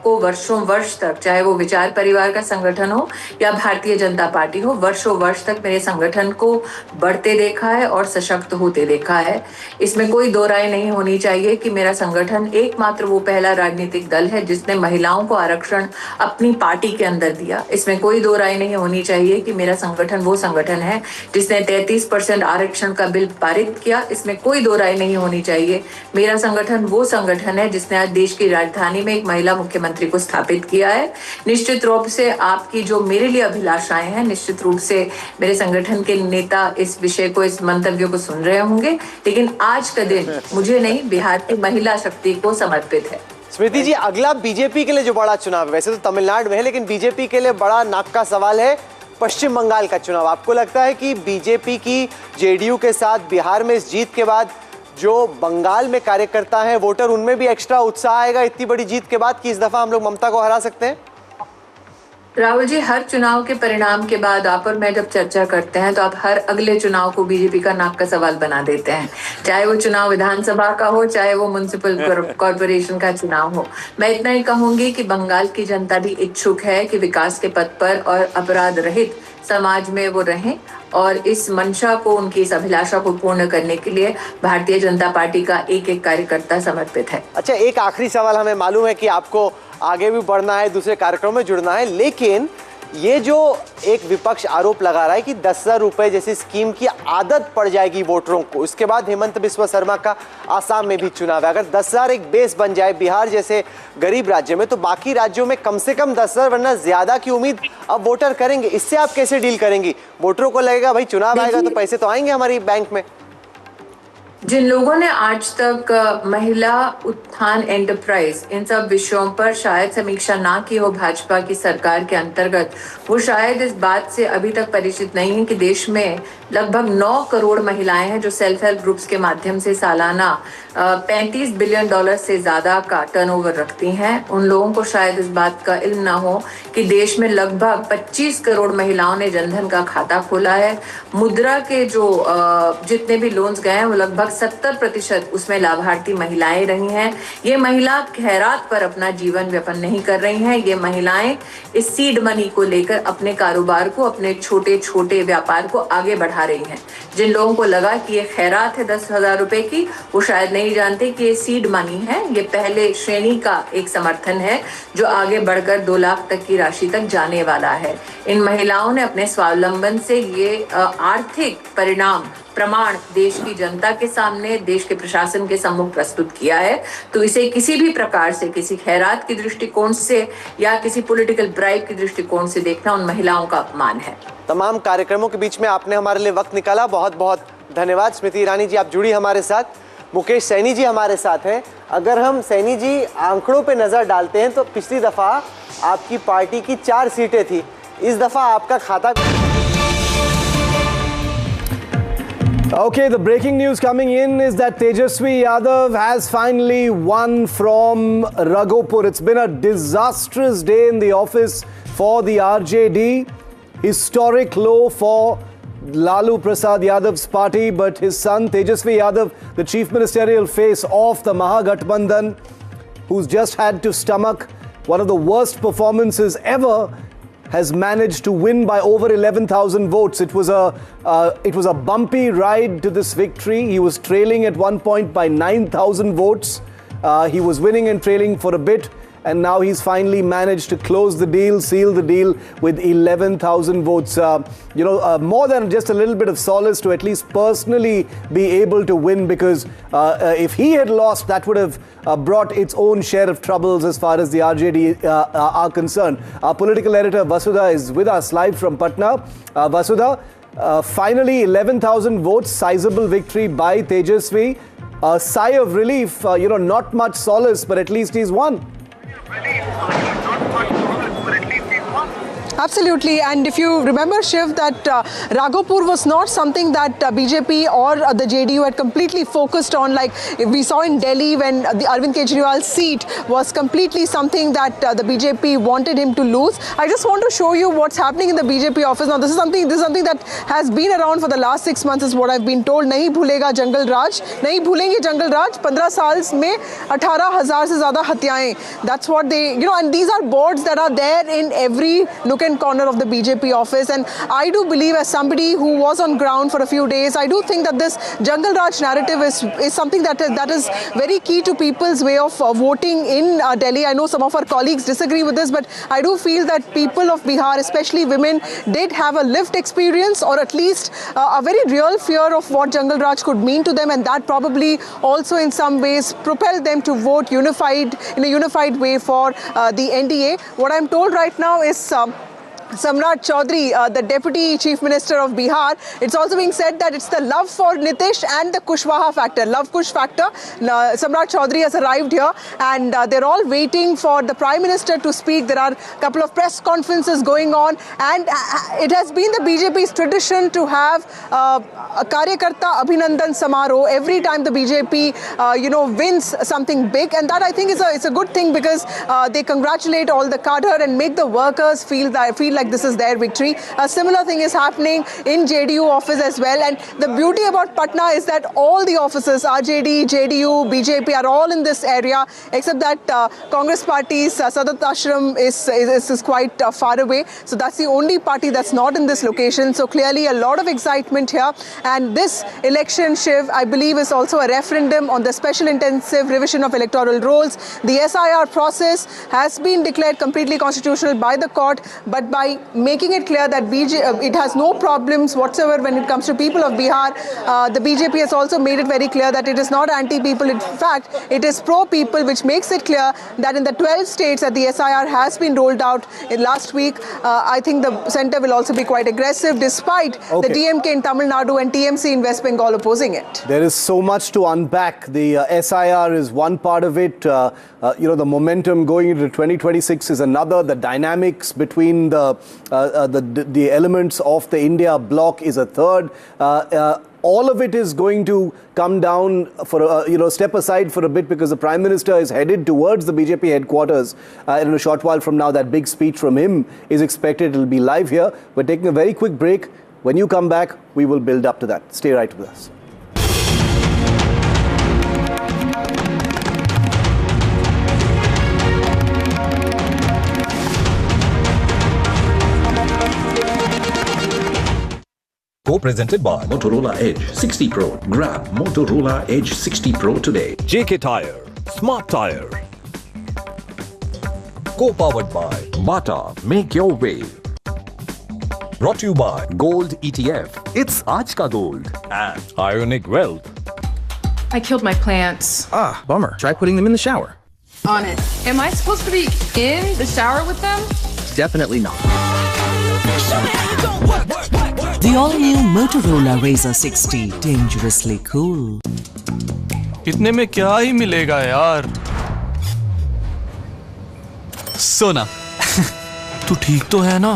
को वर्षों वर्ष तक, चाहे वो विचार परिवार का संगठन हो या भारतीय जनता पार्टी हो, वर्षों वर्ष तक मेरे संगठन को बढ़ते देखा है और सशक्त होते देखा है। इसमें कोई दो राय नहीं होनी चाहिए कि मेरा संगठन एकमात्र वो पहला राजनीतिक दल है जिसने महिलाओं को आरक्षण अपनी पार्टी के अंदर दिया। इसमें कोई दो राय नहीं होनी चाहिए कि मेरा संगठन वो संगठन है जिसने 33% आरक्षण का बिल पारित किया। इसमें कोई दो राय नहीं होनी चाहिए। मेरा संगठन वो संगठन है जिसने आज देश की राजधानी में एक महिला मुख्यमंत्री को स्थापित किया है। निश्चित रूप से आपकी जो मेरे लिए अभिलाषाएं हैं, निश्चित रूप से मेरे संगठन के नेता इस विषय को, इस मंतव्य को सुन रहे होंगे, लेकिन आज का दिन मुझे नहीं, बिहार की महिला शक्ति को समर्पित है। स्मृति जी, अगला बीजेपी के लिए जो बड़ा चुनाव है, वैसे तो तमिलनाडु में है, लेकिन बीजेपी के लिए बड़ा नाक का सवाल है पश्चिम बंगाल का चुनाव। आपको लगता है कि बीजेपी की जेडीयू के साथ बिहार में इस जीत के बाद जो बंगाल में कार्यकर्ता हैं, वोटर, उनमें भी एक्स्ट्रा उत्साह आएगा इतनी बड़ी जीत के बाद कि इस दफा हम लोग ममता को हरा सकते हैं? राहुल जी, हर चुनाव के परिणाम के बाद आप और मैं जब चर्चा करते हैं तो आप हर अगले चुनाव को बीजेपी का नाक का सवाल बना देते हैं, चाहे वो चुनाव विधानसभा का हो, चाहे वो म्युनिसिपल कॉर्पोरेशन का चुनाव हो। मैं इतना ही कहूंगी कि बंगाल की जनता भी इच्छुक है कि विकास के पथ पर और अपराध रहित समाज में वो रहें, और इस मंशा को, उनकी इस अभिलाषा को पूर्ण करने के लिए भारतीय जनता पार्टी का एक एक कार्यकर्ता समर्पित है। अच्छा, एक आखिरी सवाल, हमें मालूम है कि आपको आगे भी बढ़ना है, दूसरे कार्यक्रमों में जुड़ना है, लेकिन ये जो एक विपक्ष आरोप लगा रहा है कि 10,000 रुपए जैसी स्कीम की आदत पड़ जाएगी वोटरों को, इसके बाद हेमंत बिस्वा शर्मा का आसाम में भी चुनाव है, अगर 10,000 एक बेस बन जाए बिहार जैसे गरीब राज्य में, तो बाकी राज्यों में कम से कम 10,000 वरना ज्यादा की उम्मीद अब वोटर करेंगे। इससे आप कैसे डील करेंगी? वोटरों को लगेगा भाई चुनाव आएगा तो पैसे तो आएंगे हमारी बैंक में। जिन लोगों ने आज तक महिला उत्थान एंटरप्राइज, इन सब विषयों पर शायद समीक्षा ना की हो भाजपा की सरकार के अंतर्गत, वो शायद इस बात से अभी तक परिचित नहीं है कि देश में लगभग 9 करोड़ महिलाएं हैं जो सेल्फ हेल्प ग्रुप्स के माध्यम से सालाना $35 बिलियन से ज्यादा का टर्नओवर रखती हैं। उन लोगों को शायद इस बात का इल्म ना हो कि देश में लगभग 25 करोड़ महिलाओं ने जनधन का खाता खोला है। मुद्रा के जो जितने भी लोन्स गए हैं वो लगभग 70% उसमें लाभार्थी महिलाएं रही हैं। ये महिला खैरात पर अपना जीवन व्यापन नहीं कर रही हैं। ये महिलाएं इस सीड मनी को लेकर अपने कारोबार को, अपने छोटे छोटे व्यापार को आगे बढ़ा रही हैं। जिन लोगों को लगा कि ये खैरात है 10,000 रुपए की, वो शायद नहीं जानते कि ये सीड मनी है, ये पहले श्रेणी का एक समर्थन है जो आगे बढ़कर 2 लाख तक की राशि तक जाने वाला है। इन महिलाओं ने अपने स्वावलंबन से ये आर्थिक परिणाम प्रमाण देश की जनता के सामने, देश के प्रशासन के सम्मुख प्रस्तुत किया है। तो इसे किसी भी प्रकार से, किसी खैरात की दृष्टिकोण से या किसी पॉलिटिकल ब्राइब की दृष्टिकोण से देखना उन महिलाओं का अपमान है। तमाम कार्यक्रमों के बीच में आपने हमारे लिए वक्त निकाला, बहुत बहुत धन्यवाद। स्मृति ईरानी जी, आप जुड़ी हमारे साथ। मुकेश सैनी जी हमारे साथ हैं। अगर हम सैनी जी आंकड़ों पे नजर डालते हैं तो पिछली दफा आपकी पार्टी की 4 सीटें थी, इस दफा आपका खाता। Okay, the breaking news coming in is that Tejashwi Yadav has finally won from Raghopur. It's been a disastrous day in the office for the RJD. Historic low for Lalu Prasad Yadav's party, but his son Tejashwi Yadav, the chief ministerial face of the Mahagathbandhan, who's just had to stomach one of the worst performances ever, has managed to win by over 11,000 votes. It was a bumpy ride to this victory. He was trailing at one point by 9,000 votes. He was winning and trailing for a bit, and now he's finally managed to close the deal, seal the deal with 11,000 votes. More than just a little bit of solace to at least personally be able to win, because if he had lost, that would have brought its own share of troubles as far as the RJD are concerned. Our political editor Vasudha is with us live from Patna. Vasudha, finally 11,000 votes, sizable victory by Tejashwi. A sigh of relief, not much solace, but at least he's won. Absolutely, and if you remember, Shiv, that Raghopur was not something that BJP or the JDU had completely focused on, like we saw in Delhi when the Arvind Kejriwal's seat was completely something that the BJP wanted him to lose. I just want to show you what's happening in the BJP office. Now, this is something that has been around for the last 6 months, is what I've been told. Nahi bhulega Jungle Raj, nahi bhulenge Jungle Raj. 15 saals mein 18,000 se zyada hatyaएं. That's what they, and these are boards that are there in every nook and corner of the BJP office, and I do believe, as somebody who was on ground for a few days, I do think that this Jungle Raj narrative is something that is very key to people's way of voting in Delhi. I know some of our colleagues disagree with this, but I do feel that people of Bihar, especially women, did have a lived experience, or at least a very real fear of what Jungle Raj could mean to them, and that probably also in some ways propelled them to vote unified in a unified way for the NDA. What I'm told right now is Samrat Choudhary, the Deputy Chief Minister of Bihar, it's also being said that it's the love for Nitish and the Kushwaha factor, love-Kush factor. Samrat Choudhary has arrived here, and they're all waiting for the Prime Minister to speak. There are a couple of press conferences going on, and it has been the BJP's tradition to have a Karyakarta Abhinandan Samaro every time the BJP, wins something big, and that I think is a good thing, because they congratulate all the cadre and make the workers feel like this is their victory. A similar thing is happening in JDU office as well, and the beauty about Patna is that all the offices, RJD, JDU, BJP, are all in this area, except that Congress party's Sadat Ashram is quite far away, so that's the only party that's not in this location. So clearly a lot of excitement here, and this election, Shiv, I believe is also a referendum on the special intensive revision of electoral rolls. The SIR process has been declared completely constitutional by the court, but by making it clear that it has no problems whatsoever when it comes to people of Bihar, the BJP has also made it very clear that it is not anti-people. In fact, it is pro-people, which makes it clear that in the 12 states that the SIR has been rolled out in last week, I think the centre will also be quite aggressive, despite the DMK in Tamil Nadu and TMC in West Bengal opposing it. There is so much to unpack. The SIR is one part of it. The momentum going into 2026 is another. The dynamics between the elements of the India bloc is a third. All of it is going to come down for step aside for a bit, because the Prime Minister is headed towards the BJP headquarters in a short while from now. That big speech from him is expected. It will be live here. We're taking a very quick break. When you come back, we will build up to that. Stay right with us. Co-presented by Motorola Edge 60 Pro. Grab Motorola Edge 60 Pro today. JK Tire, Smart Tire. Co-powered by Bata, make your way. Brought to you by Gold ETF. It's Aaj Ka Gold. And Ionic Wealth. I killed my plants. Ah, bummer. Try putting them in the shower. On it. Am I supposed to be in the shower with them? Definitely not. The all-new Motorola Razr 60, dangerously cool. इतने में क्या ही मिलेगा यार? सोना. तू ठीक तो है ना?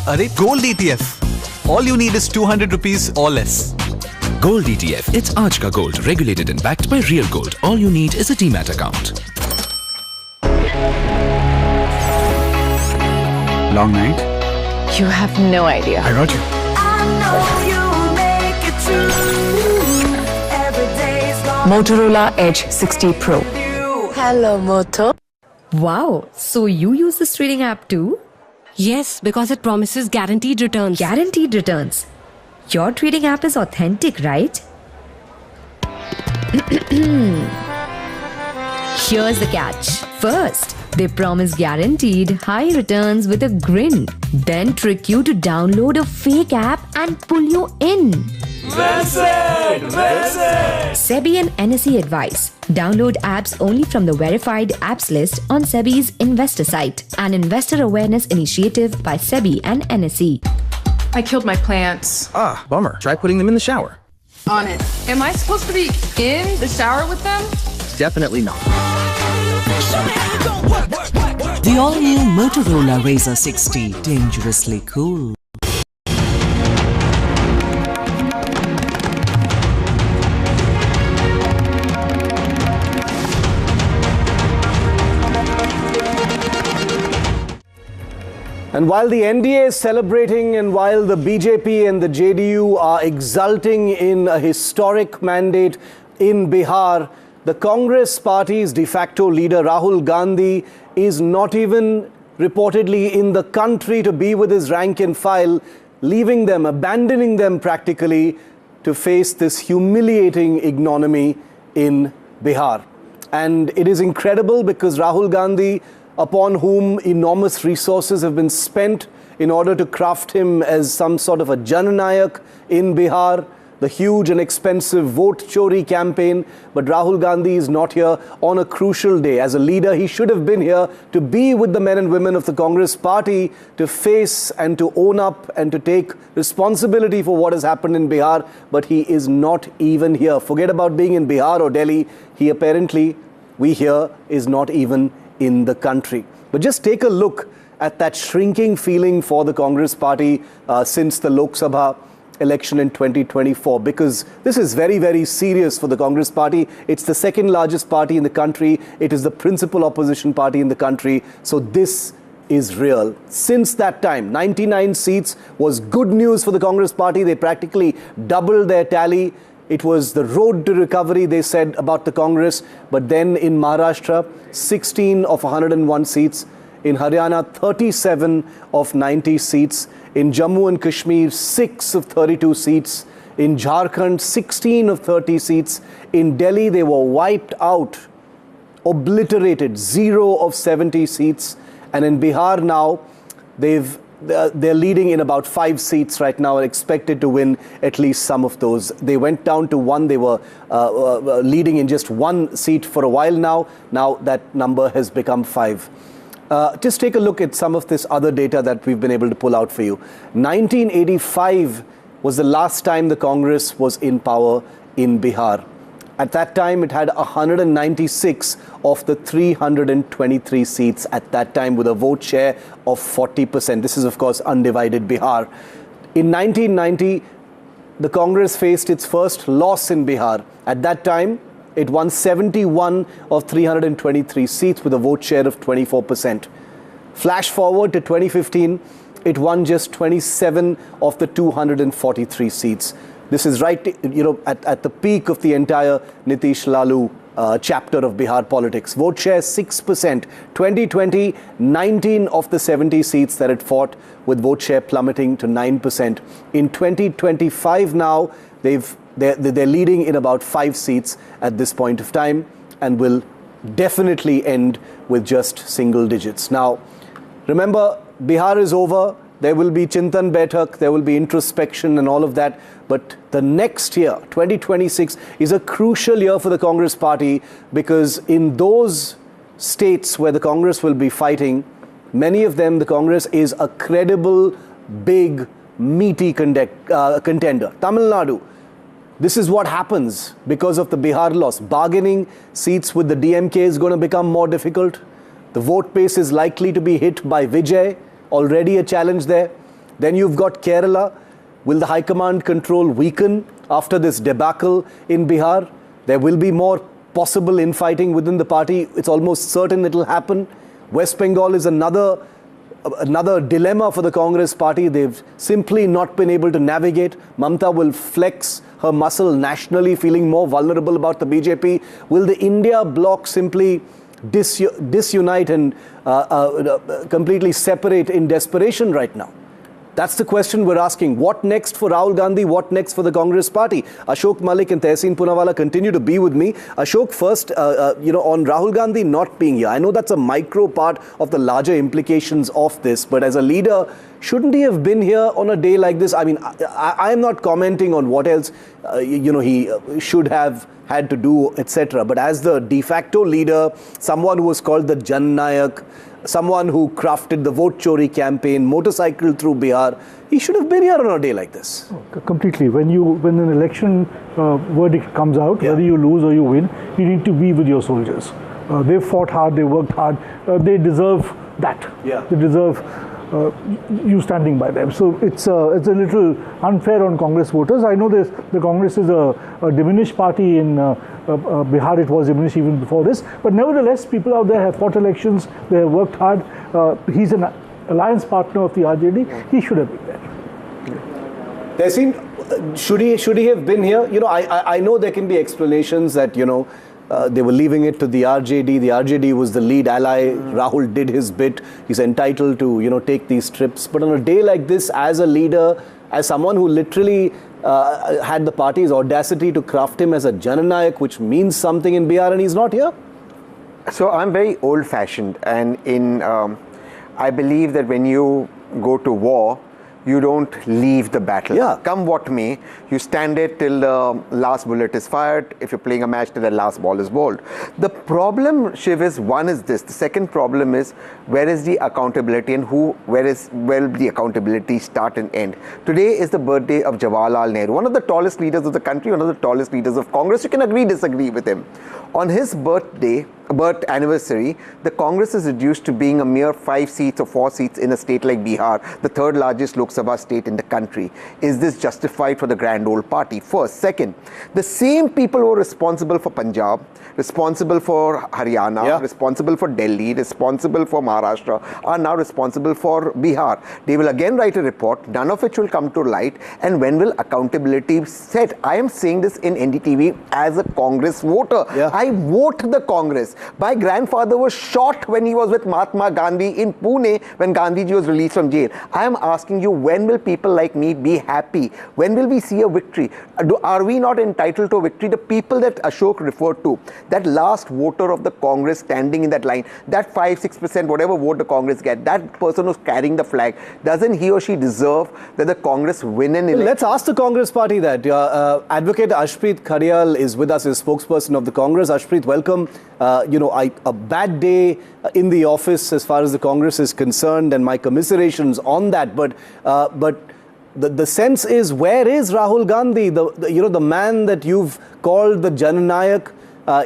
अरे Gold ETF. All you need is 200 rupees or less. Gold ETF. It's Aaj Ka Gold, regulated and backed by Real Gold. All you need is a Demat account. Long night? You have no idea. I wrote you. Motorola Edge 60 Pro. Hello, Moto. Wow, so you use this trading app too? Yes, because it promises guaranteed returns. Guaranteed returns. Your trading app is authentic, right? Here's the catch. First, they promise guaranteed high returns with a grin. Then trick you to download a fake app and pull you in. Well said! Well said! SEBI and NSE advice. Download apps only from the verified apps list on SEBI's investor site. An investor awareness initiative by SEBI and NSE. I killed my plants. Ah, bummer. Try putting them in the shower. On it. Am I supposed to be in the shower with them? Definitely not. The all-new Motorola Razr 60, dangerously cool. And while the NDA is celebrating and while the BJP and the JDU are exulting in a historic mandate in Bihar, the Congress party's de facto leader Rahul Gandhi is not even reportedly in the country to be with his rank and file, leaving them, abandoning them practically to face this humiliating ignominy in Bihar. And it is incredible because Rahul Gandhi, upon whom enormous resources have been spent in order to craft him as some sort of a Jananayak in Bihar, the huge and expensive vote chori campaign, but Rahul Gandhi is not here on a crucial day. As a leader, he should have been here to be with the men and women of the Congress party to face and to own up and to take responsibility for what has happened in Bihar, but he is not even here. Forget about being in Bihar or Delhi. He apparently, we hear, is not even in the country. But just take a look at that shrinking feeling for the Congress party since the Lok Sabha election in 2024, because this is very, very serious for the Congress party. It's the second largest party in the country. It is the principal opposition party in the country. So this is real. Since that time, 99 seats was good news for the Congress party. They practically doubled their tally. It was the road to recovery, they said, about the Congress. But then in Maharashtra, 16 of 101 seats. In Haryana, 37 of 90 seats. In Jammu and Kashmir, 6 of 32 seats. In Jharkhand, 16 of 30 seats. In Delhi, they were wiped out, obliterated, 0 of 70 seats. And in Bihar now, they're leading in about 5 seats right now and expected to win at least some of those. They went down to 1. They were leading in just 1 seat for a while now. Now that number has become 5. Just take a look at some of this other data that we've been able to pull out for you. 1985 was the last time the Congress was in power in Bihar. At that time, it had 196 of the 323 seats at that time with a vote share of 40%. This is, of course, undivided Bihar. In 1990, the Congress faced its first loss in Bihar. At that time, it won 71 of 323 seats with a vote share of 24%. Flash forward to 2015, it won just 27 of the 243 seats. This is right, at the peak of the entire Nitish Lalu chapter of Bihar politics. Vote share 6%. 2020, 19 of the 70 seats that it fought, with vote share plummeting to 9%. In 2025 now, they're leading in about 5 seats at this point of time and will definitely end with just single digits. Now, remember, Bihar is over. There will be Chintan Baitak, there will be introspection and all of that. But the next year, 2026, is a crucial year for the Congress party, because in those states where the Congress will be fighting, many of them, the Congress is a credible, big, meaty contender. Tamil Nadu, this is what happens because of the Bihar loss. Bargaining seats with the DMK is going to become more difficult. The vote base is likely to be hit by Vijay. Already a challenge there. Then you've got Kerala. Will the High Command control weaken after this debacle in Bihar? There will be more possible infighting within the party. It's almost certain it will happen. West Bengal is another dilemma for the Congress party. They've simply not been able to navigate. Mamta will flex her muscle nationally, feeling more vulnerable about the BJP. Will the India bloc simply disunite and completely separate in desperation right now? That's the question we're asking. What next for Rahul Gandhi? What next for the Congress party? Ashok Malik and Tehseen Poonawalla continue to be with me. Ashok, first, on Rahul Gandhi not being here, I know that's a micro part of the larger implications of this, but as a leader, shouldn't he have been here on a day like this? I mean, I am not commenting on what else, he should have had to do, etc. But as the de facto leader, someone who was called the Jannayak, someone who crafted the vote chori campaign, motorcycled through Bihar, he should have been here on a day like this. Completely. When an election verdict comes out, whether you lose or you win, you need to be with your soldiers. They fought hard, they worked hard, they deserve that. Yeah. They deserve you standing by them. So it's a little unfair on Congress voters. I know the Congress is a diminished party in Bihar. It was diminished even before this. But nevertheless, people out there have fought elections. They have worked hard. He's an alliance partner of the RJD. He should have been there. There seemed, should he have been here? You know, I know there can be explanations that, you know, they were leaving it to the RJD. The RJD was the lead ally. Rahul did his bit. He's entitled to, you know, take these trips. But on a day like this, as a leader, as someone who literally had the party's audacity to craft him as a Jananayak, which means something in Bihar, and he's not here? So I'm very old-fashioned, and I believe that when you go to war, you don't leave the battle. Yeah. Come what may, you stand it till the last bullet is fired. If you're playing a match, till the last ball is bowled. The problem, Shiv, is one is this. The second problem is, where is the accountability, and where will the accountability start and end? Today is the birthday of Jawaharlal Nehru, one of the tallest leaders of the country, one of the tallest leaders of Congress. You can agree, disagree with him. On his birth anniversary, the Congress is reduced to being a mere 5 seats or 4 seats in a state like Bihar, the third largest Lok Sabha state in the country. Is this justified for the grand old party? First. Second, the same people who are responsible for Punjab, responsible for Haryana, responsible for Delhi, responsible for Maharashtra, are now responsible for Bihar. They will again write a report, none of which will come to light, and when will accountability set? I am saying this in NDTV as a Congress voter. I vote the Congress. My grandfather was shot when he was with Mahatma Gandhi in Pune when Gandhiji was released from jail. I am asking you, when will people like me be happy? When will we see a victory? Are we not entitled to a victory? The people that Ashok referred to, that last voter of the Congress standing in that line, that 5-6%, whatever vote the Congress get, that person who's carrying the flag, doesn't he or she deserve that the Congress win an election? Let's ask the Congress party that. Advocate Ashpreet Kharial is with us as spokesperson of the Congress. Ashpreet, welcome. You know, a bad day in the office as far as the Congress is concerned, and my commiserations on that. But the sense is, where is Rahul Gandhi, the man that you've called the Jananayak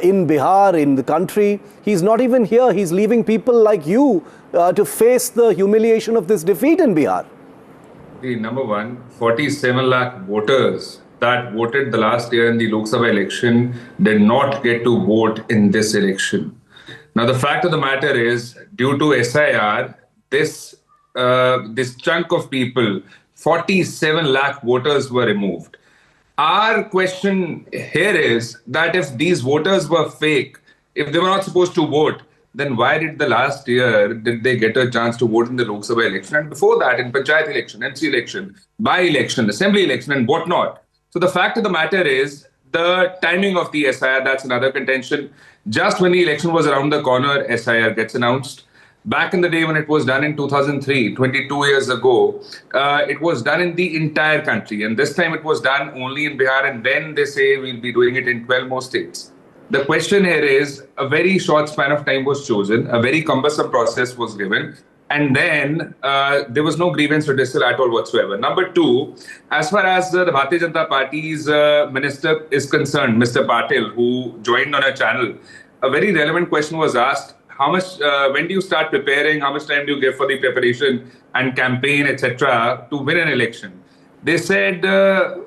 in Bihar, in the country? He's not even here. He's leaving people like you to face the humiliation of this defeat in Bihar. The number one, 47 lakh voters that voted the last year in the Lok Sabha election did not get to vote in this election. Now, the fact of the matter is, due to SIR, this chunk of people, 47 lakh voters were removed. Our question here is that if these voters were fake, if they were not supposed to vote, then why did the last year did they get a chance to vote in the Lok Sabha election? And before that, in Panchayat election, MC election, by-election, assembly election, and whatnot. So the fact of the matter is, the timing of the SIR, that's another contention. Just when the election was around the corner, SIR gets announced. Back in the day when it was done in 2003, 22 years ago, it was done in the entire country. And this time it was done only in Bihar. And then they say we'll be doing it in 12 more states. The question here is, a very short span of time was chosen. A very cumbersome process was given. And then there was no grievance redressal at all whatsoever. Number two, as far as the Bharatiya Janata Party's minister is concerned, Mr. Patil, who joined on a channel, a very relevant question was asked. How much, when do you start preparing? How much time do you give for the preparation and campaign, etc., to win an election? They said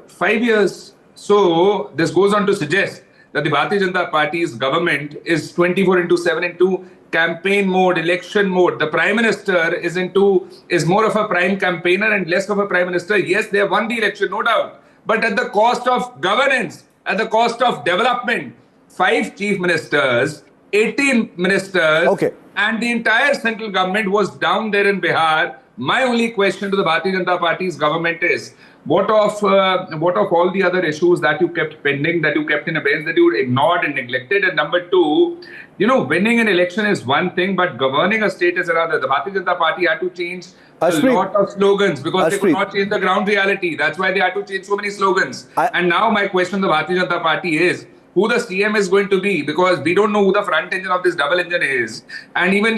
5 years. So this goes on to suggest that the Bharatiya Janata Party's government is 24/7 into campaign mode, election mode. The Prime Minister is more of a prime campaigner and less of a Prime Minister. Yes, they have won the election, no doubt. But at the cost of governance, at the cost of development, 5 chief ministers, 18 ministers, and the entire central government was down there in Bihar. My only question to the Bharatiya Janata Party's government is, what of all the other issues that you kept pending, that you kept in abeyance, that you ignored and neglected? And number two, you know, winning an election is one thing, but governing a state is another. The Bharatiya Janata Party had to change a lot of slogans because they could not change the ground reality. That's why they had to change so many slogans. And now my question to the Bharatiya Janata Party is, who the CM is going to be, because we don't know who the front engine of this double engine is, and even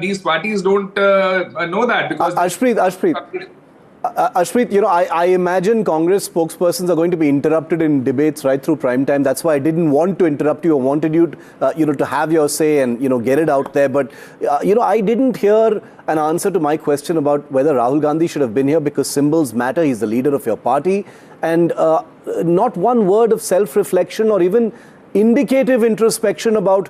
these parties don't know that, because Ashpreet, Ashpreet, I imagine Congress spokespersons are going to be interrupted in debates right through prime time. That's why I didn't want to interrupt you. I wanted you, to have your say and, get it out there. But, I didn't hear an answer to my question about whether Rahul Gandhi should have been here because symbols matter. He's the leader of your party. And not one word of self-reflection or even indicative introspection about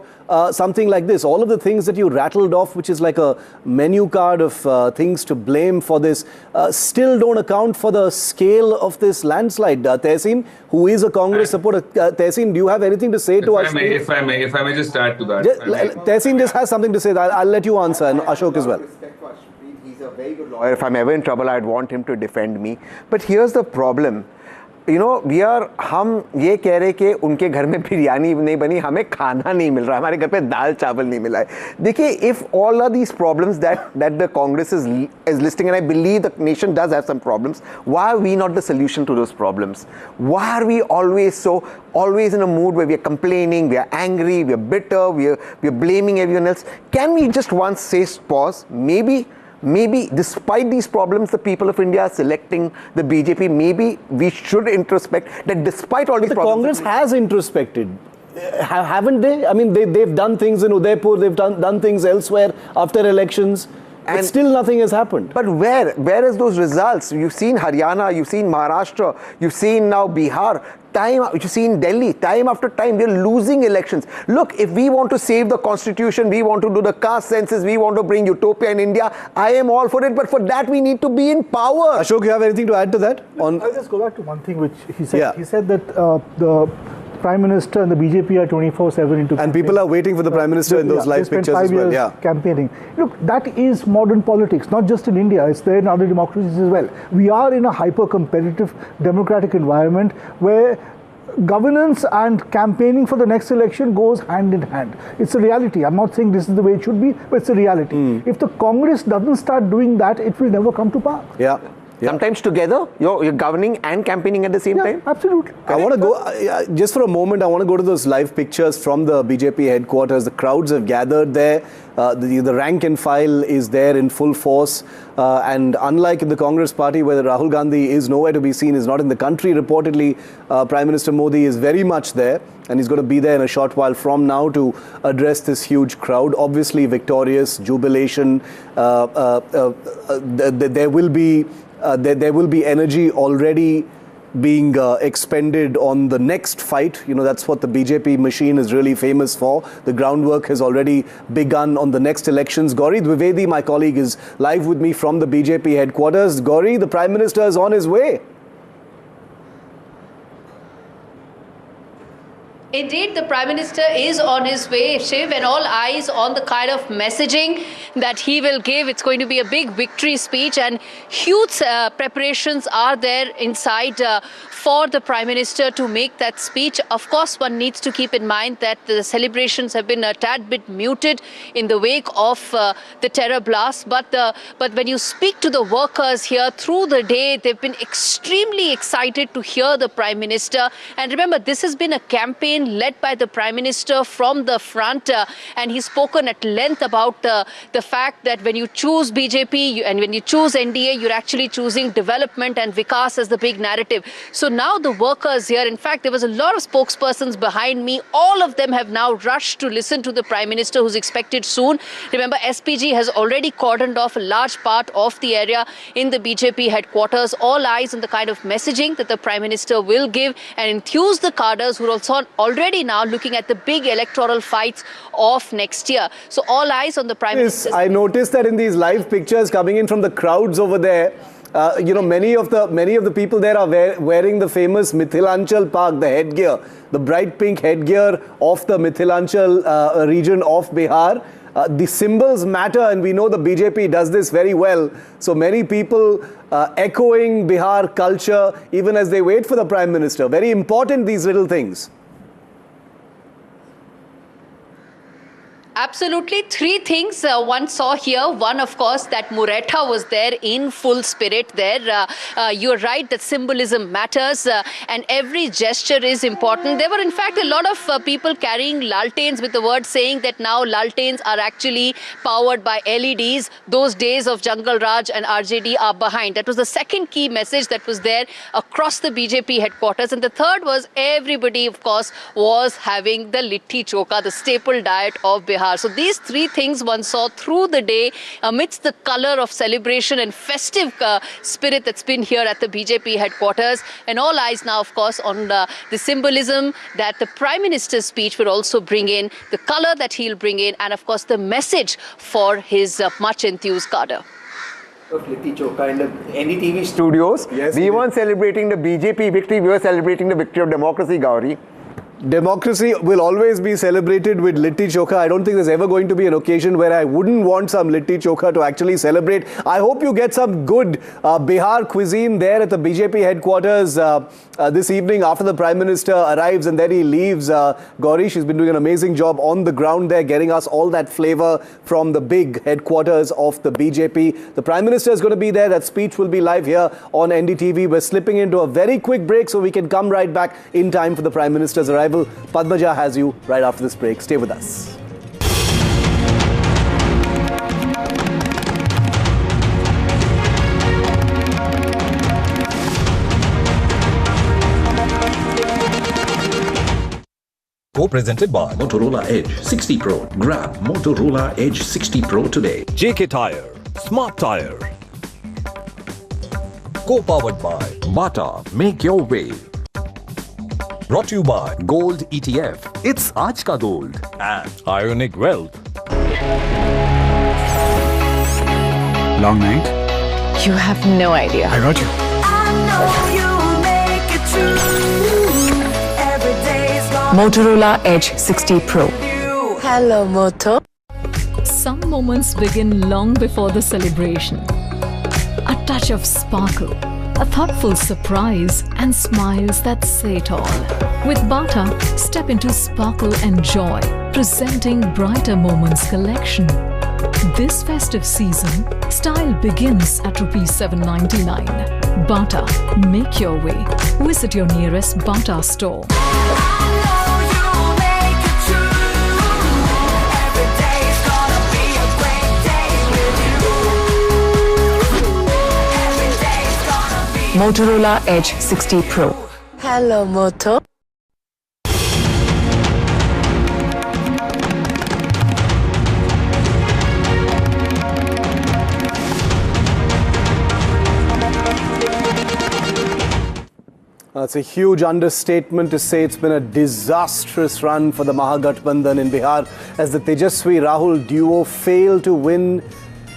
something like this. All of the things that you rattled off, which is like a menu card of things to blame for this, still don't account for the scale of this landslide. Tehseen, who is a Congress supporter, Tehseen, do you have anything to say to us? If I may just add to that. Tehseen just has something to say. I'll let you answer, and Ashok as well. He's a very good lawyer. If I'm ever in trouble, I'd want him to defend me. But here's the problem. हम ये कह रहे कि उनके घर में बिरयानी नहीं बनी, हमें खाना नहीं मिल रहा, हमारे घर पे दाल चावल नहीं मिला है. देखिए, if all of these problems that the Congress is listing, and I believe the nation does have some problems, why are we not the solution to those problems? Why are we always in a mood where we are complaining, we are angry, we are bitter, we are blaming everyone else? Can we just once say pause? Maybe despite these problems the people of India are selecting the BJP, maybe we should introspect that despite all these problems. Congress has introspected, haven't they? I mean, they've done things in Udaipur, they've done things elsewhere after elections. And still nothing has happened. But where is those results? You've seen Haryana, you've seen Maharashtra, you've seen now Bihar. You've seen Delhi, time after time, we're losing elections. Look, if we want to save the constitution, we want to do the caste census, we want to bring utopia in India, I am all for it, but for that we need to be in power. Ashok, you have anything to add to that? I'll just go back to one thing which he said. Yeah. He said that the Prime Minister and the BJP are 24/7 into and people are waiting for the Prime Minister in those live pictures as well. Yeah, campaigning. Look, that is modern politics, not just in India. It's there in other democracies as well. We are in a hyper-competitive democratic environment where governance and campaigning for the next election goes hand in hand. It's a reality. I'm not saying this is the way it should be, but it's a reality. If the Congress doesn't start doing that, it will never come to pass. Yeah. Sometimes together, you're governing and campaigning at the same time? Absolutely. I want to go, just for a moment, I want to go to those live pictures from the BJP headquarters. The crowds have gathered there. The rank and file is there in full force. And unlike in the Congress party, where Rahul Gandhi is nowhere to be seen, is not in the country, reportedly, Prime Minister Modi is very much there. And he's going to be there in a short while from now to address this huge crowd. Obviously victorious, jubilation. There will be energy already being expended on the next fight. That's what the BJP machine is really famous for. The groundwork has already begun on the next elections. Gauri Dwivedi, my colleague, is live with me from the BJP headquarters. Gauri, the Prime Minister is on his way. Indeed, the Prime Minister is on his way, Shiv, and all eyes on the kind of messaging that he will give. It's going to be a big victory speech, and huge preparations are there inside for the Prime Minister to make that speech. Of course, one needs to keep in mind that the celebrations have been a tad bit muted in the wake of the terror blast. But when you speak to the workers here through the day, they've been extremely excited to hear the Prime Minister. And remember, this has been a campaign led by the Prime Minister from the front, and he's spoken at length about the fact that when you choose BJP and when you choose NDA, you're actually choosing development and Vikas as the big narrative. So now the workers here, in fact, there was a lot of spokespersons behind me. All of them have now rushed to listen to the Prime Minister, who's expected soon. Remember, SPG has already cordoned off a large part of the area in the BJP headquarters. All eyes on the kind of messaging that the Prime Minister will give and enthuse the cadres who are also already now looking at the big electoral fights of next year. So all eyes on the Prime Minister. I noticed that in these live pictures coming in from the crowds over there, many of the people there are wearing the famous Mithilanchal Park, the headgear, the bright pink headgear of the Mithilanchal region of Bihar. The symbols matter, and we know the BJP does this very well. So many people echoing Bihar culture even as they wait for the Prime Minister. Very important, these little things. Absolutely. Three things one saw here. One, of course, that Muretha was there in full spirit there. You're right that symbolism matters and every gesture is important. There were, in fact, a lot of people carrying laltains with the word saying that now laltains are actually powered by LEDs. Those days of Jungle Raj and RJD are behind. That was the second key message that was there across the BJP headquarters. And the third was everybody, of course, was having the litti choka, the staple diet of Bihar. So these three things one saw through the day amidst the color of celebration and festive spirit that's been here at the BJP headquarters. And all eyes now, of course, on the symbolism that the Prime Minister's speech will also bring in, the color that he'll bring in, and of course the message for his much enthused cadre. Of Litti Choka in the NDTV studios. Yes, we weren't celebrating the BJP victory, we were celebrating the victory of democracy, Gauri. Democracy will always be celebrated with litti choka. I don't think there's ever going to be an occasion where I wouldn't want some litti choka to actually celebrate. I hope you get some good Bihar cuisine there at the BJP headquarters this evening after the Prime Minister arrives and then he leaves. Gauri, she's been doing an amazing job on the ground there, getting us all that flavor from the big headquarters of the BJP. The Prime Minister is going to be there. That speech will be live here on NDTV. We're slipping into a very quick break so we can come right back in time for the Prime Minister's arrival. Padmaja has you right after this break. Stay with us. Co-presented by Motorola Edge 60 Pro. Grab Motorola Edge 60 Pro today. JK Tire, Smart Tire. Co-powered by Bata, make your way. Brought to you by Gold ETF. It's Aaj Ka Gold. And Ionic Wealth. Long night? You have no idea. I got you. Motorola Edge 60 Pro. Hello, Moto. Some moments begin long before the celebration. A touch of sparkle, a thoughtful surprise, and smiles that say it all. With Bata, step into sparkle and joy, presenting Brighter Moments collection. This festive season, style begins at ₹799. Bata, make your way. Visit your nearest Bata store. Motorola Edge 60 Pro. Hello, Moto. It's a huge understatement to say it's been a disastrous run for the Mahagathbandhan in Bihar as the Tejashwi Rahul duo failed to win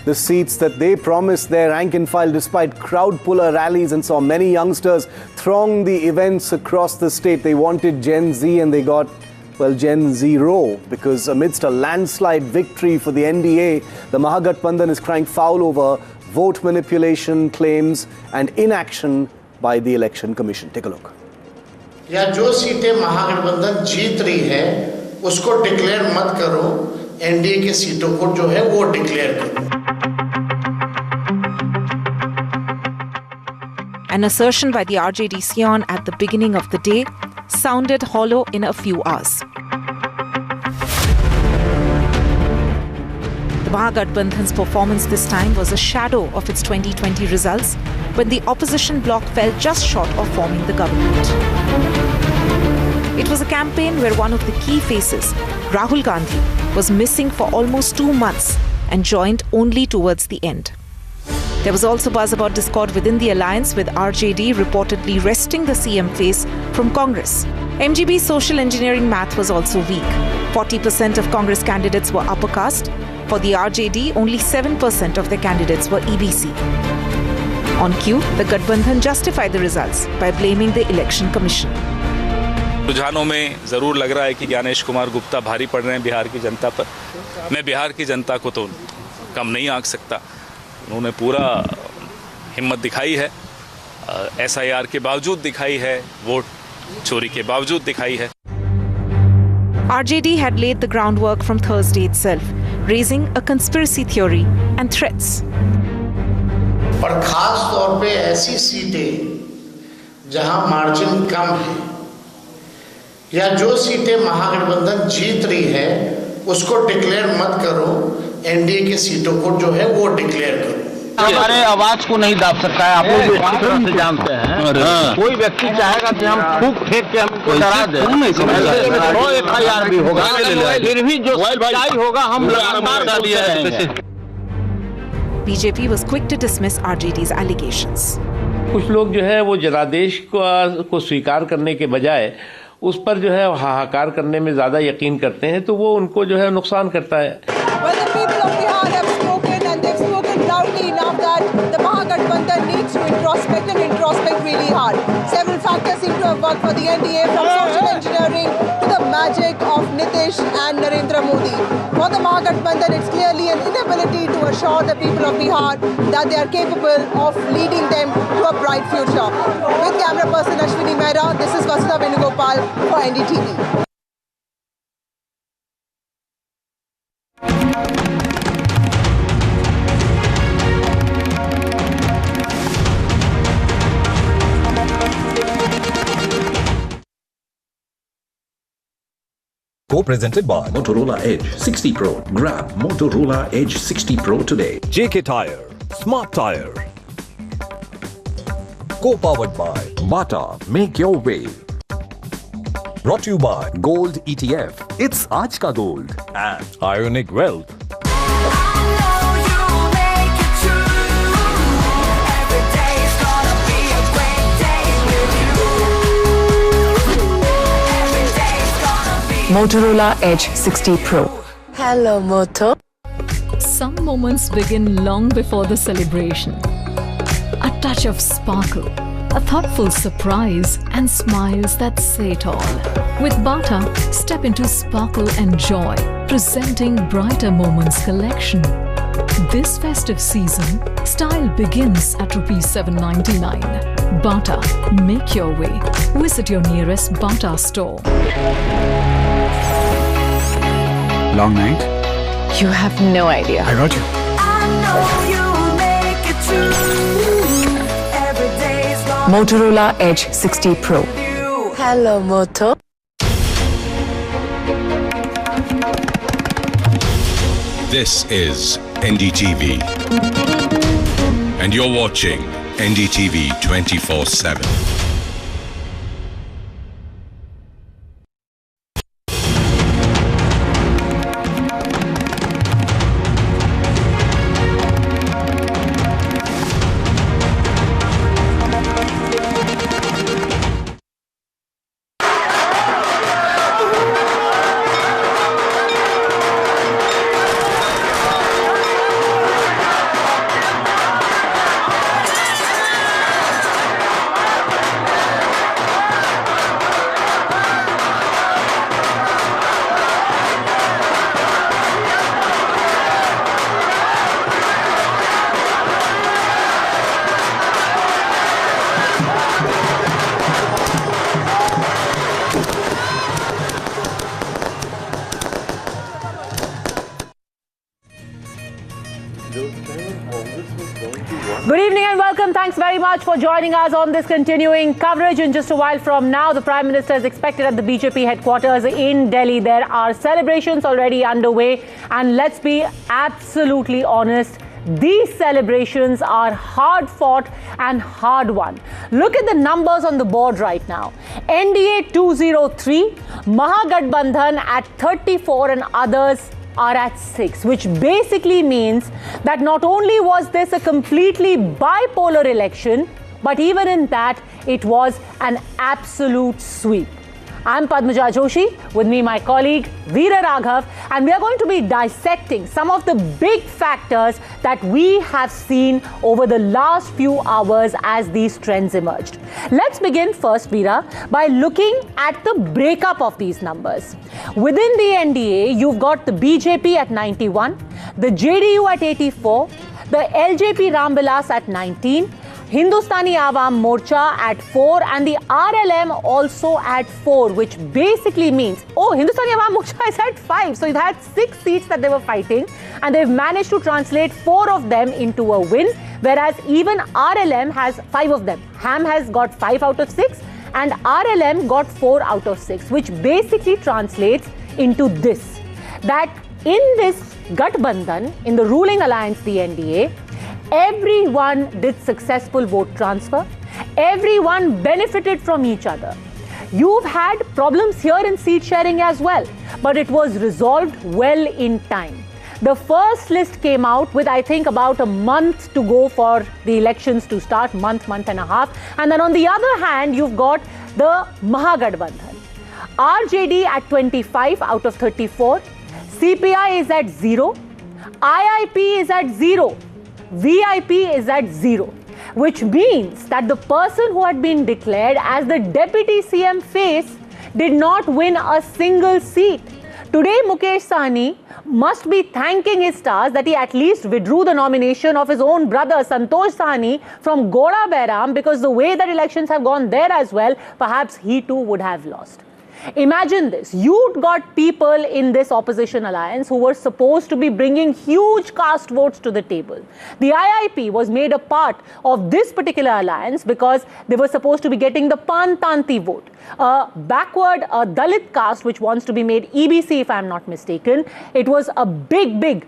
the seats that they promised their rank and file despite crowd puller rallies and saw many youngsters throng the events across the state. They wanted Gen Z and they got, well, Gen Zero, because amidst a landslide victory for the NDA, the Mahagathbandhan is crying foul over vote manipulation claims and inaction by the Election Commission. Take a look. या जो सीटें महागठबंधन जीत रही है उसको declare मत करो, NDA की सीटों को जो है वो डिक्लेयर करो. An assertion by the RJD Sion at the beginning of the day sounded hollow in a few hours. The Mahagathbandhan's performance this time was a shadow of its 2020 results when the opposition bloc fell just short of forming the government. It was a campaign where one of the key faces, Rahul Gandhi, was missing for almost 2 months and joined only towards the end. There was also buzz about discord within the alliance, with RJD reportedly wresting the CM face from Congress. MGB's social engineering math was also weak. 40% of Congress candidates were upper caste. For the RJD, only 7% of the candidates were EBC. On cue, the Gathbandhan justified the results by blaming the Election Commission. रुझानों में जरूर लग रहा है कि ज्ञानेश कुमार गुप्ता भारी पड़ रहे हैं बिहार की जनता पर. मैं बिहार की जनता को तो कम नहीं आंक सकता. उन्होंने पूरा हिम्मत दिखाई है, SIR के बावजूद दिखाई है, वोट चोरी के बावजूद दिखाई है. RJD had laid the groundwork from Thursday itself, raising a conspiracy theory and threats. पर खास तौर पे ऐसी सीटें जहां मार्जिन कम है या जो सीटें महागठबंधन जीत रही है उसको डिक्लेयर मत करो, एनडीए की सीटों को जो है वो डिक्लेयर करो। हमारे आवाज को नहीं दाब सकता है, आप लोग भी अच्छी तरह से जानते हैं। कोई व्यक्ति चाहेगा कि हम थूक फेंक के हमको डरा दे, 100 FIR भी होगा, फिर भी जो सच्चाई होगा हम लगातार बोलते रहेंगे। BJP was quick to dismiss RJD's allegations. कुछ लोग जो है वो जनादेश को स्वीकार करने के बजाय उस पर जो है हाहाकार करने में ज्यादा यकीन करते हैं, तो वो उनको जो है नुकसान करता है। The Mahagathbandhan needs to introspect really hard. Several factors seem to have worked for the NDA, from social engineering to the magic of Nitish and Narendra Modi. For the Mahagathbandhan, it's clearly an inability to assure the people of Bihar that they are capable of leading them to a bright future. With camera person Ashwini Mehra, this is Vasudha Venugopal for NDTV. Co-presented by Motorola Edge 60 Pro. Grab Motorola Edge 60 Pro today. JK Tire, Smart Tire. Co-powered by Bata, make your way. Brought to you by Gold ETF. It's Aaj Ka Gold. And Ionic Wealth. Motorola Edge 60 Pro. Hello, Moto. Some moments begin long before the celebration. A touch of sparkle, a thoughtful surprise, and smiles that say it all. With Bata, step into sparkle and joy, presenting Brighter Moments collection. This festive season, style begins at ₹799. Bata, make your way. Visit your nearest Bata store. Long night? You have no idea. I got you. Motorola Edge 60 Pro. Hello, Moto. This is NDTV. And you're watching NDTV 24/7. Good evening and welcome. Thanks very much for joining us on this continuing coverage. In just a while from now, the Prime Minister is expected at the BJP headquarters in Delhi. There are celebrations already underway, and let's be absolutely honest, these celebrations are hard fought and hard won. Look at the numbers on the board right now. NDA 203, Mahagathbandhan at 34 and others are at 6, which basically means that not only was this a completely bipolar election, but even in that, it was an absolute sweep. I'm Padmaja Joshi, with me my colleague Veera Raghav, and we are going to be dissecting some of the big factors that we have seen over the last few hours as these trends emerged. Let's begin first, Veera, by looking at the breakup of these numbers. Within the NDA, you've got the BJP at 91, the JDU at 84, the LJP Ramvilas at 19, Hindustani Awam Morcha at 4 and the RLM also at 4, which basically means, Hindustani Awam Morcha is at 5. So it had 6 seats that they were fighting and they've managed to translate 4 of them into a win, whereas even RLM has 5 of them. HAM has got 5 out of 6 and RLM got 4 out of 6, which basically translates into this, that in this Gathbandhan, in the ruling alliance, the NDA, everyone did successful vote transfer. Everyone benefited from each other. You've had problems here in seat sharing as well, but it was resolved well in time. The first list came out with, I think, about a month to go for the elections to start, month and a half. And then on the other hand, you've got the Mahagathbandhan. RJD at 25 out of 34. CPI is at 0. IIP is at 0. VIP is at 0, which means that the person who had been declared as the deputy CM face did not win a single seat. Today, Mukesh Sahani must be thanking his stars that he at least withdrew the nomination of his own brother Santosh Sahani from Goda Bairam, because the way that elections have gone there as well, perhaps he too would have lost. Imagine this, you'd got people in this opposition alliance who were supposed to be bringing huge caste votes to the table. The IIP was made a part of this particular alliance because they were supposed to be getting the Pantanti vote, a backward, Dalit caste which wants to be made EBC if I'm not mistaken. It was a big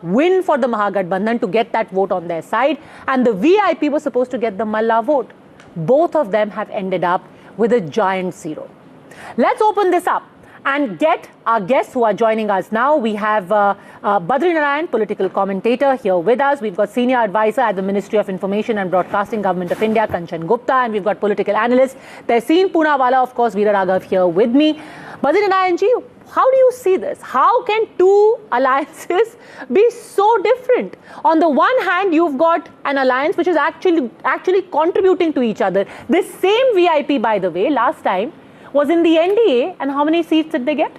win for the Mahagathbandhan to get that vote on their side, and the VIP was supposed to get the Malla vote. Both of them have ended up with a giant 0. Let's open this up and get our guests who are joining us now. We have Badri Narayan, political commentator, here with us. We've got senior advisor at the Ministry of Information and Broadcasting, Government of India, Kanchan Gupta, and we've got political analyst Tehseen Poonawala, of course, Veera Raghav here with me. Badri Narayan ji, how do you see this? How can two alliances be so different? On the one hand, you've got an alliance which is actually contributing to each other. This same VIP, by the way, last time was in the NDA, and how many seats did they get?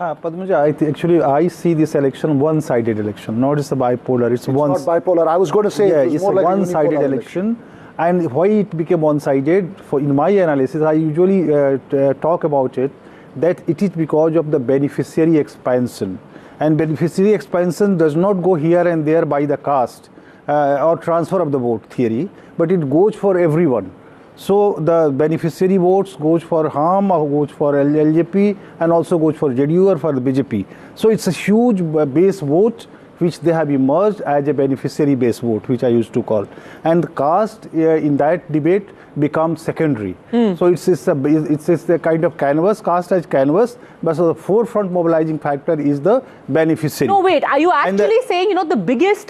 Padmaja, I see this election one-sided election, not just a bipolar. It's not bipolar. I was going to say it's more like a one-sided election. And why it became one-sided? In my analysis, I usually talk about it that it is because of the beneficiary expansion. And beneficiary expansion does not go here and there by the caste or transfer of the vote theory, but it goes for everyone. So the beneficiary votes goes for HAM, or goes for LJP, and also goes for JDU or for the BJP. So it's a huge base vote which they have emerged as a beneficiary base vote, which I used to call. And caste in that debate becomes secondary. So it's a kind of canvas, caste as canvas, but so the forefront mobilizing factor is the beneficiary. No, wait, are you actually saying, the biggest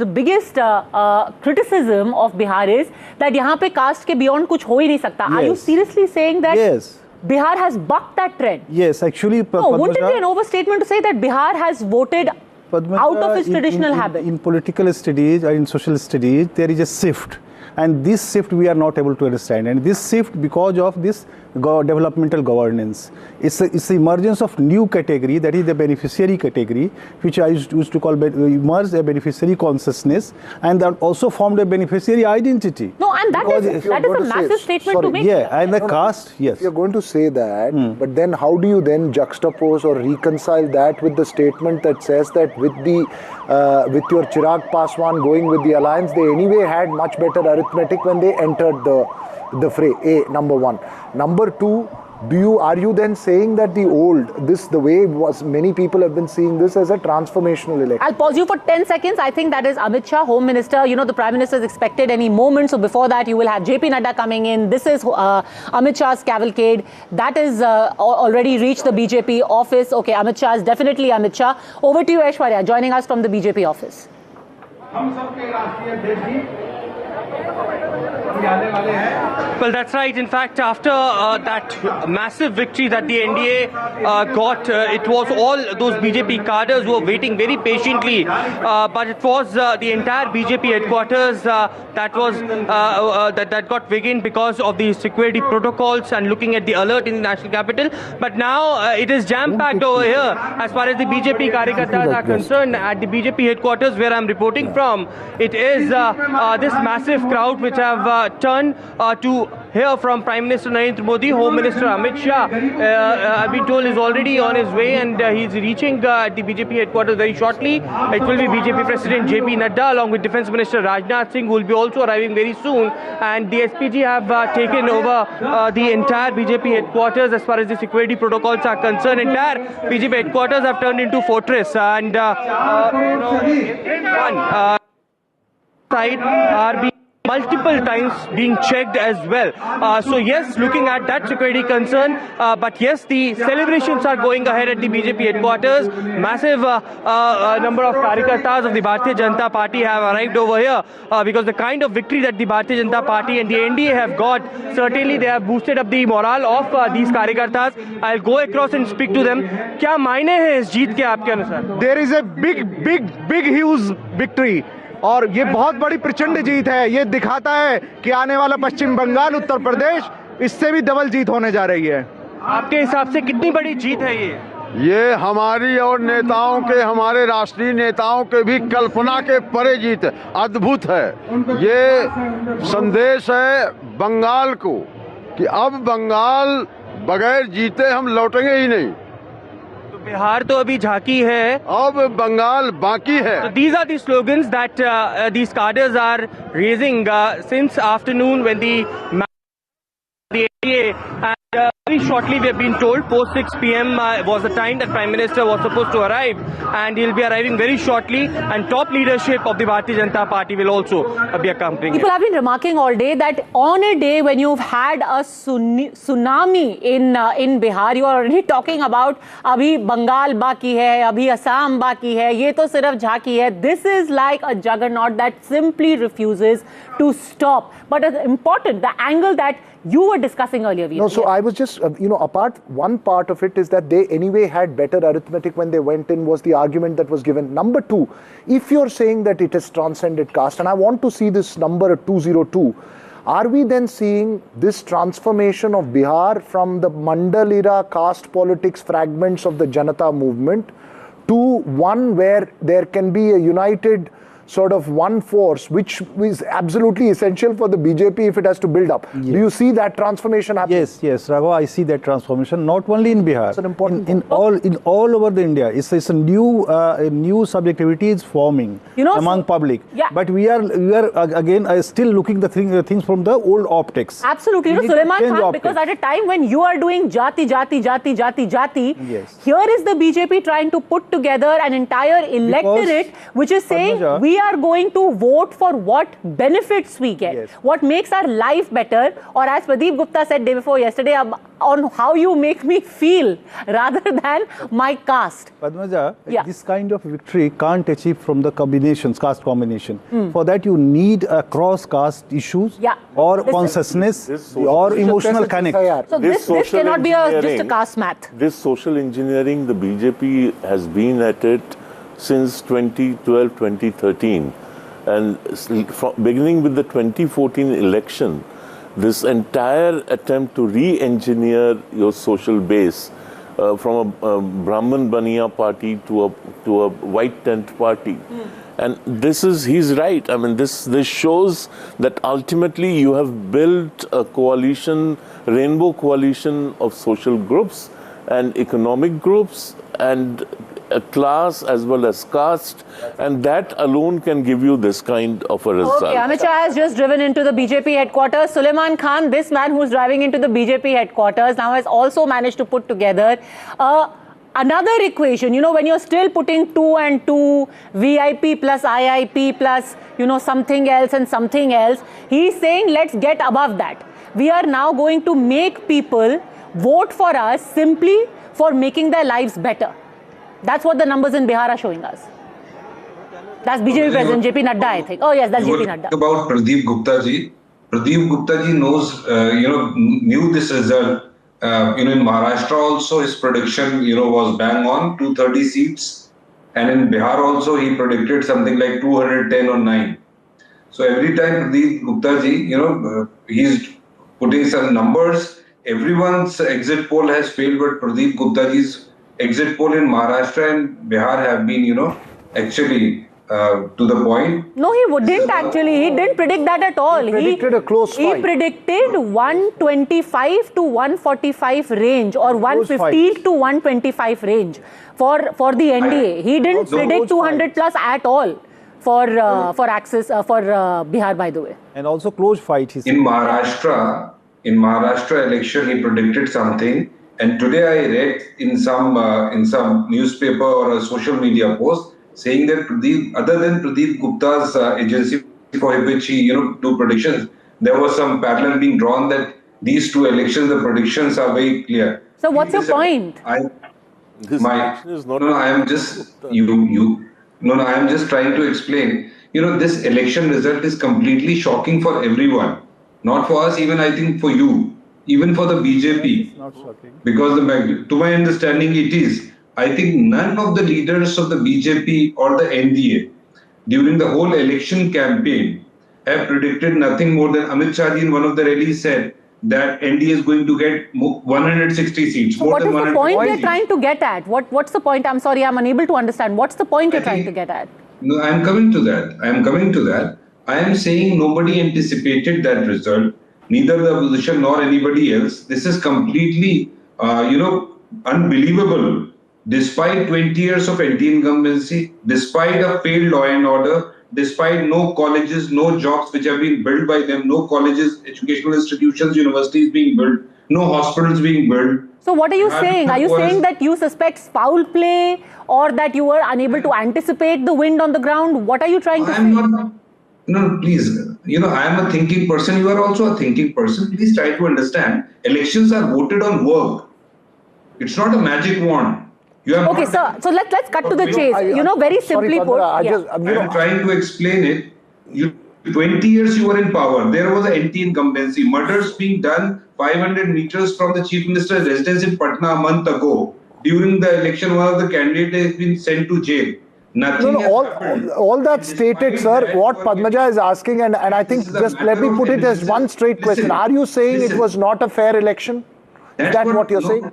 criticism of Bihar is that यहाँ पे caste के beyond कुछ हो ही नहीं सकता? Are you seriously saying that Bihar has bucked that trend? Yes, actually. No, wouldn't it be an overstatement to say that Bihar has voted out of its traditional habit? In political studies or in social studies, there is a shift. And this shift we are not able to understand. And this shift because of this developmental governance. It's the emergence of new category, that is the beneficiary category, which I used to call emerged a beneficiary consciousness, and that also formed a beneficiary identity. No, and that is a massive statement to make. Yeah, and the caste, yes. You're going to say that, but then how do you then juxtapose or reconcile that with the statement that says that with your Chirag Paswan going with the alliance, they anyway had much better arithmetic when they entered the fray, number one. Number two, are you then saying that the way many people have been seeing this as a transformational election? I'll pause you for 10 seconds. I think that is Amit Shah, Home Minister. The Prime Minister is expected any moment. So before that, you will have JP Nadda coming in. This is Amit Shah's cavalcade. That is already reached the BJP office. Okay, Amit Shah is definitely Amit Shah. Over to you, Aishwarya, joining us from the BJP office. हम सबके राष्ट्रीय अध्यक्ष जी आने वाले हैं। Well, that's right. In fact, after that massive victory that the NDA got, it was all those BJP cadres who were waiting very patiently. But it was the entire BJP headquarters that was that got weakened because of the security protocols and looking at the alert in the national capital. But now it is jam-packed over here as far as the BJP Karyakartas are concerned. At the BJP headquarters where I'm reporting from, it is this massive crowd which have turned to hear from Prime Minister Narendra Modi. Home Minister Amit Shah, I've been told, is already on his way, and he's reaching the BJP headquarters very shortly. It will be BJP President JP Nadda along with Defence Minister Rajnath Singh, who will be also arriving very soon. And the SPG have taken over the entire BJP headquarters as far as the security protocols are concerned. Entire BJP headquarters have turned into fortress, and one side are being multiple times being checked as well. So yes, looking at that security concern, but yes, the celebrations are going ahead at the BJP headquarters. Massive number of Karyakartas of the Bharatiya Janata Party have arrived over here because the kind of victory that the Bharatiya Janata Party and the NDA have got, certainly they have boosted up the morale of these Karyakartas. I'll go across and speak to them. क्या मायने हैं इस जीत के आपके अनुसार? There is a big huge victory. और ये बहुत बड़ी प्रचंड जीत है. ये दिखाता है कि आने वाला पश्चिम बंगाल, उत्तर प्रदेश, इससे भी डबल जीत होने जा रही है. आपके हिसाब से कितनी बड़ी जीत है ये? ये हमारी और नेताओं के, हमारे राष्ट्रीय नेताओं के भी कल्पना के परे जीत है. अद्भुत है. ये संदेश है बंगाल को कि अब बंगाल बगैर जीते हम लौटेंगे ही नहीं. बिहार तो अभी झांकी है, अब बंगाल बाकी है. So these are the slogans that these cadres are raising since afternoon when the NDA, and very shortly we have been told post 6 p.m. Was the time that Prime Minister was supposed to arrive, and he'll be arriving very shortly, and top leadership of the Bharatiya Janata Party will also be accompanying People have been remarking all day that on a day when you've had a tsunami in Bihar, you are already talking about abhi Bengal baki hai, abhi Assam baki hai, ye to sirf jhaki hai. This is like a juggernaut that simply refuses to stop. But it's important, the angle that you were discussing earlier. No, so I was just, one part of it is that they anyway had better arithmetic when they went in, was the argument that was given. Number two, if you're saying that it has transcended caste, and I want to see this number 202, are we then seeing this transformation of Bihar from the Mandal era caste politics fragments of the Janata movement to one where there can be a united sort of one force, which is absolutely essential for the BJP if it has to build up. Yes. Do you see that transformation happening? Yes, Raghu, I see that transformation not only in Bihar, it's an important in all over the India. It's a new subjectivity is forming among public. Yeah. But we are again still looking the things from the old optics. Absolutely, Sulaiman Khan, because at a time when you are doing jati, yes, here is the BJP trying to put together an entire electorate which is saying we are going to vote for what benefits we get, yes, what makes our life better, or as Pradeep Gupta said day before yesterday, on how you make me feel rather than my caste. Padmaja, this kind of victory can't achieve from the caste combination. For that you need cross-caste issues or consciousness or emotional connect. So this cannot be just a caste math. This social engineering, the BJP has been at it since 2012, 2013, and beginning with the 2014 election, this entire attempt to re-engineer your social base from a Brahman Baniya party to a white tent party. And he's right. I mean, this shows that ultimately you have built a coalition, rainbow coalition of social groups and economic groups and a class as well as caste, and that alone can give you this kind of a result. Okay, Amit Shah has just driven into the BJP headquarters. Sulaiman Khan, this man who's driving into the BJP headquarters, now has also managed to put together another equation. When you're still putting 2 and 2, VIP plus IIP plus, something else and something else, he's saying let's get above that. We are now going to make people vote for us simply for making their lives better. That's what the numbers in Bihar are showing us. That's BJP President JP Nadda, I think. Oh yes, that's JP Nadda. About Pradeep Gupta ji. Pradeep Gupta ji knew this result. In Maharashtra also his prediction, was bang on, 230 seats. And in Bihar also he predicted something like 210 or 9. So every time Pradeep Gupta ji, he's putting some numbers. Everyone's exit poll has failed, but Pradeep Gupta ji's exit poll in Maharashtra and Bihar have been, actually to the point. No, he didn't actually. He didn't predict that at all. He predicted a close fight. He predicted 125 to 145 range or 115 to 125 range for the NDA. He didn't predict 200 plus at all for Bihar, by the way. And also close fight. He said. In Maharashtra election, he predicted something. And today I read in some newspaper or a social media post saying that other than Pradeep Gupta's agency for which he do predictions, there was some parallel being drawn that these two elections, the predictions are very clear. So what's your point? I am just trying to explain. This election result is completely shocking for everyone, not for us, even I think for you, even for the BJP. Not shocking. Because to my understanding, it is. I think none of the leaders of the BJP or the NDA during the whole election campaign have predicted nothing more than Amit Shah ji in one of the rallies said that NDA is going to get 160 seats. So what is the point you're trying to get at? What's the point? I'm sorry, I'm unable to understand. What's the point you're trying to get at? No, I am coming to that. I am saying nobody anticipated that result, neither the opposition nor anybody else. This is completely, unbelievable. Despite 20 years of anti-incumbency, despite a failed law and order, despite no colleges, no jobs which have been built by them, no colleges, educational institutions, universities being built, no hospitals being built. So what are you saying? Are you saying that you suspect foul play or that you were unable to anticipate the wind on the ground? What are you trying to say? No, please. I am a thinking person. You are also a thinking person. Please try to understand. Elections are voted on work. It's not a magic wand. Okay, sir. So let's cut to the chase. Very simply put. I am trying to explain it. 20 years you were in power. There was an anti-incumbency. Murders being done 500 meters from the Chief Minister's residence in Patna a month ago. During the election, one of the candidates has been sent to jail. Nothing all that stated, sir. What Padmaja is asking, and I think just let me put it as one straight question. Are you saying it was not a fair election? Is that what you're saying?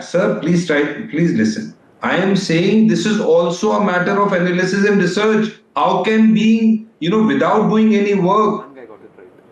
Sir, please listen. I am saying this is also a matter of analysis and research. How can being, without doing any work,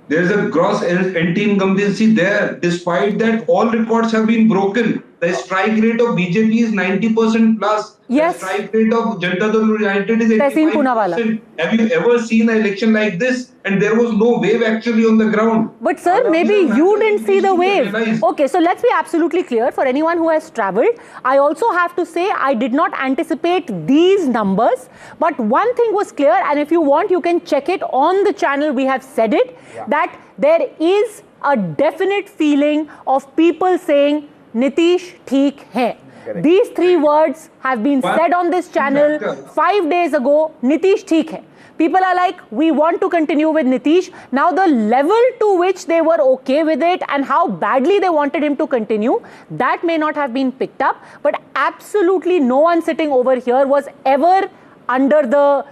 there is a gross anti-incumbency there. Despite that, all records have been broken. The strike rate of BJP is 90% plus. Yes. The strike rate of Janta Dal United is 85%. Have you ever seen an election like this? And there was no wave actually on the ground. But sir, maybe you didn't see the wave. Okay, so let's be absolutely clear. For anyone who has travelled, I also have to say I did not anticipate these numbers. But one thing was clear, and if you want, you can check it on the channel. We have said it, that there is a definite feeling of people saying, Nitish theek hai. These three words have been said on this channel 5 days ago. Nitish theek hai. People are like, we want to continue with Nitish. Now the level to which they were okay with it and how badly they wanted him to continue, that may not have been picked up. But absolutely no one sitting over here was ever under the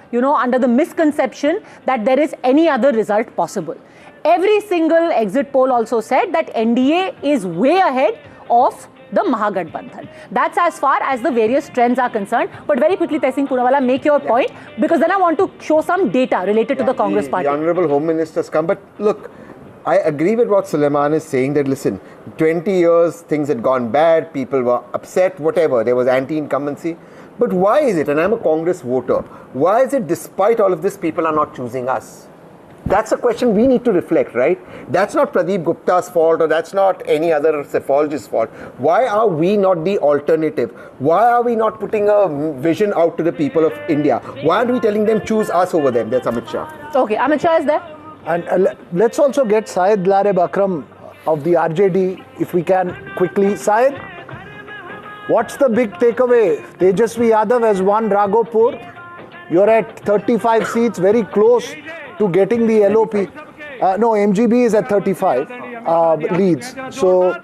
misconception that there is any other result possible. Every single exit poll also said that NDA is way ahead of the Mahagathbandhan. That's as far as the various trends are concerned. But very quickly, Tej Pratap, make your point, because then I want to show some data related to the Congress party. The Honorable Home Minister's come, but look, I agree with what Suleiman is saying that, listen, 20 years, things had gone bad, people were upset, whatever, there was anti-incumbency. But why is it, and I'm a Congress voter, why is it despite all of this, people are not choosing us? That's a question we need to reflect, right? That's not Pradeep Gupta's fault, or that's not any other cephalogist's fault. Why are we not the alternative? Why are we not putting a vision out to the people of India? Why aren't we telling them choose us over them? That's Amit Shah. Okay, Amit Shah is there. And let's also get Syed Lareb Akram of the RJD, if we can quickly. Syed, what's the big takeaway? Tejashwi Yadav has won Raghopur. You're at 35 seats, very close to getting the LOP. No, MGB is at 35 leads. So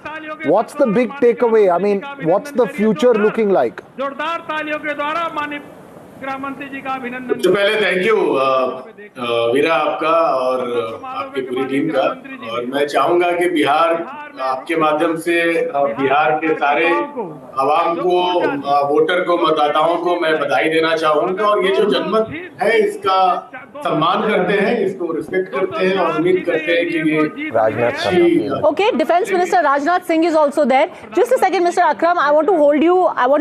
what's the big takeaway? I mean, what's the future looking like? सबसे पहले thank you वीरा आपका और आपकी पूरी team का, और मैं चाहूंगा कि बिहार आपके माध्यम से बिहार के सारे आवाम को, वोटर को, मतदाताओं को मैं बधाई देना चाहूंगा, और ये जो जनमत है इसका सम्मान करते हैं, इसको रिस्पेक्ट करते हैं और उम्मीद करते हैं कि ये Rajnath. Okay, Defense Minister Rajnath Singh is also there. Just a second, Mr. Akram, I want to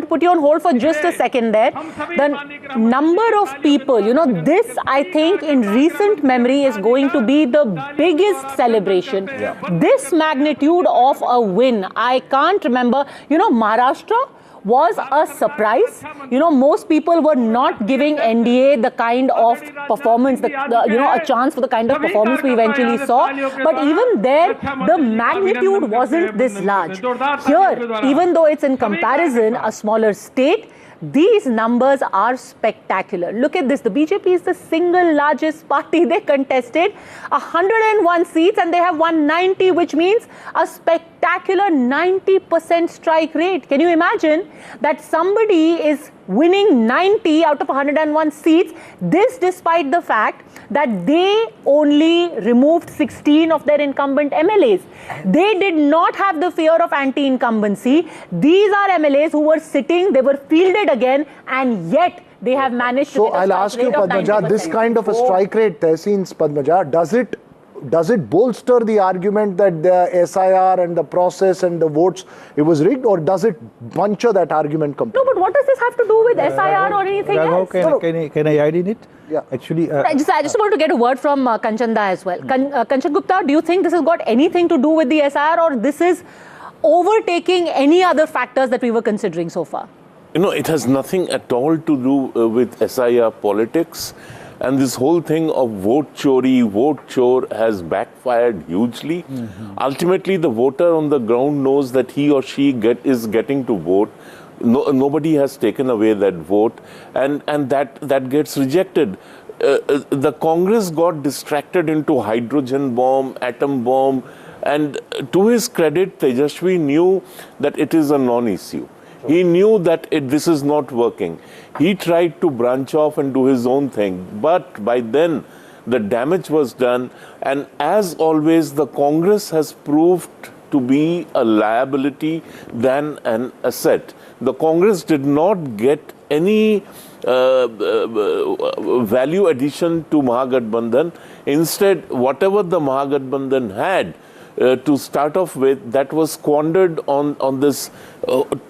put you on hold for just a second there. The number of people, this I think in recent memory is going to be the biggest celebration. Yeah. This magnitude of a win, I can't remember. Maharashtra was a surprise. Most people were not giving NDA the kind of performance, a chance for the kind of performance we eventually saw. But even there, the magnitude wasn't this large. Here, even though it's in comparison a smaller state, these numbers are spectacular. Look at this. The BJP is the single largest party. They contested 101 seats and they have won 90, which means a spectacular 90% strike rate. Can you imagine that somebody is winning 90 out of 101 seats? This despite the fact that they only removed 16 of their incumbent MLAs. They did not have the fear of anti-incumbency. These are MLAs who were sitting, they were fielded again, and yet they have managed to get a I'll ask you, Padmaja, this kind of a strike rate, Tehseen's Padmaja, does it bolster the argument that the SIR and the process and the votes, it was rigged, or does it puncture that argument completely? No, but what does this have to do with SIR or anything else? Can I add in it? Yeah. Actually, I just want to get a word from Kanchanda as well. Kanchan Gupta, do you think this has got anything to do with the SIR, or this is overtaking any other factors that we were considering so far? It has nothing at all to do with SIR politics. And this whole thing of vote chore has backfired hugely. Mm-hmm. Ultimately, the voter on the ground knows that he or she is getting to vote. Nobody has taken away that vote, and that gets rejected. The Congress got distracted into hydrogen bomb, atom bomb, and to his credit, Tejashwi knew that it is a non-issue. He knew that this is not working. He tried to branch off and do his own thing. But by then, the damage was done. And as always, the Congress has proved to be a liability than an asset. The Congress did not get any value addition to Mahagathbandhan. Instead, whatever the Mahagathbandhan had, to start off with, that was squandered on this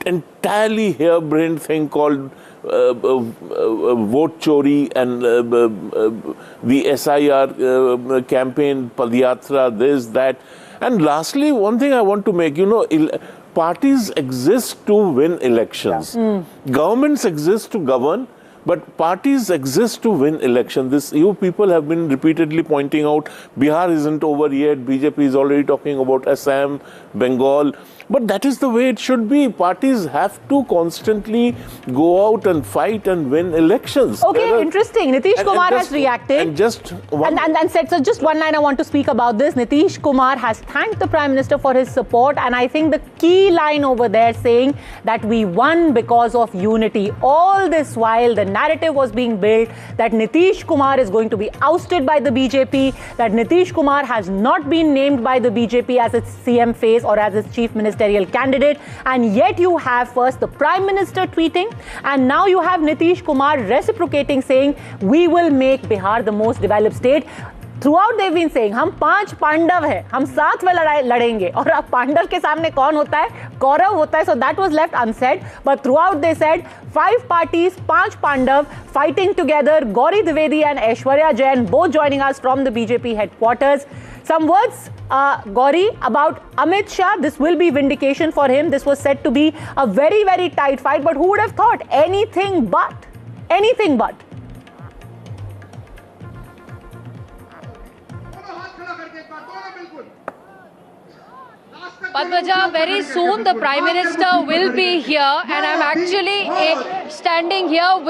entirely harebrained thing called vote chori and the SIR campaign, Padyatra, this, that. And lastly, one thing I want to make, parties exist to win elections. Yeah. Governments exist to govern. But parties exist to win elections. You people have been repeatedly pointing out Bihar isn't over yet. BJP is already talking about Assam, Bengal. But that is the way it should be. Parties have to constantly go out and fight and win elections. Okay, interesting. Nitish Kumar has reacted. And just one and said, so just one line I want to speak about this. Nitish Kumar has thanked the Prime Minister for his support. And I think the key line over there saying that we won because of unity. All this while, the narrative was being built that Nitish Kumar is going to be ousted by the BJP, that Nitish Kumar has not been named by the BJP as its CM face or as its chief ministerial candidate, and yet you have first the Prime Minister tweeting, and now you have Nitish Kumar reciprocating, saying we will make Bihar the most developed state. Throughout they've been saying हम 5 पांडव हैं, हम साथ में लड़ेंगे, और अब पांडव के सामने कौन होता है? कौरव होता है. So that was left unsaid, but throughout they said 5 parties, 5 Pandav fighting together. Gauri Dwivedi and Aishwarya Jain both joining us from the BJP headquarters. Some words, Gauri, about Amit Shah. This will be vindication for him. This was said to be a very, very tight fight, but who would have thought? Anything but. Padmaja, very soon the Prime Minister will be here, and I'm actually standing here with